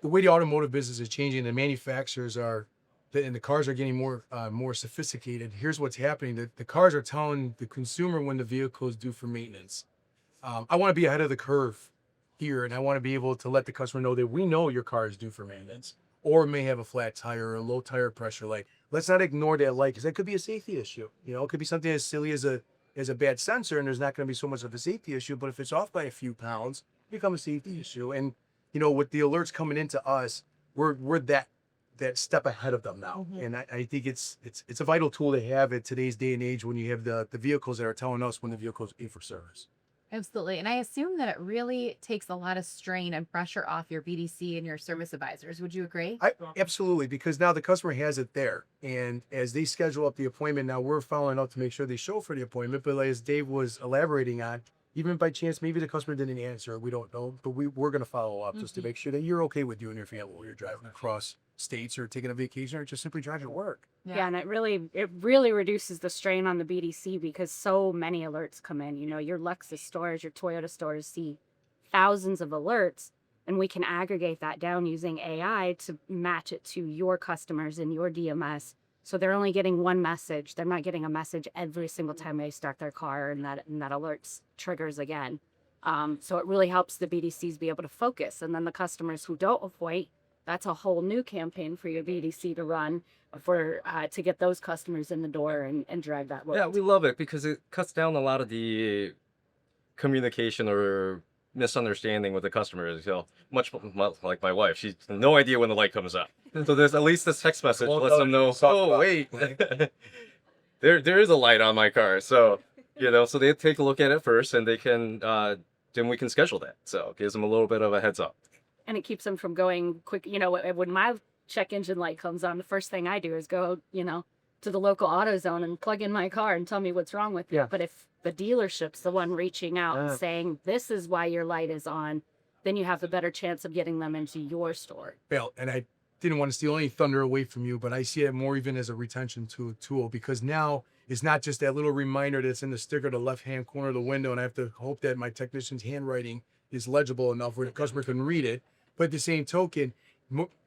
the way the automotive business is changing, the manufacturers and the cars are getting more sophisticated. Here's what's happening. The cars are telling the consumer when the vehicle is due for maintenance. I want to be ahead of the curve here, and I want to be able to let the customer know that we know your car is due for maintenance or may have a flat tire or a low tire pressure light. Let's not ignore that light, because that could be a safety issue. It could be something as silly as a bad sensor, and there's not going to be so much of a safety issue, but if it's off by a few pounds, it becomes a safety issue. And with the alerts coming into us, we're that step ahead of them now. And I think it's a vital tool to have at today's day and age when you have the vehicles that are telling us when the vehicle is in for service. Absolutely. And I assume that it really takes a lot of strain and pressure off your BDC and your service advisors. Would you agree? Absolutely, because now the customer has it there. And as they schedule up the appointment, now we're following up to make sure they show for the appointment. But as Dave was elaborating on, even by chance, maybe the customer didn't answer, we don't know, but we're going to follow up just to make sure that you're okay with you and your family when you're driving across states or taking a vacation or just simply driving to work. Yeah, and it really reduces the strain on the BDC because so many alerts come in. Your Lexus stores, your Toyota stores see thousands of alerts, and we can aggregate that down using AI to match it to your customers in your DMS. So they're only getting one message. They're not getting a message every single time they start their car, and that alerts triggers again. So it really helps the BDCs be able to focus. And then the customers who don't appoint, that's a whole new campaign for your BDC to run to get those customers in the door and drive that work. Yeah, we love it because it cuts down a lot of the communication or misunderstanding with the customers. Much like my wife, she has no idea when the light comes up. So there's at least this text message lets them know, oh wait, there is a light on my car. So so they take a look at it first, and they can then we can schedule that. So it gives them a little bit of a heads up. And it keeps them from going quick. When my check engine light comes on, the first thing I do is go, to the local AutoZone and plug in my car and tell me what's wrong with it. Yeah. But if the dealership's the one reaching out and saying, this is why your light is on, then you have a better chance of getting them into your store. Well, and I didn't want to steal any thunder away from you, but I see it more even as a retention tool, because now it's not just that little reminder that's in the sticker, the left-hand corner of the window, and I have to hope that my technician's handwriting is legible enough where the customer can read it. But at the same token,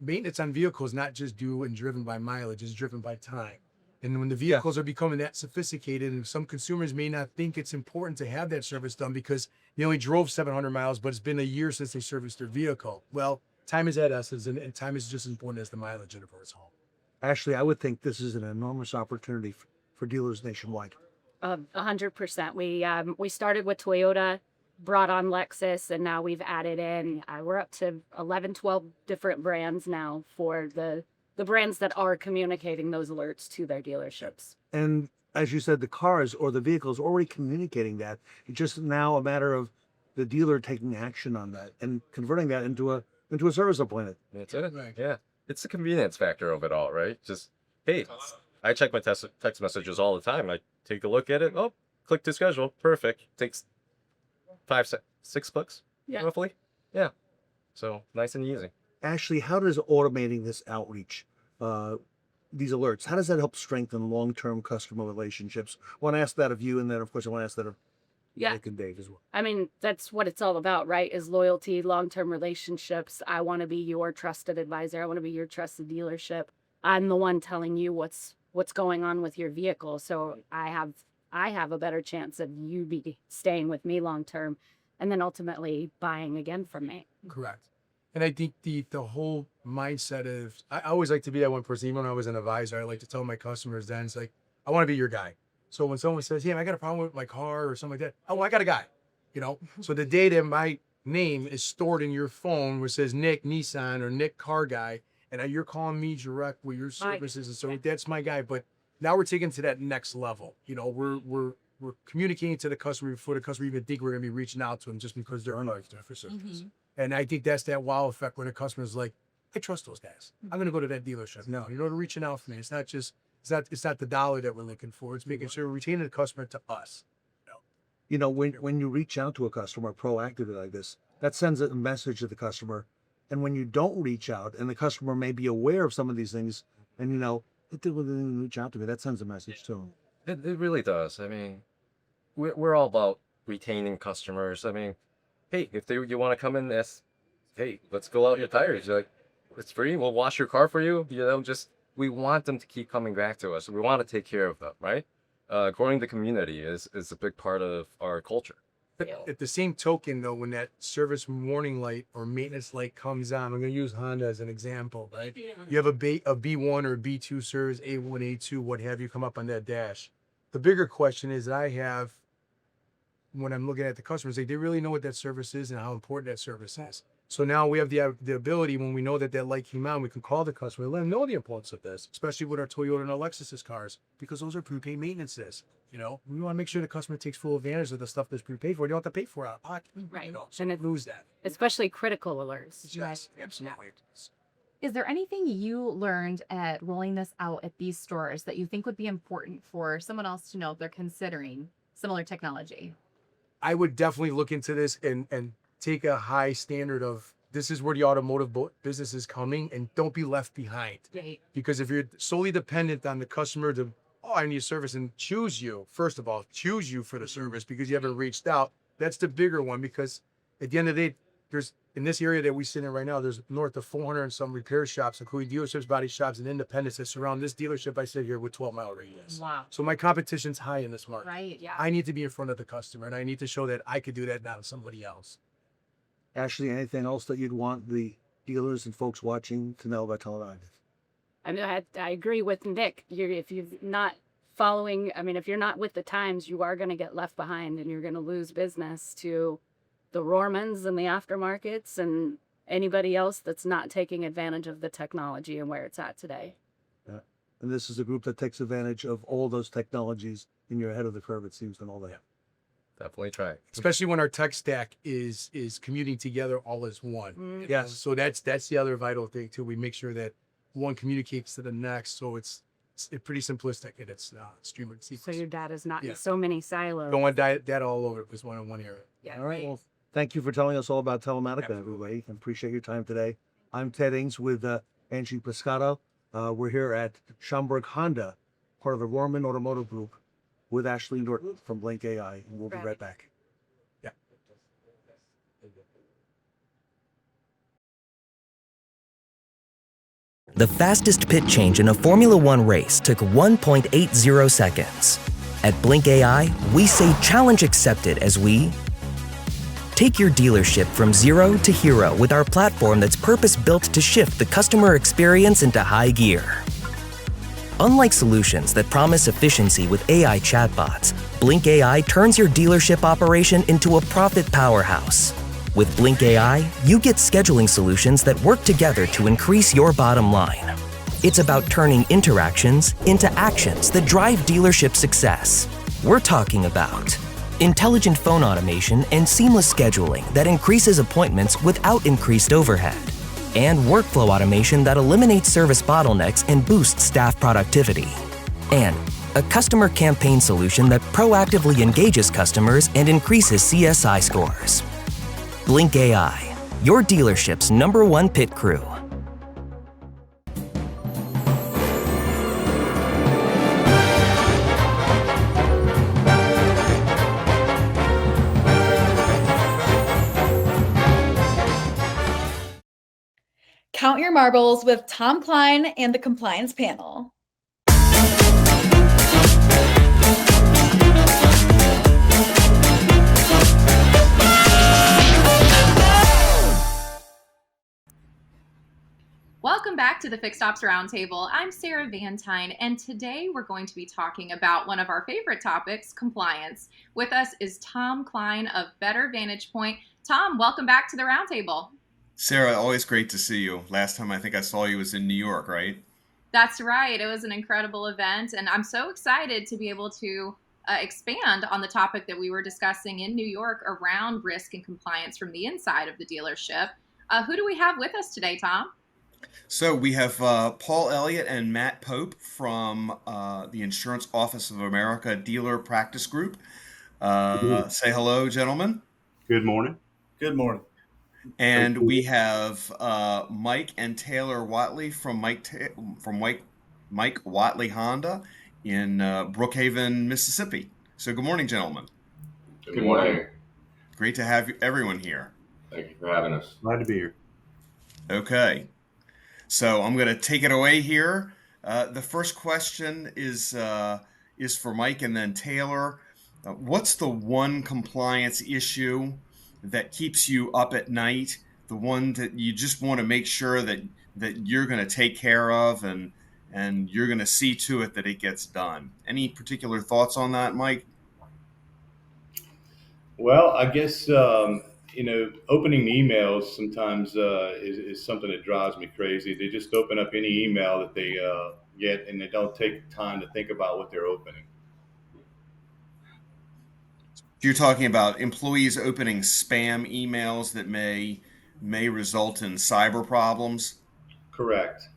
maintenance on vehicles is not just due and driven by mileage, it's driven by time. And when the vehicles are becoming that sophisticated, and some consumers may not think it's important to have that service done because they only drove 700 miles, but it's been a year since they serviced their vehicle. Well, time is at essence, and time is just as important as the mileage of its home. Ashley, I would think this is an enormous opportunity for dealers nationwide. 100%. We started with Toyota, brought on Lexus, and now we've added in, we're up to 11, 12 different brands now for the brands that are communicating those alerts to their dealerships. And as you said, the cars or the vehicles already communicating that. It's just now a matter of the dealer taking action on that and converting that into a service appointment. That's it. Yeah. It's the convenience factor of it all, right? Just, hey, I check my text messages all the time. I take a look at it. Oh, click to schedule. Perfect. Takes 6 clicks, roughly. Yeah. So nice and easy. Ashley, how does automating this outreach, these alerts, how does that help strengthen long-term customer relationships? I want to ask that of you, and then, of course, I want to ask that of Nick and Dave as well. I mean, that's what it's all about, right? Is loyalty, long-term relationships. I want to be your trusted advisor. I want to be your trusted dealership. I'm the one telling you what's going on with your vehicle. So I have a better chance of you be staying with me long-term and then ultimately buying again from me. Correct. And I think the whole mindset of, I always like to be that one person, even when I was an advisor, I like to tell my customers then, it's like, I want to be your guy. So when someone says, hey, I got a problem with my car or something like that, oh, I got a guy, So the day that my name is stored in your phone where it says Nick Nissan or Nick Car Guy, and you're calling me direct with your services, and so that's my guy. But now we're taking to that next level. We're communicating to the customer before the customer even think we're going to be reaching out to them just because they're unlikely for service. Mm-hmm. And I think that's that wow effect where the customer's like, I trust those guys. I'm going to go to that dealership. No, they're reaching out for me. It's not just, it's not the dollar that we're looking for. It's making sure we're retaining the customer to us. When you reach out to a customer proactively like this, that sends a message to the customer. And when you don't reach out, and the customer may be aware of some of these things, and it didn't reach out to me, that sends a message to them. It really does. I mean, we're all about retaining customers. I mean, hey, if you want to come in this, hey, let's go out your tires. You're like, it's free. We'll wash your car for you. We want them to keep coming back to us. We want to take care of them, right? Growing the community is a big part of our culture. But at the same token, though, when that service warning light or maintenance light comes on, I'm going to use Honda as an example, right? You have a B1 or B2 service, A1, A2, what have you, come up on that dash. The bigger question is that I have, when I'm looking at the customers, they really know what that service is and how important that service is. So now we have the ability, when we know that light came on, we can call the customer and let them know the importance of this, especially with our Toyota and our Lexus cars, because those are prepaid maintenances. We want to make sure the customer takes full advantage of the stuff that's prepaid for. You don't have to pay for it out of pocket. Right. So and lose that. Especially critical alerts. Yes, absolutely. Is there anything you learned at rolling this out at these stores that you think would be important for someone else to know if they're considering similar technology? I would definitely look into this and take a high standard of, this is where the automotive business is coming, and don't be left behind. Right. Because if you're solely dependent on the customer to, I need a service, and choose you for the service because you haven't reached out, that's the bigger one. Because at the end of the day, there's, in this area that we sit in right now, there's north of 400 and some repair shops, including dealerships, body shops, and independents that surround this dealership I sit here with 12-mile radius. Wow. So my competition's high in this market. Right, yeah. I need to be in front of the customer, and I need to show that I could do that, not somebody else. Ashley, anything else that you'd want the dealers and folks watching to know about Teledyne? I mean, I agree with Nick. If you're not following, if you're not with the times, you are going to get left behind, and you're going to lose business to the Rohrmans and the aftermarkets and anybody else that's not taking advantage of the technology and where it's at today. Yeah. And this is a group that takes advantage of all those technologies, and you're ahead of the curve, it seems, and all that. Yeah. Definitely try. Especially when our tech stack is commuting together all as one. Mm-hmm. Yes. So that's the other vital thing too. We make sure that one communicates to the next, so it's it's pretty simplistic in its stream So sequence. your data's not Yeah. in so many silos. Don't want data all over. It was one in one area. Yeah. All right. Well, thank you for telling us all about Telematica, everybody. I appreciate your time today. I'm Ted Ings with Angie Pescato. We're here at Schaumburg Honda, part of the Roman Automotive Group, with Ashley Norton from Blink AI, and we'll be right back. Yeah. The fastest pit change in a Formula One race took 1.80 seconds. At Blink AI, we say challenge accepted as we take your dealership from zero to hero with our platform that's purpose-built to shift the customer experience into high gear. Unlike solutions that promise efficiency with AI chatbots, Blink AI turns your dealership operation into a profit powerhouse. With Blink AI, you get scheduling solutions that work together to increase your bottom line. It's about turning interactions into actions that drive dealership success. We're talking about intelligent phone automation and seamless scheduling that increases appointments without increased overhead, and workflow automation that eliminates service bottlenecks and boosts staff productivity, and a customer campaign solution that proactively engages customers and increases CSI scores. Blink AI, your dealership's #1 pit crew. Count your marbles with Tom Klein and the compliance panel. Welcome back to the Fixed Ops Roundtable. I'm Sarah Vantine, and today we're going to be talking about one of our favorite topics, compliance. With us is Tom Klein of Better Vantage Point. Tom, welcome back to the Roundtable. Sarah, always great to see you. Last time I think I saw you was in New York, right? That's right. It was an incredible event, and I'm so excited to be able to expand on the topic that we were discussing in New York around risk and compliance from the inside of the dealership. Who do we have with us today, Tom? So we have Paul Elliott and Matt Pope from the Insurance Office of America Dealer Practice Group. Say hello, gentlemen. Good morning. Good morning. And we have Mike and Taylor Watley from Mike Watley Honda in Brookhaven, Mississippi. So good morning, gentlemen. Good morning. Great to have everyone here. Thank you for having us. Glad to be here. Okay. So I'm going to take it away here. The first question is for Mike and then Taylor. What's the one compliance issue that keeps you up at night? The one that you just want to make sure that you're going to take care of and you're going to see to it that it gets done. Any particular thoughts on that, Mike? Well, I guess opening emails sometimes is something that drives me crazy. They just open up any email that they get, and they don't take time to think about what they're opening. You're talking about employees opening spam emails that may result in cyber problems? Correct.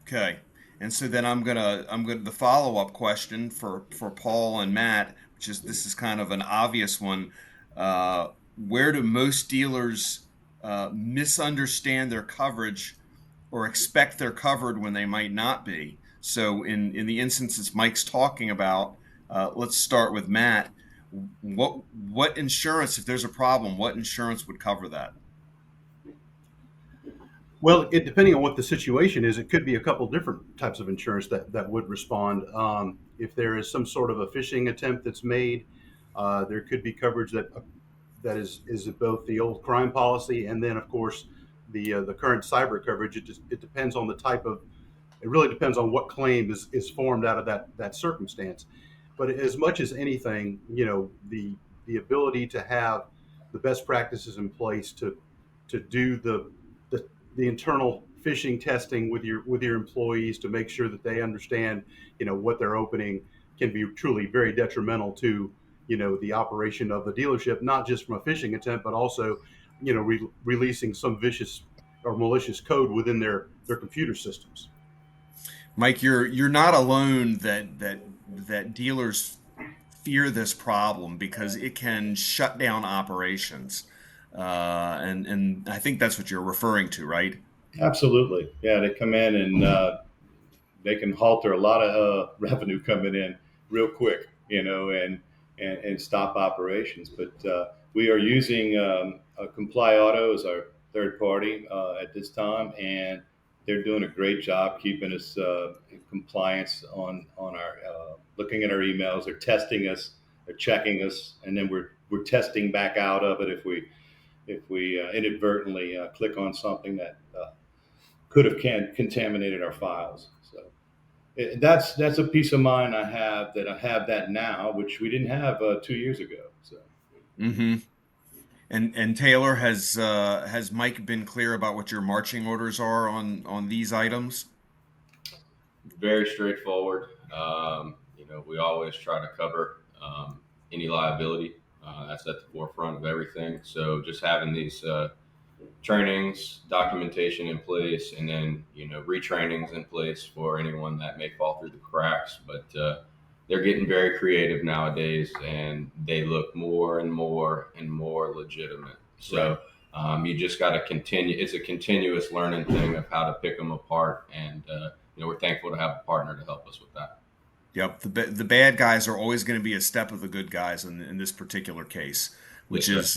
Okay. And so then I'm gonna the follow-up question for Paul and Matt, this is kind of an obvious one. Where do most dealers misunderstand their coverage or expect they're covered when they might not be? So in the instances Mike's talking about, let's start with Matt. What insurance, if there's a problem, what insurance would cover that? Well, depending on what the situation is, it could be a couple different types of insurance that would respond. If there is some sort of a phishing attempt that's made, there could be coverage that is both the old crime policy and then, of course, the current cyber coverage. It depends on the type of. It really depends on what claim is formed out of that circumstance. But as much as anything, the ability to have the best practices in place to do the internal phishing testing with your employees to make sure that they understand, what they're opening can be truly very detrimental to, the operation of the dealership, not just from a phishing attempt, but also, releasing some vicious or malicious code within their computer systems. Mike, you're not alone that dealers fear this problem because it can shut down operations, and I think that's what you're referring to, right? Absolutely. Yeah, they come in and they can halter a lot of revenue coming in real quick, and stop operations. But we are using Comply Auto as our third party at this time, and they're doing a great job keeping us in compliance on our looking at our emails. They're testing us, they're checking us, and then we're testing back out of it if we inadvertently click on something that could have contaminated our files. So that's a peace of mind I have that now, which we didn't have 2 years ago. So. Mm-hmm. And Taylor, has Mike been clear about what your marching orders are on these items? Very straightforward. We always try to cover any liability. That's at the forefront of everything. So just having these trainings, documentation in place, and then retrainings in place for anyone that may fall through the cracks. But they're getting very creative nowadays, and they look more and more and more legitimate. So you just got to continue. It's a continuous learning thing of how to pick them apart, and we're thankful to have a partner to help us with that. Yep, the bad guys are always going to be a step of the good guys in this particular case, which is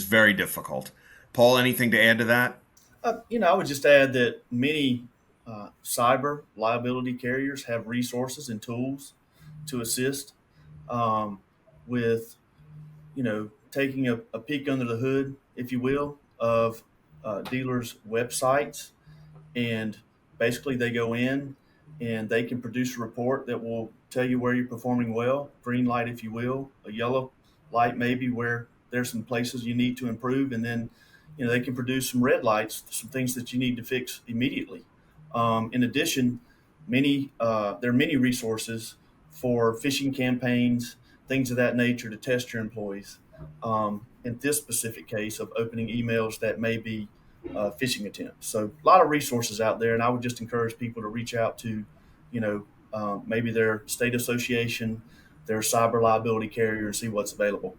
very difficult. Paul, anything to add to that? I would just add that many cyber liability carriers have resources and tools to assist with, taking a peek under the hood, if you will, of dealers' websites. And basically they go in and they can produce a report that will tell you where you're performing well, green light, if you will, a yellow light maybe where there's some places you need to improve, and then they can produce some red lights, some things that you need to fix immediately. In addition, there are many resources for phishing campaigns, things of that nature to test your employees. In this specific case of opening emails that may be phishing attempts. So a lot of resources out there, and I would just encourage people to reach out to, maybe their state association, their cyber liability carrier, and see what's available.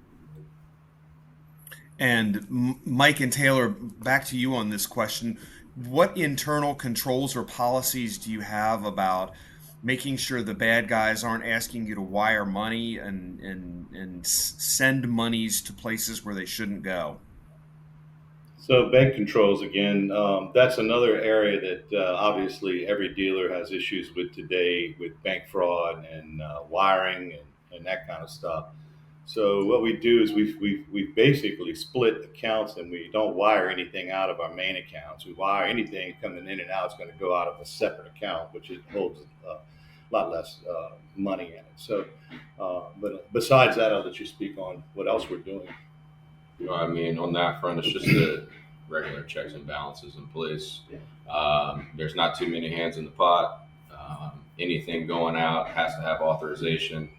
And Mike and Taylor, back to you on this question. What internal controls or policies do you have about making sure the bad guys aren't asking you to wire money and send monies to places where they shouldn't go? So bank controls, again, that's another area that obviously every dealer has issues with today with bank fraud and wiring and that kind of stuff. So what we do is we basically split accounts, and we don't wire anything out of our main accounts. We wire anything coming in and out. It's going to go out of a separate account, which holds a lot less money in it. So, but besides that, I'll let you speak on what else we're doing. On that front, it's just the regular checks and balances in place. There's not too many hands in the pot. Anything going out has to have authorization.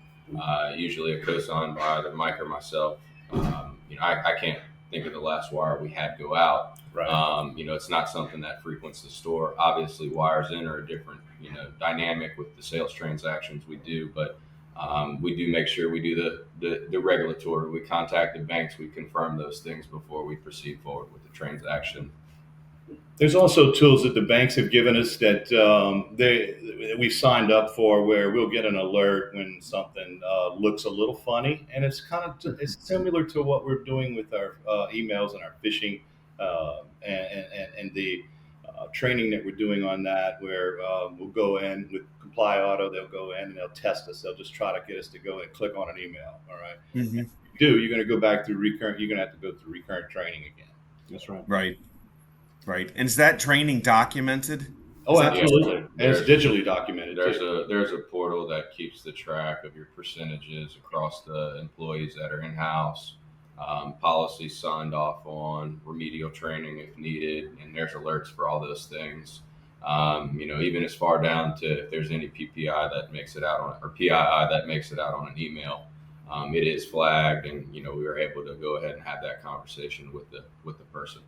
Usually a cosign by either Mike or myself. I can't think of the last wire we had go out. Right. It's not something that frequents the store. Obviously, wires in are a different, dynamic with the sales transactions we do, but we do make sure we do the regulatory. We contact the banks. We confirm those things before we proceed forward with the transaction. There's also tools that the banks have given us that we signed up for, where we'll get an alert when something looks a little funny, and it's it's similar to what we're doing with our emails and our phishing and the training that we're doing on that, where we'll go in with Comply Auto. They'll go in and they'll test us. They'll just try to get us to go and click on an email. All right. Mm-hmm. If you do, you're going to go back through recurrent. You're going to have to go through recurrent training again. That's right. Right. And is that training documented? Oh, absolutely. And it's digitally documented. There's a portal that keeps the track of your percentages across the employees that are in-house, policies signed off on, remedial training if needed, and there's alerts for all those things. Even as far down to if there's any PPI that makes it out on, or PII that makes it out on an email, it is flagged, and we were able to go ahead and have that conversation with the person.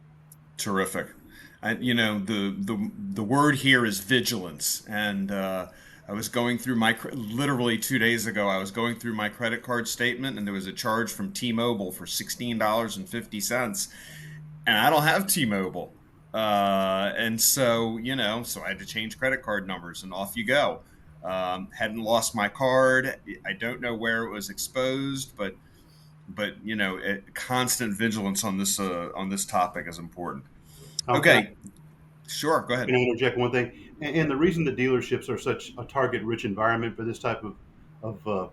Terrific. And the word here is vigilance. And I was going through literally 2 days ago, I was going through my credit card statement, and there was a charge from T-Mobile for $16.50, and I don't have T-Mobile. And so I had to change credit card numbers, and off you go. Hadn't lost my card. I don't know where it was exposed, but constant vigilance on this topic is important. Okay. Sure. Go ahead. Can I interject one thing? And the reason the dealerships are such a target-rich environment for this type of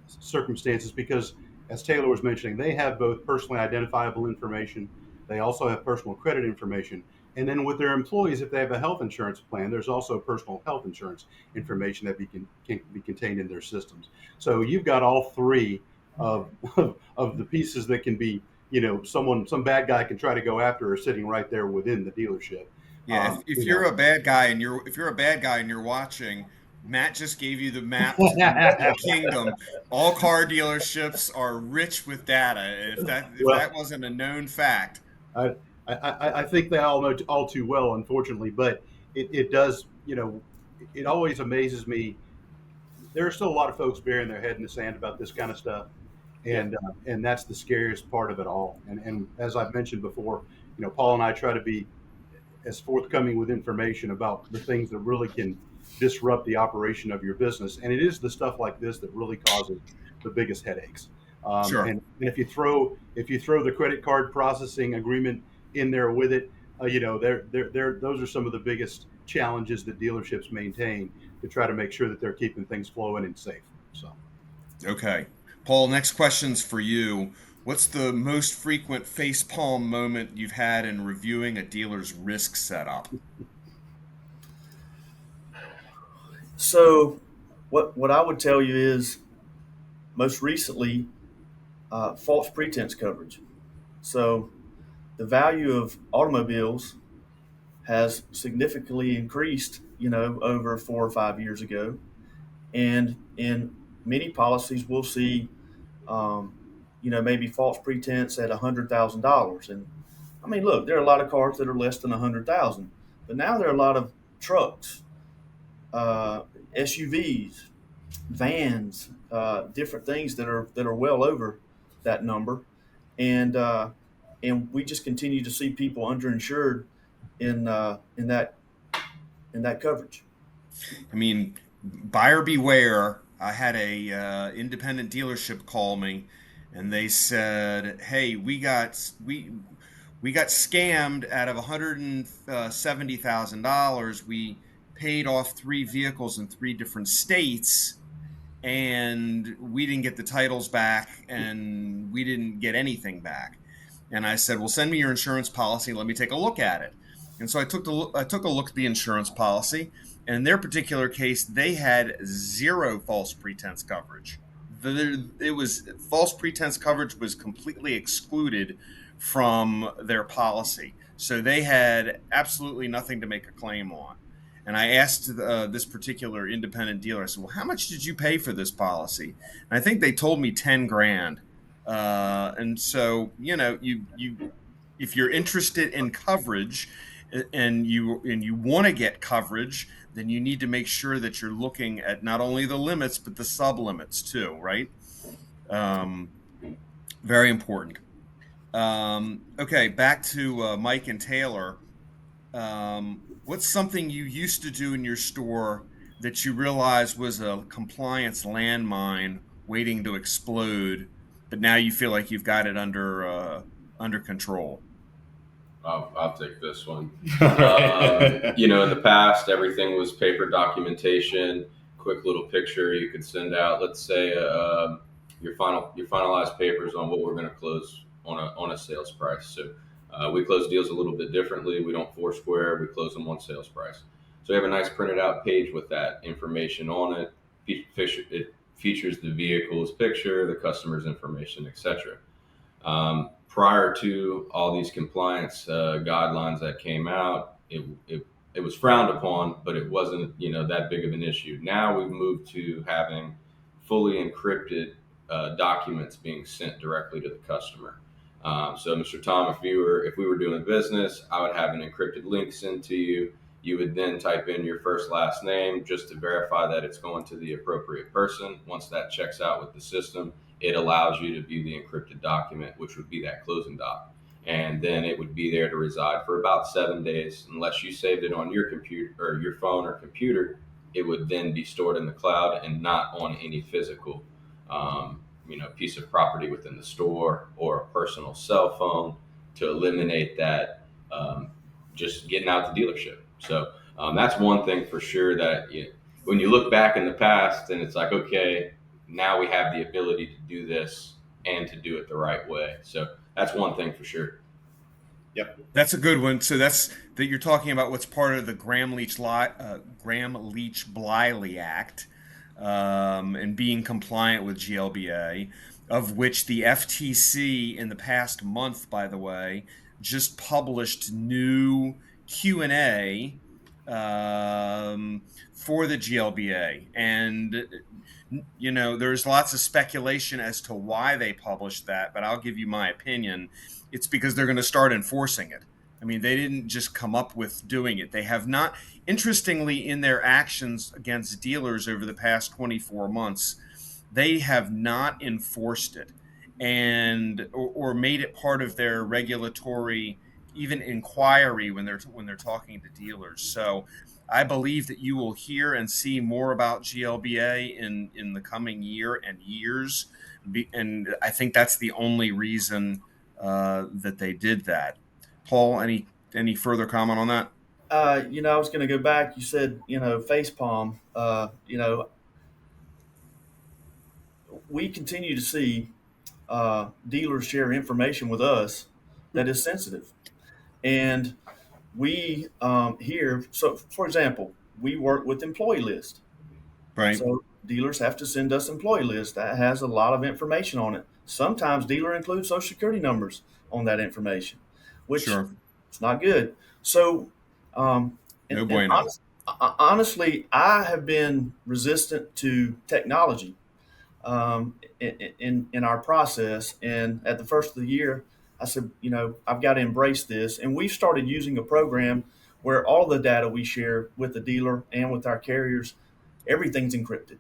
circumstances, because, as Taylor was mentioning, they have both personally identifiable information. They also have personal credit information. And then with their employees, if they have a health insurance plan, there's also personal health insurance information that can be contained in their systems. So you've got all three of the pieces that can be, some bad guy can try to go after, are sitting right there within the dealership. Yeah, if you're a bad guy and you're watching, Matt just gave you the map to the kingdom. All car dealerships are rich with data. If that wasn't a known fact, I think they all know all too well, unfortunately. But it does, it always amazes me. There are still a lot of folks burying their head in the sand about this kind of stuff, and that's the scariest part of it all. And as I've mentioned before, Paul and I try to be as forthcoming with information about the things that really can disrupt the operation of your business. And it is the stuff like this that really causes the biggest headaches. Sure. And if you throw the credit card processing agreement in there with it, those are some of the biggest challenges that dealerships maintain to try to make sure that they're keeping things flowing and safe. So, okay, Paul, next question's for you. What's the most frequent facepalm moment you've had in reviewing a dealer's risk setup? So what I would tell you is most recently false pretense coverage. So the value of automobiles has significantly increased, over 4 or 5 years ago. And in many policies, we'll see, maybe false pretense at $100,000. And I mean, look, there are a lot of cars that are less than $100,000, but now there are a lot of trucks, SUVs, vans, different things that are well over that number, and we just continue to see people underinsured in that coverage. I mean, buyer beware. I had a independent dealership call me, and they said, "Hey, we got scammed out of $170,000. We paid off 3 vehicles in 3 different states, and we didn't get the titles back, and we didn't get anything back." And I said, "Well, send me your insurance policy. Let me take a look at it." And so I took a look at the insurance policy, and in their particular case, they had 0 false pretense coverage. False pretense coverage was completely excluded from their policy. So they had absolutely nothing to make a claim on. And I asked this particular independent dealer, I said, "Well, how much did you pay for this policy?" And I think they told me 10 grand. And so, if you're interested in coverage and you want to get coverage, then you need to make sure that you're looking at not only the limits, but the sub-limits too, right? Very important. Okay, back to Mike and Taylor. What's something you used to do in your store that you realized was a compliance landmine waiting to explode, but now you feel like you've got it under control? I'll take this one. In the past, everything was paper documentation, quick little picture you could send out. Let's say your finalized papers on what we're going to close on a sales price. So we close deals a little bit differently. We don't Foursquare. We close them on sales price. So we have a nice printed out page with that information on it. It features the vehicle's picture, the customer's information, etc. Prior to all these compliance guidelines that came out, it was frowned upon, but it wasn't that big of an issue. Now we've moved to having fully encrypted documents being sent directly to the customer. So, Mr. Tom, if we were doing business, I would have an encrypted link sent to you. You would then type in your first last name just to verify that it's going to the appropriate person. Once that checks out with the system, it allows you to view the encrypted document, which would be that closing doc. And then it would be there to reside for about 7 days. Unless you saved it on your computer or your phone or computer, it would then be stored in the cloud and not on any physical piece of property within the store or a personal cell phone, to eliminate that just getting out the dealership. So that's one thing for sure that when you look back in the past and it's like, okay, now we have the ability to do this and to do it the right way. So that's one thing for sure. Yep, that's a good one. So that you're talking about what's part of the Gramm-Leach-Bliley Act, and being compliant with GLBA, of which the FTC in the past month, by the way, just published new Q&A for the GLBA. And, there's lots of speculation as to why they published that, but I'll give you my opinion. It's because they're going to start enforcing it. I mean, they didn't just come up with doing it. They have not, interestingly, in their actions against dealers over the past 24 months, they have not enforced it or made it part of their regulatory, even inquiry when they're talking to dealers. So I believe that you will hear and see more about GLBA in the coming year and years. And I think that's the only reason that they did that. Paul, any further comment on that? I was going to go back. You said, facepalm. We continue to see dealers share information with us that is sensitive. And we here, so for example, we work with employee list. Right. So dealers have to send us employee list that has a lot of information on it. Sometimes dealer includes social security numbers on that information, which it's not good. So, no bueno. Honestly, I have been resistant to technology in our process. And at the first of the year, I said, I've got to embrace this. And we've started using a program where all the data we share with the dealer and with our carriers, everything's encrypted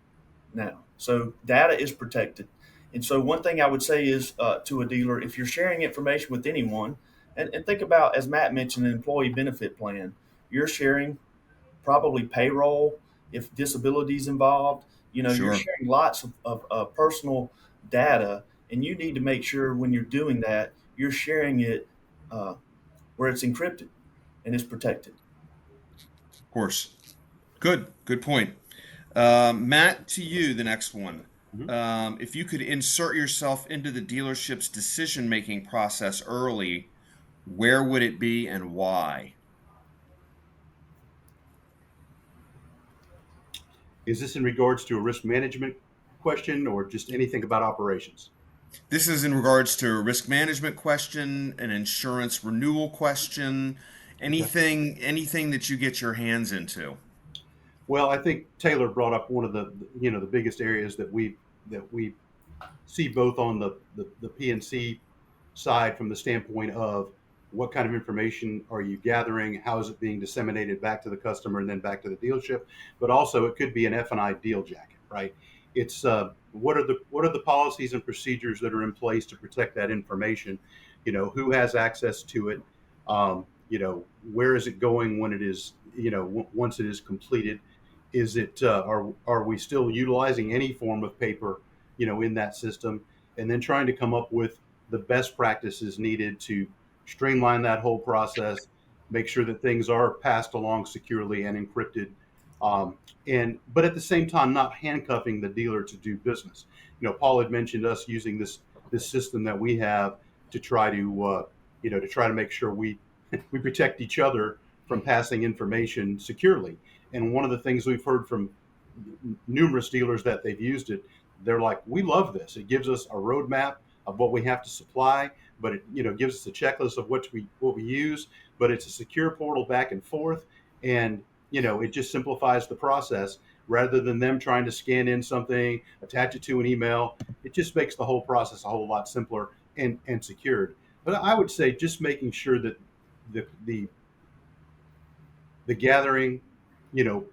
now. So data is protected. And so one thing I would say is to a dealer, if you're sharing information with anyone, and think about, as Matt mentioned, an employee benefit plan, you're sharing probably payroll, if disability is involved, you're sharing lots of personal data, and you need to make sure when you're doing that, you're sharing it where it's encrypted and it's protected. Of course. Good point. Matt, to you, the next one. Mm-hmm. If you could insert yourself into the dealership's decision-making process early, where would it be and why? Is this in regards to a risk management question or just anything about operations? This is in regards to a risk management question, an insurance renewal question, anything that you get your hands into. Well, I think Taylor brought up one of the biggest areas that we see both on the P&C side from the standpoint of what kind of information are you gathering, how is it being disseminated back to the customer and then back to the dealership, but also it could be an F&I deal jacket, right? It's what are the policies and procedures that are in place to protect that information? Who has access to it? Where is it going when it is, once it is completed? Is it are we still utilizing any form of paper, in that system? And then trying to come up with the best practices needed to streamline that whole process, make sure that things are passed along securely and encrypted, but at the same time not handcuffing the dealer to do business. Paul had mentioned us using this system that we have to try to make sure we protect each other from passing information securely. And one of the things we've heard from numerous dealers that they've used it, they're like, we love this. It gives us a roadmap of what we have to supply, but it gives us a checklist of what we use, but it's a secure portal back and forth. And, it just simplifies the process rather than them trying to scan in something, attach it to an email. It just makes the whole process a whole lot simpler and secured. But I would say just making sure that the gathering, you know,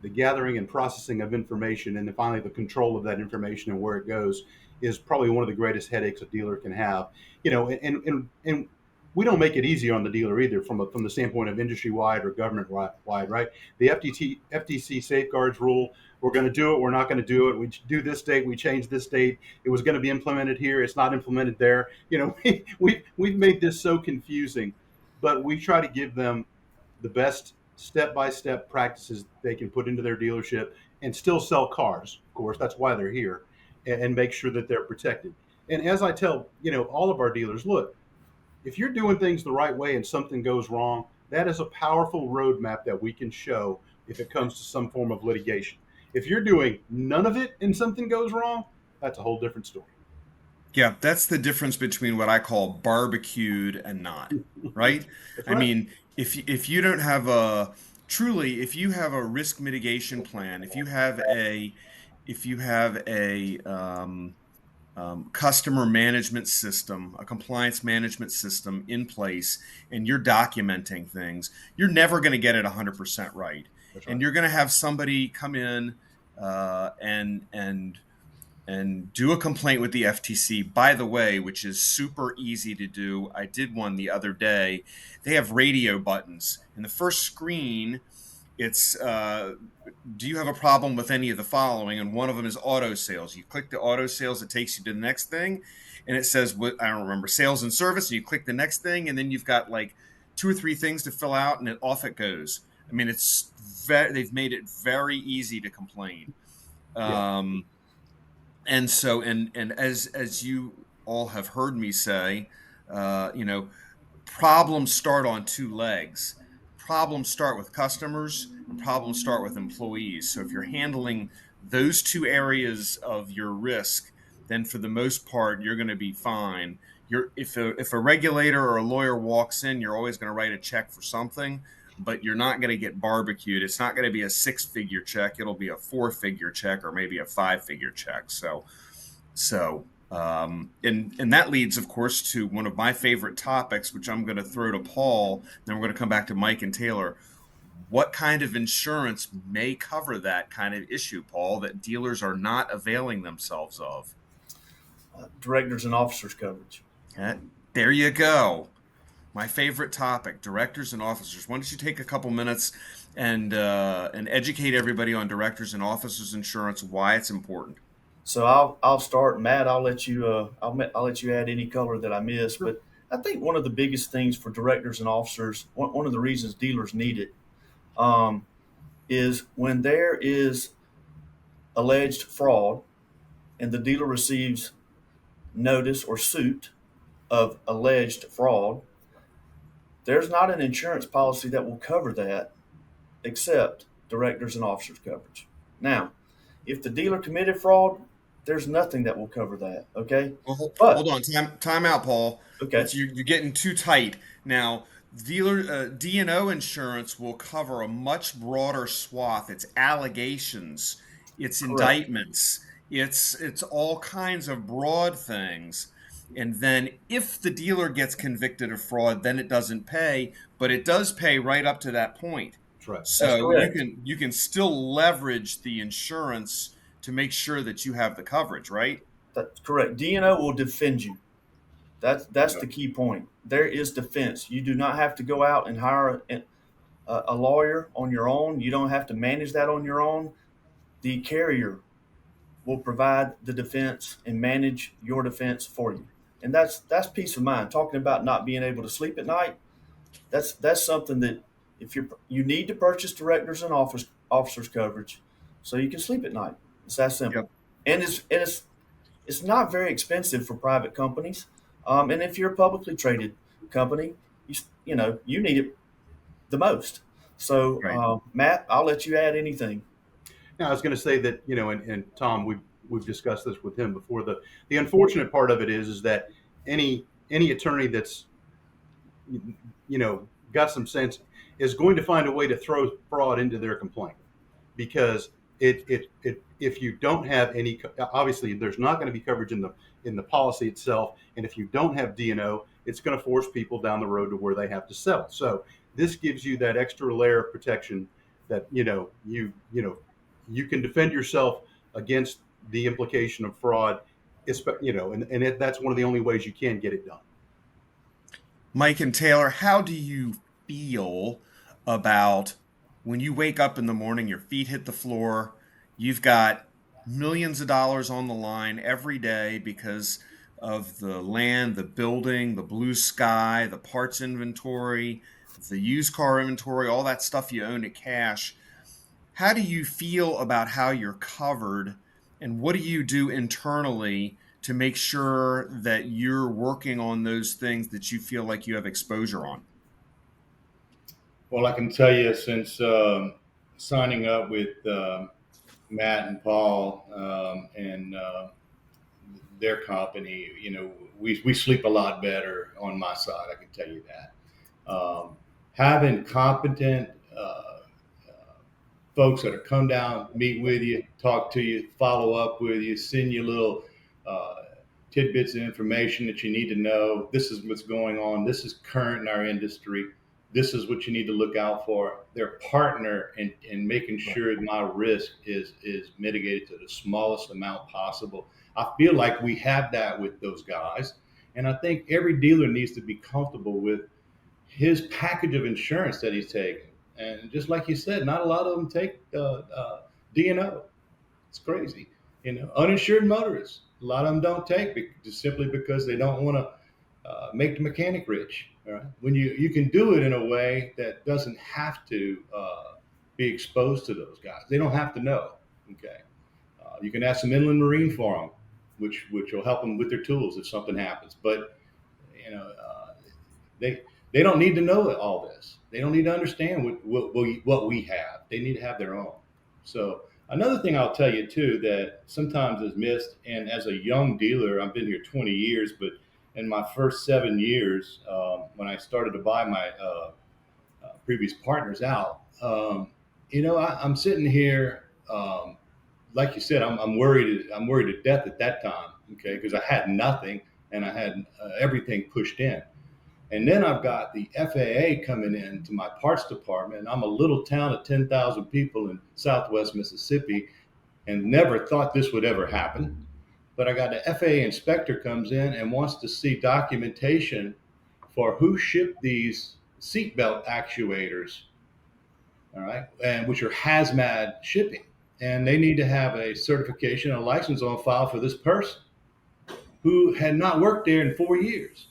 the gathering and processing of information, and then finally the control of that information and where it goes, is probably one of the greatest headaches a dealer can have. You know, and we don't make it easy on the dealer either from the standpoint of industry wide or government wide, right? The FTC safeguards rule. We're going to do it. We're not going to do it. We do this date. We change this date. It was going to be implemented here. It's not implemented there. You know, we've made this so confusing, but we try to give them the best step-by-step practices they can put into their dealership and still sell cars. Of course, that's why they're here, and make sure that they're protected. And as I tell, you know, all of our dealers, look, if you're doing things the right way and something goes wrong, that is a powerful roadmap that we can show if it comes to some form of litigation. If you're doing none of it and something goes wrong, that's a whole different story. Yeah, that's the difference between what I call barbecued and not, right? I mean, if you don't have if you have a risk mitigation plan, if you have a customer management system, a compliance management system in place, and you're documenting things, you're never going to get it 100% right. And you're going to have somebody come in and do a complaint with the FTC, by the way, which is super easy to do. I did one the other day. They have radio buttons. In the first screen, it's, do you have a problem with any of the following? And one of them is auto sales. You click the auto sales, it takes you to the next thing. And it says, I don't remember, sales and service. And you click the next thing, and then you've got like 2 or 3 things to fill out, and off it goes. I mean, they've made it very easy to complain. And so, and as you all have heard me say, you know, problems start on 2 legs. Problems start with customers, and problems start with employees. So if you're handling those 2 areas of your risk, then for the most part, you're going to be fine. If a regulator or a lawyer walks in, you're always going to write a check for something, but you're not going to get barbecued. It's not going to be a 6-figure check. It'll be a 4-figure check or maybe a 5-figure check. And that leads, of course, to one of my favorite topics, which I'm going to throw to Paul. Then we're going to come back to Mike and Taylor. What kind of insurance may cover that kind of issue, Paul, that dealers are not availing themselves of? Directors and officers coverage. There you go. My favorite topic, directors and officers. Why don't you take a couple minutes and educate everybody on directors and officers insurance, why it's important. So I'll start, Matt. I'll let you add any color that I miss. But I think one of the biggest things for directors and officers, one of the reasons dealers need it, is when there is alleged fraud, and the dealer receives notice or suit of alleged fraud. There's not an insurance policy that will cover that except directors and officers coverage. Now, if the dealer committed fraud, there's nothing that will cover that, okay? Well, hold on. Time out, Paul. Okay. You're getting too tight. Now, dealer D&O insurance will cover a much broader swath. It's allegations. It's Correct. Indictments. It's all kinds of broad things. And then if the dealer gets convicted of fraud, then it doesn't pay, but it does pay right up to that point. That's right. So you can still leverage the insurance to make sure that you have the coverage, right? That's correct. D&O will defend you. That's the key point. There is defense. You do not have to go out and hire a lawyer on your own. You don't have to manage that on your own. The carrier will provide the defense and manage your defense for you. And that's peace of mind. Talking about not being able to sleep at night, that's something that if you need to purchase directors and officers coverage so you can sleep at night. It's that simple. Yep. And it's not very expensive for private companies. And if you're a publicly traded company, you need it the most. So, right. Matt, I'll let you add anything. Now, I was going to say that, and Tom, we've discussed this with him before. The unfortunate part of it is that any attorney that's, got some sense is going to find a way to throw fraud into their complaint, because if you don't have any, obviously there's not going to be coverage in the policy itself, and if you don't have D&O, it's going to force people down the road to where they have to sell. So this gives you that extra layer of protection that you can defend yourself against the implication of fraud, that's one of the only ways you can get it done. Mike and Taylor, how do you feel about when you wake up in the morning, your feet hit the floor, you've got millions of dollars on the line every day because of the land, the building, the blue sky, the parts inventory, the used car inventory, all that stuff you own at cash. How do you feel about how you're covered, and what do you do internally to make sure that you're working on those things that you feel like you have exposure on? Well, I can tell you since signing up with Matt and Paul and their company, we sleep a lot better on my side. I can tell you that. Having competent folks that are come down, meet with you, talk to you, follow up with you, send you little tidbits of information that you need to know. This is what's going on. This is current in our industry. This is what you need to look out for. Their partner in making sure my risk is mitigated to the smallest amount possible. I feel like we have that with those guys. And I think every dealer needs to be comfortable with his package of insurance that he's taking. And just like you said, not a lot of them take D&O. It's crazy. Uninsured motorists, a lot of them don't take just simply because they don't want to make the mechanic rich. All right? When you can do it in a way that doesn't have to be exposed to those guys. They don't have to know. Okay, you can ask some inland marine for them, which will help them with their tools if something happens. But they don't need to know all this. They don't need to understand what we have. They need to have their own. So another thing I'll tell you too that sometimes is missed, and as a young dealer, I've been here 20 years, but in my first 7 years, when I started to buy my previous partners out, I'm sitting here, like you said, I'm worried to death at that time, okay, because I had nothing and I had everything pushed in. And then I've got the FAA coming in to my parts department. I'm a little town of 10,000 people in Southwest Mississippi and never thought this would ever happen. But I got the FAA inspector comes in and wants to see documentation for who shipped these seatbelt actuators, all right, and which are hazmat shipping. And they need to have a certification, a license on file for this person who had not worked there in 4 years.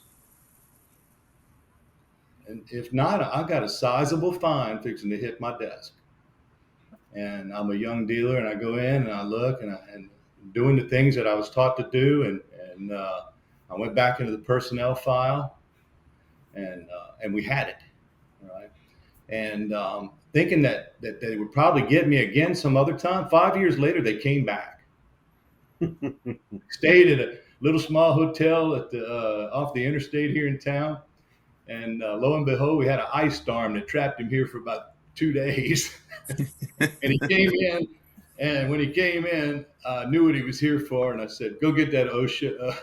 And if not, I got a sizable fine fixing to hit my desk. And I'm a young dealer, and I go in and I look and doing the things that I was taught to do, and I went back into the personnel file, and we had it, right? And thinking that they would probably get me again some other time. 5 years later, they came back. Stayed at a little small hotel at off the interstate here in town. And lo and behold, we had an ice storm that trapped him here for about 2 days. And he came in, and when he came in, I knew what he was here for. And I said, go get that OSHA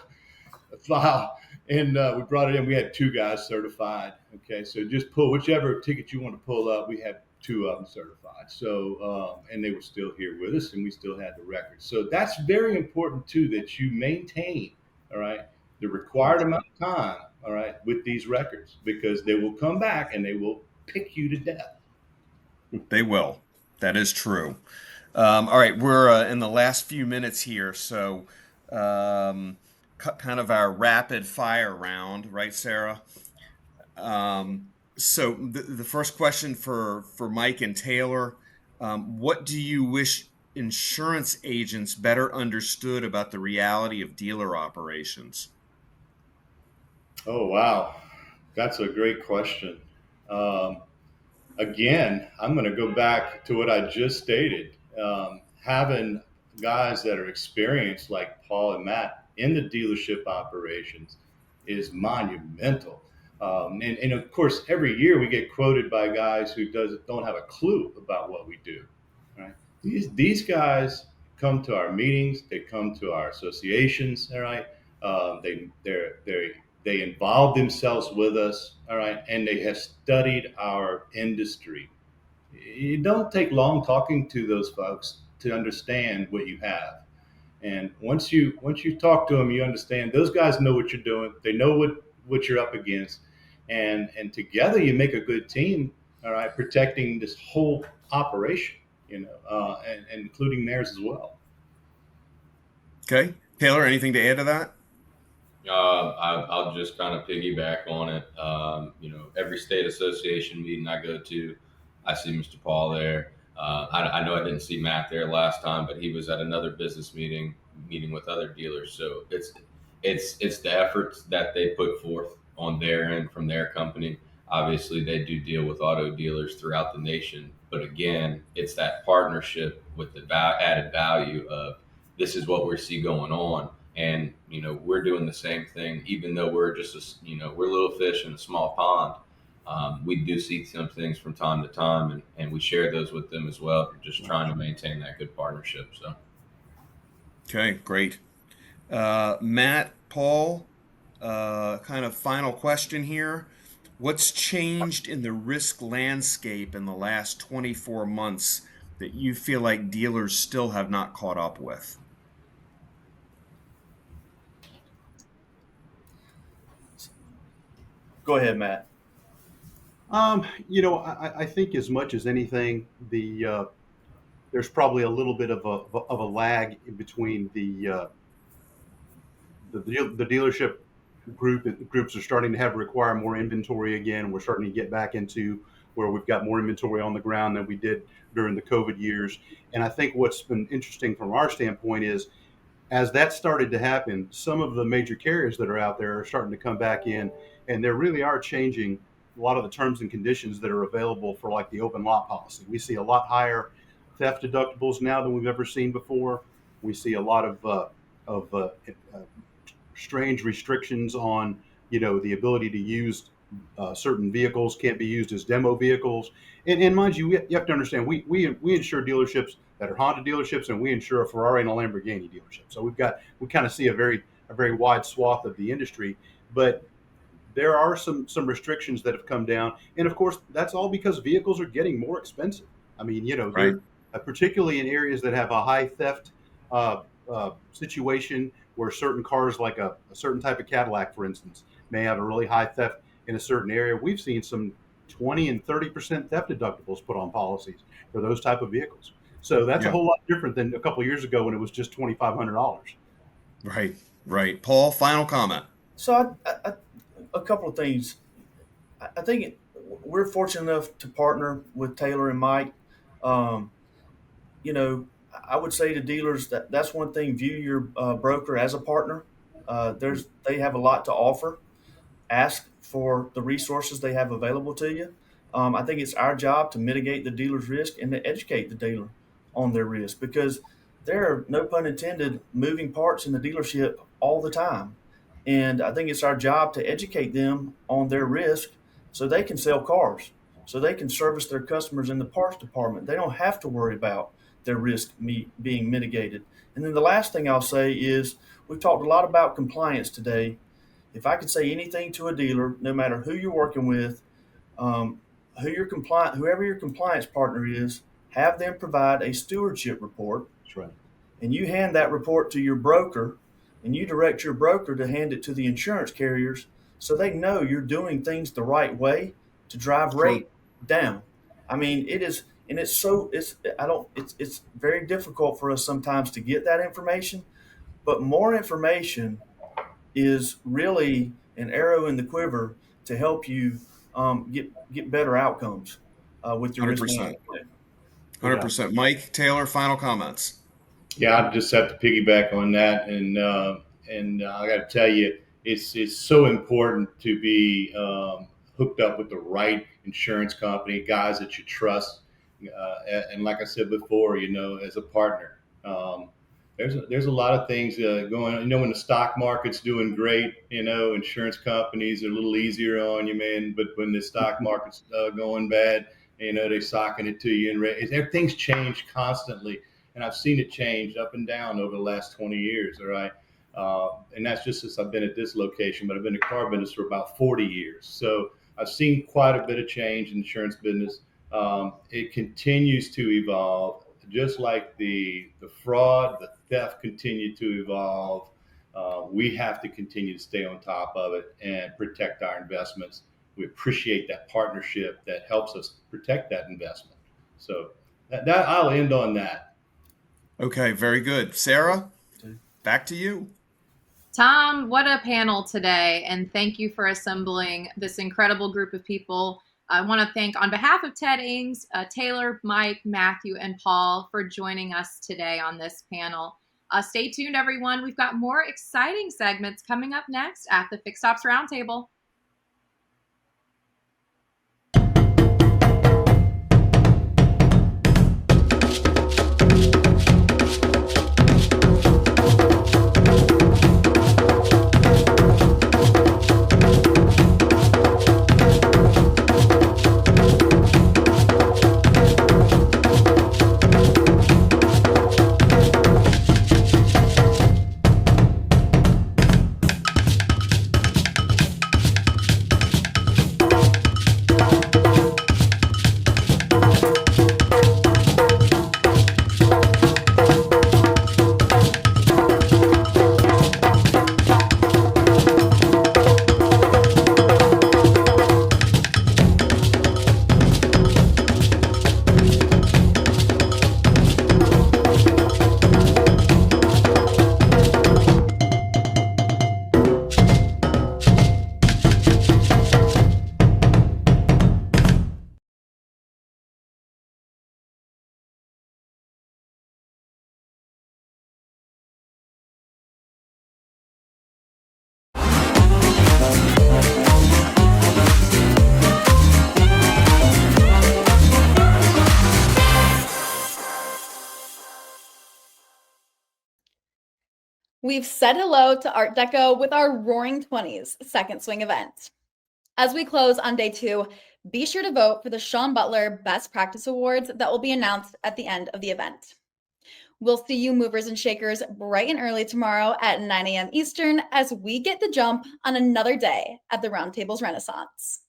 file. And we brought it in. We had 2 guys certified. Okay, so just pull whichever ticket you want to pull up. We had 2 of them certified. So, and they were still here with us, and we still had the records. So that's very important too, that you maintain, all right, the required amount of time, all right, with these records, because they will come back and they will pick you to death. They will. That is true. All right, we're in the last few minutes here, so kind of our rapid fire round, right, Sarah? So the first question for Mike and Taylor, what do you wish insurance agents better understood about the reality of dealer operations? Oh, wow. That's a great question. Again, I'm going to go back to what I just stated. Having guys that are experienced like Paul and Matt in the dealership operations is monumental. And of course, every year we get quoted by guys who don't have a clue about what we do, right? These guys come to our meetings. They come to our associations. All right. They involve themselves with us. All right, and they have studied our industry. It don't take long talking to those folks to understand what you have. And once you talk to them, you understand those guys know what you're doing. They know what you're up against, and together you make a good team. All right, protecting this whole operation, and including theirs as well. Okay, Taylor, anything to add to that? I'll just kind of piggyback on it. Every state association meeting I go to, I see Mr. Paul there. I know I didn't see Matt there last time, but he was at another business meeting with other dealers. So it's the efforts that they put forth on their end from their company. Obviously, they do deal with auto dealers throughout the nation, but again, it's that partnership with the added value of this is what we see going on. And, we're doing the same thing, even though we're just, we're little fish in a small pond. We do see some things from time to time, and we share those with them as well. We're just trying to maintain that good partnership. So, okay, great. Matt, Paul, kind of final question here. What's changed in the risk landscape in the last 24 months that you feel like dealers still have not caught up with? Go ahead, Matt. I think as much as anything, there's probably a little bit of a lag in between the dealership groups are starting to require more inventory again. We're starting to get back into where we've got more inventory on the ground than we did during the COVID years. And I think what's been interesting from our standpoint is, as that started to happen, some of the major carriers that are out there are starting to come back in, and they really are changing a lot of the terms and conditions that are available for like the open lot policy. We see a lot higher theft deductibles now than we've ever seen before. We see a lot of strange restrictions on, the ability to use certain vehicles can't be used as demo vehicles. And mind you, you have to understand, we insure dealerships that are Honda dealerships, and we insure a Ferrari and a Lamborghini dealership. So we kind of see a very wide swath of the industry, but there are some restrictions that have come down. And of course, that's all because vehicles are getting more expensive. I mean, right. Particularly in areas that have a high theft situation, where certain cars, like a certain type of Cadillac, for instance, may have a really high theft in a certain area. We've seen some 20 and 30% theft deductibles put on policies for those type of vehicles. So that's a whole lot different than a couple of years ago when it was just $2,500. Right. Paul, final comment. So a couple of things. I think we're fortunate enough to partner with Taylor and Mike. I would say to dealers that's one thing. View your broker as a partner. They have a lot to offer. Ask for the resources they have available to you. I think it's our job to mitigate the dealer's risk and to educate the dealer on their risk, because there are, no pun intended, moving parts in the dealership all the time. And I think it's our job to educate them on their risk so they can sell cars, so they can service their customers in the parts department. They don't have to worry about their risk being mitigated. And then the last thing I'll say is, we've talked a lot about compliance today. If I could say anything to a dealer, no matter who you're working with, whoever your compliance partner is, have them provide a stewardship report. That's right. And you hand that report to your broker, and you direct your broker to hand it to the insurance carriers, so they know you're doing things the right way to drive rate down. I mean, it's very difficult for us sometimes to get that information, but more information is really an arrow in the quiver to help you get better outcomes with your 100%. 100%. Mike, Taylor, final comments. Yeah, I just have to piggyback on that, and I got to tell you, it's so important to be hooked up with the right insurance company, guys that you trust, and like I said before, as a partner. There's a lot of things going on. When the stock market's doing great, insurance companies are a little easier on you, man. But when the stock market's going bad, You know, they socking it to you, and everything's changed constantly. And I've seen it change up and down over the last 20 years. All right. And that's just since I've been at this location, but I've been in the car business for about 40 years. So I've seen quite a bit of change in the insurance business. It continues to evolve, just like the fraud, the theft continue to evolve. We have to continue to stay on top of it and protect our investments. We appreciate that partnership that helps us protect that investment. So that I'll end on that. Okay, very good. Sarah, back to you. Tom, what a panel today, and thank you for assembling this incredible group of people. I want to thank, on behalf of Ted Ings, Taylor, Mike, Matthew, and Paul for joining us today on this panel. Stay tuned, everyone. We've got more exciting segments coming up next at the Fixed Ops Roundtable. We've said hello to Art Deco with our Roaring 20s Second Swing event. As we close on day 2, be sure to vote for the Sean Butler Best Practice Awards that will be announced at the end of the event. We'll see you movers and shakers bright and early tomorrow at 9 a.m. Eastern as we get the jump on another day at the Roundtable's Renaissance.